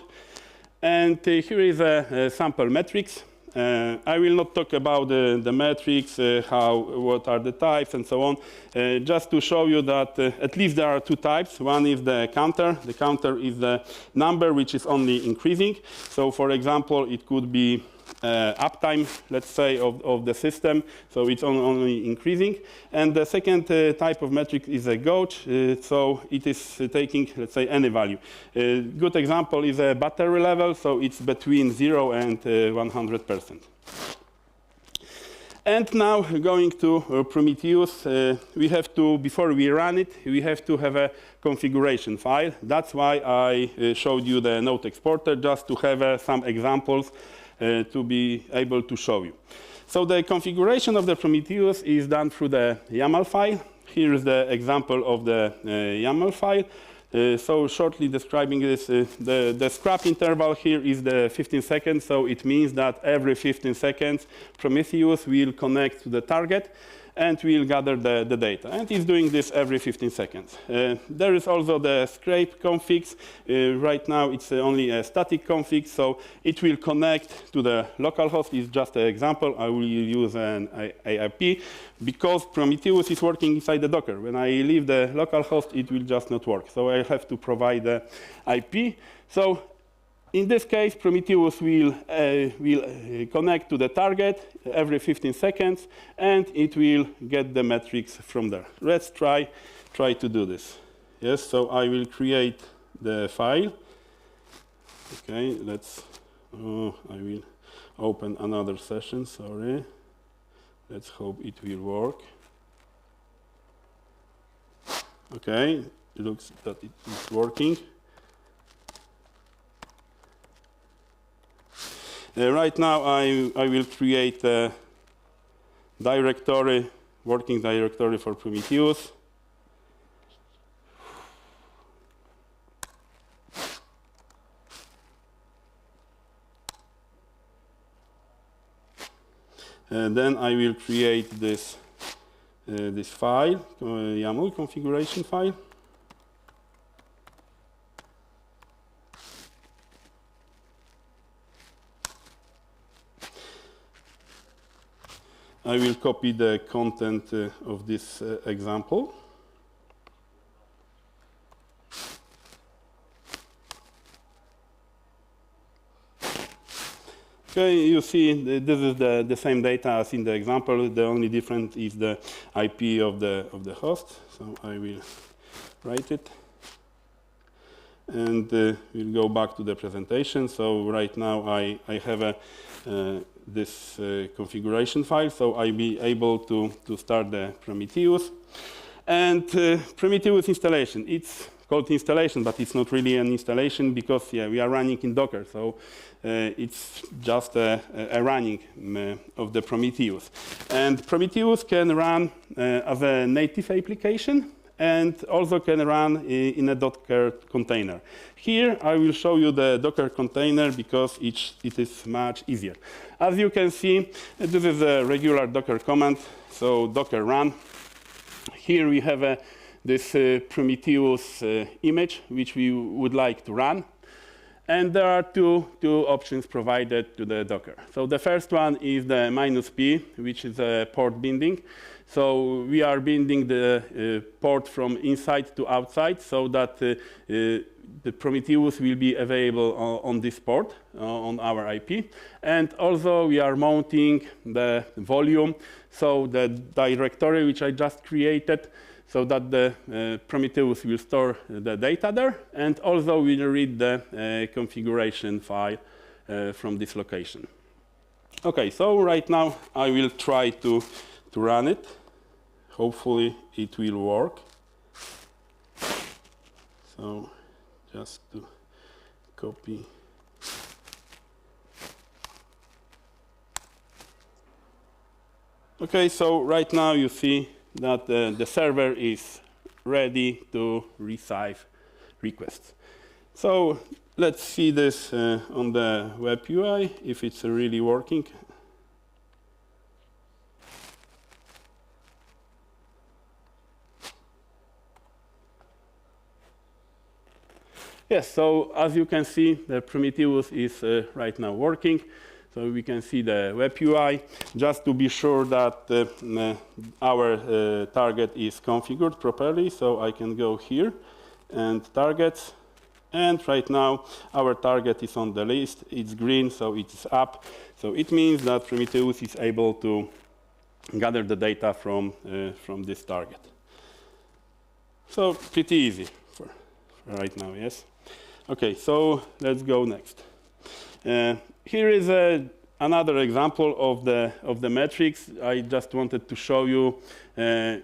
And here is a sample metrics. I will not talk about the metrics, what are the types, and so on. Just to show you that at least there are two types. One is the counter. The counter is the number which is only increasing. So, for example, it could be uptime, let's say, of the system, so it's only increasing. And the second type of metric is a gauge, so it is taking, let's say, any value. A good example is a battery level, so it's between 0 and 100%. And now going to Prometheus, we have to, before we run it, we have to have a configuration file. That's why I showed you the node exporter, just to have some examples to be able to show you. So the configuration of the Prometheus is done through the YAML file. Here is the example of the YAML file. So shortly describing this, the scrap interval here is the 15 seconds. So it means that every 15 seconds, Prometheus will connect to the target and will gather the data. And it's doing this every 15 seconds. There is also the scrape configs. Right now, it's only a static config, so it will connect to the local host. It's just an example. I will use an AIP because Prometheus is working inside the Docker. When I leave the local host, it will just not work. So I have to provide the IP. So in this case, Prometheus will connect to the target every 15 seconds, and it will get the metrics from there. Let's try to do this. Yes, so I will create the file. Okay, I will open another session, sorry. Let's hope it will work. Okay, it looks that it is working. Right now, I will create a directory, working directory for Prometheus. And then I will create this file, YAML configuration file. I will copy the content of this example. Okay, you see this is the same data as in the example. The only difference is the IP of the host. So I will write it. And we'll go back to the presentation. So right now I have this configuration file, so I'll be able to start the Prometheus. And Prometheus installation, it's called installation, but it's not really an installation because we are running in Docker, so it's just a running of the Prometheus. And Prometheus can run as a native application, and also can run in a Docker container. Here, I will show you the Docker container because it is much easier. As you can see, this is a regular Docker command, so Docker run. Here we have this Prometheus image, which we would like to run. And there are two options provided to the Docker. So the first one is the -p, which is a port binding. So we are binding the port from inside to outside so that the Prometheus will be available on this port, on our IP. And also we are mounting the volume, so the directory which I just created, so that the Prometheus will store the data there, and also will read the configuration file from this location. Okay, so right now I will try to run it. Hopefully it will work. So just to copy. Okay, so right now you see that the server is ready to receive requests. So let's see this on the web UI, if it's really working. Yes, so as you can see, the Prometheus is right now working. So we can see the web UI, just to be sure that our target is configured properly. So I can go here and targets. And right now, our target is on the list. It's green, so it's up. So it means that Prometheus is able to gather the data from this target. So pretty easy for right now, yes? OK, so let's go next. Here is another example of the metrics. I just wanted to show you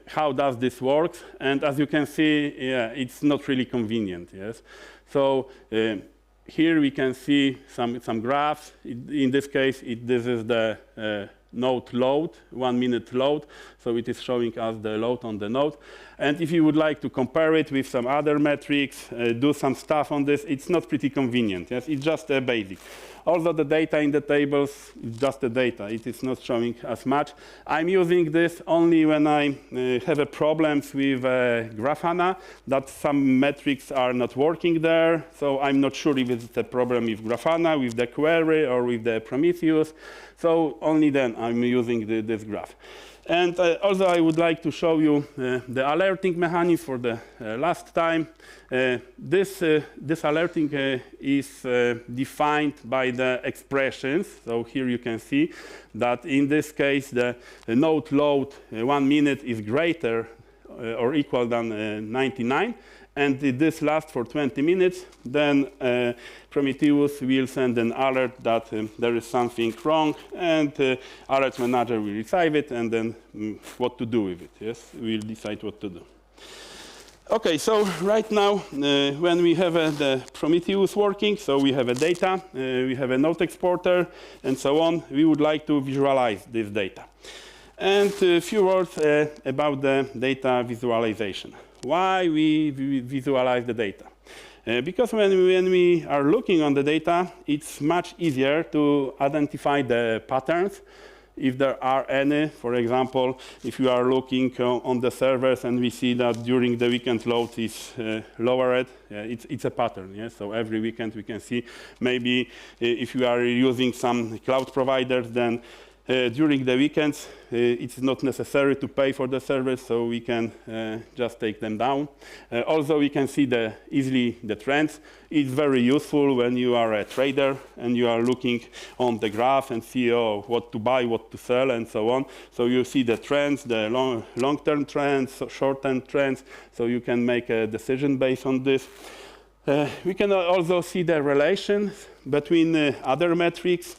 how does this work. And as you can see, yeah, it's not really convenient, yes? So here we can see some graphs. In this case, this is the node load, 1 minute load. So it is showing us the load on the node. And if you would like to compare it with some other metrics, do some stuff on this, it's not pretty convenient. Yes? It's just basic. Although the data in the tables is just the data. It is not showing as much. I'm using this only when I have problems with Grafana, that some metrics are not working there. So I'm not sure if it's a problem with Grafana, with the query, or with the Prometheus. So only then I'm using this graph. And also I would like to show you the alerting mechanism for the last time. This alerting is defined by the expressions. So here you can see that in this case the node load 1 minute is greater or equal than 99. And if this lasts for 20 minutes, then Prometheus will send an alert that there is something wrong, and alert manager will receive it, and then what to do with it. Yes, we'll decide what to do. OK, so right now, when we have the Prometheus working, so we have a data, we have a node exporter, and so on, we would like to visualize this data. And a few words about the data visualization. Why we visualize the data? Because when we are looking on the data, it's much easier to identify the patterns, if there are any. For example, if you are looking on the servers and we see that during the weekend load is lowered, it's a pattern. Yeah? So every weekend we can see, maybe if you are using some cloud providers, then during the weekends, it's not necessary to pay for the servers, so we can just take them down. Also, we can see easily the trends. It's very useful when you are a trader and you are looking on the graph and see what to buy, what to sell, and so on. So you see the trends, the long-term trends, short-term trends, so you can make a decision based on this. We can also see the relations between other metrics.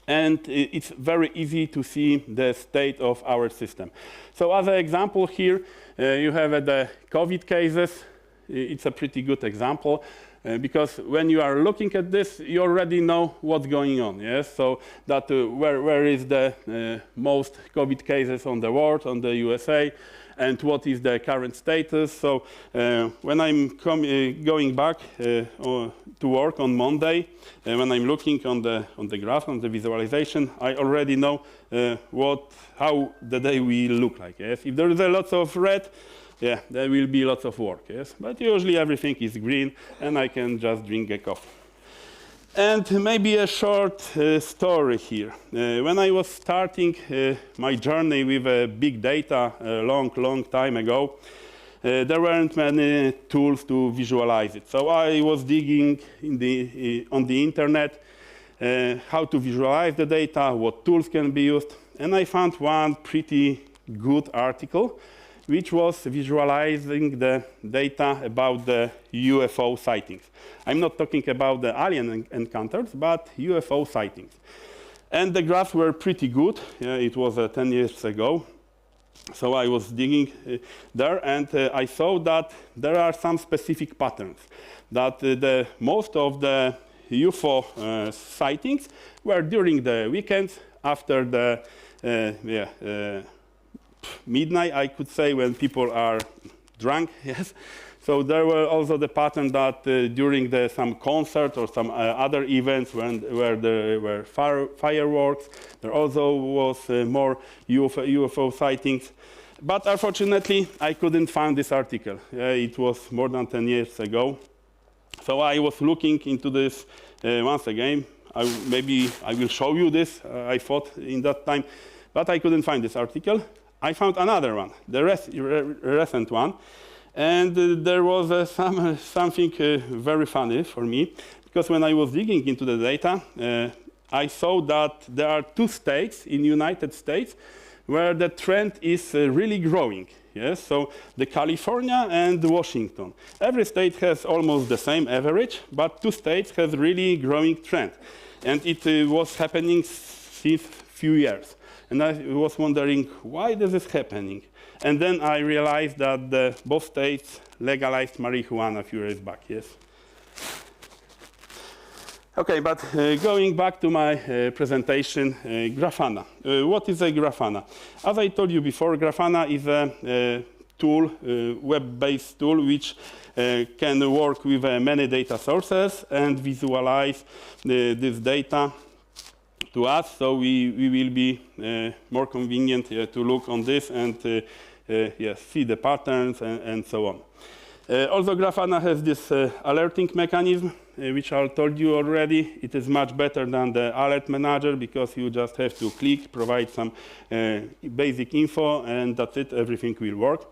And it's very easy to see the state of our system. So as an example here, you have the COVID cases. It's a pretty good example. Because when you are looking at this, you already know what's going on. Yes, so that where is the most COVID cases on the world, on the USA, and what is the current status. So when I'm going back to work on Monday, when I'm looking on the graph, on the visualization, I already know how the day will look like. Yes, if there is a lot of red, yeah, there will be lots of work, yes? But usually everything is green, and I can just drink a coffee. And maybe a short story here. When I was starting my journey with big data a long time ago, there weren't many tools to visualize it. So I was digging on the internet how to visualize the data, what tools can be used, and I found one pretty good article which was visualizing the data about the UFO sightings. I'm not talking about the alien encounters, but UFO sightings. And the graphs were pretty good. It was 10 years ago. So I was digging there, and I saw that there are some specific patterns, that most of the UFO sightings were during the weekends after the midnight, I could say, when people are drunk, yes. So there were also the pattern that during some concert or some other events where there were fireworks, there also was more UFO sightings. But unfortunately, I couldn't find this article. It was more than 10 years ago. So I was looking into this once again. maybe I will show you this, I thought in that time, but I couldn't find this article. I found another one, the recent one, and there was something very funny for me, because when I was digging into the data, I saw that there are 2 states in the United States where the trend is really growing. Yes, so the California and Washington. Every state has almost the same average, but 2 states has really growing trend. And it was happening since few years. And I was wondering, why this is happening? And then I realized that both states legalized marijuana a few years back, yes. Okay, but going back to my presentation, Grafana. What is a Grafana? As I told you before, Grafana is a tool, web-based tool, which can work with many data sources and visualize this data to us. So we will be more convenient to look on this and yes, see the patterns and so on. Also, Grafana has this alerting mechanism, which I told you already. It is much better than the alert manager because you just have to click, provide some basic info, and that's it, everything will work.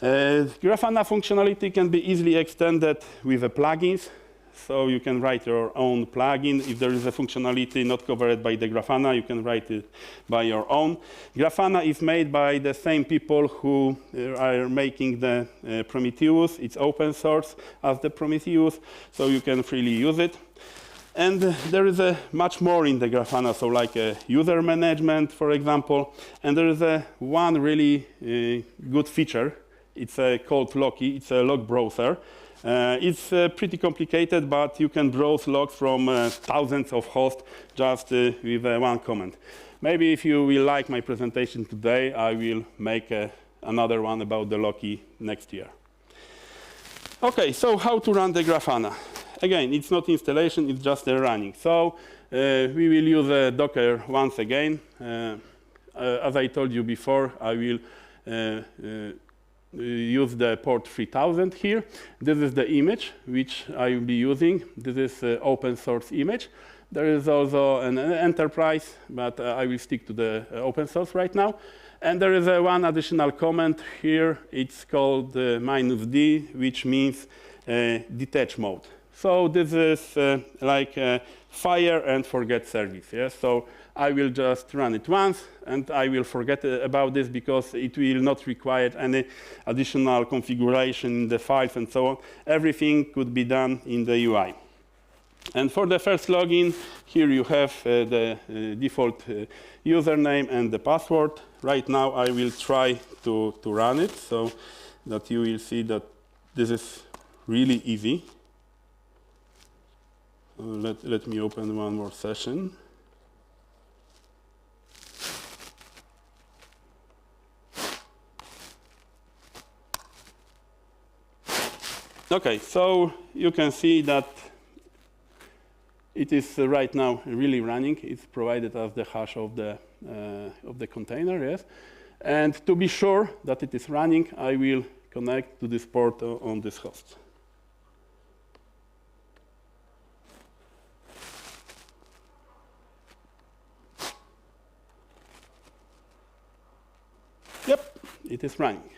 Grafana functionality can be easily extended with plugins. So you can write your own plugin. If there is a functionality not covered by the Grafana, you can write it by your own. Grafana is made by the same people who are making the Prometheus. It's open source as the Prometheus, so you can freely use it. And there is much more in the Grafana, so like user management, for example. And there is one really good feature. It's called Loki. It's a log browser. It's pretty complicated, but you can browse logs from thousands of hosts just with one command. Maybe if you will like my presentation today, I will make another one about the Loki next year. Okay, so how to run the Grafana? Again, it's not installation, it's just running. So we will use Docker once again. As I told you before, I will use the port 3000 here. This is the image which I will be using. This is open source image. There is also an enterprise, but I will stick to the open source right now. And there is one additional comment here. It's called -d, which means detach mode. So this is like a fire and forget service. Yes? So I will just run it once, and I will forget about this because it will not require any additional configuration in the files and so on. Everything could be done in the UI. And for the first login, here you have the default username and the password. Right now, I will try to run it so that you will see that this is really easy. Let me open one more session. Okay, so you can see that it is right now really running. It's provided as the hash of the container, yes. And to be sure that it is running, I will connect to this port on this host. Yep, it is running.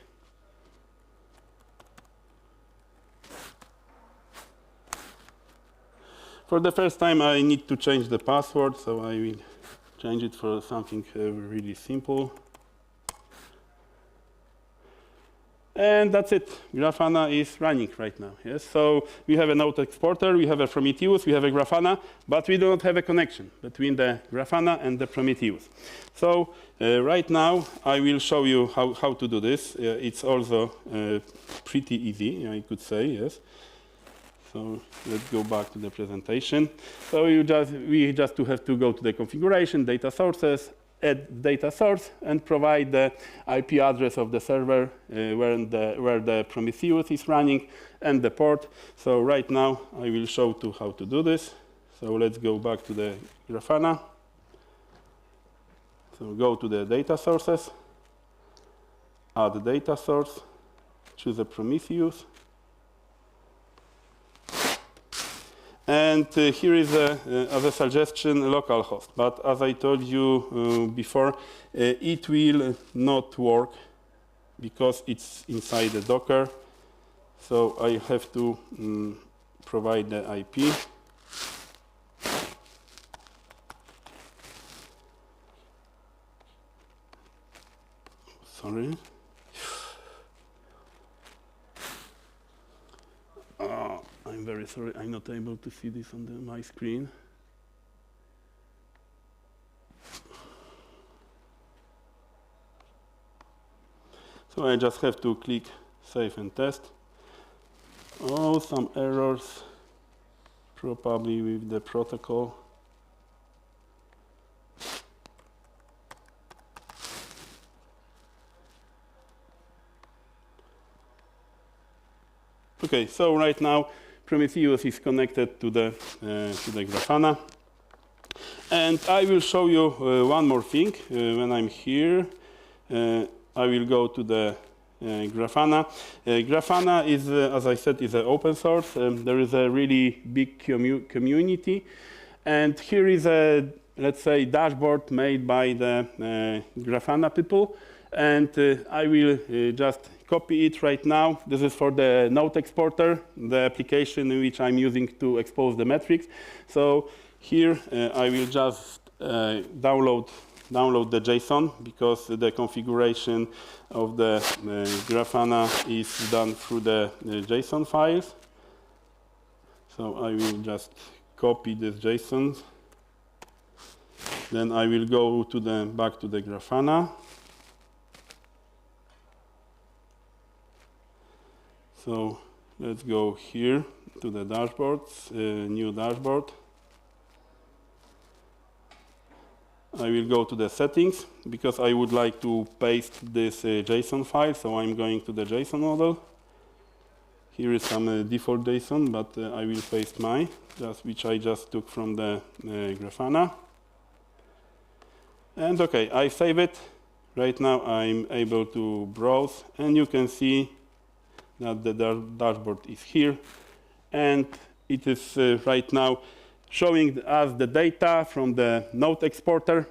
For the first time, I need to change the password, so I will change it for something really simple. And that's it. Grafana is running right now. Yes. So we have a node exporter, we have a Prometheus, we have a Grafana, but we do not have a connection between the Grafana and the Prometheus. So right now, I will show you how to do this. It's also pretty easy, I could say, yes. So let's go back to the presentation. So we just have to go to the configuration, data sources, add data source, and provide the IP address of the server where the Prometheus is running and the port. So right now, I will show you how to do this. So let's go back to the Grafana. So go to the data sources, add the data source, choose a Prometheus. And here is, as a suggestion, localhost. But as I told you before, it will not work because it's inside the Docker. So I have to provide the IP. Sorry. I'm very sorry, I'm not able to see this on my screen. So I just have to click Save and Test. Oh, some errors, probably with the protocol. Okay, so right now Prometheus is connected to the Grafana. And I will show you one more thing. When I'm here, I will go to the Grafana. Grafana is, as I said, is an open source. There is a really big community. And here is a, let's say, dashboard made by the Grafana people. And I will just copy it right now. This is for the node exporter, the application in which I'm using to expose the metrics. So here I will just download the JSON because the configuration of the Grafana is done through the JSON files. So I will just copy this JSON. Then I will go to back to the Grafana. So let's go here to the dashboards, new dashboard. I will go to the settings because I would like to paste this JSON file. So I'm going to the JSON model. Here is some default JSON, but I will paste mine, which I just took from the Grafana. And okay, I save it. Right now I'm able to browse, and you can see that the dashboard is here, and it is right now showing us the data from the node exporter.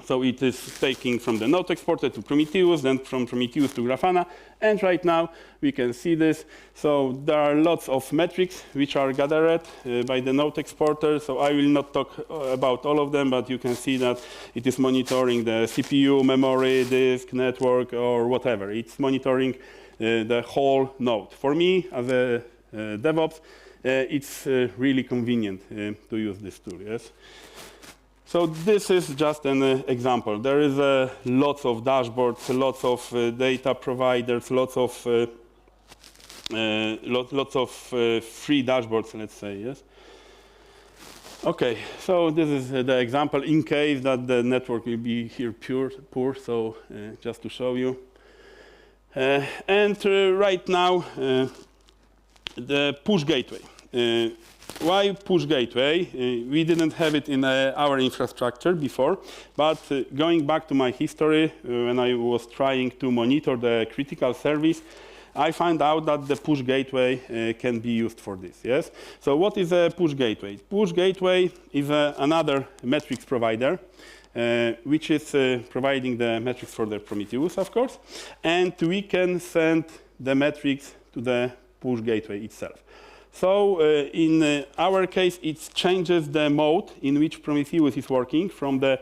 So it is taking from the node exporter to Prometheus, then from Prometheus to Grafana, and right now we can see this. So there are lots of metrics which are gathered by the node exporter. So I will not talk about all of them, but you can see that it is monitoring the CPU, memory, disk, network, or whatever. It's monitoring the whole node. For me, as a DevOps, it's really convenient to use this tool, yes? So this is just an example. There is lots of dashboards, lots of data providers, lots of free dashboards, let's say, yes? Okay, so this is the example in case that the network will be here poor, so just to show you. And right now, the Pushgateway. Why Pushgateway? We didn't have it in our infrastructure before, but going back to my history, when I was trying to monitor the critical service, I found out that the Pushgateway can be used for this, yes? So what is a Pushgateway? Pushgateway is another metrics provider, which is providing the metrics for the Prometheus, of course, and we can send the metrics to the Pushgateway itself. So in our case, it changes the mode in which Prometheus is working from the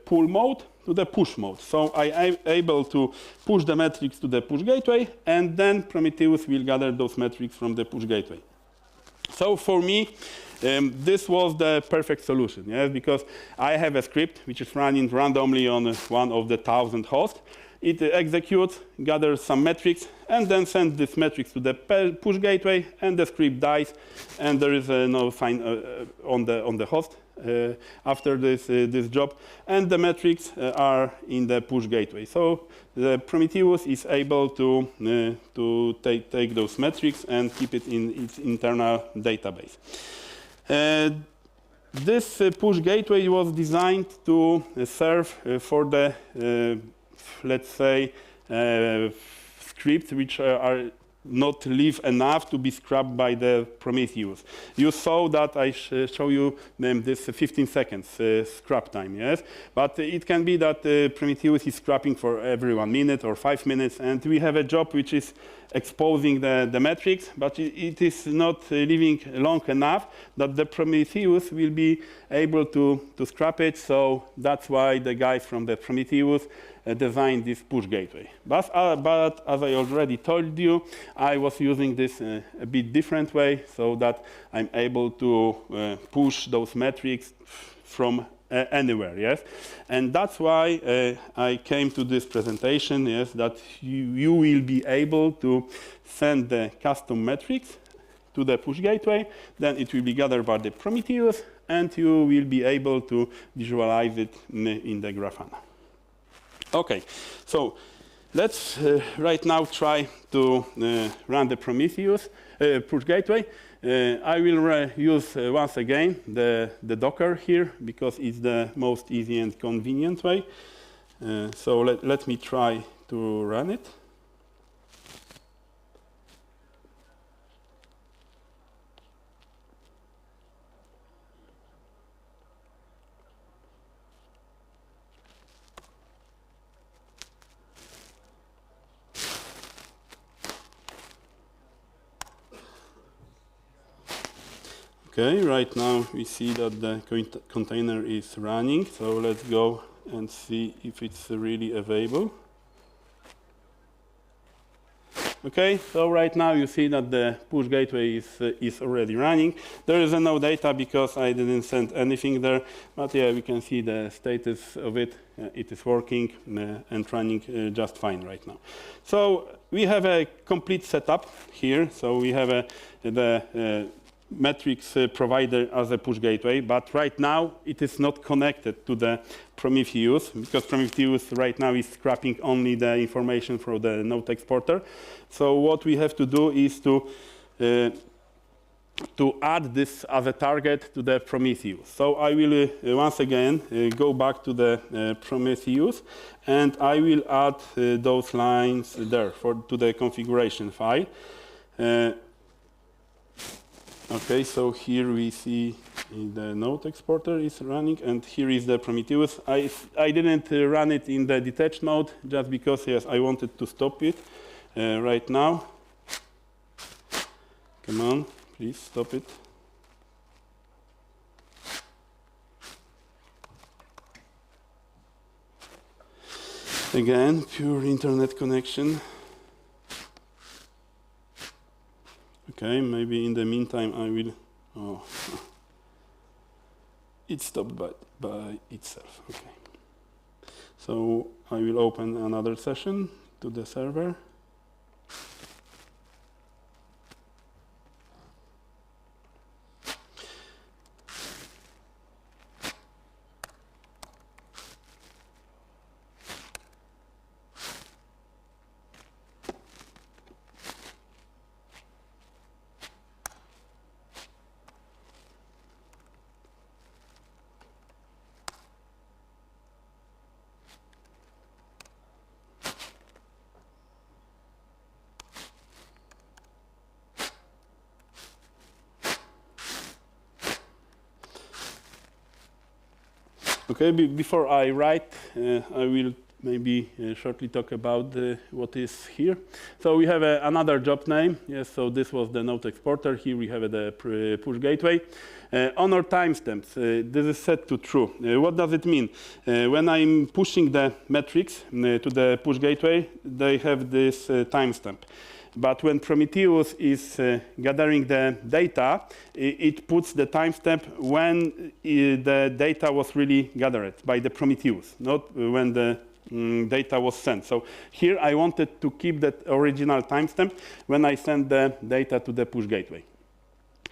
pull mode to the push mode. So I am able to push the metrics to the Pushgateway, and then Prometheus will gather those metrics from the Pushgateway. So for me, this was the perfect solution, yes, because I have a script which is running randomly on one of the 1,000 hosts. It executes, gathers some metrics, and then sends this metrics to the Pushgateway, and the script dies, and there is no sign on the host after this job, and the metrics are in the Pushgateway. So the Prometheus is able to take those metrics and keep it in its internal database. This Pushgateway was designed to serve for the let's say, scripts which are not leave enough to be scrapped by the Prometheus. You saw that I show you this 15 seconds scrap time, yes? But it can be that Prometheus is scrapping for every 1 minute or 5 minutes, and we have a job which is exposing the metrics, but it is not living long enough that the Prometheus will be able to scrap it, so that's why the guys from the Prometheus designed this push gateway. But as I already told you, I was using this a bit different way so that I'm able to push those metrics from anywhere, yes? And that's why I came to this presentation, yes, that you will be able to send the custom metrics to the push gateway, then it will be gathered by the Prometheus, and you will be able to visualize it in the Grafana. Okay, so let's right now try to run the Prometheus push gateway. I will use once again the Docker here because it's the most easy and convenient way. So let me try to run it. Okay, right now we see that the container is running, so let's go and see if it's really available. Okay, so right now you see that the push gateway is already running. There is no data because I didn't send anything there, but yeah, we can see the status of it. It is working and running just fine right now. So we have a complete setup here. So we have the metrics provider as a push gateway, but right now it is not connected to the Prometheus because Prometheus right now is scrapping only the information from the node exporter. So what we have to do is to add this as a target to the Prometheus. So I will once again go back to the Prometheus, and I will add those lines there to the configuration file. Okay, so here we see the node exporter is running, and here is the Prometheus. I didn't run it in the detached node just because, yes, I wanted to stop it right now. Come on, please stop it. Again, pure internet connection. Okay, maybe in the meantime I will. Oh, it stopped by itself. Okay, so I will open another session to the server. Okay, before I write, I will maybe shortly talk about what is here. So we have another job name. Yes, so this was the node exporter. Here we have the push gateway. Honor timestamps. This is set to true. What does it mean? When I'm pushing the metrics to the push gateway, they have this timestamp. But when Prometheus is gathering the data, it puts the timestamp when the data was really gathered by the Prometheus, not when the data was sent. So here I wanted to keep that original timestamp when I send the data to the push gateway.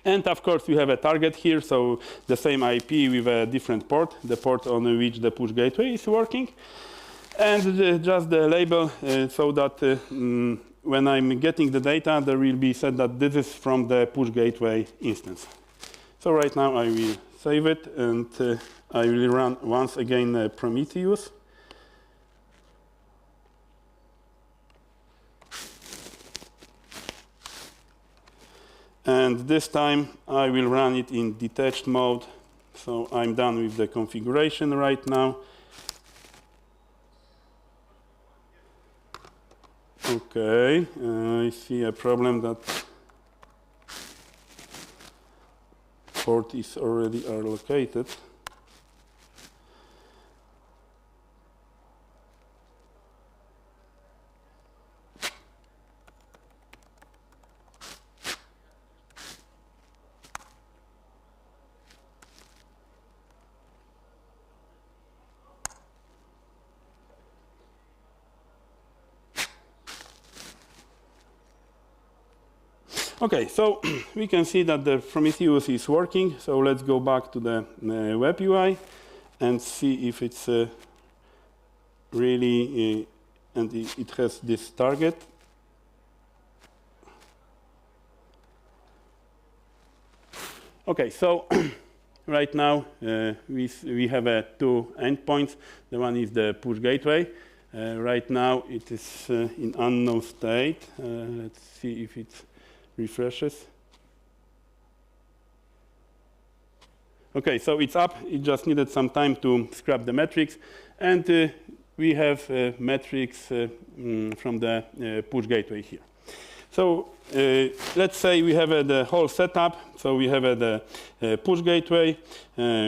And of course we have a target here, so the same IP with a different port, the port on which the push gateway is working. And just the label so that when I'm getting the data, there will be said that this is from the push gateway instance. So right now I will save it, and I will run once again Prometheus. And this time I will run it in detached mode. So I'm done with the configuration right now. Okay, I see a problem that port is already allocated. Okay, so we can see that the Prometheus is working. So let's go back to the web UI and see if it's really, and it has this target. Okay, so right now we have two endpoints. The one is the Pushgateway. Right now it is in unknown state. Let's see if it refreshes. Okay, so it's up. It just needed some time to scrap the metrics. And we have metrics from the Pushgateway here. So let's say we have the whole setup. So we have the Pushgateway,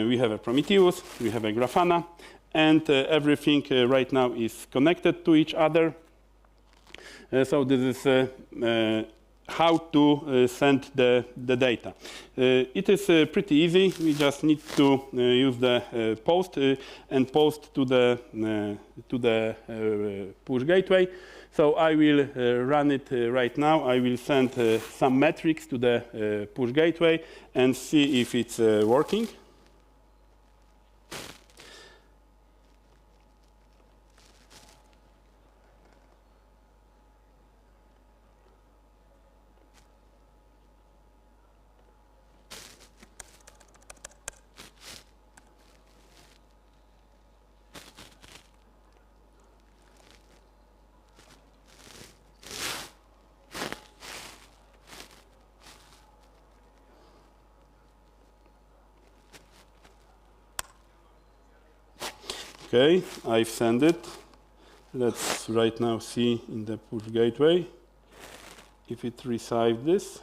we have a Prometheus, we have a Grafana, and everything right now is connected to each other. So this is how to send the data. It is pretty easy. We just need to use the post and post to the Pushgateway. So I will run it right now. I will send some metrics to the Pushgateway and see if it's working. Okay, I've sent it. Let's right now see in the Pushgateway if it received this.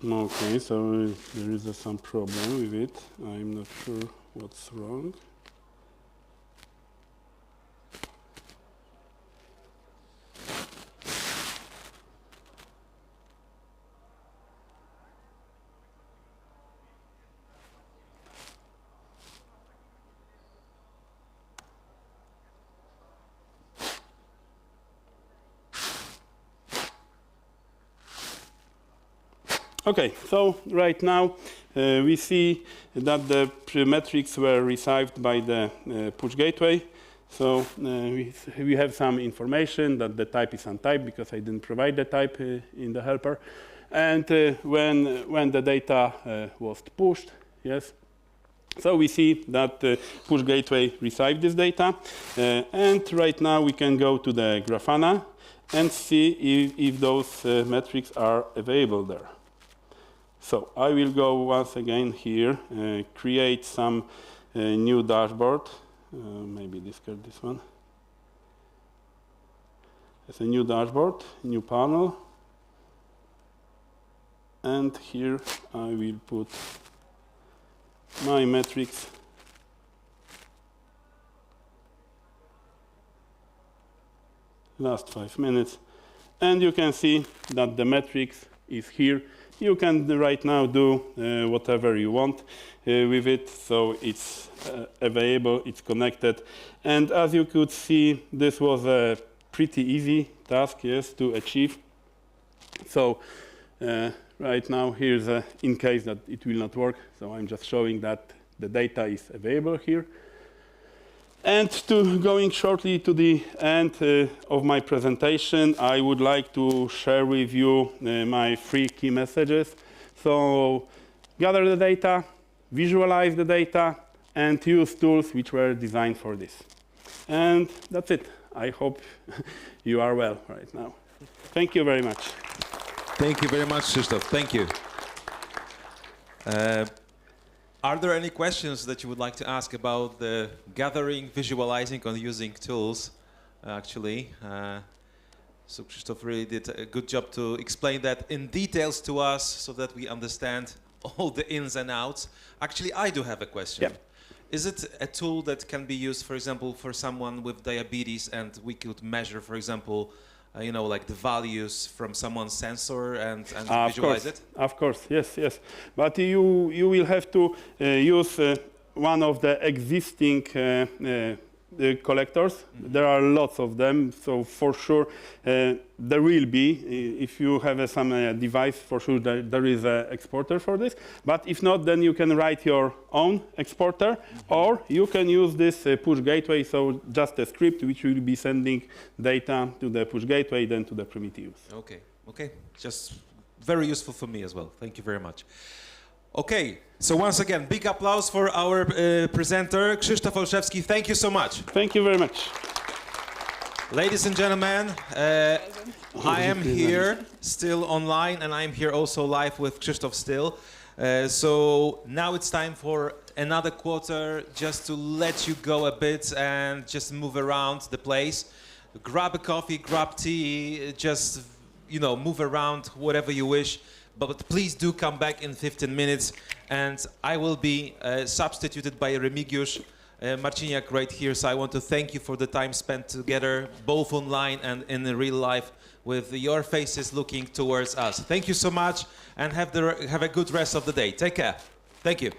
Okay, so there is some problem with it. I'm not sure what's wrong. Okay, so right now we see that the metrics were received by the Pushgateway. So we have some information that the type is untyped because I didn't provide the type in the helper. And when the data was pushed, yes. So we see that Pushgateway received this data. And right now we can go to the Grafana and see if those metrics are available there. So I will go once again here, create some new dashboard. Maybe discard this one. It's a new dashboard, new panel. And here I will put my metrics. Last 5 minutes. And you can see that the metrics is here. You can right now do whatever you want with it. So it's available, it's connected. And as you could see, this was a pretty easy task, yes, to achieve. So right now, here's in case that it will not work. So I'm just showing that the data is available here. And going shortly to the end of my presentation, I would like to share with you my 3 key messages. So gather the data, visualize the data, and use tools which were designed for this. And that's it. I hope you are well right now. Thank you very much. Thank you very much, Krzysztof. Thank you. Are there any questions that you would like to ask about the gathering, visualizing, or using tools, actually? So Krzysztof really did a good job to explain that in details to us so that we understand all the ins and outs. Actually, I do have a question. Yeah. Is it a tool that can be used, for example, for someone with diabetes, and we could measure, for example, you know, like the values from someone's sensor and visualize it? Of course, yes, yes. But you will have to use one of the existing collectors. There are lots of them, so for sure there will be, if you have some device, for sure there is an exporter for this. But if not, then you can write your own exporter, or you can use this Pushgateway, so just a script which will be sending data to the Pushgateway, then to the Prometheus. Okay, okay. Just very useful for me as well. Thank you very much. Okay, so once again, big applause for our presenter, Krzysztof Olszewski. Thank you so much. Thank you very much. Ladies and gentlemen, I am here still online, and I'm here also live with Krzysztof still. So now it's time for another quarter, just to let you go a bit and just move around the place. Grab a coffee, grab tea, just, you know, move around, whatever you wish. But please do come back in 15 minutes, and I will be substituted by Remigiusz Marciniak right here. So I want to thank you for the time spent together, both online and in the real life, with your faces looking towards us. Thank you so much, and have a good rest of the day. Take care. Thank you.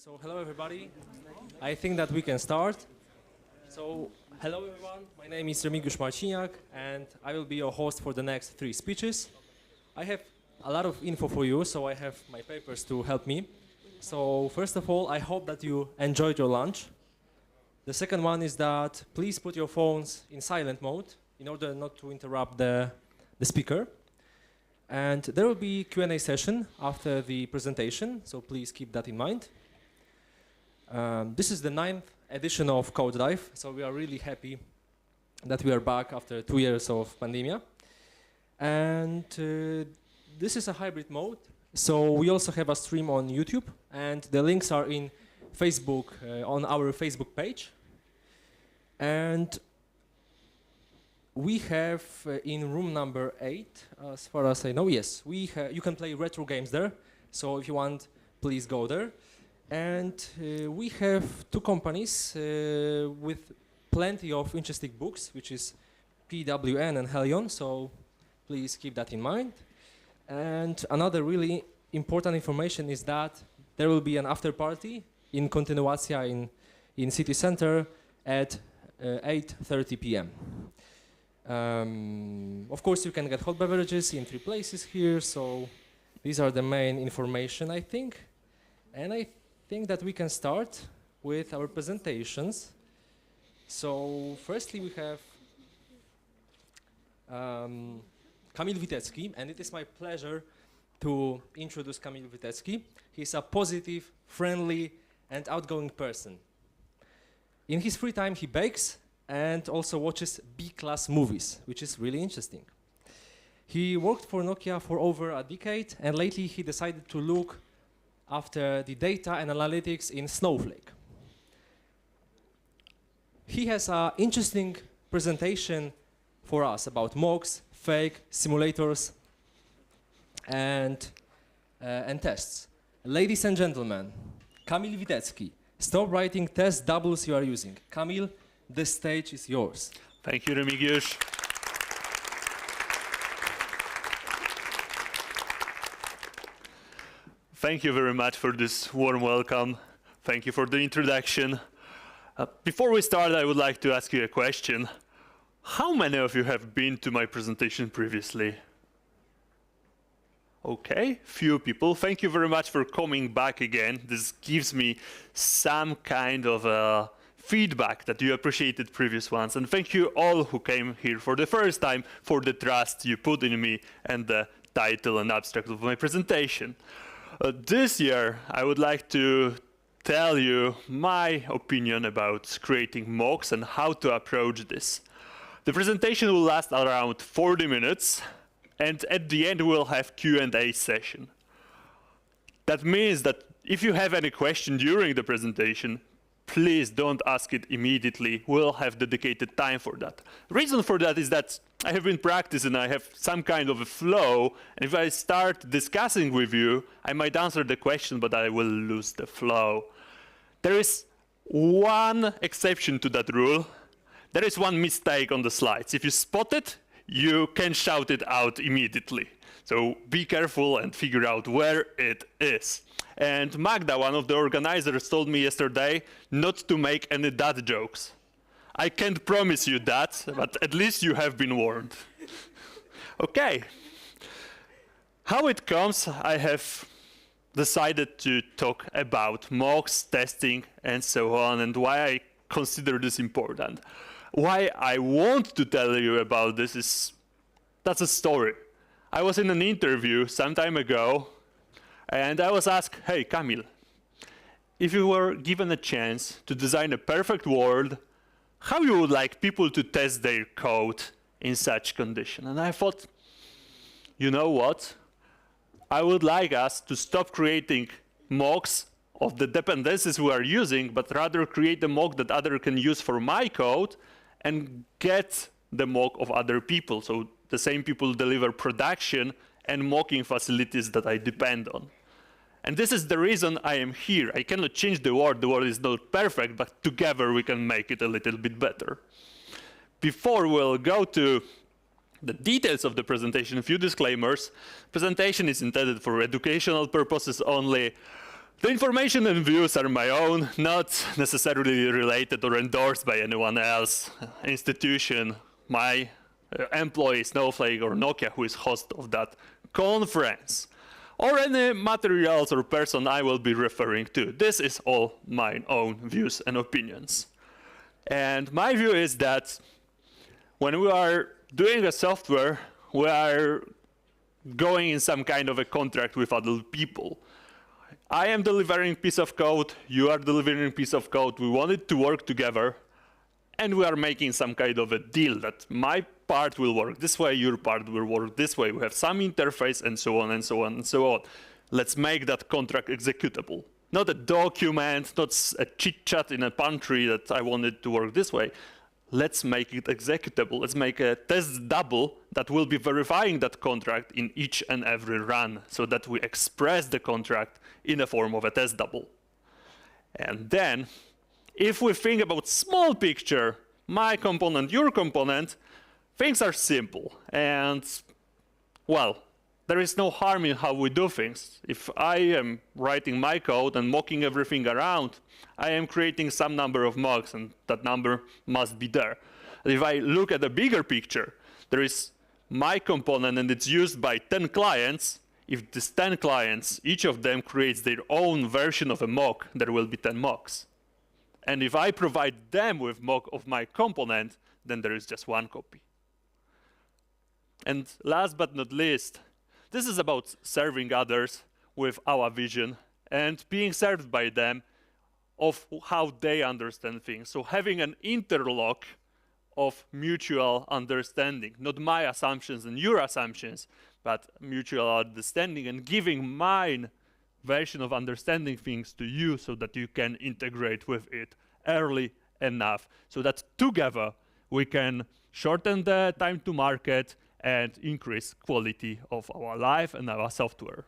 So hello everybody. I think that we can start. So hello everyone. My name is Remigiusz Marciniak and I will be your host for the next 3 speeches. I have a lot of info for you, so I have my papers to help me. So first of all, I hope that you enjoyed your lunch. The second one is that please put your phones in silent mode in order not to interrupt the speaker. And there will be Q&A session after the presentation, so please keep that in mind. This is the 9th edition of Code Dive, so we are really happy that we are back after 2 years of pandemia. And this is a hybrid mode, so we also have a stream on YouTube, and the links are in Facebook, on our Facebook page. And we have in room number 8, as far as I know, yes, you can play retro games there. So if you want, please go there. And we have 2 companies with plenty of interesting books, which is PWN and Helion. So please keep that in mind. And another really important information is that there will be an after party in Continuacja in City Center at 8:30 p.m. Of course, you can get hot beverages in 3 places here, so these are the main information, I think. And I think that we can start with our presentations. So firstly, we have Kamil Witecki, and it is my pleasure to introduce Kamil Witecki. He's a positive, friendly, and outgoing person. In his free time, he bakes and also watches B-class movies, which is really interesting. He worked for Nokia for over a decade, and lately he decided to look after the data and analytics in Snowflake. He has an interesting presentation for us about mocks, fake, simulators, and tests. Ladies and gentlemen, Kamil Witecki. Stop writing test doubles you are using. Kamil, the stage is yours. Thank you, Remigiusz. Thank you very much for this warm welcome. Thank you for the introduction. Before we start, I would like to ask you a question. How many of you have been to my presentation previously? Okay, few people. Thank you very much for coming back again. This gives me some kind of feedback that you appreciated previous ones. And thank you all who came here for the first time for the trust you put in me and the title and abstract of my presentation. This year, I would like to tell you my opinion about creating mocks and how to approach this. The presentation will last around 40 minutes. And at the end, we'll have Q&A session. That means that if you have any question during the presentation, please don't ask it immediately. We'll have dedicated time for that. The reason for that is that I have been practicing, I have some kind of a flow, and if I start discussing with you, I might answer the question, but I will lose the flow. There is one exception to that rule. There is one mistake on the slides. If you spot it, you can shout it out immediately. So be careful and figure out where it is. And Magda, one of the organizers, told me yesterday not to make any dad jokes. I can't promise you that, but at least you have been warned. Okay. How it comes, I have decided to talk about mocks, testing, and so on, and why I consider this important. Why I want to tell you about this is, that's a story. I was in an interview some time ago, and I was asked, hey, Kamil, if you were given a chance to design a perfect world, how you would like people to test their code in such condition? And I thought, you know what? I would like us to stop creating mocks of the dependencies we are using, but rather create a mock that others can use for my code and get the mock of other people. So the same people deliver production and mocking facilities that I depend on. And this is the reason I am here. I cannot change the world is not perfect, but together we can make it a little bit better. Before we'll go to the details of the presentation, a few disclaimers. Presentation is intended for educational purposes only. The information and views are my own, not necessarily related or endorsed by anyone else, institution, my employee, Snowflake or Nokia, who is host of that conference, or any materials or person I will be referring to. This is all my own views and opinions. And my view is that when we are doing a software, we are going in some kind of a contract with other people. I am delivering piece of code, you are delivering piece of code, we want it to work together, and we are making some kind of a deal that my part will work this way, your part will work this way, we have some interface, and so on, and so on, and so on. Let's make that contract executable. Not a document, not a chit-chat in a pantry that I want it to work this way. Let's make it executable. Let's make a test double that will be verifying that contract in each and every run so that we express the contract in the form of a test double. And then, if we think about small picture, my component, your component, things are simple. And, well, there is no harm in how we do things. If I am writing my code and mocking everything around, I am creating some number of mocks, and that number must be there. If I look at the bigger picture, there is my component, and it's used by 10 clients. If these 10 clients, each of them creates their own version of a mock, there will be 10 mocks. And if I provide them with mock of my component, then there is just one copy. And last but not least, this is about serving others with our vision and being served by them of how they understand things. So having an interlock of mutual understanding, not my assumptions and your assumptions, but mutual understanding, and giving mine version of understanding things to you so that you can integrate with it early enough so that together we can shorten the time to market and increase quality of our life and our software.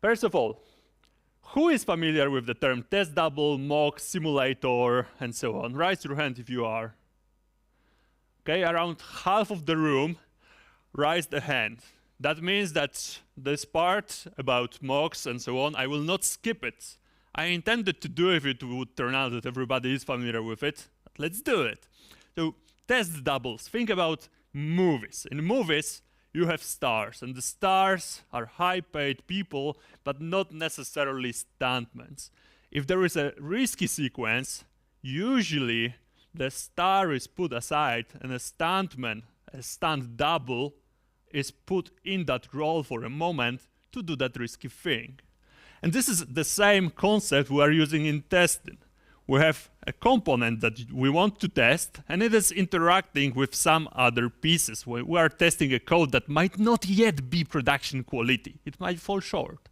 First of all, who is familiar with the term test double, mock, simulator, and so on? Raise your hand if you are. Okay, around half of the room raised a hand. That means that this part about mocks and so on, I will not skip it. I intended to do if it would turn out that everybody is familiar with it. But let's do it. So, test doubles. Think about movies. In movies, you have stars, and the stars are high-paid people, but not necessarily stuntmen. If there is a risky sequence, usually the star is put aside, and a stuntman, a stunt double, is put in that role for a moment to do that risky thing. And this is the same concept we are using in testing. We have a component that we want to test, and it is interacting with some other pieces. We are testing a code that might not yet be production quality. It might fall short.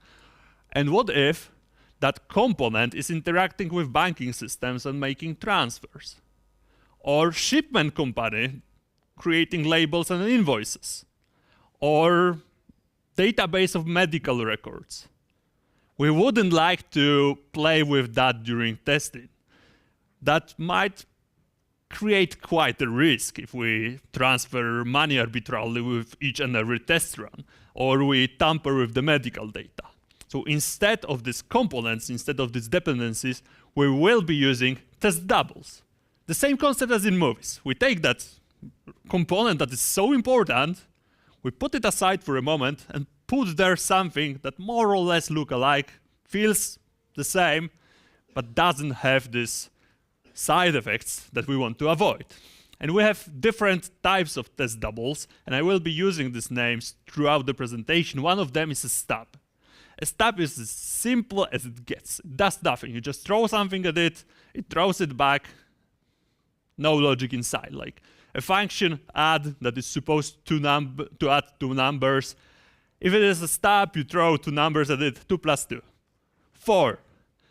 And what if that component is interacting with banking systems and making transfers? Or shipment company creating labels and invoices? Or database of medical records? We wouldn't like to play with that during testing. That might create quite a risk if we transfer money arbitrarily with each and every test run, or we tamper with the medical data. So instead of these components, instead of these dependencies, we will be using test doubles. The same concept as in movies. We take that component that is so important, we put it aside for a moment and put there something that more or less look alike, feels the same, but doesn't have this side effects that we want to avoid. And we have different types of test doubles, and I will be using these names throughout the presentation. One of them is a stub. A stub is as simple as it gets. It does nothing. You just throw something at it, it throws it back, no logic inside. Like a function add that is supposed to add two numbers. If it is a stub, you throw two numbers at it, 2 plus 2, 4,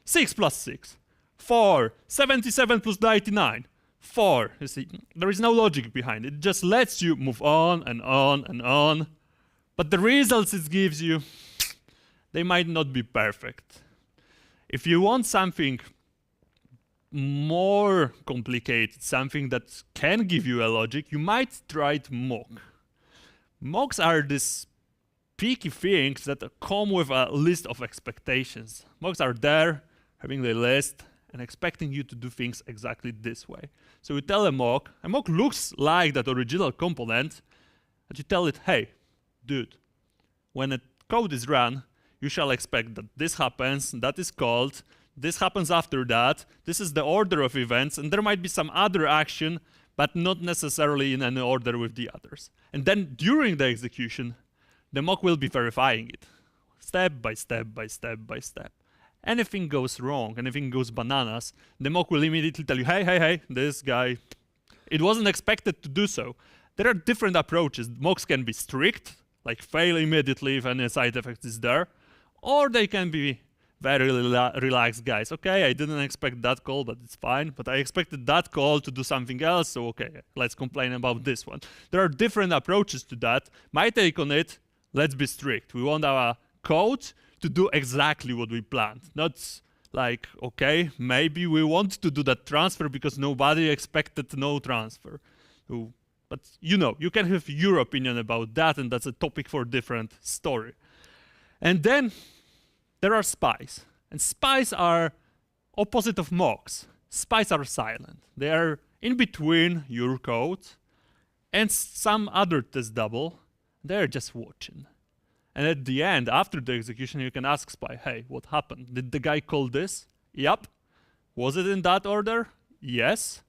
6 plus 6, 4, 77 plus 99, 4. You see, there is no logic behind it. It just lets you move on and on and on. But the results it gives you, they might not be perfect. If you want something more complicated, something that can give you a logic, you might try to mock. Mocks are this picky things that come with a list of expectations. Mocks are there, having the list, and expecting you to do things exactly this way. So you tell a mock looks like that original component, and you tell it, hey, dude, when a code is run, you shall expect that this happens, that is called, this happens after that, this is the order of events, and there might be some other action, but not necessarily in any order with the others. And then during the execution, the mock will be verifying it, step by step by step by step. Anything goes wrong, anything goes bananas, the mock will immediately tell you, hey, this guy, it wasn't expected to do so. There are different approaches. Mocks can be strict, like fail immediately if any side effect is there, or they can be very relaxed guys. Okay, I didn't expect that call, but it's fine. But I expected that call to do something else, so okay, let's complain about this one. There are different approaches to that. My take on it, let's be strict. We want our code to do exactly what we planned. Not like, okay, maybe we want to do that transfer because nobody expected no transfer. But you know, you can have your opinion about that, and that's a topic for a different story. And then there are spies. And spies are opposite of mocks. Spies are silent. They are in between your code and some other test double. They're just watching. And at the end, after the execution, you can ask spy, hey, what happened? Did the guy call this? Yup. Was it in that order? Yes.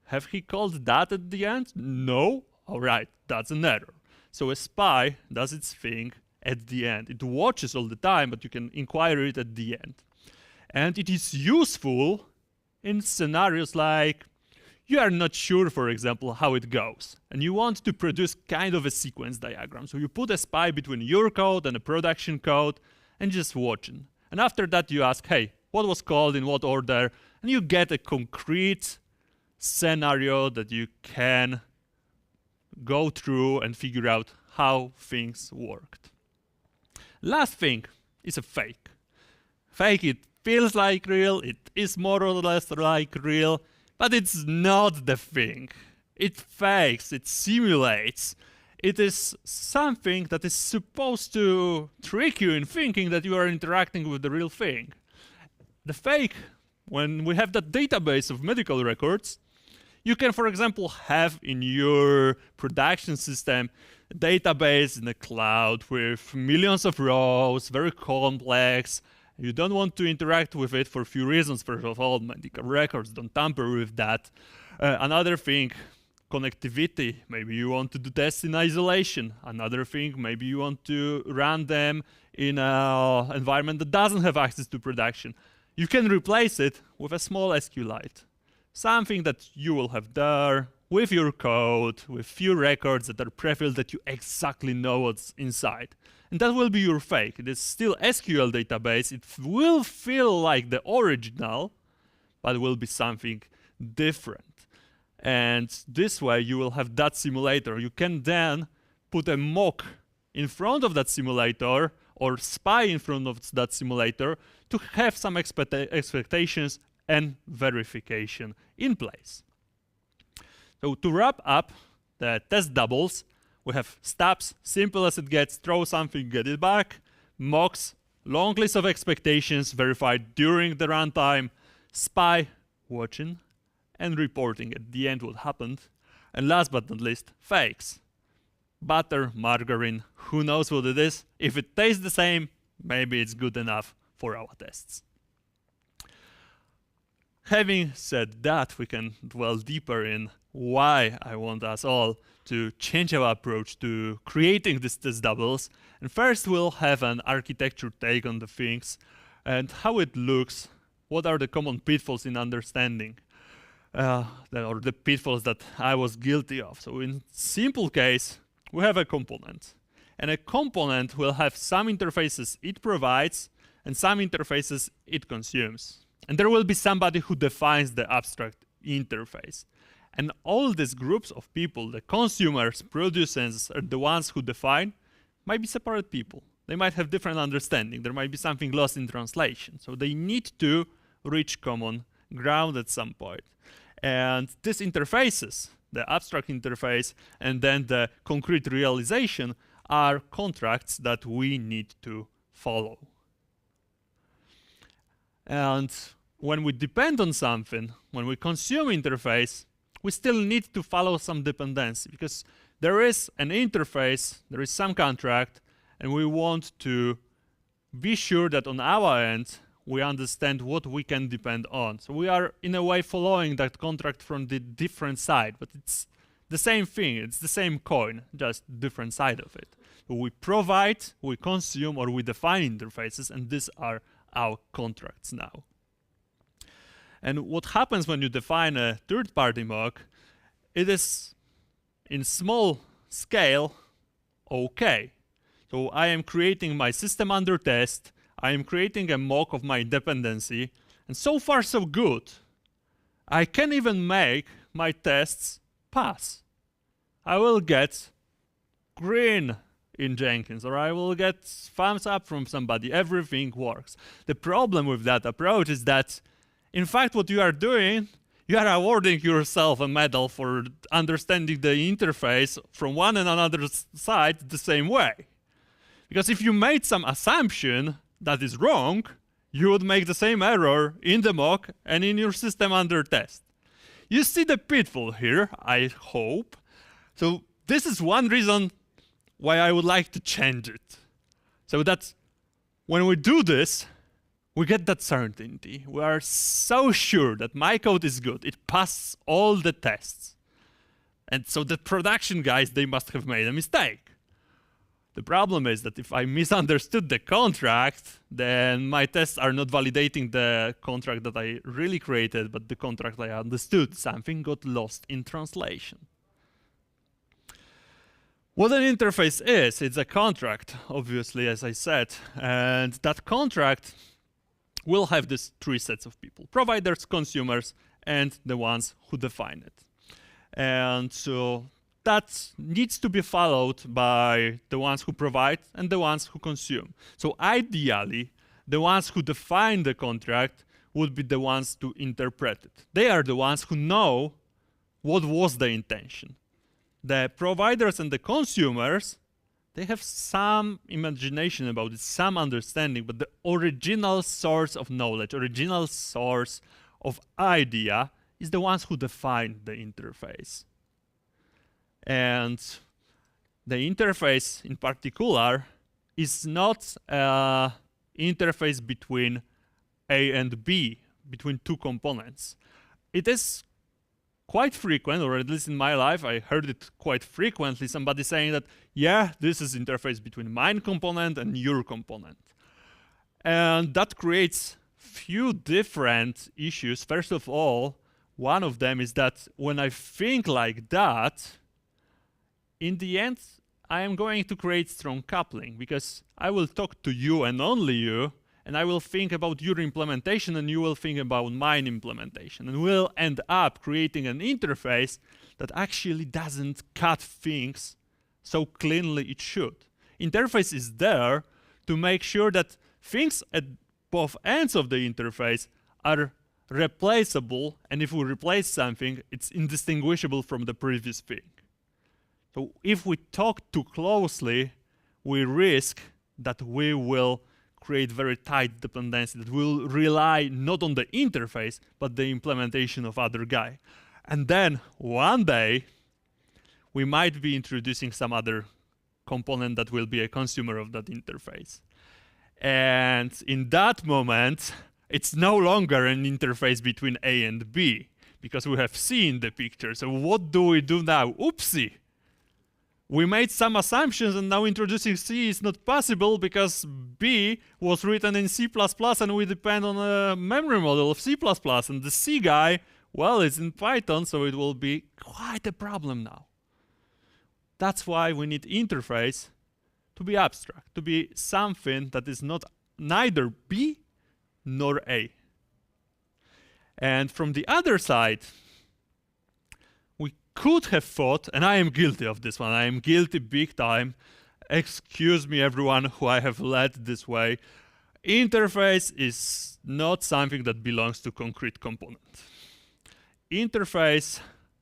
Have he called that at the end? No. All right, that's an error. So a spy does its thing at the end. It watches all the time, but you can inquire it at the end. And it is useful in scenarios like you are not sure, for example, how it goes, and you want to produce kind of a sequence diagram. So you put a spy between your code and a production code and just watching. And after that, you ask, hey, what was called in what order? And you get a concrete scenario that you can go through and figure out how things worked. Last thing is a fake. Fake, it feels like real, it is more or less like real, but it's not the thing. It fakes, it simulates. It is something that is supposed to trick you in thinking that you are interacting with the real thing. The fake, when we have that database of medical records, you can, for example, have in your production system a database in the cloud with millions of rows, very complex. You don't want to interact with it for a few reasons. First of all, medical records, don't tamper with that. Another thing, connectivity. Maybe you want to do tests in isolation. Another thing, maybe you want to run them in an environment that doesn't have access to production. You can replace it with a small SQLite. Something that you will have there with your code, with few records that are prefilled that you exactly know what's inside. And that will be your fake. It is still SQL database. It will feel like the original, but it will be something different. And this way you will have that simulator. You can then put a mock in front of that simulator or spy in front of that simulator to have some expectations and verification in place. So to wrap up the test doubles, we have stubs, simple as it gets, throw something, get it back. Mocks, long list of expectations verified during the runtime. Spy, watching and reporting at the end what happened. And last but not least, fakes. Butter, margarine, who knows what it is. If it tastes the same, maybe it's good enough for our tests. Having said that, we can dwell deeper in why I want us all to change our approach to creating these test doubles. And first we'll have an architecture take on the things and how it looks, what are the common pitfalls in understanding, or the pitfalls that I was guilty of. So in simple case, we have a component. And a component will have some interfaces it provides and some interfaces it consumes. And there will be somebody who defines the abstract interface. And all these groups of people, the consumers, producers, are the ones who define, might be separate people. They might have different understanding. There might be something lost in translation. So they need to reach common ground at some point. And these interfaces, the abstract interface and then the concrete realization, are contracts that we need to follow. And when we depend on something, when we consume interface, we still need to follow some dependency, because there is an interface, there is some contract, and we want to be sure that on our end, we understand what we can depend on. So we are, in a way, following that contract from the different side, but it's the same thing, it's the same coin, just different side of it. So we provide, we consume, or we define interfaces, and these are our contracts now. And what happens when you define a third-party mock, it is in small scale okay. So I am creating my system under test, I am creating a mock of my dependency, and so far so good. I can even make my tests pass. I will get green in Jenkins, or I will get thumbs up from somebody, everything works. The problem with that approach is that, in fact, what you are doing, you are awarding yourself a medal for understanding the interface from one and another side the same way. Because if you made some assumption that is wrong, you would make the same error in the mock and in your system under test. You see the pitfall here, I hope. So this is one reason why I would like to change it. So that when we do this, we get that certainty. We are so sure that my code is good. It passes all the tests. And so the production guys, they must have made a mistake. The problem is that if I misunderstood the contract, then my tests are not validating the contract that I really created, but the contract I understood. Something got lost in translation. What an interface is, it's a contract, obviously, as I said. And that contract will have these three sets of people: providers, consumers, and the ones who define it. And so that needs to be followed by the ones who provide and the ones who consume. So ideally, the ones who define the contract would be the ones to interpret it. They are the ones who know what was the intention. The providers and the consumers, they have some imagination about it, some understanding, but the original source of knowledge, original source of idea is the ones who define the interface. And the interface in particular is not an interface between A and B, between two components. It is quite frequent, or at least in my life, I heard it quite frequently, somebody saying that, yeah, this is interface between mine component and your component. And that creates few different issues. First of all, one of them is that when I think like that, in the end, I am going to create strong coupling, because I will talk to you and only you, and I will think about your implementation and you will think about mine implementation. And we'll end up creating an interface that actually doesn't cut things so cleanly it should. Interface is there to make sure that things at both ends of the interface are replaceable, and if we replace something, it's indistinguishable from the previous thing. So if we talk too closely, we risk that we will create very tight dependency that will rely not on the interface, but the implementation of other guy. And then one day, we might be introducing some other component that will be a consumer of that interface. And in that moment, it's no longer an interface between A and B, because we have seen the picture. So what do we do now? Oopsie! We made some assumptions, and now introducing C is not possible because B was written in C++ and we depend on a memory model of C++. And the C guy, well, it's in Python, so it will be quite a problem now. That's why we need interface to be abstract, to be something that is not neither B nor A. And from the other side, could have thought, and I am guilty of this one, I am guilty big time, excuse me everyone who I have led this way, interface is not something that belongs to concrete component. Interface,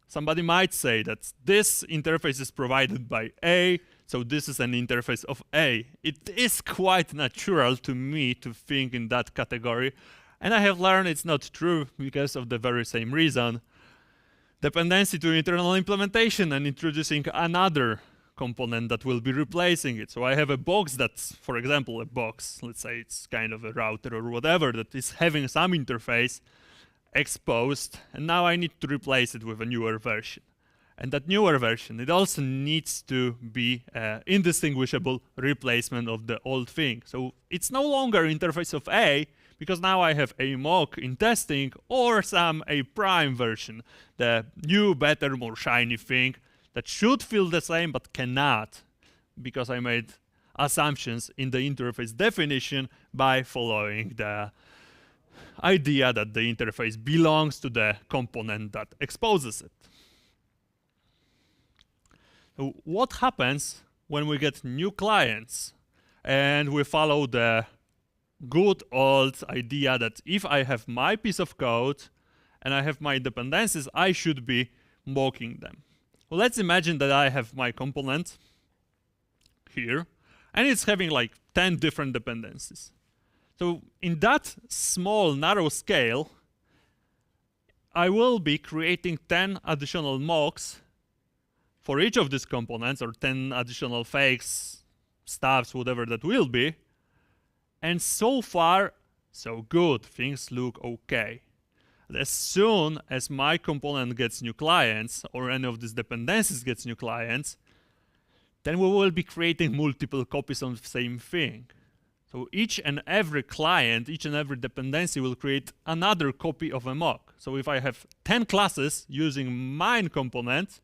somebody might say that this interface is provided by A, So this is an interface of A. It is quite natural to me to think in that category. And I have learned it's not true because of the very same reason. Dependency to internal implementation and introducing another component that will be replacing it. So I have a box that's, for example, a box, let's say it's kind of a router or whatever, that is having some interface exposed, and now I need to replace it with a newer version. And that newer version, it also needs to be indistinguishable replacement of the old thing. So it's no longer interface of A, because now I have a mock in testing or some A prime version, the new, better, more shiny thing that should feel the same but cannot, because I made assumptions in the interface definition by following the idea that the interface belongs to the component that exposes it. So what happens when we get new clients and we follow the good old idea that if I have my piece of code and I have my dependencies, I should be mocking them? Well, let's imagine that I have my component here, and it's having like 10 different dependencies. So in that small, narrow scale, I will be creating 10 additional mocks for each of these components, or 10 additional fakes, stubs, whatever that will be. And so far, so good. Things look okay. As soon as my component gets new clients, or any of these dependencies gets new clients, then we will be creating multiple copies of the same thing. So each and every client, each and every dependency will create another copy of a mock. So if I have 10 classes using mine component,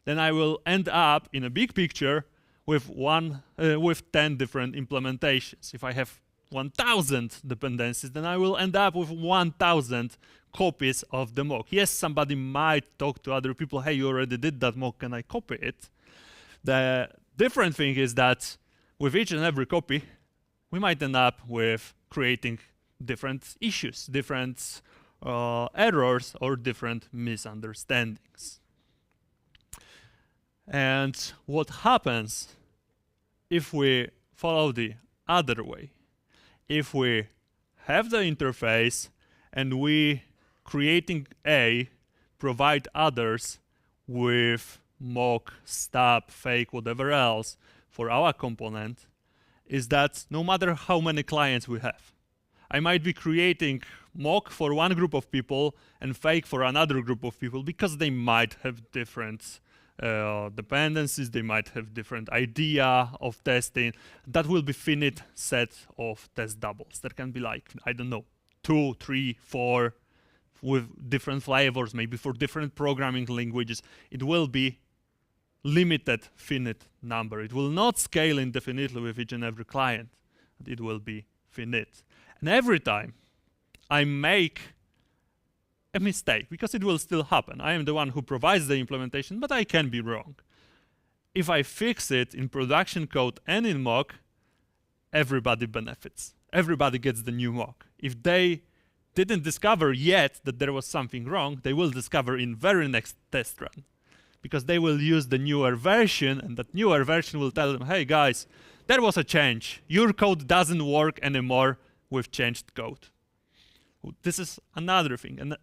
then I will end up in a big picture with 10 different implementations. If I have 1,000 dependencies, then I will end up with 1,000 copies of the mock. Yes, somebody might talk to other people, hey, you already did that mock, can I copy it? The different thing is that with each and every copy, we might end up with creating different issues, different errors, or different misunderstandings. And what happens if we follow the other way? If we have the interface and we, creating A, provide others with mock, stub, fake, whatever else for our component, is that no matter how many clients we have, I might be creating mock for one group of people and fake for another group of people because they might have different dependencies, they might have different idea of testing. That will be finite set of test doubles. There can be like, I don't know, 2, 3, 4 with different flavors, maybe for different programming languages. It will be limited finite number. It will not scale indefinitely with each and every client. It will be finite. And every time I make a mistake, because it will still happen. I am the one who provides the implementation, but I can be wrong. If I fix it in production code and in mock, everybody benefits. Everybody gets the new mock. If they didn't discover yet that there was something wrong, they will discover in very next test run, because they will use the newer version, and that newer version will tell them, hey guys, there was a change. Your code doesn't work anymore with changed code. This is another thing. And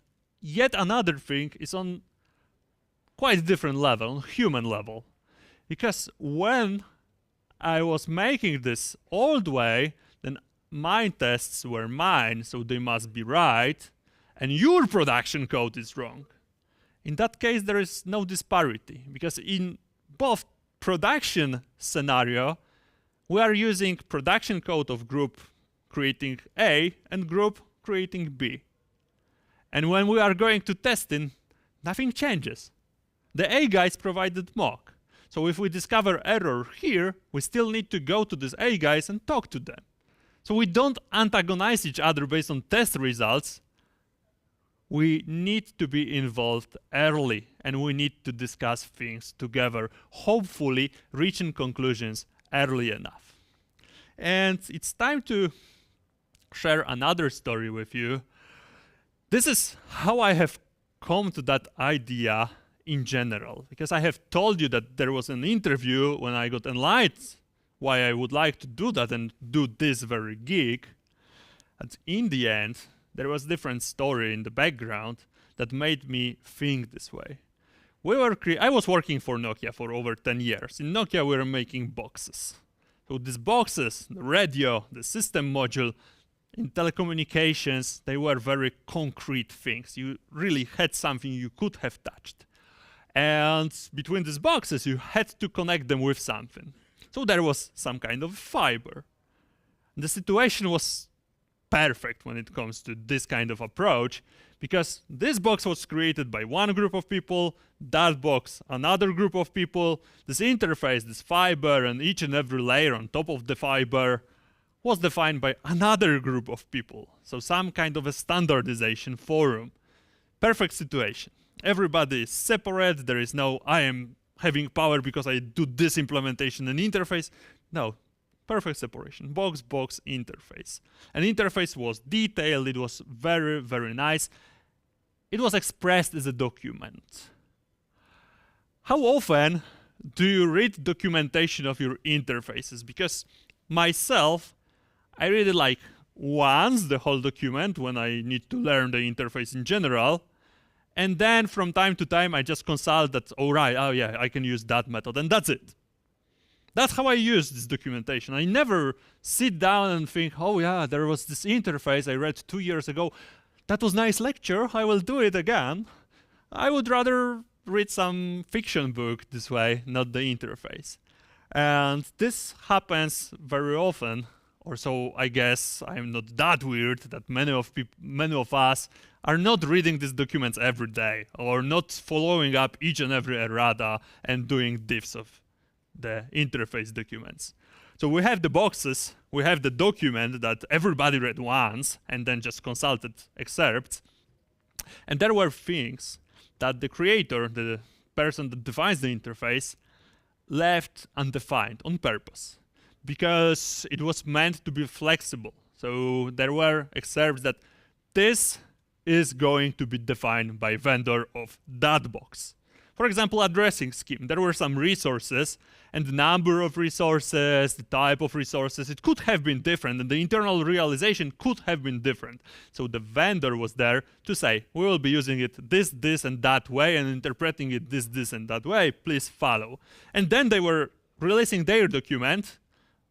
yet another thing is on quite different level, human level. Because when I was making this old way, then my tests were mine, so they must be right, and your production code is wrong. In that case, there is no disparity, because in both production scenario, we are using production code of group creating A and group creating B. And when we are going to testing, nothing changes. The A guys provided mock. So if we discover error here, we still need to go to these A guys and talk to them. So we don't antagonize each other based on test results. We need to be involved early, and we need to discuss things together, hopefully reaching conclusions early enough. And it's time to share another story with you. This is how I have come to that idea in general, because I have told you that there was an interview when I got enlightened why I would like to do that and do this very gig. And in the end, there was a different story in the background that made me think this way. I was working for Nokia for over 10 years. In Nokia, we were making boxes. So these boxes, the radio, the system module, in telecommunications, they were very concrete things. You really had something you could have touched. And between these boxes, you had to connect them with something. So there was some kind of fiber. The situation was perfect when it comes to this kind of approach, because this box was created by one group of people, that box another group of people, this interface, this fiber, and each and every layer on top of the fiber was defined by another group of people. So some kind of a standardization forum. Perfect situation. Everybody is separate. There is no, I am having power because I do this implementation and interface. No, perfect separation. Box, box, interface. An interface was detailed. It was very, very nice. It was expressed as a document. How often do you read documentation of your interfaces? Because myself, I really like once the whole document when I need to learn the interface in general. And then from time to time, I just consult that, oh yeah, I can use that method, and that's it. That's how I use this documentation. I never sit down and think, oh yeah, there was this interface I read 2 years ago. That was a nice lecture, I will do it again. I would rather read some fiction book this way, not the interface. And this happens very often, or so I guess I'm not that weird that many of us are not reading these documents every day, or not following up each and every errata and doing diffs of the interface documents. So we have the boxes, we have the document that everybody read once and then just consulted excerpts. And there were things that the creator, the person that defines the interface, left undefined on purpose, because it was meant to be flexible. So there were excerpts that this is going to be defined by vendor of that box. For example, addressing scheme. There were some resources, and the number of resources, the type of resources, it could have been different, and the internal realization could have been different. So the vendor was there to say, we will be using it this, and that way, and interpreting it this, and that way, please follow. And then they were releasing their document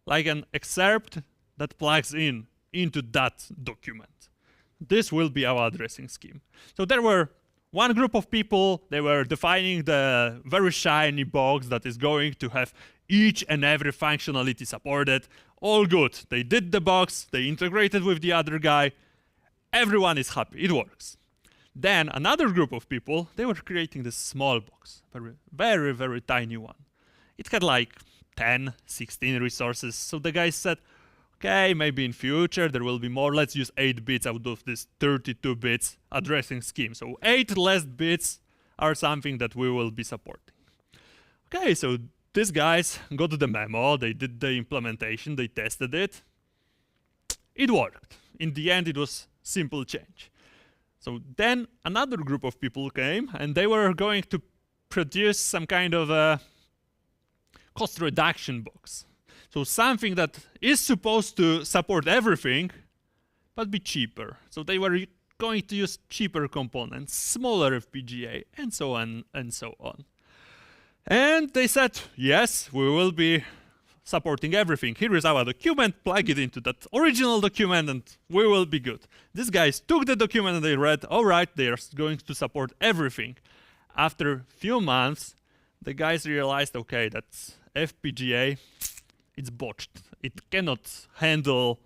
like an excerpt that plugs into that document. This will be our addressing scheme. So there were one group of people, they were defining the very shiny box that is going to have each and every functionality supported. All good. They did the box, they integrated with the other guy. Everyone is happy, it works. Then another group of people, they were creating this small box, very, very tiny one. It had like 10, 16 resources. So the guy said, okay, maybe in future there will be more. Let's use 8 bits out of this 32 bits addressing scheme. So 8 less bits are something that we will be supporting. Okay, so these guys got the memo, they did the implementation, they tested it. It worked. In the end, it was simple change. So then another group of people came and they were going to produce some kind of a cost reduction box. So something that is supposed to support everything, but be cheaper. So they were going to use cheaper components, smaller FPGA, and so on and so on. And they said, yes, we will be supporting everything. Here is our document, plug it into that original document, and we will be good. These guys took the document and they read, all right, they are going to support everything. After a few months, the guys realized, okay, that's FPGA, it's botched. It cannot handle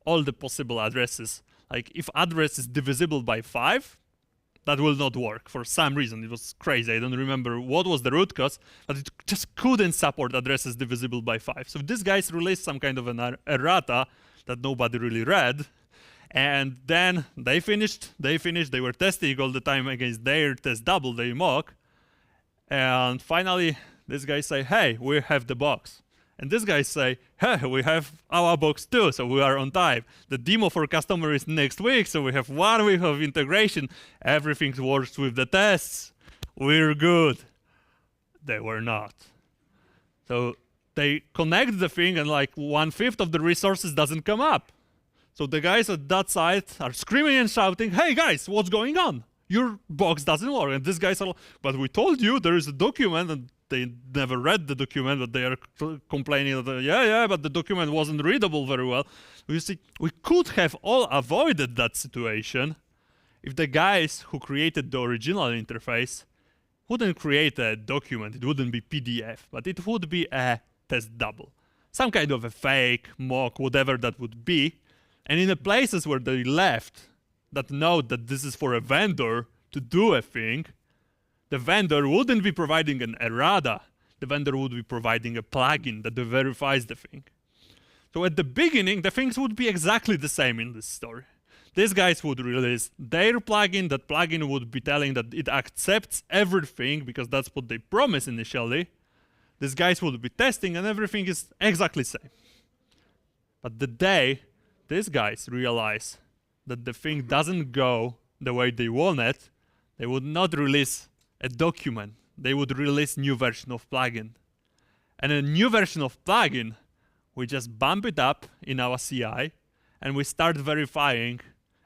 all the possible addresses. Like if address is divisible by 5, that will not work for some reason. It was crazy. I don't remember what was the root cause, but it just couldn't support addresses divisible by 5. So these guys released some kind of an errata that nobody really read. And then they finished, they were testing all the time against their test double, their mock. And finally, these guys say, hey, we have the box. And these guys say, hey, we have our box too, so we are on time. The demo for customer is next week, so we have 1 week of integration. Everything works with the tests. we're good. They were not. So they connect the thing and like 1/5 of the resources doesn't come up. So the guys at that side are screaming and shouting, hey guys, what's going on? Your box doesn't work. And these guys are, but we told you there is a document, and they never read the document, but they are complaining that, yeah, but the document wasn't readable very well. You see, we could have all avoided that situation if the guys who created the original interface wouldn't create a document. It wouldn't be PDF, but it would be a test double. Some kind of a fake, mock, whatever that would be. And in the places where they left that note that this is for a vendor to do a thing, the vendor wouldn't be providing an errata. The vendor would be providing a plugin that verifies the thing. So at the beginning, the things would be exactly the same in this story. These guys would release their plugin. That plugin would be telling that it accepts everything because that's what they promised initially. These guys would be testing and everything is exactly the same. But the day these guys realize that the thing doesn't go the way they want it, they would not release a document. They would release new version of plugin. And a new version of plugin, we just bump it up in our CI and we start verifying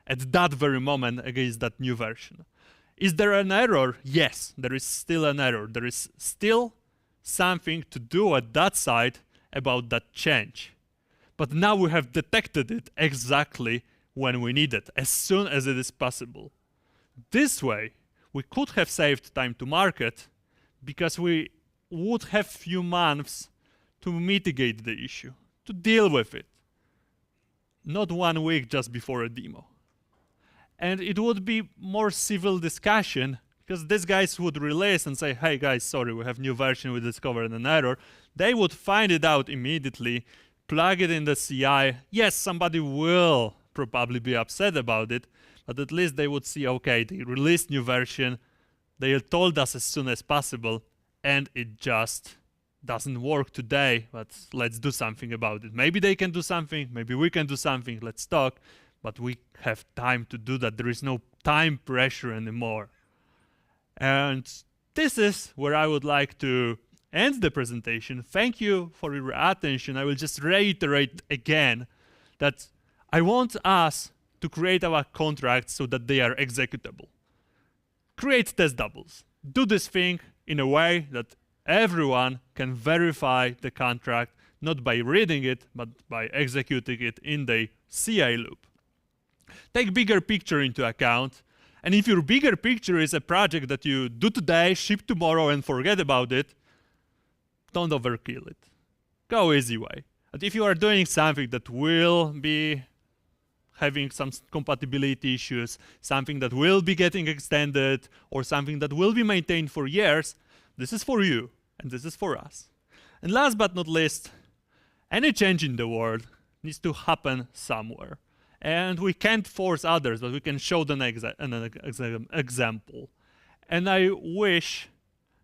at that very moment against that new version. Is there an error? Yes, there is still an error. There is still something to do at that side about that change. But now we have detected it exactly when we need it, as soon as it is possible. This way, we could have saved time to market because we would have few months to mitigate the issue, to deal with it. Not 1 week just before a demo. And it would be more civil discussion because these guys would release and say, hey guys, sorry, we have new version, we discovered an error. They would find it out immediately, plug it in the CI. Yes, somebody will probably be upset about it, but at least they would see, okay, they released new version, they told us as soon as possible, and it just doesn't work today, but let's do something about it. Maybe they can do something, maybe we can do something, let's talk, but we have time to do that. There is no time pressure anymore. And this is where I would like to end the presentation. Thank you for your attention. I will just reiterate again that I want us to create our contracts so that they are executable. Create test doubles. Do this thing in a way that everyone can verify the contract, not by reading it, but by executing it in the CI loop. Take bigger picture into account. And if your bigger picture is a project that you do today, ship tomorrow, and forget about it, don't overkill it. Go easy way. But if you are doing something that will be having some compatibility issues, something that will be getting extended, or something that will be maintained for years, this is for you, and this is for us. And last but not least, any change in the world needs to happen somewhere. And we can't force others, but we can show them an example. And I wish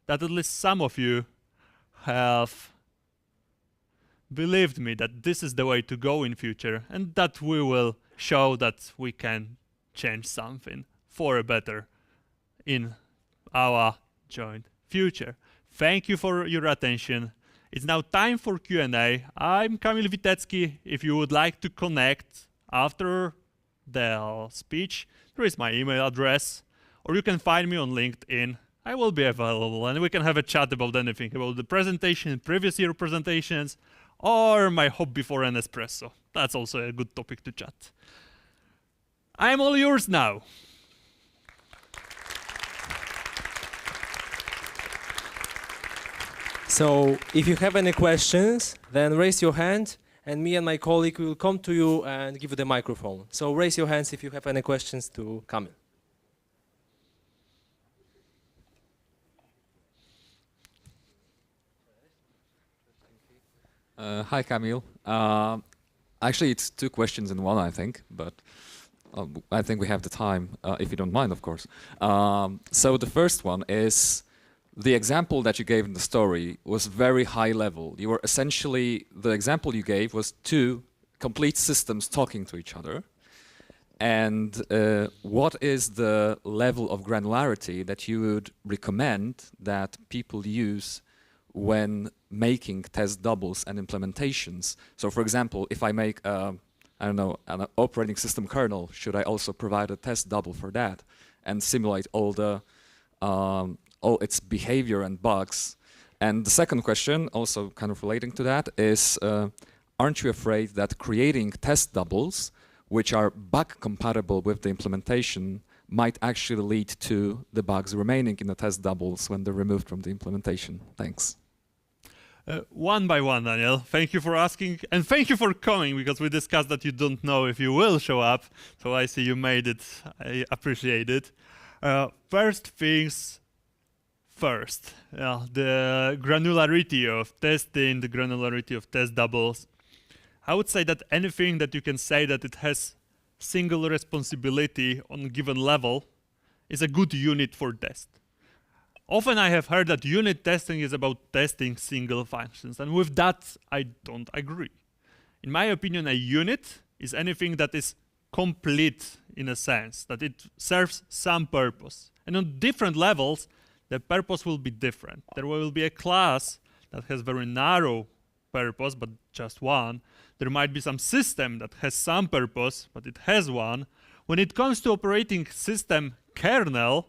that at least some of you have believed me that this is the way to go in future, and that we will show that we can change something for a better in our joint future. Thank you for your attention. It's now time for Q&A. I'm Kamil Witecki. If you would like to connect after the speech, there is my email address, or you can find me on LinkedIn. I will be available, and we can have a chat about anything, about the presentation, previous year presentations, or my hobby for an espresso. That's also a good topic to chat. I'm all yours now. So if you have any questions, then raise your hand, and me and my colleague will come to you and give you the microphone. So raise your hands if you have any questions to Kamil. Hi, Kamil. Actually, it's two questions in one, I think, but I think we have the time, if you don't mind, of course. So the first one is, the example that you gave in the story was very high level. You were essentially, the example you gave was two complete systems talking to each other. And what is the level of granularity that you would recommend that people use when making test doubles and implementations? So for example, if I make, I don't know, an operating system kernel, should I also provide a test double for that and simulate all its behavior and bugs? And the second question, also kind of relating to that, is aren't you afraid that creating test doubles which are bug compatible with the implementation might actually lead to the bugs remaining in the test doubles when they're removed from the implementation? Thanks. One by one, Daniel. Thank you for asking, and thank you for coming, because we discussed that you don't know if you will show up, so I see you made it. I appreciate it. First things first, the granularity of testing, the granularity of test doubles. I would say that anything that you can say that it has single responsibility on a given level is a good unit for test. Often I have heard that unit testing is about testing single functions, and with that I don't agree. In my opinion, a unit is anything that is complete in a sense, that it serves some purpose. And on different levels, the purpose will be different. There will be a class that has very narrow purpose, but just one. There might be some system that has some purpose, but it has one. When it comes to operating system kernel,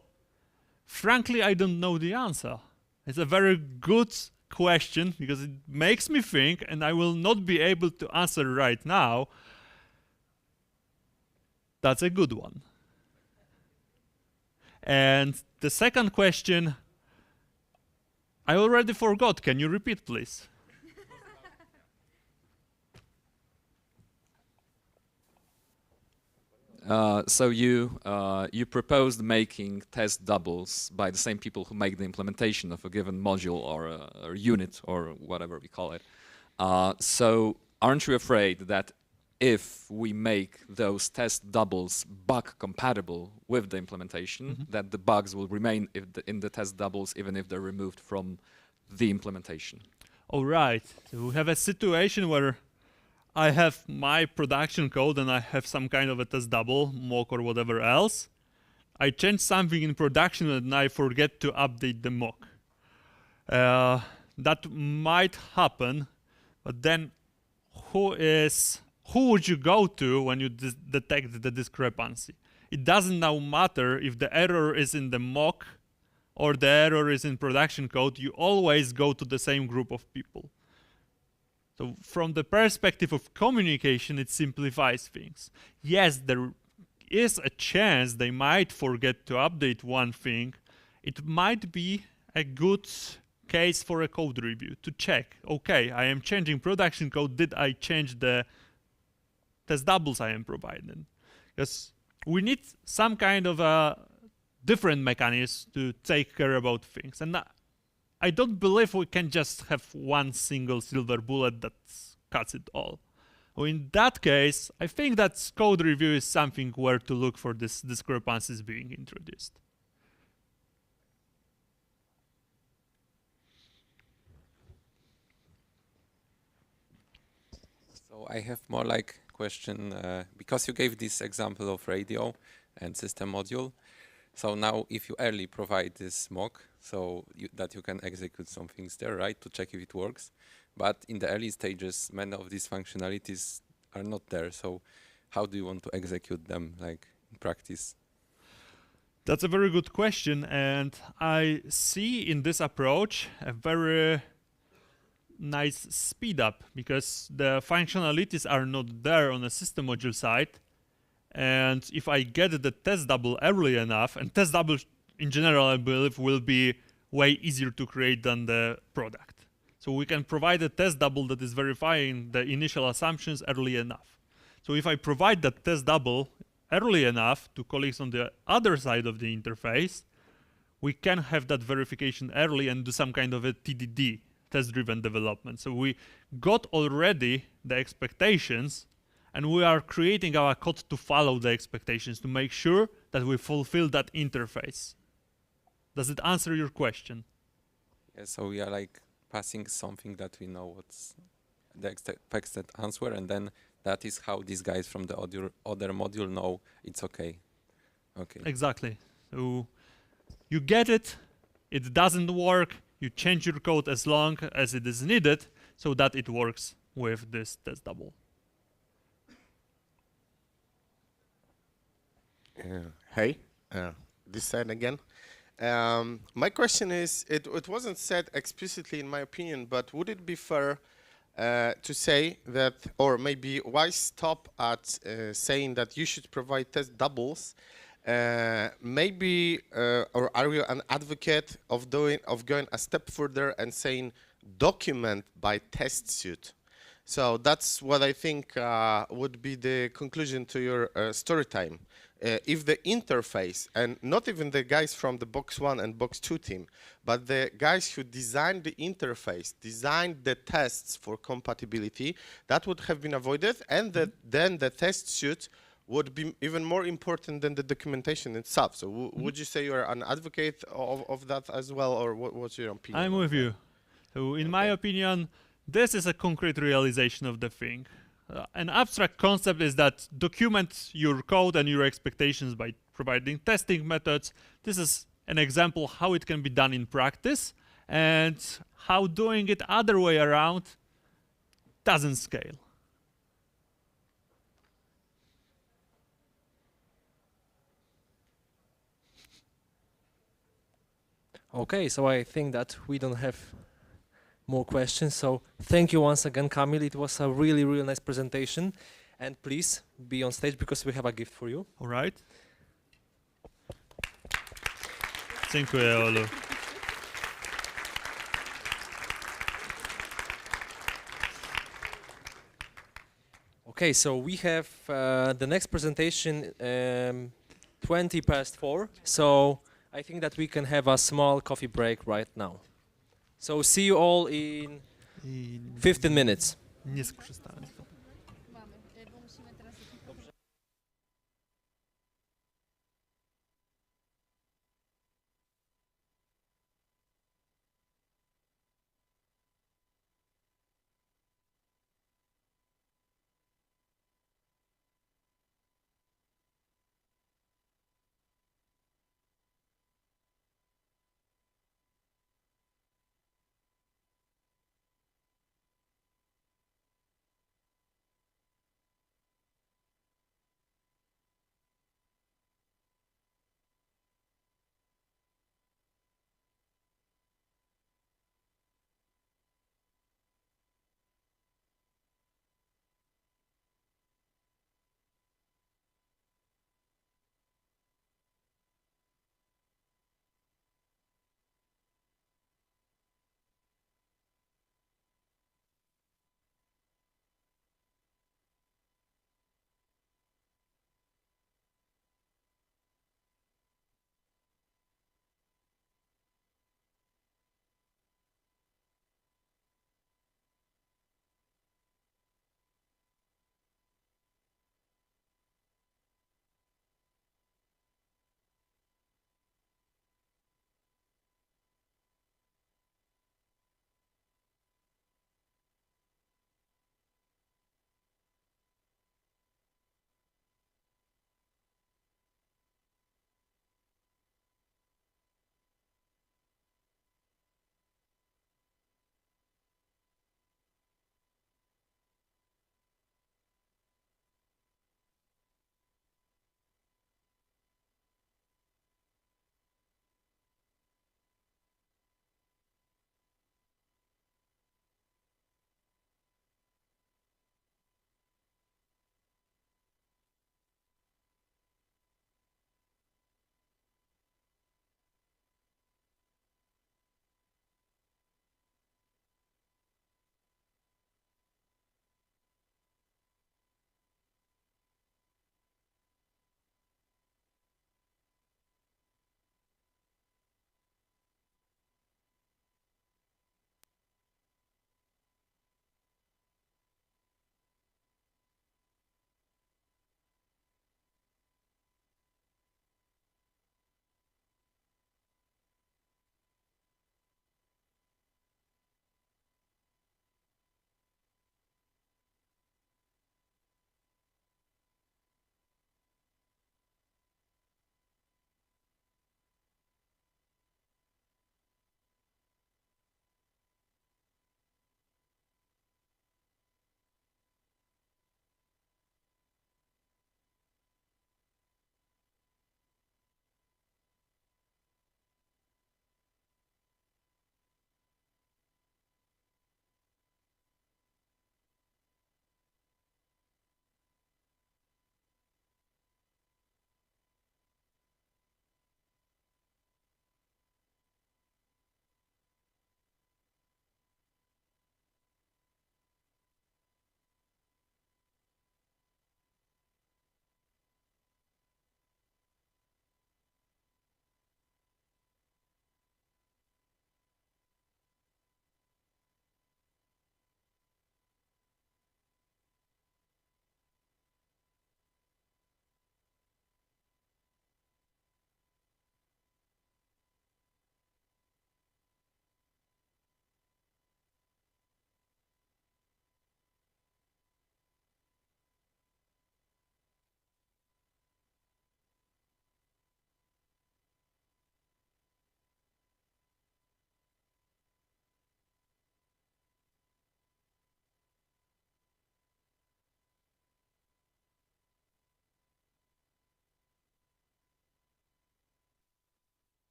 frankly, I don't know the answer. It's a very good question because it makes me think, and I will not be able to answer right now. That's a good one. And the second question, I already forgot. Can you repeat, please? So you proposed making test doubles by the same people who make the implementation of a given module or a unit or whatever we call it. So aren't you afraid that if we make those test doubles bug compatible with the implementation, that the bugs will remain in the test doubles even if they're removed from the implementation? All right. So we have a situation where I have my production code and I have some kind of a test double, mock or whatever else. I change something in production and I forget to update the mock. That might happen, but then who would you go to when you detect the discrepancy? It doesn't now matter if the error is in the mock or the error is in production code. You always go to the same group of people. So from the perspective of communication, it simplifies things. Yes, there is a chance they might forget to update one thing. It might be a good case for a code review to check, okay, I am changing production code. Did I change the test doubles I am providing? Because we need some kind of a different mechanism to take care about things. And I don't believe we can just have one single silver bullet that cuts it all. In that case, I think that code review is something where to look for these discrepancies being introduced. So I have more like question, because you gave this example of radio and system module. So now if you early provide this mock, so that you can execute some things there, right, to check if it works. But in the early stages, many of these functionalities are not there. So how do you want to execute them, like in practice? That's a very good question. And I see in this approach a very nice speed up because the functionalities are not there on the system module side. And if I get the test double early enough, and test double in general, I believe, will be way easier to create than the product. So we can provide a test double that is verifying the initial assumptions early enough. So if I provide that test double early enough to colleagues on the other side of the interface, we can have that verification early and do some kind of a TDD, test-driven development. So we got already the expectations, and we are creating our code to follow the expectations, to make sure that we fulfill that interface. Does it answer your question? Yeah, so we are like passing something that we know what's the expected answer, and then that is how these guys from the other module know it's okay. Okay. Exactly. So you get it, it doesn't work, you change your code as long as it is needed so that it works with this test double. Hey, this side again. My question is, it wasn't said explicitly in my opinion, but would it be fair to say that, or maybe why stop at saying that you should provide test doubles? Maybe, or are you an advocate of going a step further and saying document by test suite? So that's what I think would be the conclusion to your story time. If the interface, and not even the guys from the Box 1 and Box 2 team, but the guys who designed the interface, designed the tests for compatibility, that would have been avoided, and then the test suite would be even more important than the documentation itself. So would you say you're an advocate of that as well, or what's your opinion? I'm with you. So in my opinion, this is a concrete realization of the thing. An abstract concept is that document your code and your expectations by providing testing methods. This is an example how it can be done in practice, and how doing it other way around doesn't scale. Okay, so I think that we don't have more questions. So thank you once again, Kamil. It was a really, really nice presentation. And please be on stage because we have a gift for you. All right. Dziękuję, Olu. Okay, so we have the next presentation 4:20. So I think that we can have a small coffee break right now. So see you all in 15 minutes. Nie skorzystałem.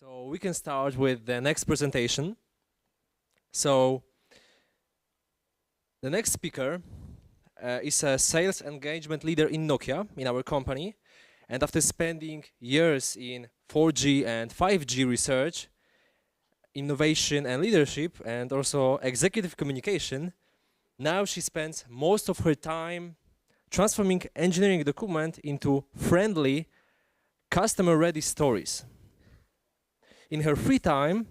So we can start with the next presentation. So the next speaker is a sales engagement leader in Nokia, in our company. And after spending years in 4G and 5G research, innovation and leadership, and also executive communication, now she spends most of her time transforming engineering document into friendly, customer-ready stories. In her free time,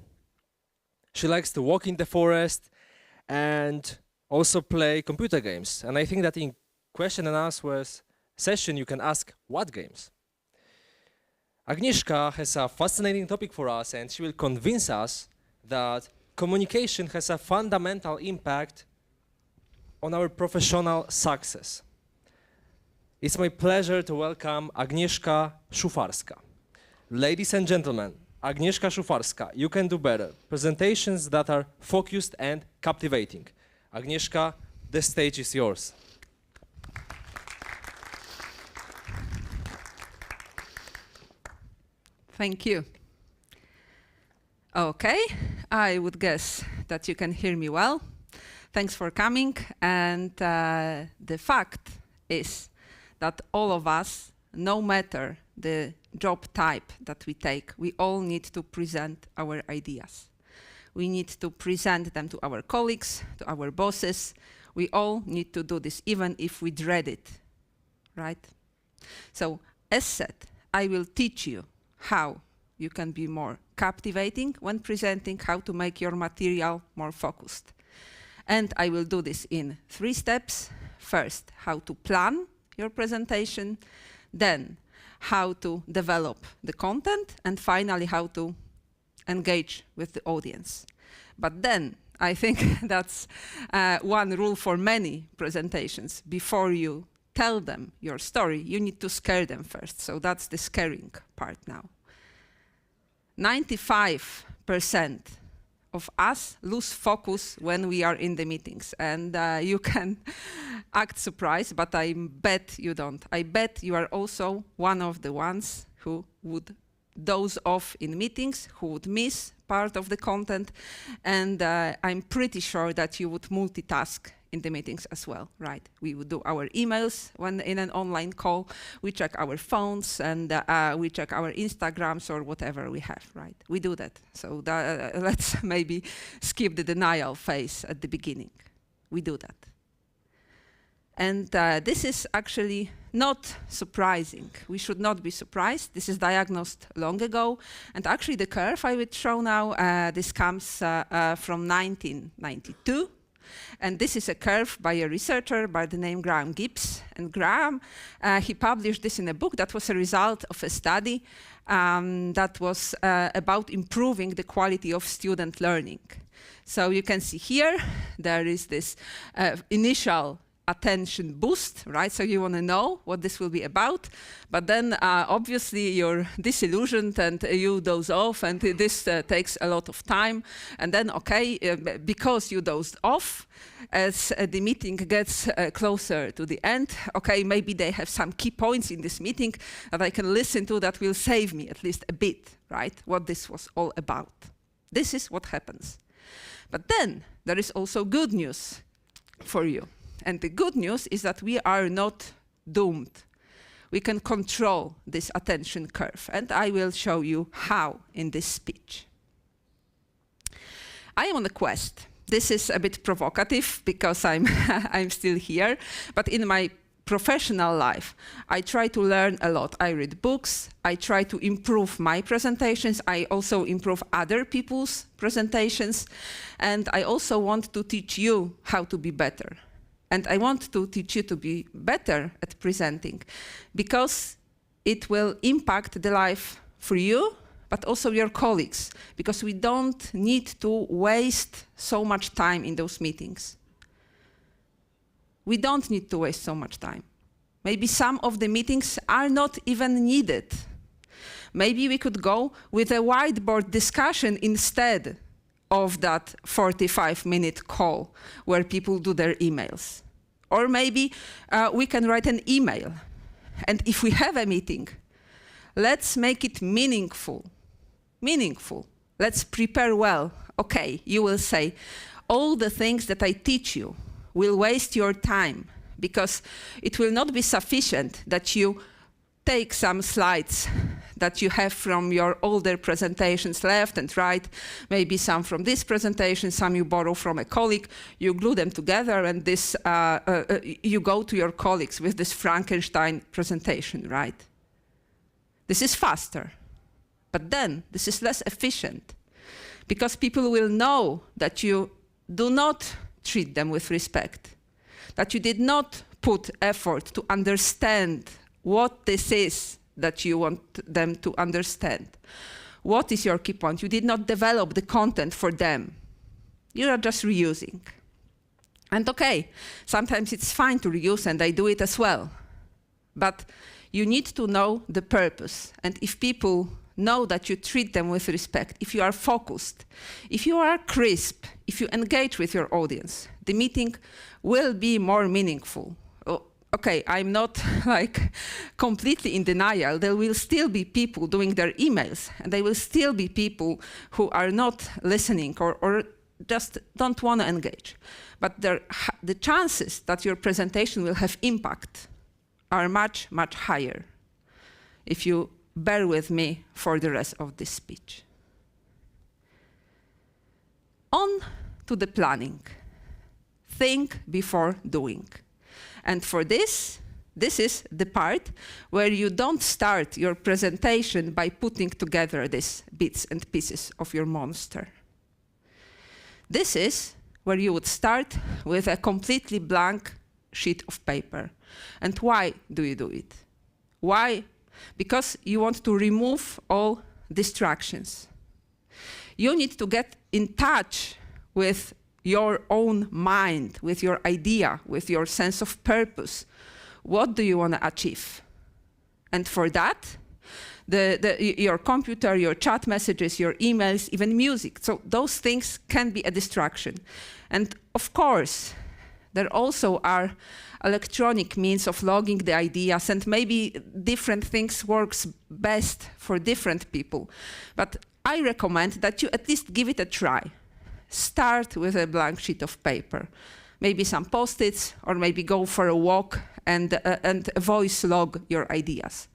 she likes to walk in the forest and also play computer games. And I think that in question and answers session, you can ask, what games? Agnieszka has a fascinating topic for us, and she will convince us that communication has a fundamental impact on our professional success. It's my pleasure to welcome Agnieszka Szufarska. Ladies and gentlemen, Agnieszka Szufarska, you can do better. Presentations that are focused and captivating. Agnieszka, the stage is yours. Thank you. Okay, I would guess that you can hear me well. Thanks for coming. And the fact is that all of us, no matter the job type that we take, we all need to present our ideas. We need to present them to our colleagues, to our bosses. We all need to do this, even if we dread it, right? So, as said, I will teach you how you can be more captivating when presenting, how to make your material more focused. And I will do this in 3 steps. First, how to plan your presentation, then how to develop the content, and finally how to engage with the audience. But then I think that's one rule for many presentations. Before you tell them your story, you need to scare them first. So that's the scaring part now. 95% of us lose focus when we are in the meetings. And you can act surprised, but I bet you don't. I bet you are also one of the ones who would doze off in meetings, who would miss part of the content. And I'm pretty sure that you would multitask in the meetings as well, right? We would do our emails when in an online call, we check our phones, and we check our Instagrams or whatever we have, right? We do that. So let's maybe skip the denial phase at the beginning. We do that. And this is actually not surprising. We should not be surprised. This is diagnosed long ago. And actually the curve I will show now, this comes from 1992. And this is a curve by a researcher by the name Graham Gibbs. And Graham, he published this in a book that was a result of a study that was about improving the quality of student learning. So you can see here, there is this initial attention boost, right? So you want to know what this will be about, but then obviously you're disillusioned and you doze off, and this takes a lot of time. And then, okay, because you dozed off, as the meeting gets closer to the end, okay, maybe they have some key points in this meeting that I can listen to that will save me at least a bit, right? What this was all about. This is what happens. But then there is also good news for you. And the good news is that we are not doomed. We can control this attention curve, and I will show you how in this speech. I am on a quest. This is a bit provocative because I'm still here, but in my professional life, I try to learn a lot. I read books, I try to improve my presentations, I also improve other people's presentations, and I also want to teach you how to be better. And I want to teach you to be better at presenting, because it will impact the life for you, but also your colleagues, because we don't need to waste so much time in those meetings. We don't need to waste so much time. Maybe some of the meetings are not even needed. Maybe we could go with a whiteboard discussion instead of that 45-minute call where people do their emails. Or maybe we can write an email. And if we have a meeting, let's make it meaningful. meaningful. Let's prepare well. Okay, you will say, all the things that I teach you will waste your time, because it will not be sufficient that you take some slides that you have from your older presentations, left and right, maybe some from this presentation, some you borrow from a colleague, you glue them together, and this you go to your colleagues with this Frankenstein presentation, right? This is faster, but then this is less efficient, because people will know that you do not treat them with respect, that you did not put effort to understand what this is that you want them to understand. What is your key point? You did not develop the content for them. You are just reusing. And okay, sometimes it's fine to reuse, and I do it as well. But you need to know the purpose. And if people know that you treat them with respect, if you are focused, if you are crisp, if you engage with your audience, the meeting will be more meaningful. Okay, I'm not like completely in denial. There will still be people doing their emails, and there will still be people who are not listening or just don't want to engage. But the chances that your presentation will have impact are much, much higher if you bear with me for the rest of this speech. On to the planning. Think before doing. And for this is the part where you don't start your presentation by putting together these bits and pieces of your monster. This is where you would start with a completely blank sheet of paper. And why do you do it? Why? Because you want to remove all distractions. You need to get in touch with your own mind, with your idea, with your sense of purpose. What do you want to achieve? And for that, your computer, your chat messages, your emails, even music. So those things can be a distraction. And of course, there also are electronic means of logging the ideas, and maybe different things works best for different people. But I recommend that you at least give it a try. Start with a blank sheet of paper, maybe some post-its, or maybe go for a walk and voice log your ideas.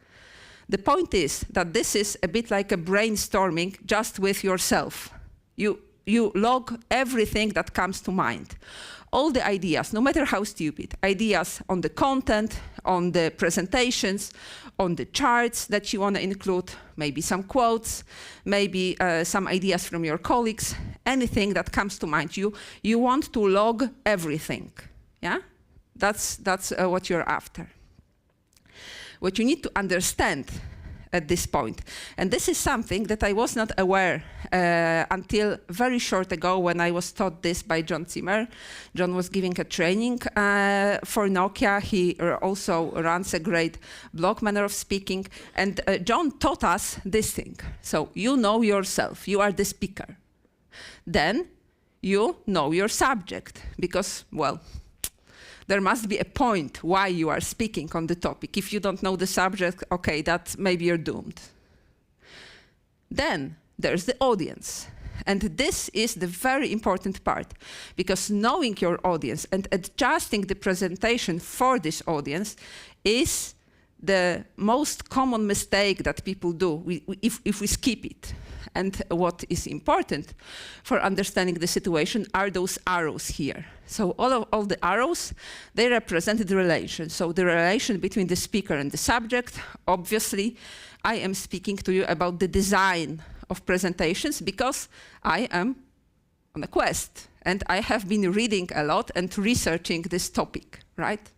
The point is that this is a bit like a brainstorming just with yourself. You log everything that comes to mind. All the ideas, no matter how stupid, ideas on the content, on the presentations, on the charts that you want to include, maybe some quotes, maybe some ideas from your colleagues, anything that comes to mind. You want to log everything, yeah? That's what you're after. What you need to understand at this point, and this is something that I was not aware until very short ago when I was taught this by John Zimmer. John was giving a training for Nokia. He also runs a great blog, Manner of Speaking, and John taught us this thing. So you know yourself, you are the speaker. Then you know your subject, because, well, there must be a point why you are speaking on the topic. If you don't know the subject, okay, that maybe you're doomed. Then there's the audience. And this is the very important part, because knowing your audience and adjusting the presentation for this audience is the most common mistake that people do if we skip it. And what is important for understanding the situation are those arrows here. So all the arrows, they represent the relation. So the relation between the speaker and the subject. Obviously, I am speaking to you about the design of presentations because I am on a quest and I have been reading a lot and researching this topic, right?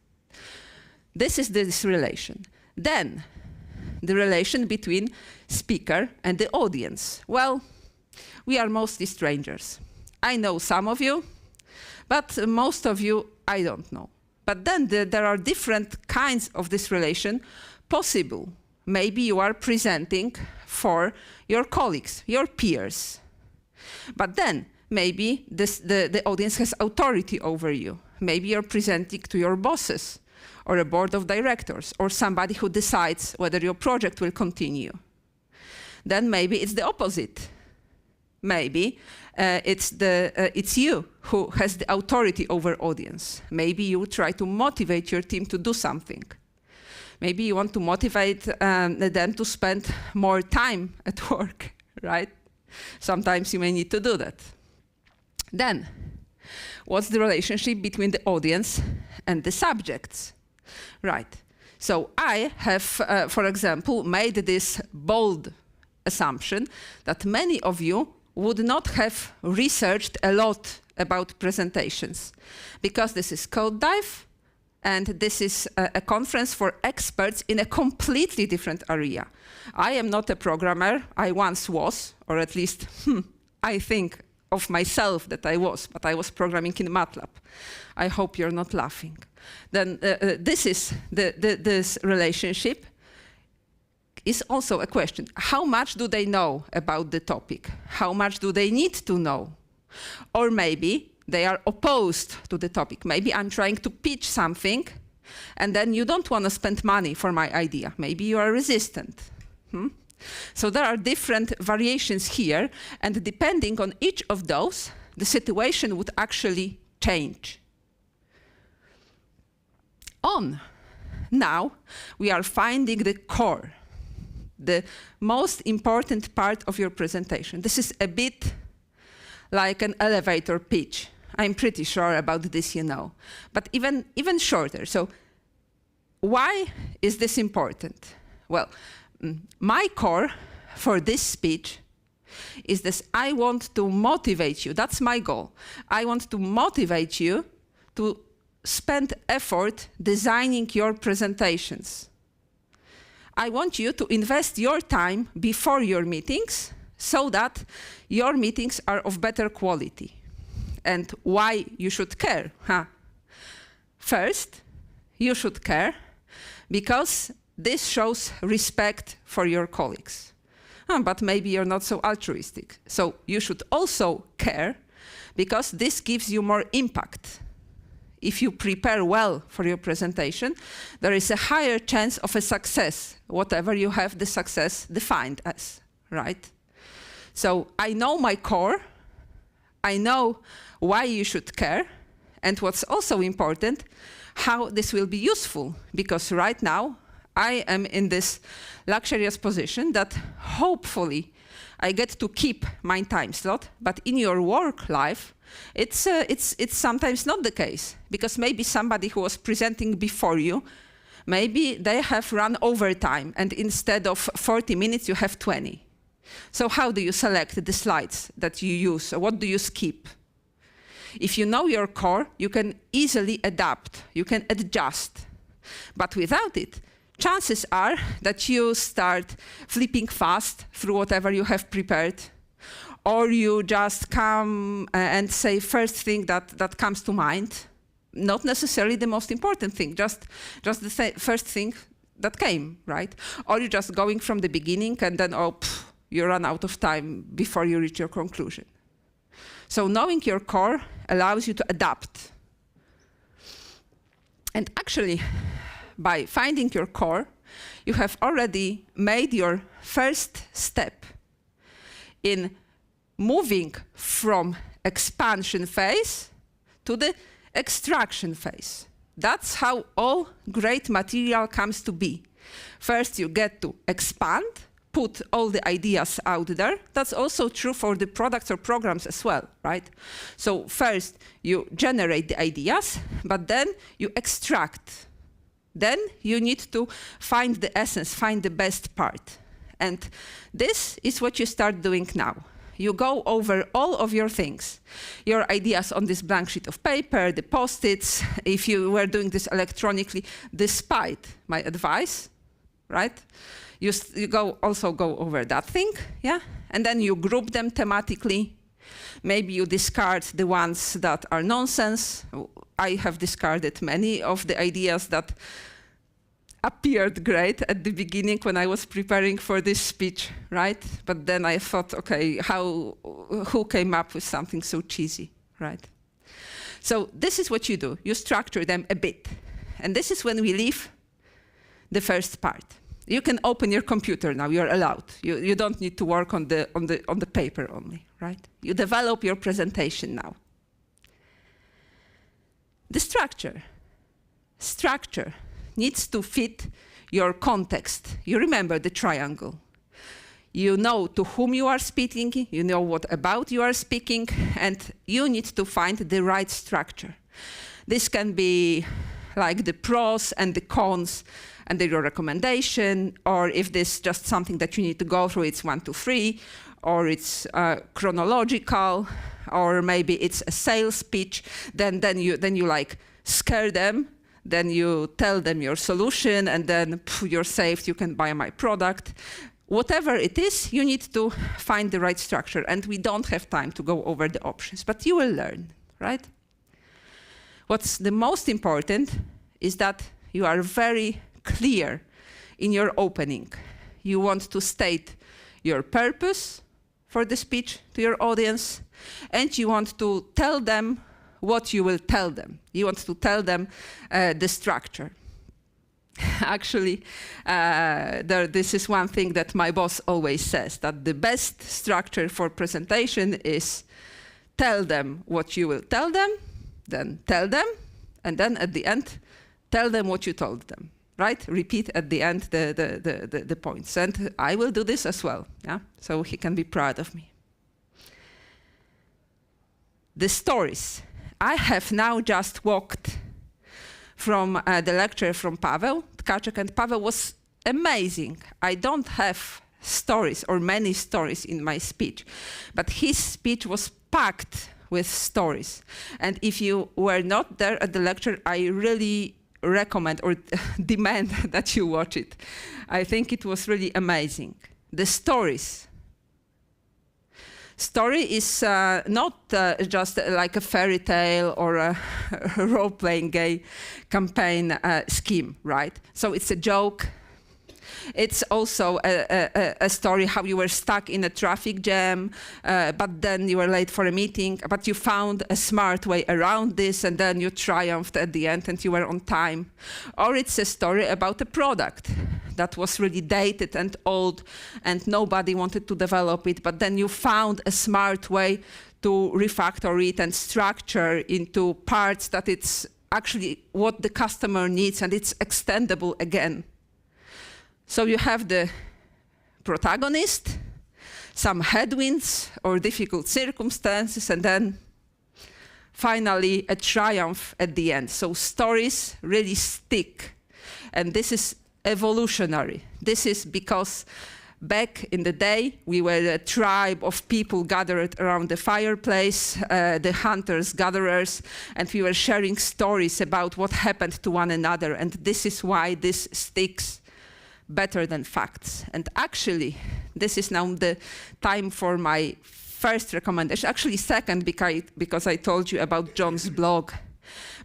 This is this relation. Then, the relation between speaker and the audience. Well, we are mostly strangers. I know some of you, but most of you I don't know. But then there are different kinds of this relation possible. Maybe you are presenting for your colleagues, your peers. But then maybe the audience has authority over you. Maybe you're presenting to your bosses, or a board of directors, or somebody who decides whether your project will continue. then maybe it's the opposite. Maybe it's you who has the authority over audience. Maybe you try to motivate your team to do something. Maybe you want to motivate them to spend more time at work, right? Sometimes you may need to do that. Then, what's the relationship between the audience and the subjects? Right. So I have, for example, made this bold assumption that many of you would not have researched a lot about presentations, because this is Code Dive, and this is a conference for experts in a completely different area. I am not a programmer. I once was, or at least I think of myself that I was, but I was programming in MATLAB. I hope you're not laughing. Then this relationship is also a question. How much do they know about the topic? How much do they need to know? Or maybe they are opposed to the topic. Maybe I'm trying to pitch something, and then you don't want to spend money for my idea. Maybe you are resistant. So there are different variations here, and depending on each of those, the situation would actually change. Now, we are finding the core, the most important part of your presentation. This is a bit like an elevator pitch. I'm pretty sure about this, you know, but even shorter. So why is this important? Well, my core for this speech is this: I want to motivate you. That's my goal. I want to motivate you to spend effort designing your presentations. I want you to invest your time before your meetings so that your meetings are of better quality. And why you should care? First, you should care because this shows respect for your colleagues. But maybe you're not so altruistic. So you should also care because this gives you more impact. If you prepare well for your presentation, there is a higher chance of a success, whatever you have the success defined as, right? So I know my core, I know why you should care, and what's also important, how this will be useful, because right now I am in this luxurious position that hopefully I get to keep my time slot, but in your work life, it's sometimes not the case, because maybe somebody who was presenting before you, maybe they have run overtime, and instead of 40 minutes, you have 20. So how do you select the slides that you use? Or what do you skip? If you know your core, you can easily adapt, you can adjust. But without it, chances are that you start flipping fast through whatever you have prepared, or you just come and say first thing that comes to mind, not necessarily the most important thing, just the first thing that came, right? Or you're just going from the beginning and then, you run out of time before you reach your conclusion. So knowing your core allows you to adapt. And actually, by finding your core, you have already made your first step in moving from expansion phase to the extraction phase. That's how all great material comes to be. First, you get to expand, put all the ideas out there. That's also true for the products or programs as well, right? So first, you generate the ideas, but then you extract. Then you need to find the essence, find the best part. And this is what you start doing now. You go over all of your things, your ideas on this blank sheet of paper, the post-its, if you were doing this electronically, despite my advice, right? You also go over that thing, yeah? And then you group them thematically. Maybe you discard the ones that are nonsense. I have discarded many of the ideas that appeared great at the beginning when I was preparing for this speech, right? But then I thought, okay, who came up with something so cheesy, right? So this is what you do. You structure them a bit. And this is when we leave the first part. You can open your computer now. You're allowed. You don't need to work on the paper only, right? You develop your presentation now. The structure needs to fit your context. You remember the triangle. You know to whom you are speaking, you know what about you are speaking, and you need to find the right structure. This can be like the pros and the cons and your recommendation, or if this is just something that you need to go through, it's 1, 2, 3, or it's chronological, or maybe it's a sales pitch, then you like scare them, then you tell them your solution, and then you're saved, you can buy my product. Whatever it is, you need to find the right structure, and we don't have time to go over the options, but you will learn, right? What's the most important is that you are very clear in your opening. You want to state your purpose for the speech to your audience, and you want to tell them what you will tell them. You want to tell them the structure. Actually, this is one thing that my boss always says, that the best structure for presentation is tell them what you will tell them, then tell them, and then at the end, tell them what you told them, right? Repeat at the end the points. And I will do this as well, yeah? So he can be proud of me. The stories. I have now just walked from the lecture from Paweł Tkaczyk, and Paweł was amazing. I don't have stories or many stories in my speech, but his speech was packed with stories. And if you were not there at the lecture, I really recommend or demand that you watch it. I think it was really amazing. The stories. Story is not just like a fairy tale or a role-playing game campaign scheme, right? So it's a joke. It's also a story how you were stuck in a traffic jam, but then you were late for a meeting, but you found a smart way around this, and then you triumphed at the end and you were on time. Or it's a story about a product that was really dated and old and nobody wanted to develop it, but then you found a smart way to refactor it and structure into parts that it's actually what the customer needs and it's extendable again. So you have the protagonist, some headwinds or difficult circumstances, and then finally a triumph at the end. So stories really stick. And this is evolutionary. This is because back in the day, we were a tribe of people gathered around the fireplace, the hunters, gatherers, and we were sharing stories about what happened to one another. And this is why this sticks better than facts. And actually, this is now the time for my first recommendation, actually second, because I told you about John's blog.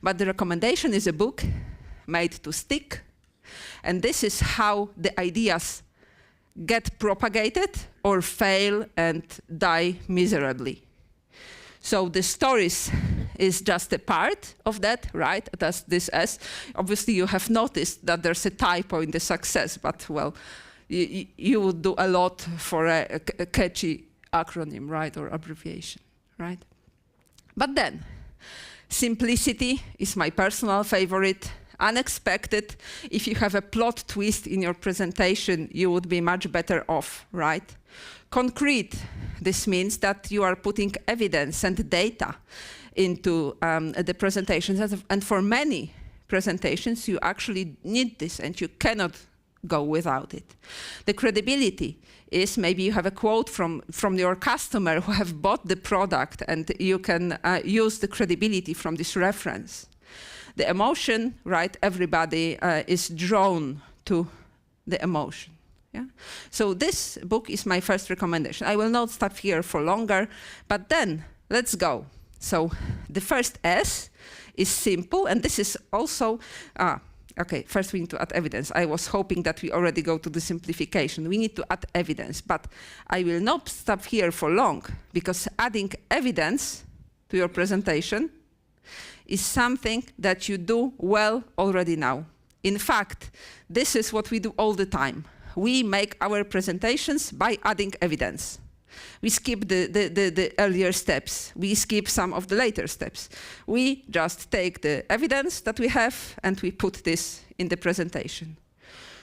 But the recommendation is a book made to stick. And this is how the ideas get propagated or fail and die miserably. So the stories is just a part of that, right? That's this S. Obviously, you have noticed that there's a typo in the success, but well, you would do a lot for a catchy acronym, right, or abbreviation, right? But then, simplicity is my personal favorite. Unexpected. If you have a plot twist in your presentation, you would be much better off, right? Concrete. This means that you are putting evidence and data into the presentations. And for many presentations, you actually need this and you cannot go without it. The credibility is maybe you have a quote from your customer who have bought the product and you can use the credibility from this reference. The emotion, right? Everybody is drawn to the emotion. Yeah? So this book is my first recommendation. I will not stop here for longer, but then let's go. So the first S is simple, and this is also, okay, first we need to add evidence. I was hoping that we already go to the simplification. We need to add evidence, but I will not stop here for long, because adding evidence to your presentation is something that you do well already now. In fact, this is what we do all the time. We make our presentations by adding evidence. We skip the earlier steps. We skip some of the later steps. We just take the evidence that we have and we put this in the presentation.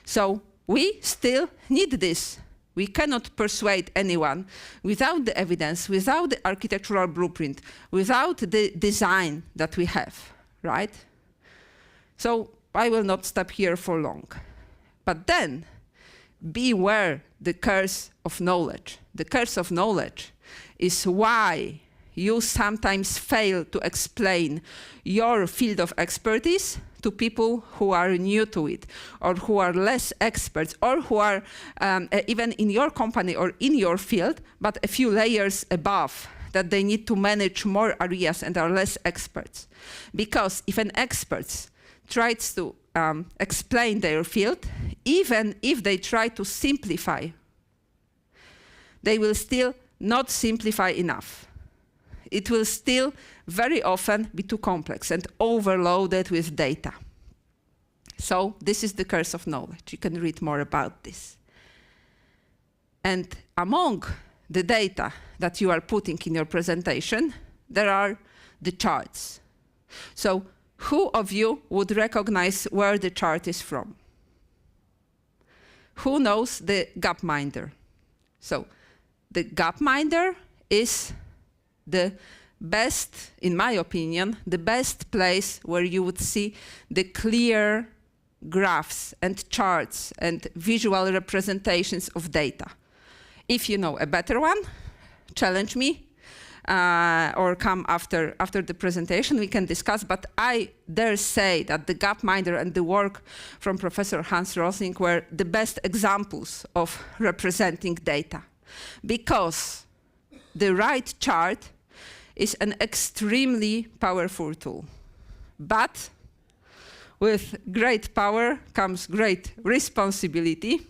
So we still need this. We cannot persuade anyone without the evidence, without the architectural blueprint, without the design that we have, right? So I will not stop here for long. But then, beware the curse of knowledge. The curse of knowledge is why you sometimes fail to explain your field of expertise to people who are new to it, or who are less experts, or who are even in your company or in your field, but a few layers above, that they need to manage more areas and are less experts. Because if an expert tries to explain their field, even if they try to simplify, they will still not simplify enough. It will still very often be too complex and overloaded with data. So this is the curse of knowledge. You can read more about this. And among the data that you are putting in your presentation, there are the charts. So who of you would recognize where the chart is from? Who knows the Gapminder? So the Gapminder is the best, in my opinion, the best place where you would see the clear graphs and charts and visual representations of data. If you know a better one, challenge me or come after the presentation, we can discuss, but I dare say that the Gapminder and the work from Professor Hans Rosling were the best examples of representing data, because the right chart is an extremely powerful tool. But with great power comes great responsibility,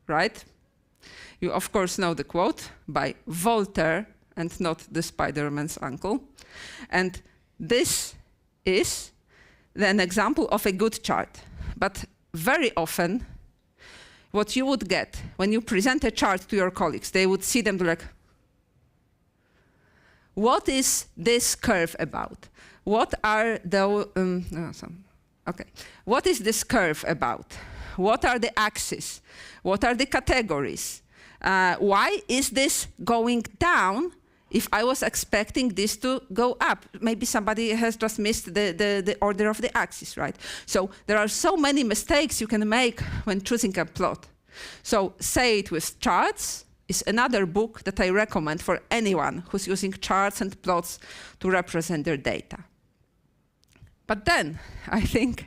right? You of course know the quote by Voltaire, and not the Spider-Man's uncle. And this is an example of a good chart. But very often, what you would get when you present a chart to your colleagues, they would see them like, what is this curve about? What are the, okay. What is this curve about? What are the axes? What are the categories? Why is this going down if I was expecting this to go up? Maybe somebody has just missed the order of the axis, right? So there are so many mistakes you can make when choosing a plot. So Say It With Charts is another book that I recommend for anyone who's using charts and plots to represent their data. But then, I think,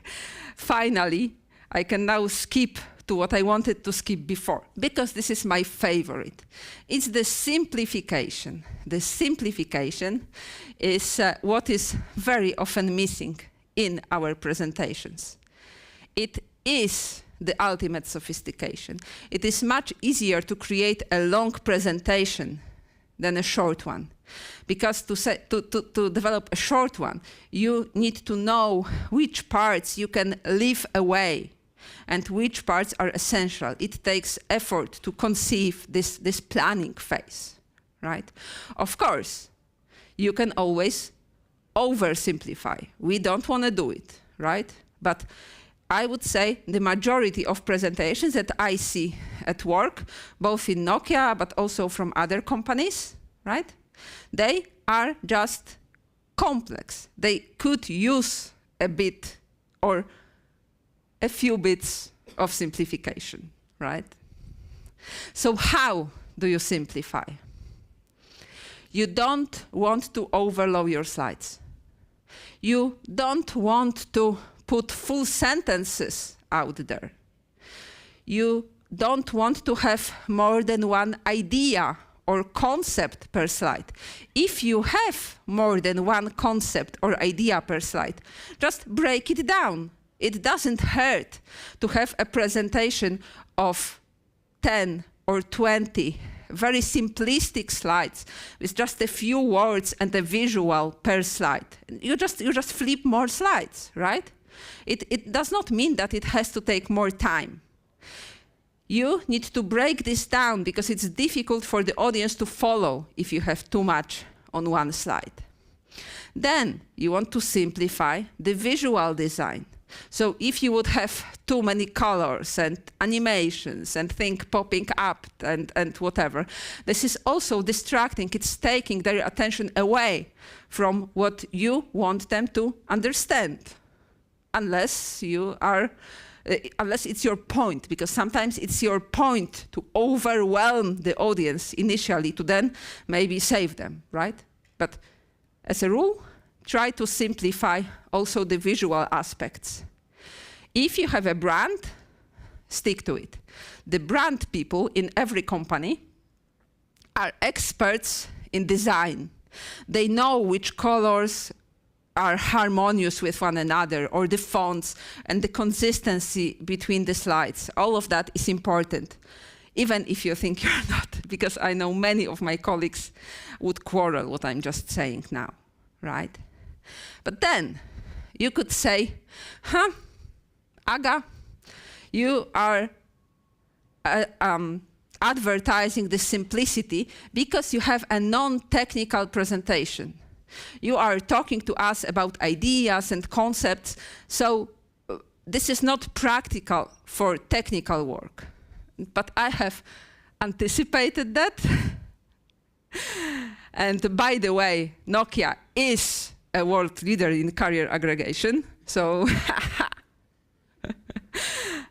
finally, I can now skip to what I wanted to skip before, because this is my favorite. It's the simplification. The simplification is what is very often missing in our presentations. It is the ultimate sophistication. It is much easier to create a long presentation than a short one. Because to develop a short one, you need to know which parts you can leave away and which parts are essential. It takes effort to conceive this planning phase, right? Of course, you can always oversimplify. We don't want to do it, right? But I would say the majority of presentations that I see at work, both in Nokia, but also from other companies, right? They are just complex. They could use a bit or a few bits of simplification, right? So how do you simplify? You don't want to overload your slides. You don't want to put full sentences out there. You don't want to have more than one idea or concept per slide. If you have more than one concept or idea per slide, just break it down. It doesn't hurt to have a presentation of 10 or 20 very simplistic slides with just a few words and a visual per slide. You just flip more slides, right? It does not mean that it has to take more time. You need to break this down because it's difficult for the audience to follow if you have too much on one slide. Then you want to simplify the visual design. So if you would have too many colors and animations and things popping up and whatever, this is also distracting. It's taking their attention away from what you want them to understand, unless it's your point, because sometimes it's your point to overwhelm the audience initially to then maybe save them, right? But as a rule, try to simplify also the visual aspects. If you have a brand, stick to it. The brand people in every company are experts in design. They know which colors are harmonious with one another, or the fonts and the consistency between the slides. All of that is important, even if you think you're not, because I know many of my colleagues would quarrel what I'm just saying now, right? But then you could say, Aga, you are advertising the simplicity because you have a non-technical presentation. You are talking to us about ideas and concepts, so this is not practical for technical work. But I have anticipated that. And by the way, Nokia is a world leader in carrier aggregation, so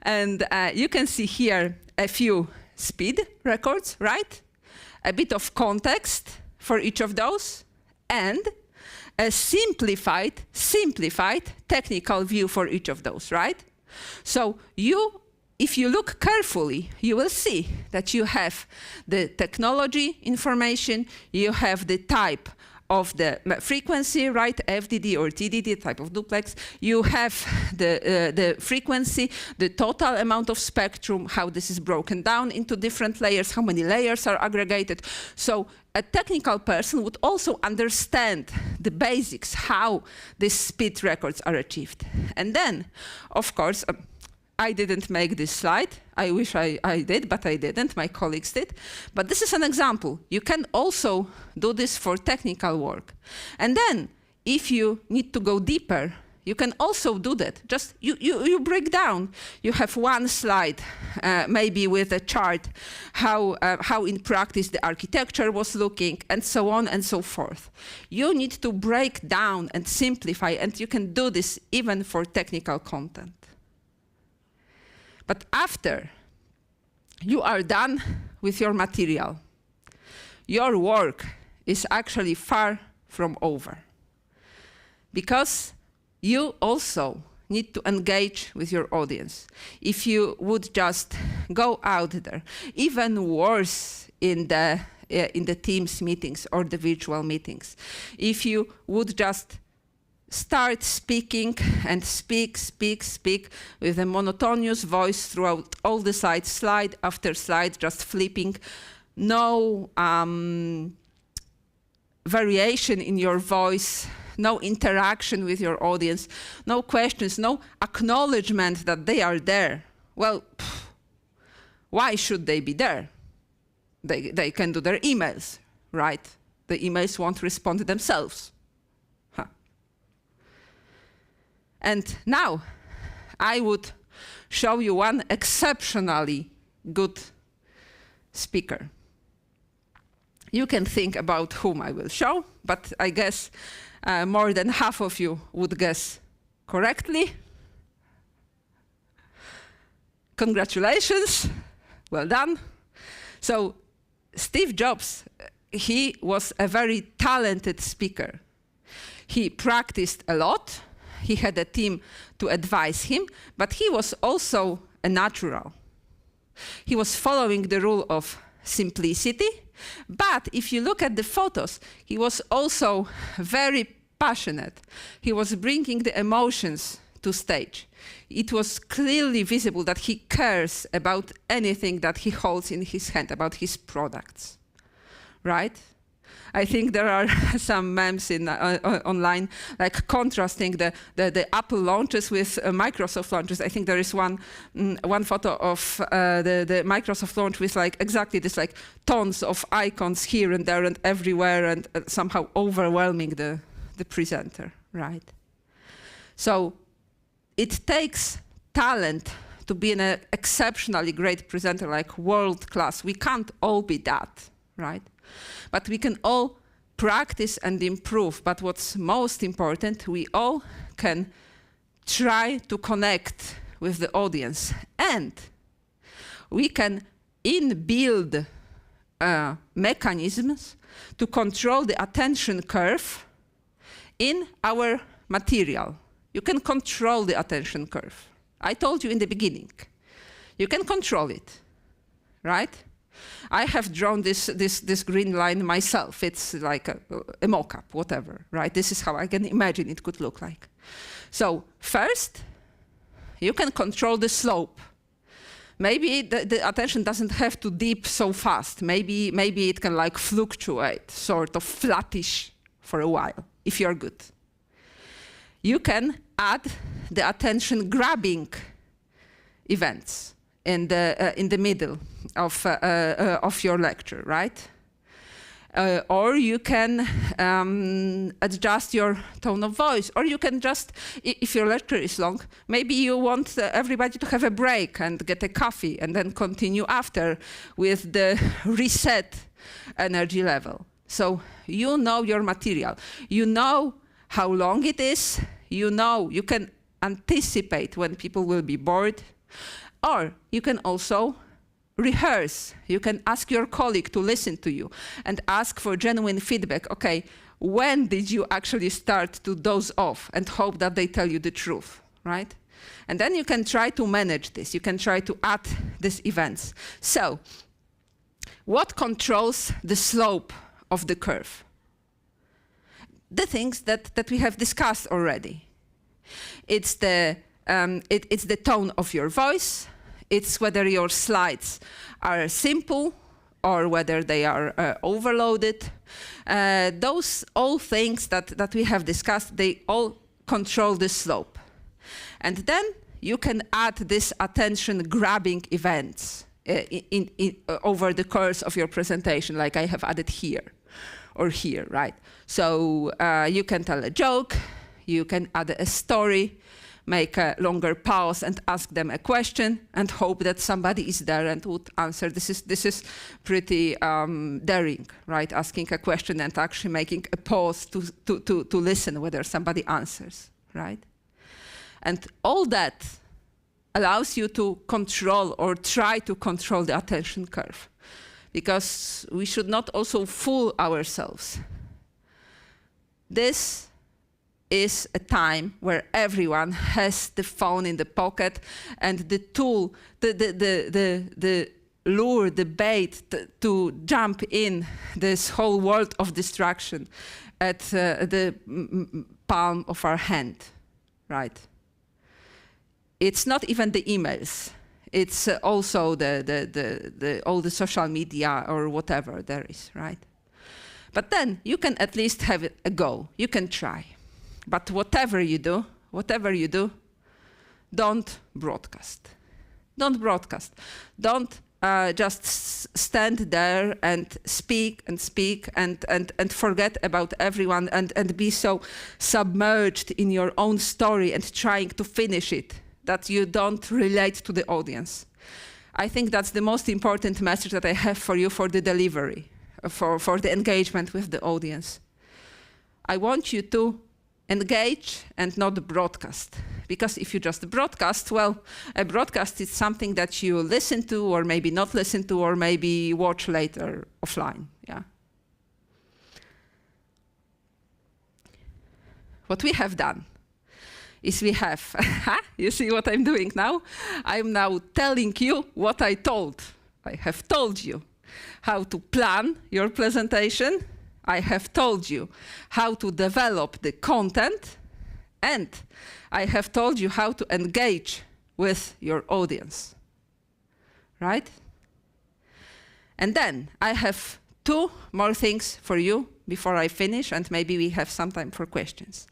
and you can see here a few speed records, right? A bit of context for each of those, and a simplified technical view for each of those, right? So if you look carefully, you will see that you have the technology information, you have the type of the frequency, right, FDD or TDD, type of duplex. You have the frequency, the total amount of spectrum, how this is broken down into different layers, how many layers are aggregated. So a technical person would also understand the basics, how these speed records are achieved. And then, of course, I didn't make this slide. I wish I did, but I didn't. My colleagues did. But this is an example. You can also do this for technical work. And then, if you need to go deeper, you can also do that. Just you break down. You have one slide, maybe with a chart, how in practice the architecture was looking, and so on and so forth. You need to break down and simplify, and you can do this even for technical content. But after you are done with your material, your work is actually far from over, because you also need to engage with your audience. If you would just go out there, even worse in the Teams meetings or the virtual meetings, if you would just start speaking and speak with a monotonous voice throughout all the slides, slide after slide, just flipping, no variation in your voice, no interaction with your audience, no questions, no acknowledgement that they are there. Well, why should they be there? They can do their emails, right? The emails won't respond themselves. And now I would show you one exceptionally good speaker. You can think about whom I will show, but I guess more than half of you would guess correctly. Congratulations, well done. So Steve Jobs, he was a very talented speaker. He practiced a lot. He had a team to advise him, but he was also a natural. He was following the rule of simplicity, but if you look at the photos, he was also very passionate. He was bringing the emotions to stage. It was clearly visible that he cares about anything that he holds in his hand, about his products, right? I think there are some memes online, like contrasting the Apple launches with Microsoft launches. I think there is one photo of the Microsoft launch with like exactly this, like tons of icons here and there and everywhere, and somehow overwhelming the presenter, right? So it takes talent to be an exceptionally great presenter, like world class. We can't all be that, right? But we can all practice and improve. But what's most important, we all can try to connect with the audience. And we can inbuild mechanisms to control the attention curve in our material. You can control the attention curve. I told you in the beginning. You can control it, right? I have drawn this green line myself. It's like a mock-up, whatever, right? This is how I can imagine it could look like. So first, you can control the slope. Maybe the attention doesn't have to dip so fast. Maybe it can like fluctuate, sort of flattish for a while, if you're good. You can add the attention grabbing events in the middle of your lecture, right? Or you can adjust your tone of voice, or you can just, if your lecture is long, maybe you want everybody to have a break and get a coffee and then continue after with the reset energy level. So you know your material. You know how long it is. You know, you can anticipate when people will be bored. Or you can also rehearse. You can ask your colleague to listen to you and ask for genuine feedback. Okay, when did you actually start to doze off, and hope that they tell you the truth, right? And then you can try to manage this. You can try to add these events. So what controls the slope of the curve? The things that we have discussed already. It's the tone of your voice. It's whether your slides are simple or whether they are overloaded. Those all things that we have discussed, they all control the slope. And then you can add this attention-grabbing events over the course of your presentation, like I have added here or here, right? So you can tell a joke, you can add a story, make a longer pause and ask them a question and hope that somebody is there and would answer. This is pretty daring, right? Asking a question and actually making a pause to listen whether somebody answers, right? And all that allows you to control or try to control the attention curve, because we should not also fool ourselves. This is a time where everyone has the phone in the pocket and the tool, the lure, the bait to jump in this whole world of distraction at the palm of our hand, right? It's not even the emails. It's also all the social media or whatever there is, right? But then you can at least have a go. You can try. But whatever you do, don't broadcast. Don't broadcast. Don't just stand there and speak and forget about everyone and be so submerged in your own story and trying to finish it that you don't relate to the audience. I think that's the most important message that I have for you for the delivery, for the engagement with the audience. I want you to engage and not broadcast. Because if you just broadcast, well, a broadcast is something that you listen to or maybe not listen to or maybe watch later offline, yeah. What we have done is we have, you see what I'm doing now? I'm now telling you what I told. I have told you how to plan your presentation. I have told you how to develop the content, and I have told you how to engage with your audience, right? And then I have two more things for you before I finish, and maybe we have some time for questions.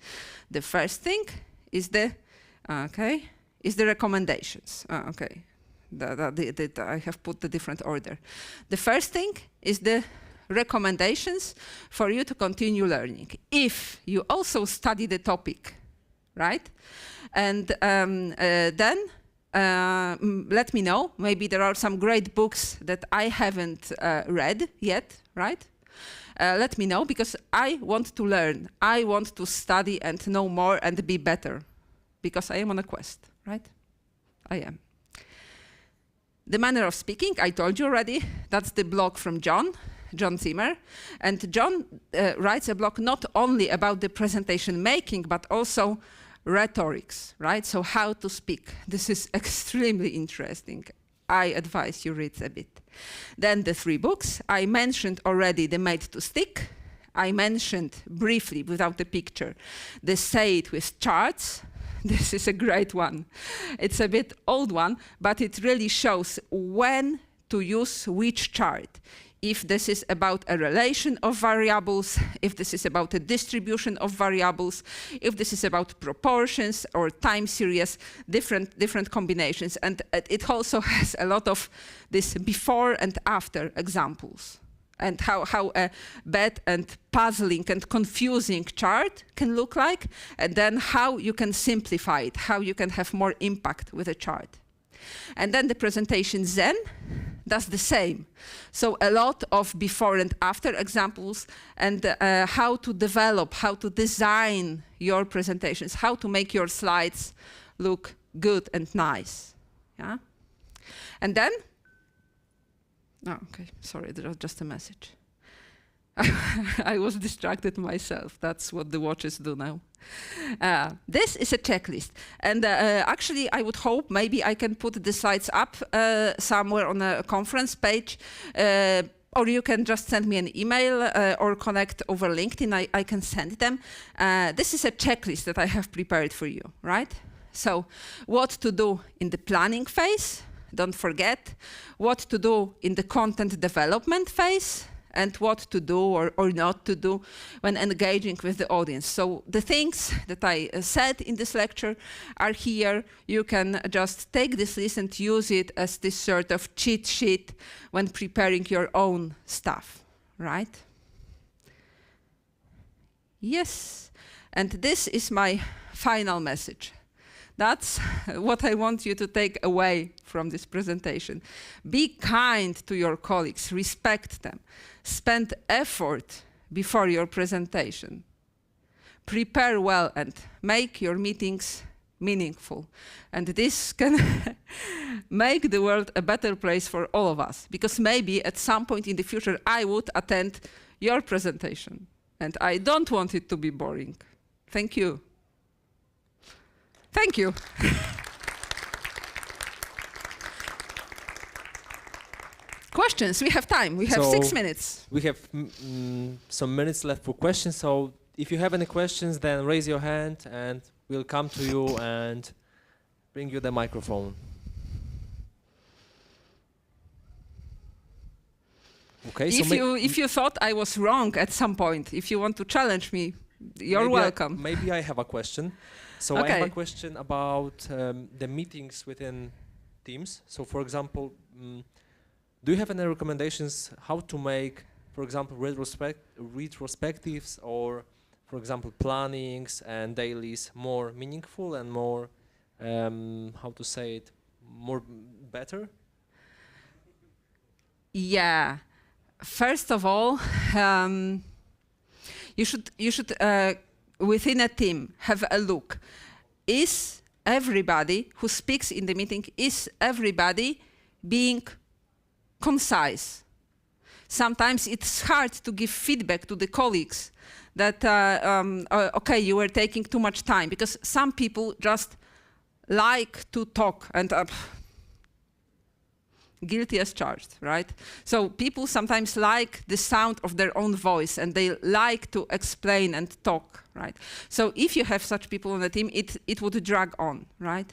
The first thing is the recommendations. I have put the different order. The first thing is the recommendations for you to continue learning. If you also study the topic, right? And then let me know. Maybe there are some great books that I haven't read yet, right? Let me know, because I want to learn. I want to study and know more and be better, because I am on a quest, right? I am. The manner of speaking, I told you already, that's the blog from John Zimmer. And John writes a blog not only about the presentation making, but also rhetorics, right? So how to speak. This is extremely interesting. I advise you read a bit. Then the 3 books. I mentioned already the Made to Stick. I mentioned briefly, without the picture, the Say It with Charts. This is a great one. It's a bit old one, but it really shows when to use which chart. If this is about a relation of variables, if this is about a distribution of variables, if this is about proportions or time series, different combinations. And it also has a lot of this before and after examples, and how a bad and puzzling and confusing chart can look like, and then how you can simplify it, how you can have more impact with a chart. And then the presentation Zen does the same. So a lot of before and after examples, and how to develop, how to design your presentations, how to make your slides look good and nice. Yeah? And then, sorry, there was just a message. I was distracted myself. That's what the watches do now. This is a checklist. And actually, I would hope maybe I can put the slides up somewhere on a conference page, or you can just send me an email or connect over LinkedIn. I can send them. This is a checklist that I have prepared for you, right? So what to do in the planning phase, don't forget. What to do in the content development phase, and what to do or not to do when engaging with the audience. So the things that I said in this lecture are here. You can just take this list and use it as this sort of cheat sheet when preparing your own stuff, right? Yes, and this is my final message. That's what I want you to take away from this presentation. Be kind to your colleagues, respect them, spend effort before your presentation. Prepare well and make your meetings meaningful. And this can make the world a better place for all of us, because maybe at some point in the future I would attend your presentation, and I don't want it to be boring. Thank you. Thank you. Questions? We have time. We have 6 minutes. We have some minutes left for questions. So if you have any questions, then raise your hand and we'll come to you and bring you the microphone. Okay. If you thought I was wrong at some point, if you want to challenge me, you're welcome. Maybe I have a question. So I have a question about the meetings within Teams. So for example, do you have any recommendations how to make, for example, retrospectives or, for example, plannings and dailies more meaningful and more, how to say it, more better? Yeah. First of all, you should within a team have a look. Is everybody who speaks in the meeting, is everybody being concise? Sometimes it's hard to give feedback to the colleagues that, okay, you were taking too much time, because some people just like to talk and guilty as charged, right? So people sometimes like the sound of their own voice and they like to explain and talk, right? So if you have such people on the team, it would drag on, right?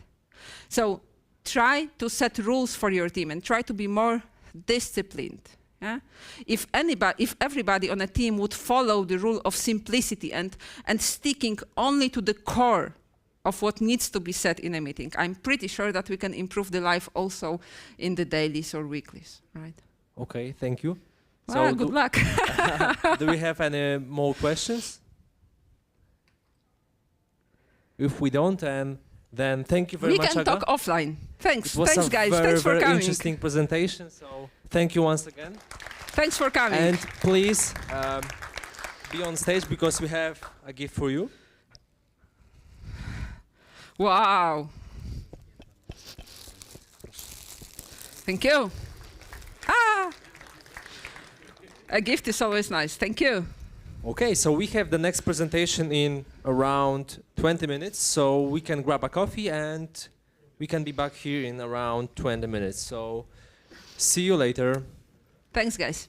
So try to set rules for your team and try to be more disciplined, Yeah? If everybody on a team would follow the rule of simplicity and sticking only to the core of what needs to be said in a meeting, I'm pretty sure that we can improve the life also in the dailies or weeklies, right? Okay, thank you. Well, good luck. Do we have any more questions? If we don't, then thank you very much. We can talk offline. Thanks. It was Thanks, guys. Very, Thanks for very coming. Interesting presentation. So thank you once again. Thanks for coming. And please be on stage because we have a gift for you. Wow. Thank you. Ah. A gift is always nice. Thank you. Okay, so we have the next presentation in around 20 minutes, so we can grab a coffee and we can be back here in around 20 minutes. So see you later. Thanks, guys.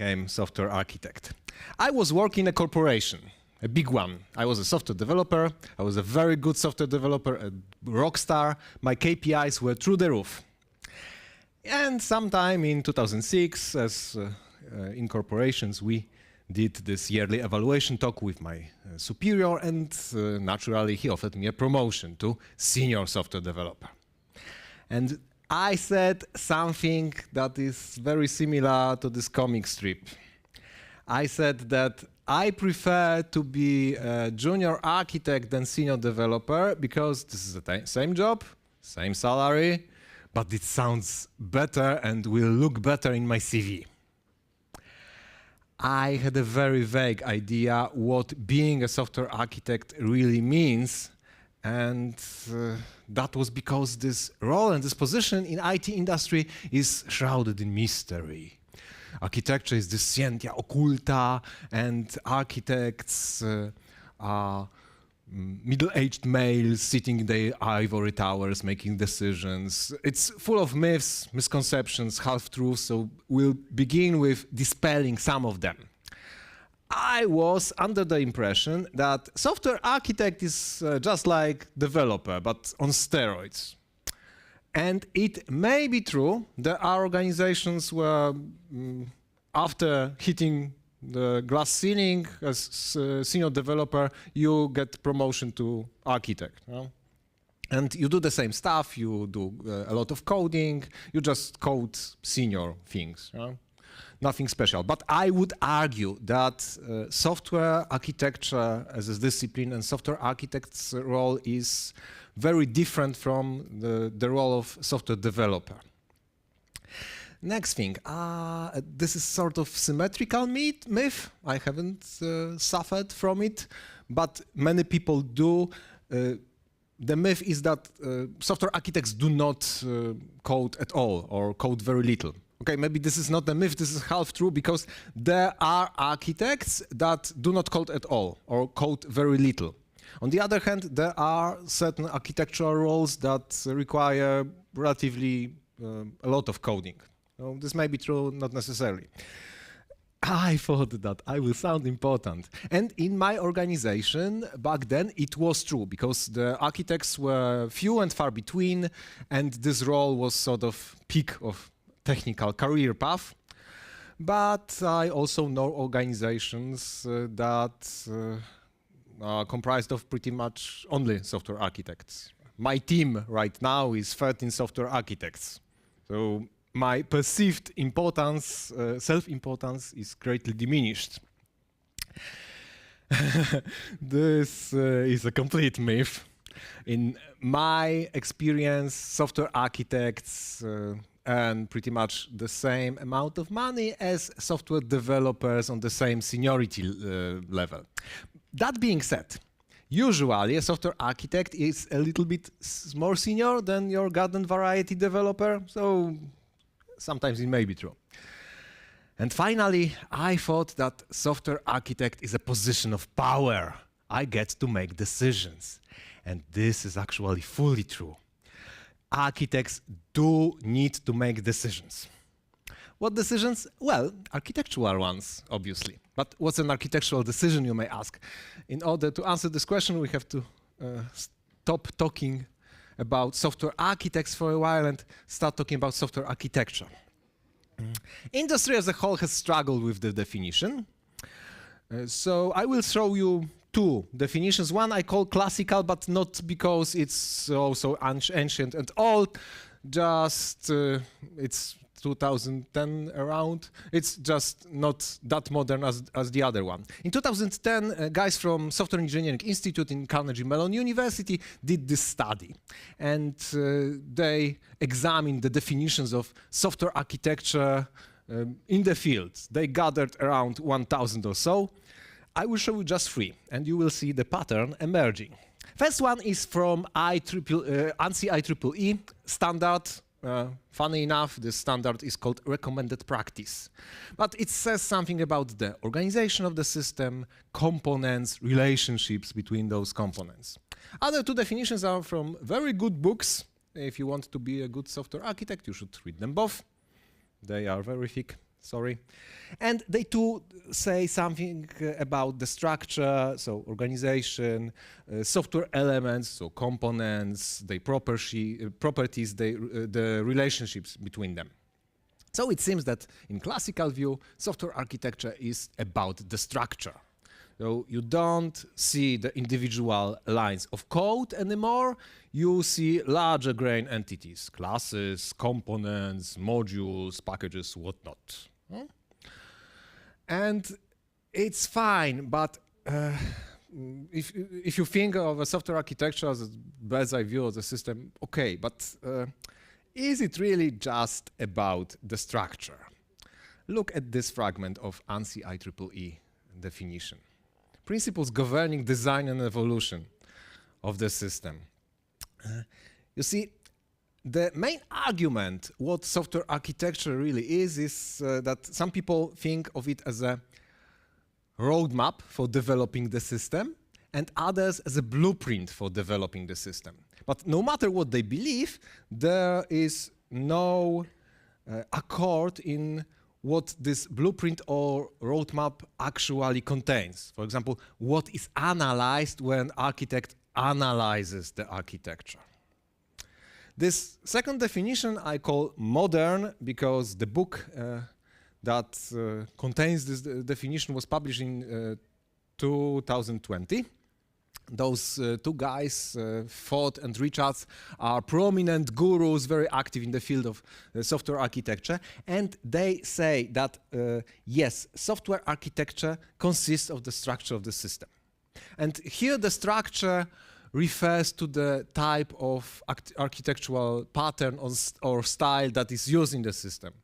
became software architect. I was working in a corporation, a big one. I was a software developer. I was a very good software developer, a rock star. My KPIs were through the roof. And sometime in 2006, as in corporations, we did this yearly evaluation talk with my superior, and naturally he offered me a promotion to senior software developer. And I said something that is very similar to this comic strip. I said that I prefer to be a junior architect than senior developer because this is the same job, same salary, but it sounds better and will look better in my CV. I had a very vague idea what being a software architect really means, and that was because this role and this position in IT industry is shrouded in mystery. Architecture is this scientia occulta, and architects are middle-aged males sitting in their ivory towers making decisions. It's full of myths, misconceptions, half-truths, so we'll begin with dispelling some of them. I was under the impression that software architect is just like developer, but on steroids. And it may be true. There are organizations where after hitting the glass ceiling as senior developer, you get promotion to architect. You know? And you do the same stuff, you do a lot of coding, you just code senior things. You know? Nothing special. But I would argue that software architecture as a discipline and software architect's role is very different from the role of software developer. Next thing, this is sort of symmetrical myth. I haven't suffered from it, but many people do. The myth is that software architects do not code at all or code very little. Okay, maybe this is not a myth, this is half true, because there are architects that do not code at all or code very little. On the other hand, there are certain architectural roles that require relatively a lot of coding. So this may be true, not necessarily. I thought that I will sound important. And in my organization, back then, it was true, because the architects were few and far between, and this role was sort of peak of technical career path. But I also know organizations that are comprised of pretty much only software architects. My team right now is 13 software architects. So my perceived importance, self-importance is greatly diminished. This is a complete myth. In my experience, software architects earn pretty much the same amount of money as software developers on the same seniority level. That being said, usually a software architect is a little bit more senior than your garden variety developer, so sometimes it may be true. And finally, I thought that software architect is a position of power. I get to make decisions. And this is actually fully true. Architects do need to make decisions. What decisions? Well, architectural ones, obviously. But what's an architectural decision, you may ask? In order to answer this question, we have to stop talking about software architects for a while and start talking about software architecture. Industry as a whole has struggled with the definition. So I will show you two definitions. One I call classical, but not because it's also ancient and old, just it's 2010 around. It's just not that modern as the other one. In 2010, guys from Software Engineering Institute in Carnegie Mellon University did this study. And they examined the definitions of software architecture in the field. They gathered around 1,000 or so. I will show you just three, and you will see the pattern emerging. First one is from ANSI IEEE standard. Funny enough, this standard is called recommended practice. But it says something about the organization of the system, components, relationships between those components. Other two definitions are from very good books. If you want to be a good software architect, you should read them both. They are very thick. sorry. And they too say something about the structure, so organization, software elements, so components, the properties, the relationships between them. So it seems that in classical view, software architecture is about the structure. So you don't see the individual lines of code anymore. You see larger grain entities, classes, components, modules, packages, whatnot. And it's fine, but if you think of a software architecture as a bird's eye view of the system, okay, but is it really just about the structure? Look at this fragment of ANSI IEEE definition. Principles governing design and evolution of the system. You see, the main argument what software architecture really is that some people think of it as a roadmap for developing the system and others as a blueprint for developing the system. But no matter what they believe, there is no accord in what this blueprint or roadmap actually contains. For example, what is analyzed when an architect analyzes the architecture. This second definition I call modern because the book that contains this definition was published in 2020. Those two guys, Ford and Richards, are prominent gurus, very active in the field of software architecture, and they say that yes, software architecture consists of the structure of the system. And here the structure refers to the type of architectural pattern or style that is used in the system.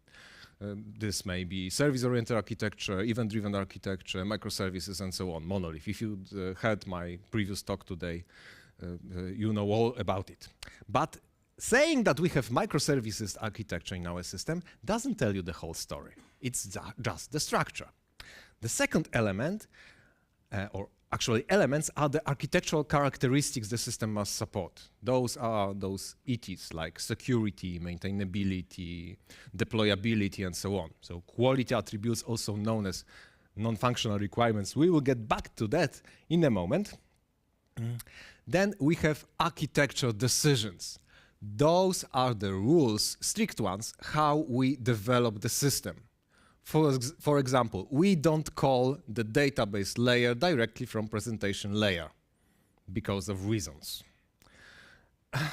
This may be service-oriented architecture, event-driven architecture, microservices, and so on, monolith. If you heard my previous talk today, you know all about it. But saying that we have microservices architecture in our system doesn't tell you the whole story. It's just the structure. The second element, or actually elements, are the architectural characteristics the system must support. Those are those ETs like security, maintainability, deployability, and so on. So quality attributes, also known as non-functional requirements. We will get back to that in a moment. Then we have architecture decisions. Those are the rules, strict ones, how we develop the system. For example, we don't call the database layer directly from presentation layer because of reasons.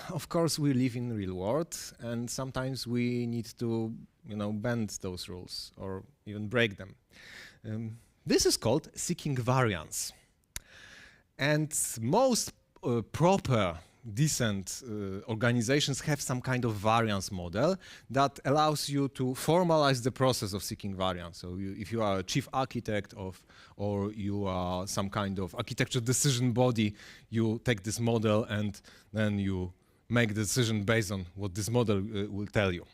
Of course, we live in the real world, and sometimes we need to, bend those rules or even break them. This is called seeking variance. And most proper decent organizations have some kind of variance model that allows you to formalize the process of seeking variance. So if you are a chief architect or you are some kind of architecture decision body, you take this model and then you make the decision based on what this model will tell you.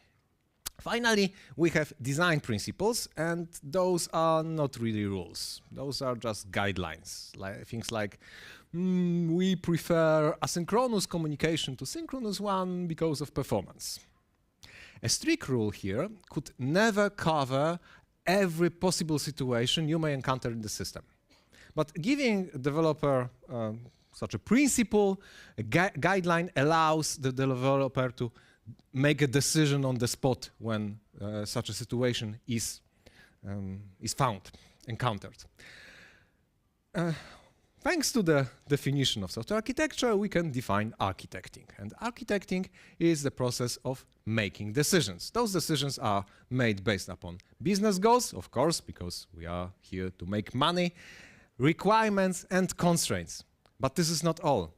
Finally, we have design principles, and those are not really rules. Those are just guidelines, things like we prefer asynchronous communication to synchronous one because of performance. A strict rule here could never cover every possible situation you may encounter in the system. But giving a developer such a principle, a guideline allows the developer to make a decision on the spot when such a situation is encountered. Thanks to the definition of software architecture, we can define architecting. And architecting is the process of making decisions. Those decisions are made based upon business goals, of course, because we are here to make money, requirements, and constraints. But this is not all.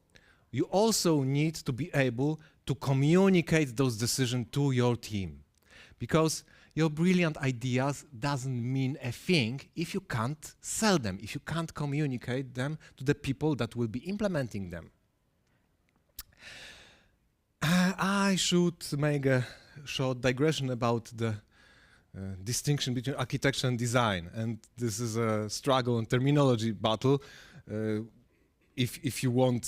You also need to be able to communicate those decisions to your team, because your brilliant ideas doesn't mean a thing if you can't sell them, if you can't communicate them to the people that will be implementing them. I should make a short digression about the distinction between architecture and design, and this is a struggle and terminology battle. if you want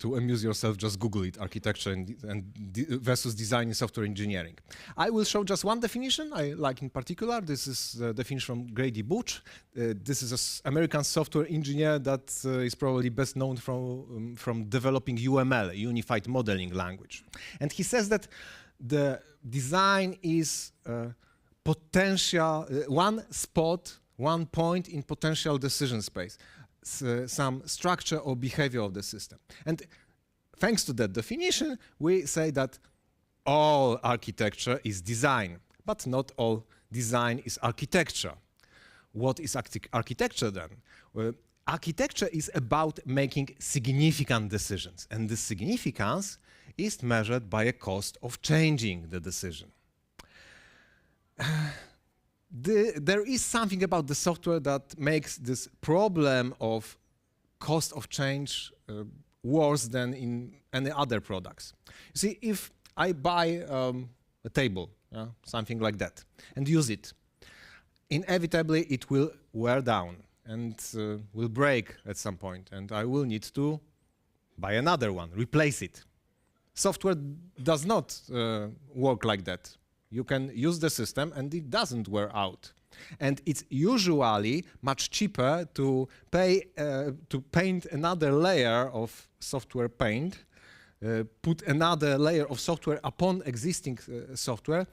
to amuse yourself, just Google it, architecture versus design in software engineering. I will show just one definition I like in particular. This is the definition from Grady Butch. This is an American software engineer that is probably best known from developing UML, Unified Modeling Language. And he says that the design is potential, one point in potential decision space. Some structure or behavior of the system. And thanks to that definition, we say that all architecture is design, but not all design is architecture. What is architecture then? Well, architecture is about making significant decisions, and the significance is measured by a cost of changing the decision. There is something about the software that makes this problem of cost of change worse than in any other products. You see, if I buy a table, something like that, and use it, inevitably it will wear down and will break at some point, and I will need to buy another one, replace it. Software does not work like that. You can use the system and it doesn't wear out. And it's usually much cheaper to pay to paint another layer of software paint, put another layer of software upon existing software,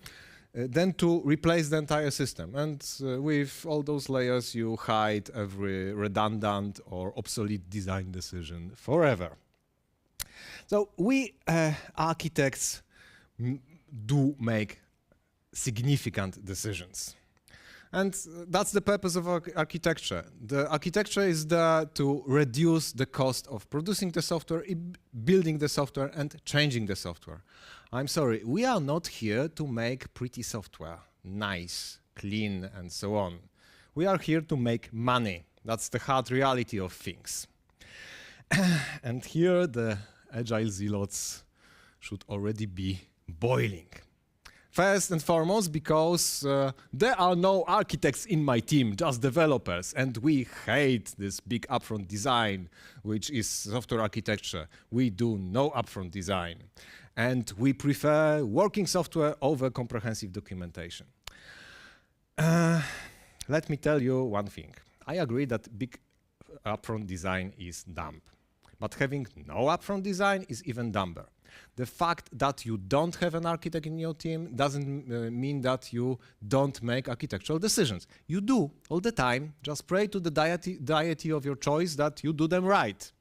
than to replace the entire system. And with all those layers, you hide every redundant or obsolete design decision forever. So we architects do make significant decisions. And that's the purpose of architecture. The architecture is there to reduce the cost of producing the software, building the software, and changing the software. I'm sorry, we are not here to make pretty software, nice, clean, and so on. We are here to make money. That's the hard reality of things. And here the agile zealots should already be boiling. First and foremost, because there are no architects in my team, just developers, and we hate this big upfront design, which is software architecture. We do no upfront design, and we prefer working software over comprehensive documentation. Let me tell you one thing. I agree that big upfront design is dumb, but having no upfront design is even dumber. The fact that you don't have an architect in your team doesn't mean that you don't make architectural decisions. You do all the time. Just pray to the deity of your choice that you do them right.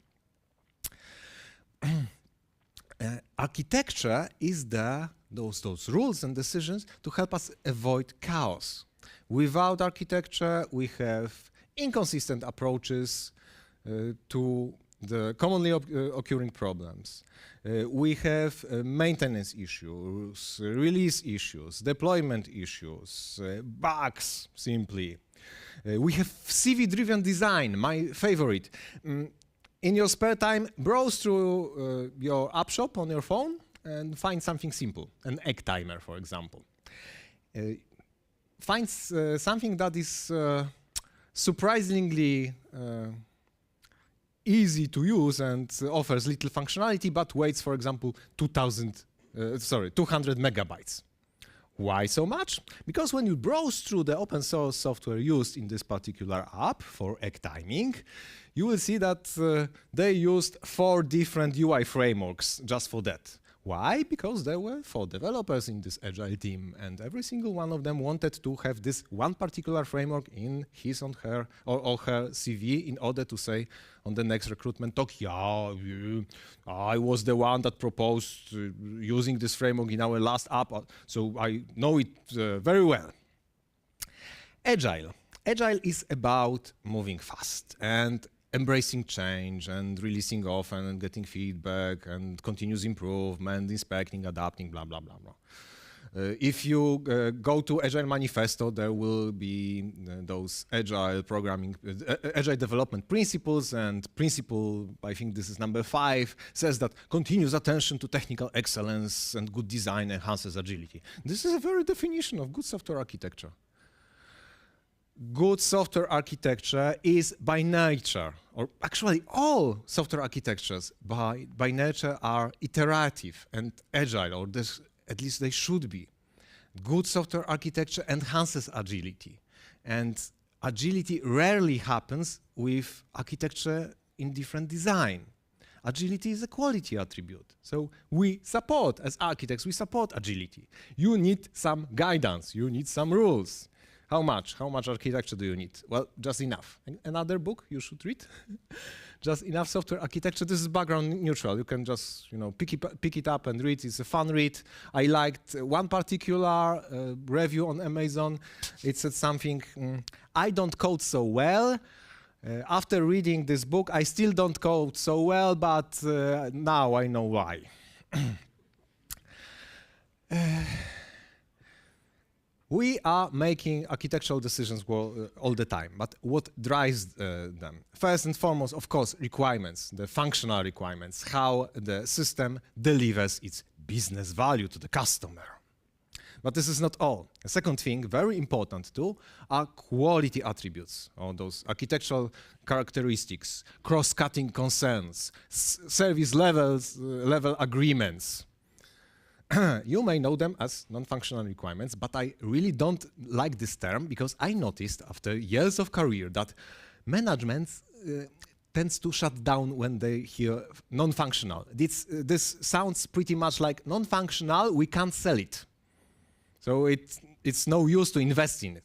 Architecture is those rules and decisions to help us avoid chaos. Without architecture, we have inconsistent approaches to the commonly occurring problems. We have maintenance issues, release issues, deployment issues, bugs, simply. We have CV-driven design, my favorite. In your spare time, browse through your app shop on your phone and find something simple, an egg timer, for example. Find something that is surprisingly easy to use and offers little functionality, but weighs, for example, 200 megabytes. Why so much? Because when you browse through the open source software used in this particular app for egg timing, you will see that they used 4 different UI frameworks just for that. Why? Because there were 4 developers in this agile team, and every single one of them wanted to have this one particular framework in his or her CV in order to say on the next recruitment talk, yeah, I was the one that proposed using this framework in our last app, so I know it very well. Agile. Agile is about moving fast and embracing change and releasing often and getting feedback and continuous improvement, inspecting, adapting, blah, blah, blah, blah. If you go to Agile Manifesto, there will be those agile programming, agile development principles, and principle, I think this is number 5, says that continuous attention to technical excellence and good design enhances agility. This is a very definition of good software architecture. good software architecture is by nature, or actually all software architectures by nature are iterative and agile, or at least they should be. Good software architecture enhances agility, and agility rarely happens with architecture in different design. Agility is a quality attribute. So we support, as architects, we support agility. You need some guidance, you need some rules. How much? How much architecture do you need? Well, just enough. Another book you should read? Just enough software architecture. This is background neutral. You can just pick it up and read. It's a fun read. I liked one particular review on Amazon. It said something, I don't code so well. After reading this book, I still don't code so well, but now I know why. We are making architectural decisions all the time, but what drives them? First and foremost, of course, requirements, the functional requirements, how the system delivers its business value to the customer. But this is not all. A second thing, very important too, are quality attributes, or those architectural characteristics, cross-cutting concerns, service level agreements. You may know them as non-functional requirements, but I really don't like this term because I noticed after years of career that management tends to shut down when they hear non-functional. This sounds pretty much like non-functional, we can't sell it. So it's no use to invest in it.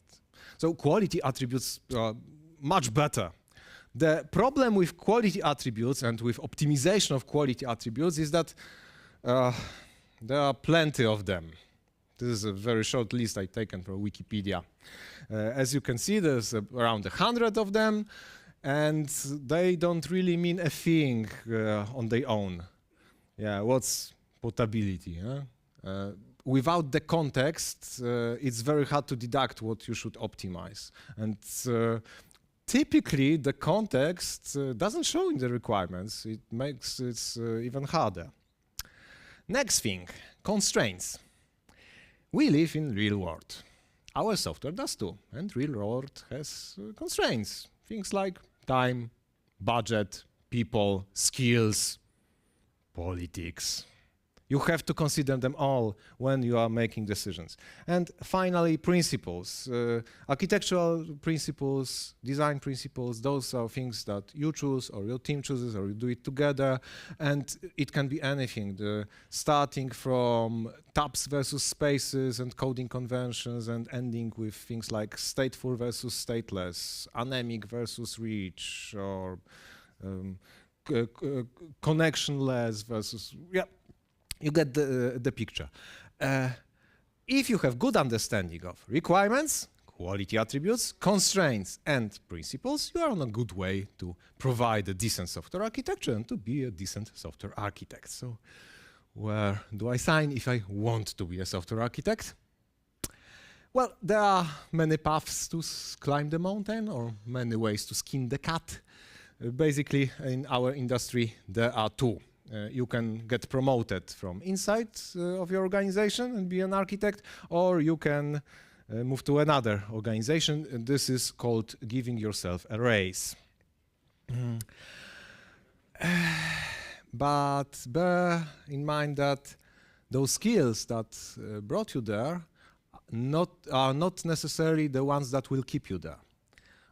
So quality attributes are much better. The problem with quality attributes and with optimization of quality attributes is that there are plenty of them. This is a very short list I've taken from Wikipedia. As you can see, there's around 100 of them, and they don't really mean a thing on their own. Yeah, what's portability? Huh? Without the context, it's very hard to deduct what you should optimize. And typically, the context doesn't show in the requirements. It makes it even harder. Next thing, constraints. We live in real world. Our software does too, and real world has constraints. Things like time, budget, people, skills, politics. You have to consider them all when you are making decisions. And finally, principles. Architectural principles, design principles, those are things that you choose or your team chooses or you do it together. And it can be anything, starting from tabs versus spaces and coding conventions and ending with things like stateful versus stateless, anemic versus rich, or connectionless versus, yeah. You get the picture. If you have good understanding of requirements, quality attributes, constraints, and principles, you are on a good way to provide a decent software architecture and to be a decent software architect. So where do I sign if I want to be a software architect? Well, there are many paths to climb the mountain or many ways to skin the cat. Basically, in our industry, there are two. You can get promoted from inside of your organization and be an architect, or you can move to another organization. And this is called giving yourself a raise. But bear in mind that those skills that brought you there are not necessarily the ones that will keep you there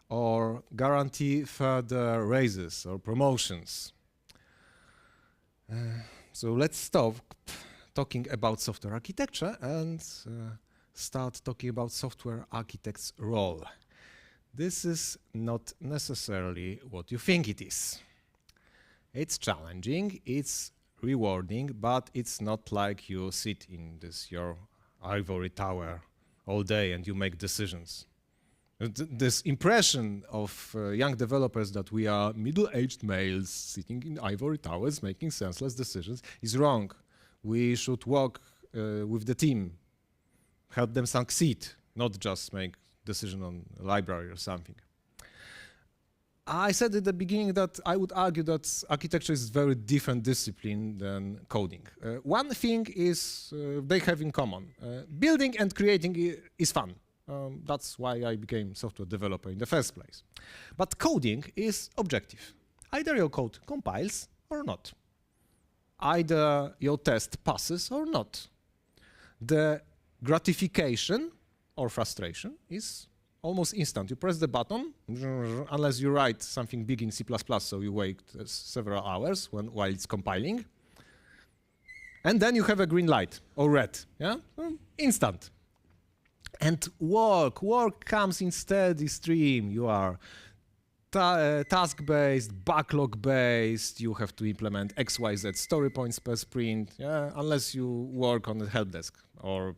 or guarantee further raises or promotions. So let's stop talking about software architecture and start talking about software architect's role. This is not necessarily what you think it is. It's challenging, it's rewarding, but it's not like you sit in your ivory tower all day and you make decisions. This impression of young developers that we are middle-aged males sitting in ivory towers making senseless decisions is wrong. We should work with the team, help them succeed, not just make decision on a library or something. I said at the beginning that I would argue that architecture is a very different discipline than coding. One thing is they have in common. Building and creating is fun. That's why I became software developer in the first place. But coding is objective. Either your code compiles or not. Either your test passes or not. The gratification or frustration is almost instant. You press the button, unless you write something big in C++, so you wait several hours while it's compiling. And then you have a green light, or red, yeah? Instant. And work comes in steady stream. You are task-based, backlog-based, you have to implement XYZ story points per sprint, yeah? Unless you work on the help desk, or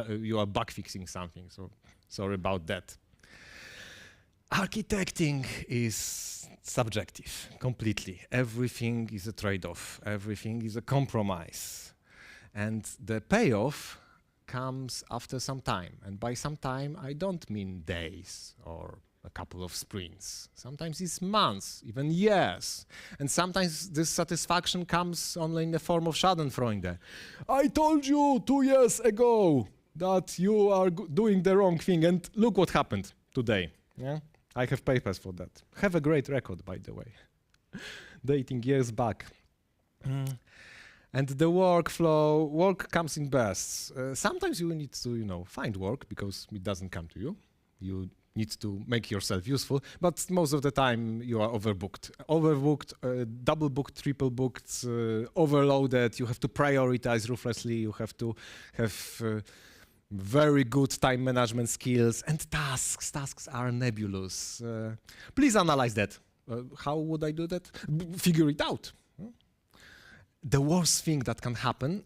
you are bug fixing something, so sorry about that. Architecting is subjective, completely. Everything is a trade-off. Everything is a compromise. And the payoff comes after some time. And by some time, I don't mean days or a couple of sprints. Sometimes it's months, even years. And sometimes this satisfaction comes only in the form of schadenfreude. I told you 2 years ago that you are doing the wrong thing, and look what happened today. Yeah? I have papers for that. Have a great record, by the way. Dating years back. And the work comes in bursts. Sometimes you need to, find work because it doesn't come to you. You need to make yourself useful, but most of the time you are overbooked. Overbooked, double booked, triple booked, overloaded. You have to prioritize ruthlessly. You have to have very good time management skills, and tasks are nebulous. Please analyze that. How would I do that? Figure it out. The worst thing that can happen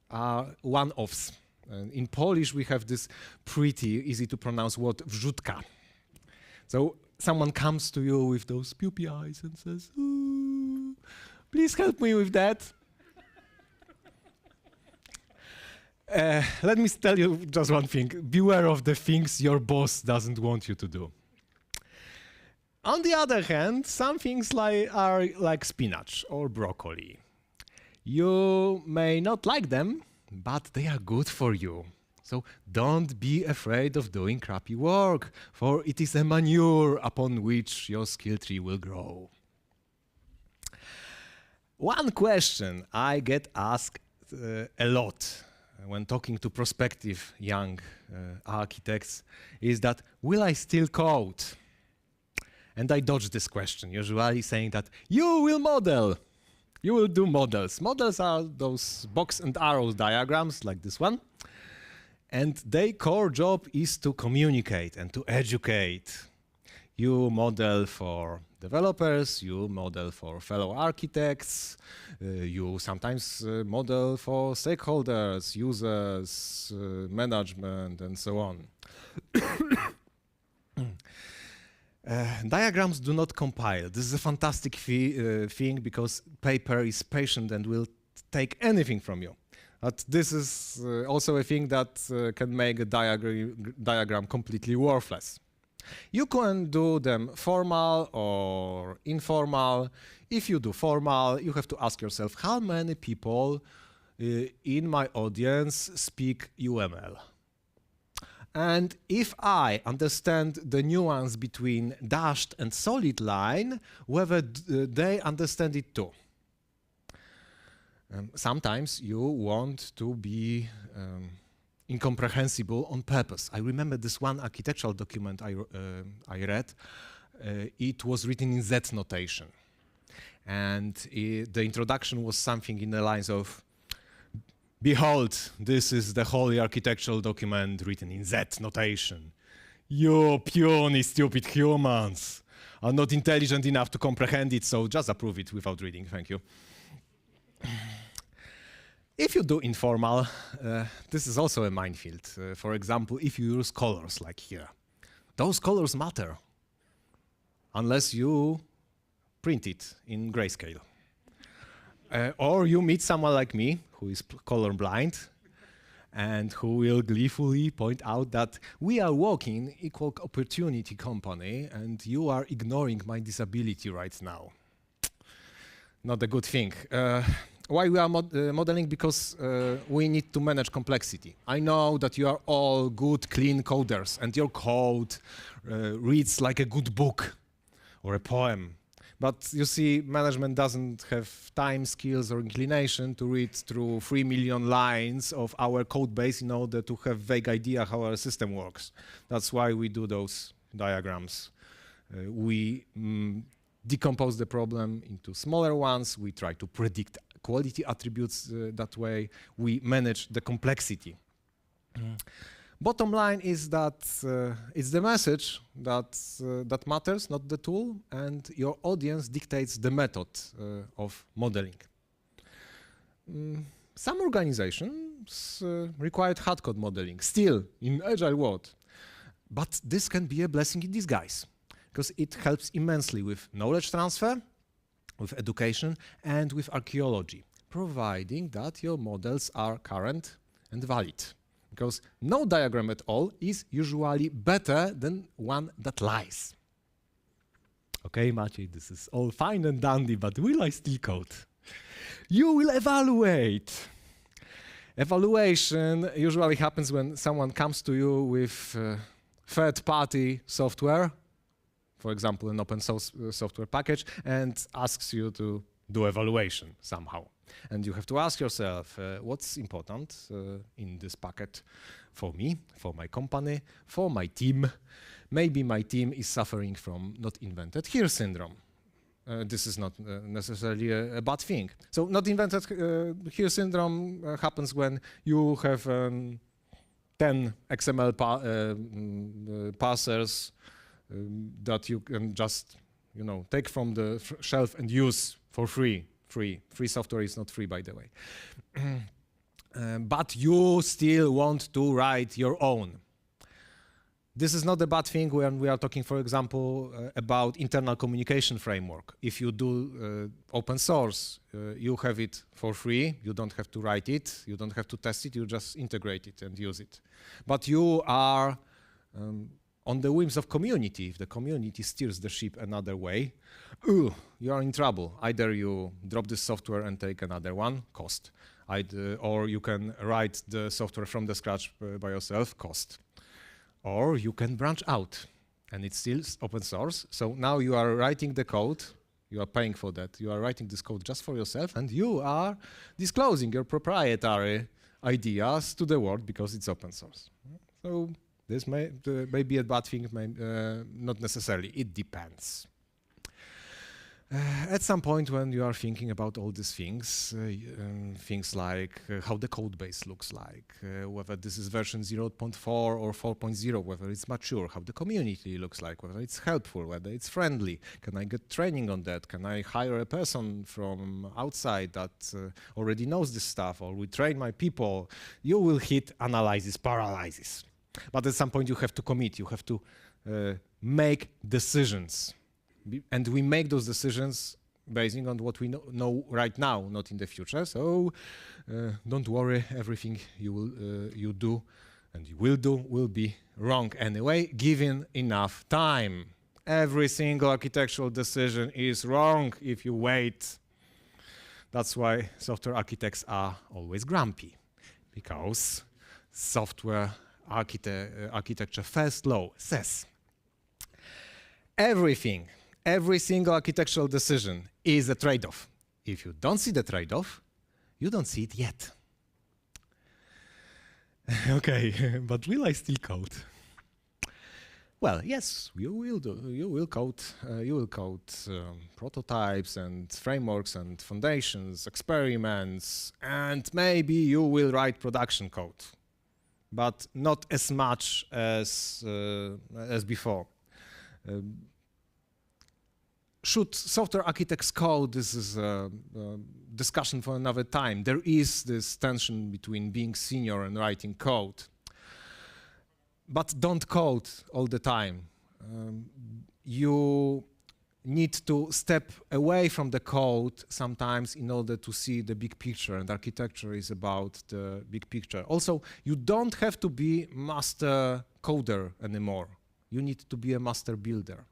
are one-offs. In Polish, we have this pretty easy to pronounce word wrzutka. So someone comes to you with those puppy eyes and says, "Ooh, please help me with that." Let me tell you just one thing. Beware of the things your boss doesn't want you to do. On the other hand, some things are like spinach or broccoli. You may not like them, but they are good for you. So don't be afraid of doing crappy work, for it is a manure upon which your skill tree will grow. One question I get asked a lot when talking to prospective young architects is that, will I still code? And I dodge this question, usually saying that you will model. You will do models. Models are those box and arrows diagrams like this one. And their core job is to communicate and to educate. You model for developers, you model for fellow architects, you sometimes model for stakeholders, users, management, and so on. Diagrams do not compile. This is a fantastic thing because paper is patient and will take anything from you. But this is also a thing that can make a diagram completely worthless. You can do them formal or informal. If you do formal, you have to ask yourself, how many people in my audience speak UML? And if I understand the nuance between dashed and solid line, whether they understand it too. Sometimes you want to be incomprehensible on purpose. I remember this one architectural document I read. It was written in Z notation. And the introduction was something in the lines of, "Behold, this is the holy architectural document written in Z notation. You puny, stupid humans are not intelligent enough to comprehend it, so just approve it without reading, thank you." If you do informal, this is also a minefield. For example, if you use colors like here, those colors matter unless you print it in grayscale. Or you meet someone like me who is colorblind and who will gleefully point out that we are working in equal opportunity company and you are ignoring my disability right now. Not a good thing. why we are modeling? Because we need to manage complexity. I know that you are all good, clean coders, and your code reads like a good book or a poem. But you see, management doesn't have time, skills, or inclination to read through 3 million lines of our code base in order to have vague idea how our system works. That's why we do those diagrams. We decompose the problem into smaller ones. We try to predict quality attributes that way. We manage the complexity. Bottom line is that it's the message that matters, not the tool, and your audience dictates the method of modeling. Some organizations required hardcode modeling, still in agile world, but this can be a blessing in disguise because it helps immensely with knowledge transfer, with education, and with archaeology, providing that your models are current and valid. Because no diagram at all is usually better than one that lies. Okay, Maciej, this is all fine and dandy, but will I still code? You will evaluate. Evaluation usually happens when someone comes to you with third-party software, for example, an open source software package, and asks you to do evaluation somehow. And you have to ask yourself, what's important in this packet for me, for my company, for my team? Maybe my team is suffering from not invented here syndrome. This is not necessarily a bad thing. So not invented here syndrome happens when you have 10 XML parsers that you can just take from the shelf and use for free. Free software is not free, by the way. But you still want to write your own. This is not a bad thing when we are talking, for example, about internal communication framework. If you do open source, you have it for free. You don't have to write it. You don't have to test it. You just integrate it and use it. But you are on the whims of community. If the community steers the ship another way, you are in trouble. Either you drop this software and take another one, cost. Or you can write the software from the scratch by yourself, cost. Or you can branch out, and it's still open source. So now you are writing the code, you are paying for that. You are writing this code just for yourself, and you are disclosing your proprietary ideas to the world because it's open source. So this may be a bad thing, not necessarily. It depends. At some point when you are thinking about all these things, things like how the code base looks like, whether this is version 0.4 or 4.0, whether it's mature, how the community looks like, whether it's helpful, whether it's friendly, can I get training on that, can I hire a person from outside that already knows this stuff, or we train my people, you will hit analysis paralysis. But at some point you have to commit, you have to make decisions. And we make those decisions based on what we know right now, not in the future. So don't worry, everything you do and you will do will be wrong anyway, given enough time. Every single architectural decision is wrong if you wait. That's why software architects are always grumpy, because software architecture first law says every single architectural decision is a trade-off. If you don't see the trade-off, you don't see it yet. Okay, but will I still code? Well, yes, you will do. You will code prototypes and frameworks and foundations, experiments, and maybe you will write production code, but not as much as before. Should software architects code? This is a discussion for another time. There is this tension between being senior and writing code. But don't code all the time. You need to step away from the code sometimes in order to see the big picture, and architecture is about the big picture. Also, you don't have to be master coder anymore. You need to be a master builder.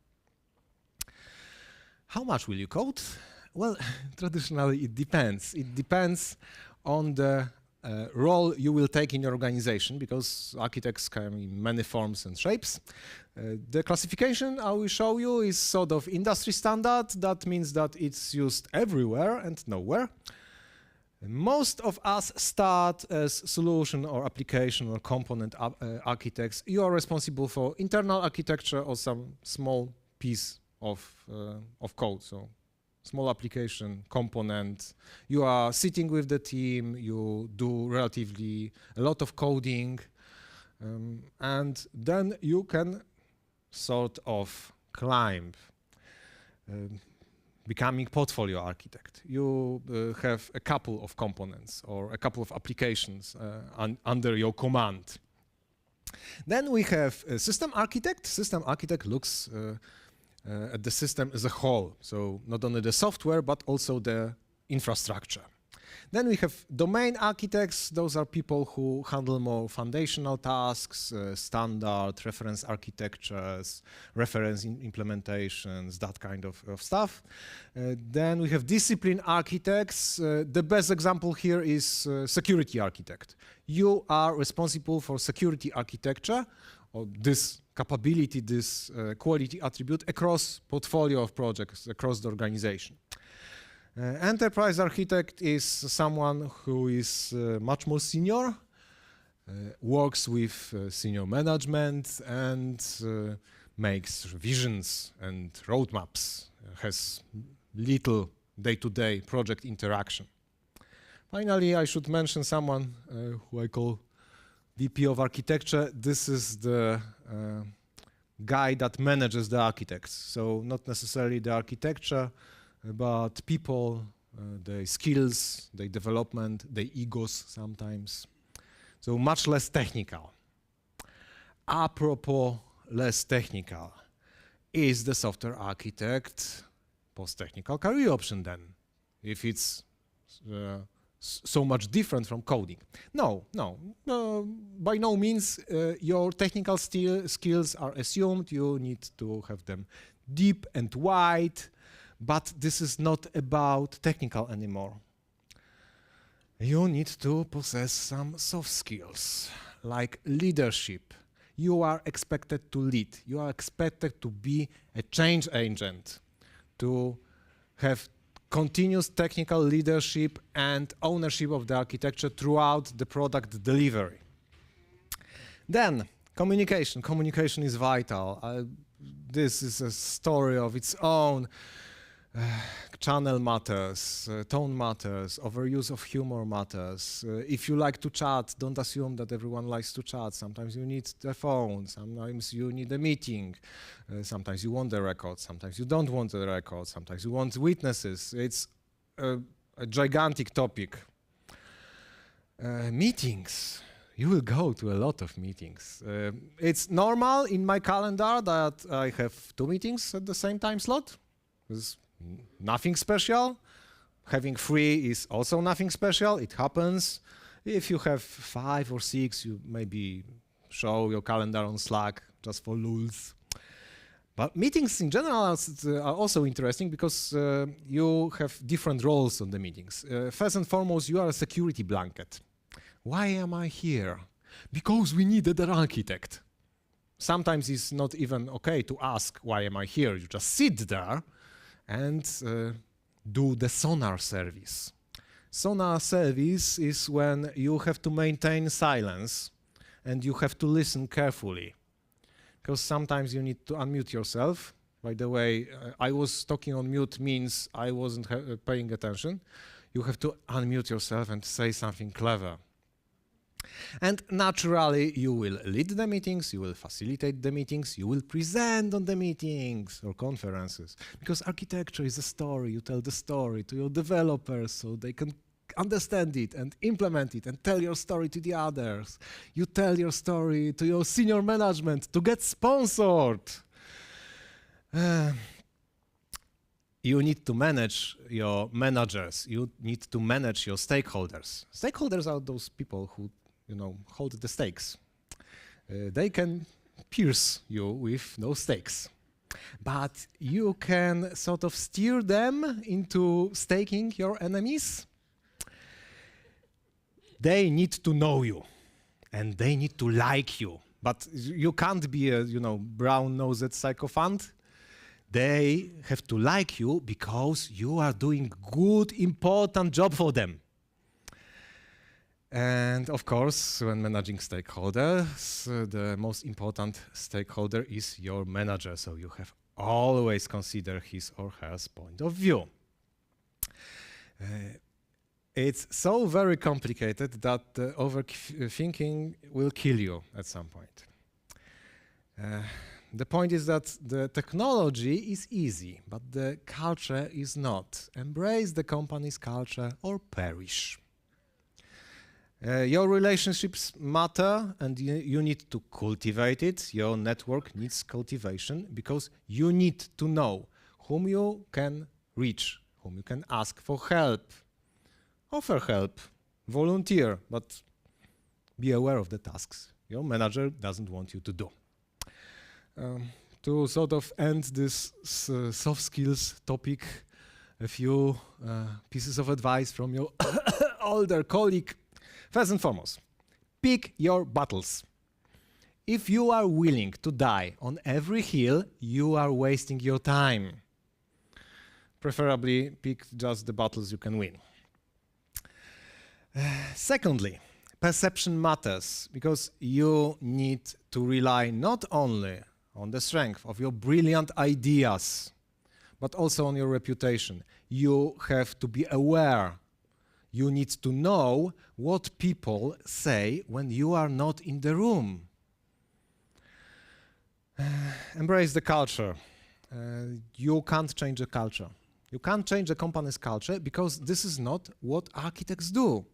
How much will you code? Well, traditionally it depends. It depends on the role you will take in your organization, because architects come in many forms and shapes. The classification I will show you is sort of industry standard. That means that it's used everywhere and nowhere. Most of us start as solution or application or component architects. You are responsible for internal architecture or some small piece of code. So small application component. You are sitting with the team. You do relatively a lot of coding. And then you can sort of climb, becoming portfolio architect. You have a couple of components or a couple of applications under your command. Then we have a system architect. System architect looks at the system as a whole, so not only the software but also the infrastructure. Then we have domain architects. Those are people who handle more foundational tasks, standard reference architectures, reference implementations, that kind of stuff. Then we have discipline architects. The best example here is security architect. You are responsible for security architecture, or this capability, this quality attribute across portfolio of projects across the organization. Enterprise architect is someone who is much more senior, works with senior management and makes visions and roadmaps, has little day-to-day project interaction. Finally, I should mention someone who I call VP of architecture. This is the guy that manages the architects. So not necessarily the architecture, but people, their skills, their development, their egos sometimes. So much less technical. Apropos less technical, is the software architect post-technical career option then? If it's so much different from coding. No, by no means your technical skills are assumed. You need to have them deep and wide. But this is not about technical anymore. You need to possess some soft skills, like leadership. You are expected to lead. You are expected to be a change agent, to have continuous technical leadership and ownership of the architecture throughout the product delivery. Then, communication. Communication is vital. This is a story of its own. Channel matters, tone matters, overuse of humor matters. If you like to chat, don't assume that everyone likes to chat. Sometimes you need the phone, sometimes you need a meeting, sometimes you want the record, sometimes you don't want the record, sometimes you want witnesses. It's a gigantic topic. Meetings. You will go to a lot of meetings. It's normal in my calendar that I have 2 meetings at the same time slot. There's nothing special. Having 3 is also nothing special. It happens. If you have 5 or 6, you maybe show your calendar on Slack just for lulz. But meetings in general are also interesting because you have different roles on the meetings. First and foremost, you are a security blanket. Why am I here? Because we needed an architect. Sometimes it's not even okay to ask, why am I here? You just sit there and do the sonar service. Sonar service is when you have to maintain silence and you have to listen carefully. Because sometimes you need to unmute yourself. By the way, I was talking on mute means I wasn't paying attention. You have to unmute yourself and say something clever. And naturally, you will lead the meetings, you will facilitate the meetings, you will present on the meetings or conferences. Because architecture is a story. You tell the story to your developers so they can understand it and implement it and tell your story to the others. You tell your story to your senior management to get sponsored. You need to manage your managers. You need to manage your stakeholders. Stakeholders are those people who hold the stakes. They can pierce you with those stakes. but you can sort of steer them into staking your enemies. They need to know you, and they need to like you. But you can't be a, brown-nosed sycophant. They have to like you because you are doing good, important job for them. And of course, when managing stakeholders, the most important stakeholder is your manager. So you have always consider his or her point of view. It's so very complicated that overthinking will kill you at some point. The point is that the technology is easy, but the culture is not. Embrace the company's culture or perish. Your relationships matter, and you need to cultivate it. Your network needs cultivation because you need to know whom you can reach, whom you can ask for help, offer help, volunteer, but be aware of the tasks your manager doesn't want you to do. To sort of end this soft skills topic, a few pieces of advice from your older colleague. First and foremost, pick your battles. If you are willing to die on every hill, you are wasting your time. Preferably, pick just the battles you can win. Secondly, perception matters because you need to rely not only on the strength of your brilliant ideas, but also on your reputation. You have to be aware. You need to know what people say when you are not in the room. Embrace the culture. You can't change the culture. You can't change the company's culture because this is not what architects do.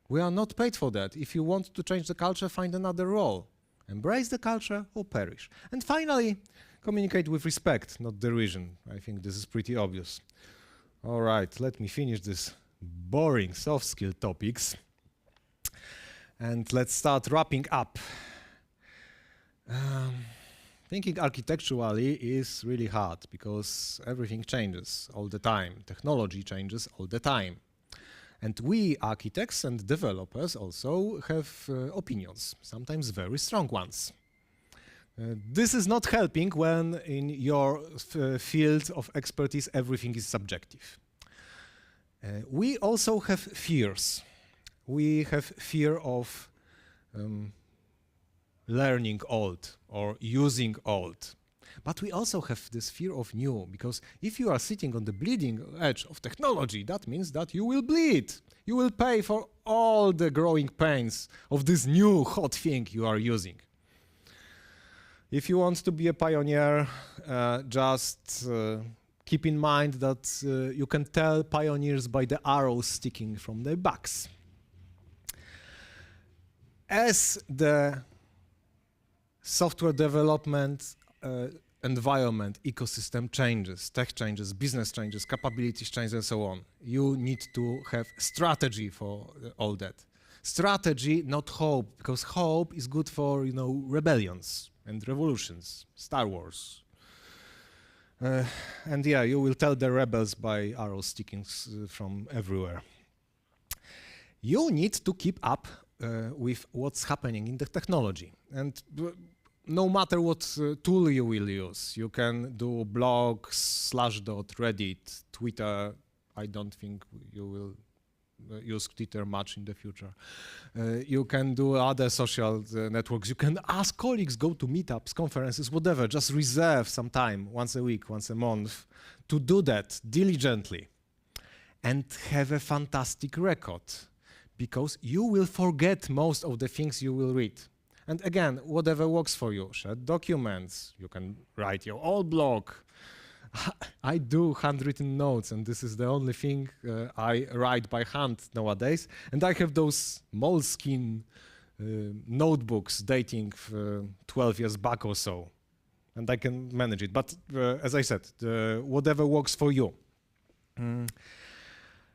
We are not paid for that. If you want to change the culture, find another role. Embrace the culture or perish. And finally, communicate with respect, not derision. I think this is pretty obvious. All right, let me finish this boring soft skill topics. And let's start wrapping up. Thinking architecturally is really hard because everything changes all the time. Technology changes all the time. And we architects and developers also have opinions, sometimes very strong ones. This is not helping when in your field of expertise everything is subjective. We also have fears. We have fear of learning old or using old. But we also have this fear of new, because if you are sitting on the bleeding edge of technology, that means that you will bleed. You will pay for all the growing pains of this new hot thing you are using. If you want to be a pioneer, just keep in mind that you can tell pioneers by the arrows sticking from their backs. As the software development environment, ecosystem changes, tech changes, business changes, capabilities change, and so on. You need to have strategy for all that. Strategy, not hope, because hope is good for, rebellions and revolutions, Star Wars. And yeah, you will tell the rebels by arrows sticking from everywhere. You need to keep up with what's happening in the technology. And no matter what tool you will use, you can do blog, Slashdot, Reddit, Twitter. I don't think you will use Twitter much in the future. You can do other social networks. You can ask colleagues, go to meetups, conferences, whatever. Just reserve some time, once a week, once a month, to do that diligently and have a fantastic record, because you will forget most of the things you will read. And again, whatever works for you. Share documents. You can write your own blog. I do handwritten notes, and this is the only thing I write by hand nowadays. And I have those moleskin notebooks dating 12 years back or so. And I can manage it. But as I said, whatever works for you.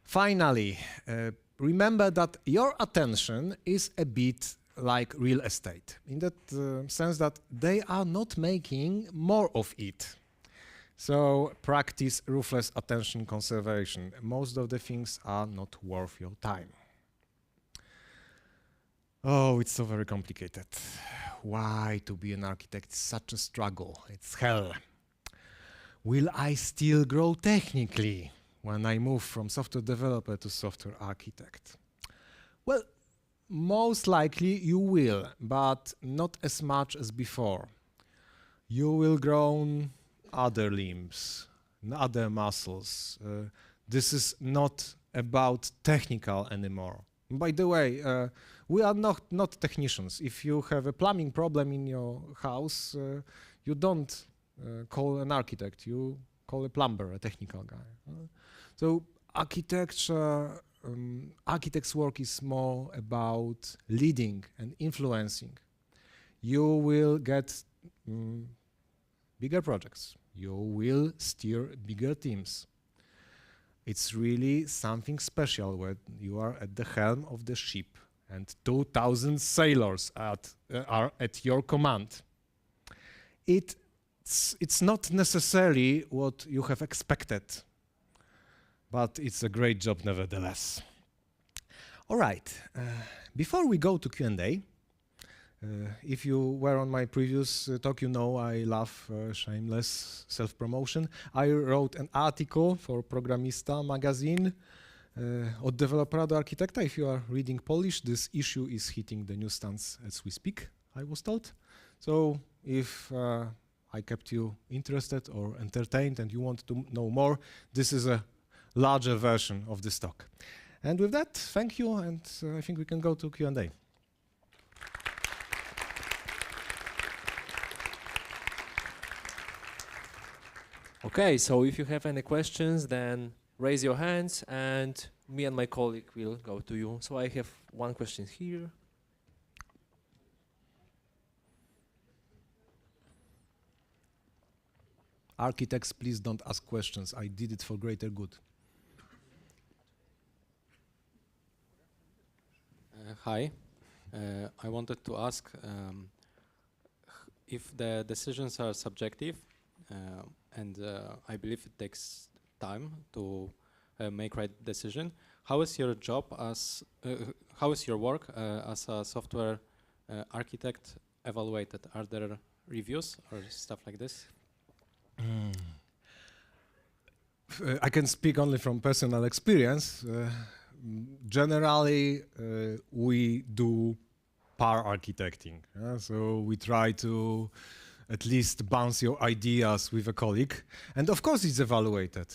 Finally, remember that your attention is a bit like real estate, in that sense that they are not making more of it. So practice ruthless attention conservation. Most of the things are not worth your time. Oh, it's so very complicated. Why to be an architect is such a struggle? It's hell. Will I still grow technically when I move from software developer to software architect? Well, most likely you will, but not as much as before. You will grow other limbs, other muscles. This is not about technical anymore. By the way, we are not technicians. If you have a plumbing problem in your house, you don't call an architect, you call a plumber, a technical guy. So architecture, architect's work is more about leading and influencing. You will get bigger projects. You will steer bigger teams. It's really something special when you are at the helm of the ship and 2,000 sailors are at your command. It's not necessarily what you have expected, but it's a great job nevertheless. All right, before we go to Q&A, if you were on my previous talk, you know I love shameless self-promotion. I wrote an article for Programista magazine od developera do architekta. If you are reading Polish, this issue is hitting the newsstands as we speak, I was told. So if I kept you interested or entertained and you want to know more, this is a larger version of this talk. And with that, thank you, and I think we can go to Q&A. Okay, so if you have any questions, then raise your hands and me and my colleague will go to you. So I have one question here. Architects, please don't ask questions. I did it for greater good. Hi. I wanted to ask if the decisions are subjective, and I believe it takes time to make right decision. How is your job as, how is your work as a software architect evaluated? Are there reviews or stuff like this? I can speak only from personal experience. Generally, we do pair architecting. So we try to at least bounce your ideas with a colleague. And of course it's evaluated.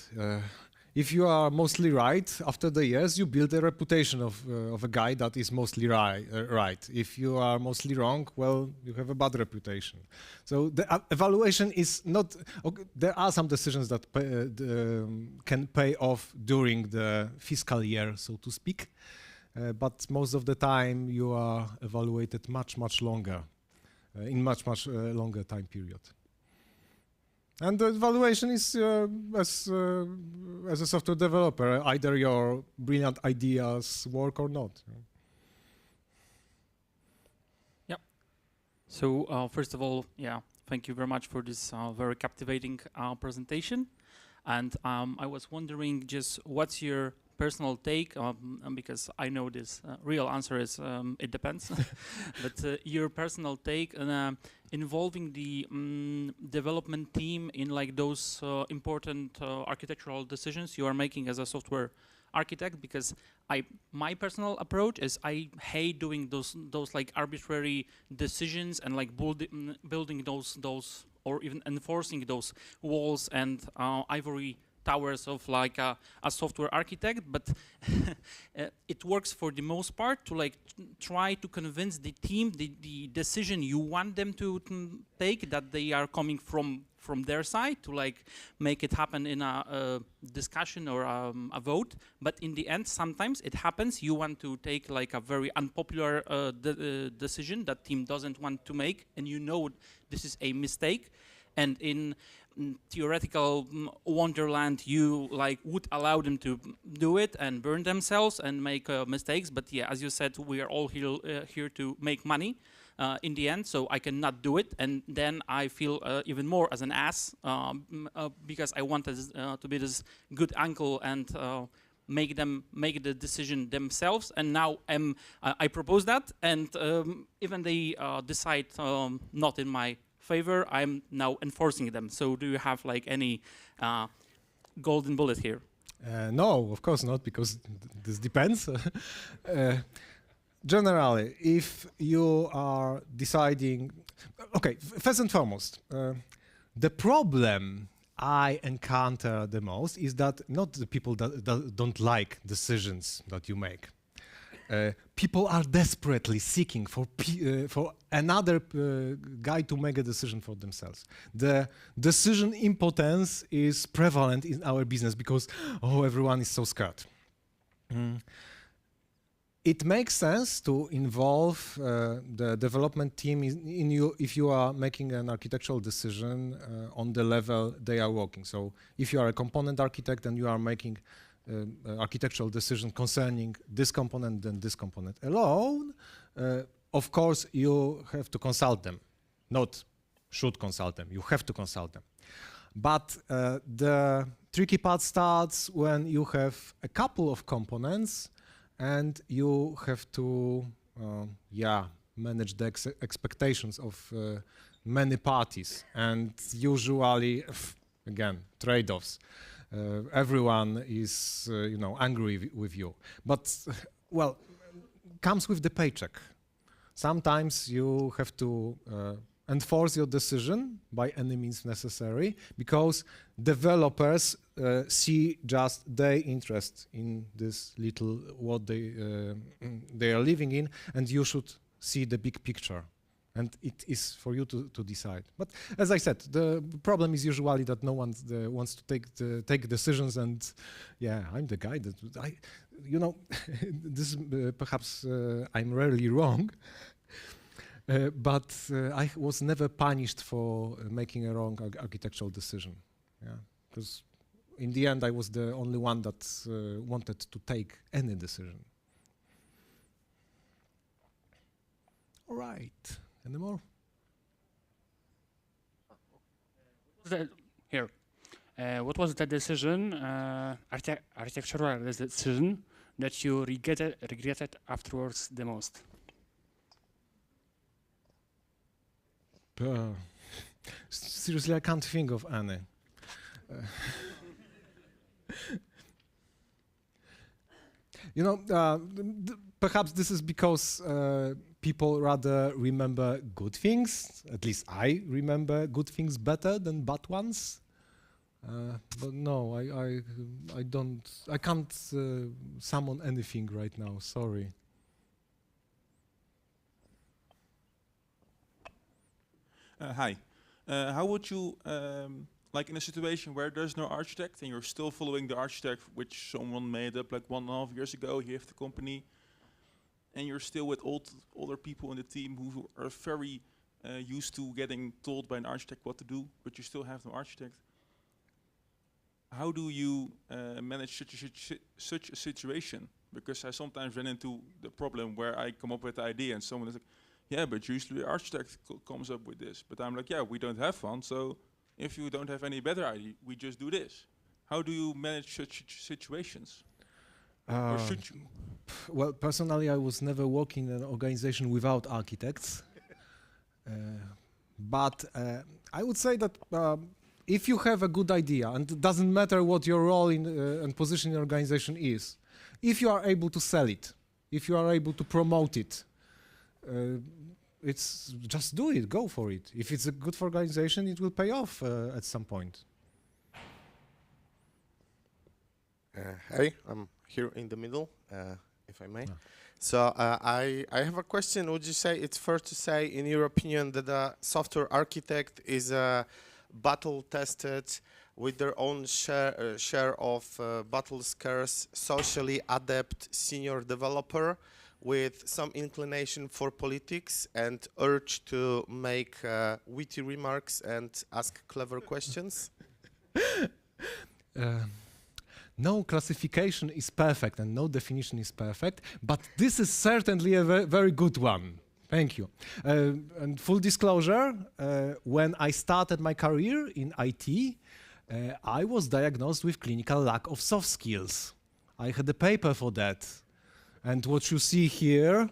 If you are mostly right, after the years you build a reputation of a guy that is mostly right. If you are mostly wrong, well, you have a bad reputation. So the evaluation is not, okay, there are some decisions that can pay off during the fiscal year, so to speak. But most of the time you are evaluated much longer, in much longer time period. And the evaluation is as a software developer, either your brilliant ideas work or not. Yeah. So first of all, yeah, thank you very much for this very captivating presentation. And I was wondering just what's your personal take, because I know this real answer is it depends, but your personal take involving the development team in like those important architectural decisions you are making as a software architect, because my personal approach is I hate doing those like arbitrary decisions and like building those or even enforcing those walls and ivory towers of like a software architect, but it works for the most part to like try to convince the team the decision you want them to take, that they are coming from their side, to like make it happen in a discussion or a vote. But in the end, sometimes it happens you want to take like a very unpopular decision that team doesn't want to make, and you know this is a mistake. And in theoretical wonderland, you like would allow them to do it and burn themselves and make mistakes. But yeah, as you said, we are all here to make money in the end. So I cannot do it, and then I feel even more as an ass because I wanted to be this good uncle and make them make the decision themselves. And now I propose that, and even they decide not in my favor, I'm now enforcing them. So do you have like any golden bullet here? No, of course not, because this depends. Generally, if you are deciding, okay, first and foremost, the problem I encounter the most is that not the people that don't like decisions that you make. People are desperately seeking for another guy to make a decision for themselves. The decision impotence is prevalent in our business because, oh, everyone is so scared. It makes sense to involve the development team in you if you are making an architectural decision on the level they are working. So if you are a component architect and you are making architectural decision concerning this component and this component alone, of course you have to consult them. Not should consult them, you have to consult them. But the tricky part starts when you have a couple of components and you have to manage the expectations of many parties, and usually, again, trade-offs. Everyone is, angry with you. But, well, comes with the paycheck. Sometimes you have to enforce your decision by any means necessary, because developers see just their interest in this little what they are living in, and you should see the big picture. And it is for you to decide. But as I said, the problem is usually that no one wants to take decisions, and yeah, I'm the guy that this perhaps I'm rarely wrong, but I was never punished for making a wrong architectural decision. Yeah, because in the end I was the only one that wanted to take any decision. All right. Any more? Here. What was the decision, architectural decision, that you regretted afterwards the most? Seriously, I can't think of any. Perhaps this is because people rather remember good things. At least I remember good things better than bad ones. But no, I don't. I can't summon anything right now. Sorry. Hi. How would you, like in a situation where there's no architect and you're still following the architect which someone made up like 1.5 years ago, you have the company, and you're still with older people in the team who are very used to getting told by an architect what to do, but you still have no architect. How do you manage such a situation? Because I sometimes run into the problem where I come up with the idea and someone is like, yeah, but usually the architect comes up with this. But I'm like, yeah, we don't have one, so if you don't have any better idea, we just do this. How do you manage such situations? Or should you? Well, personally, I was never working in an organization without architects. But I would say that if you have a good idea, and it doesn't matter what your role and position in the organization is, if you are able to sell it, if you are able to promote it, it's just do it, go for it. If it's a good for organization, it will pay off at some point. Hey, I'm here in the middle, if I may. So I have a question. Would you say it's fair to say, in your opinion, that a software architect is a battle-tested, with their own share of battle scarce, socially adept senior developer, with some inclination for politics and urge to make witty remarks and ask clever questions? No classification is perfect and no definition is perfect, but this is certainly a very good one. Thank you. And full disclosure, when I started my career in IT, I was diagnosed with clinical lack of soft skills. I had a paper for that. And what you see here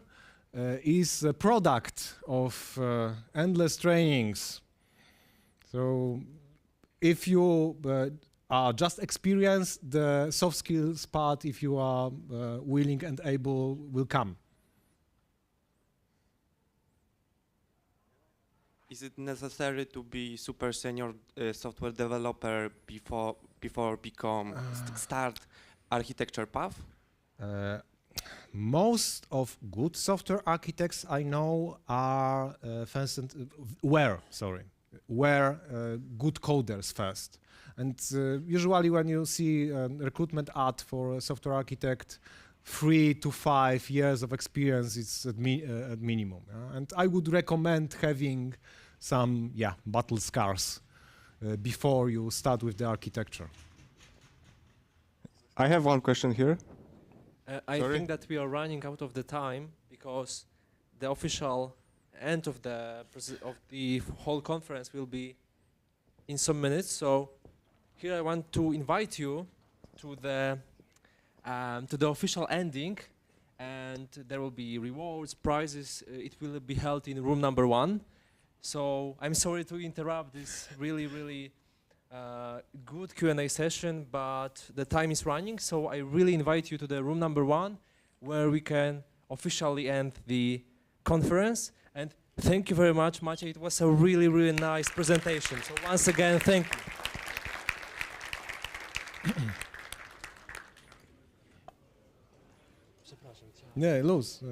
is a product of endless trainings. So if you just experience the soft skills part, if you are willing and able, will come. Is it necessary to be super senior software developer before start architecture path? Most of good software architects I know are were good coders first. And usually when you see a recruitment ad for a software architect, 3 to 5 years of experience is at minimum. And I would recommend having some battle scars before you start with the architecture. I have one question here. I think that we are running out of the time because the official end of the whole conference will be in some minutes. So here I want to invite you to the official ending, and there will be rewards, prizes. It will be held in room number 1. So I'm sorry to interrupt this really good Q&A session, but the time is running. So I really invite you to the room number 1, where we can officially end the conference. And thank you very much, Maciej. It was a really nice presentation. So once again, thank you. Nie, luz.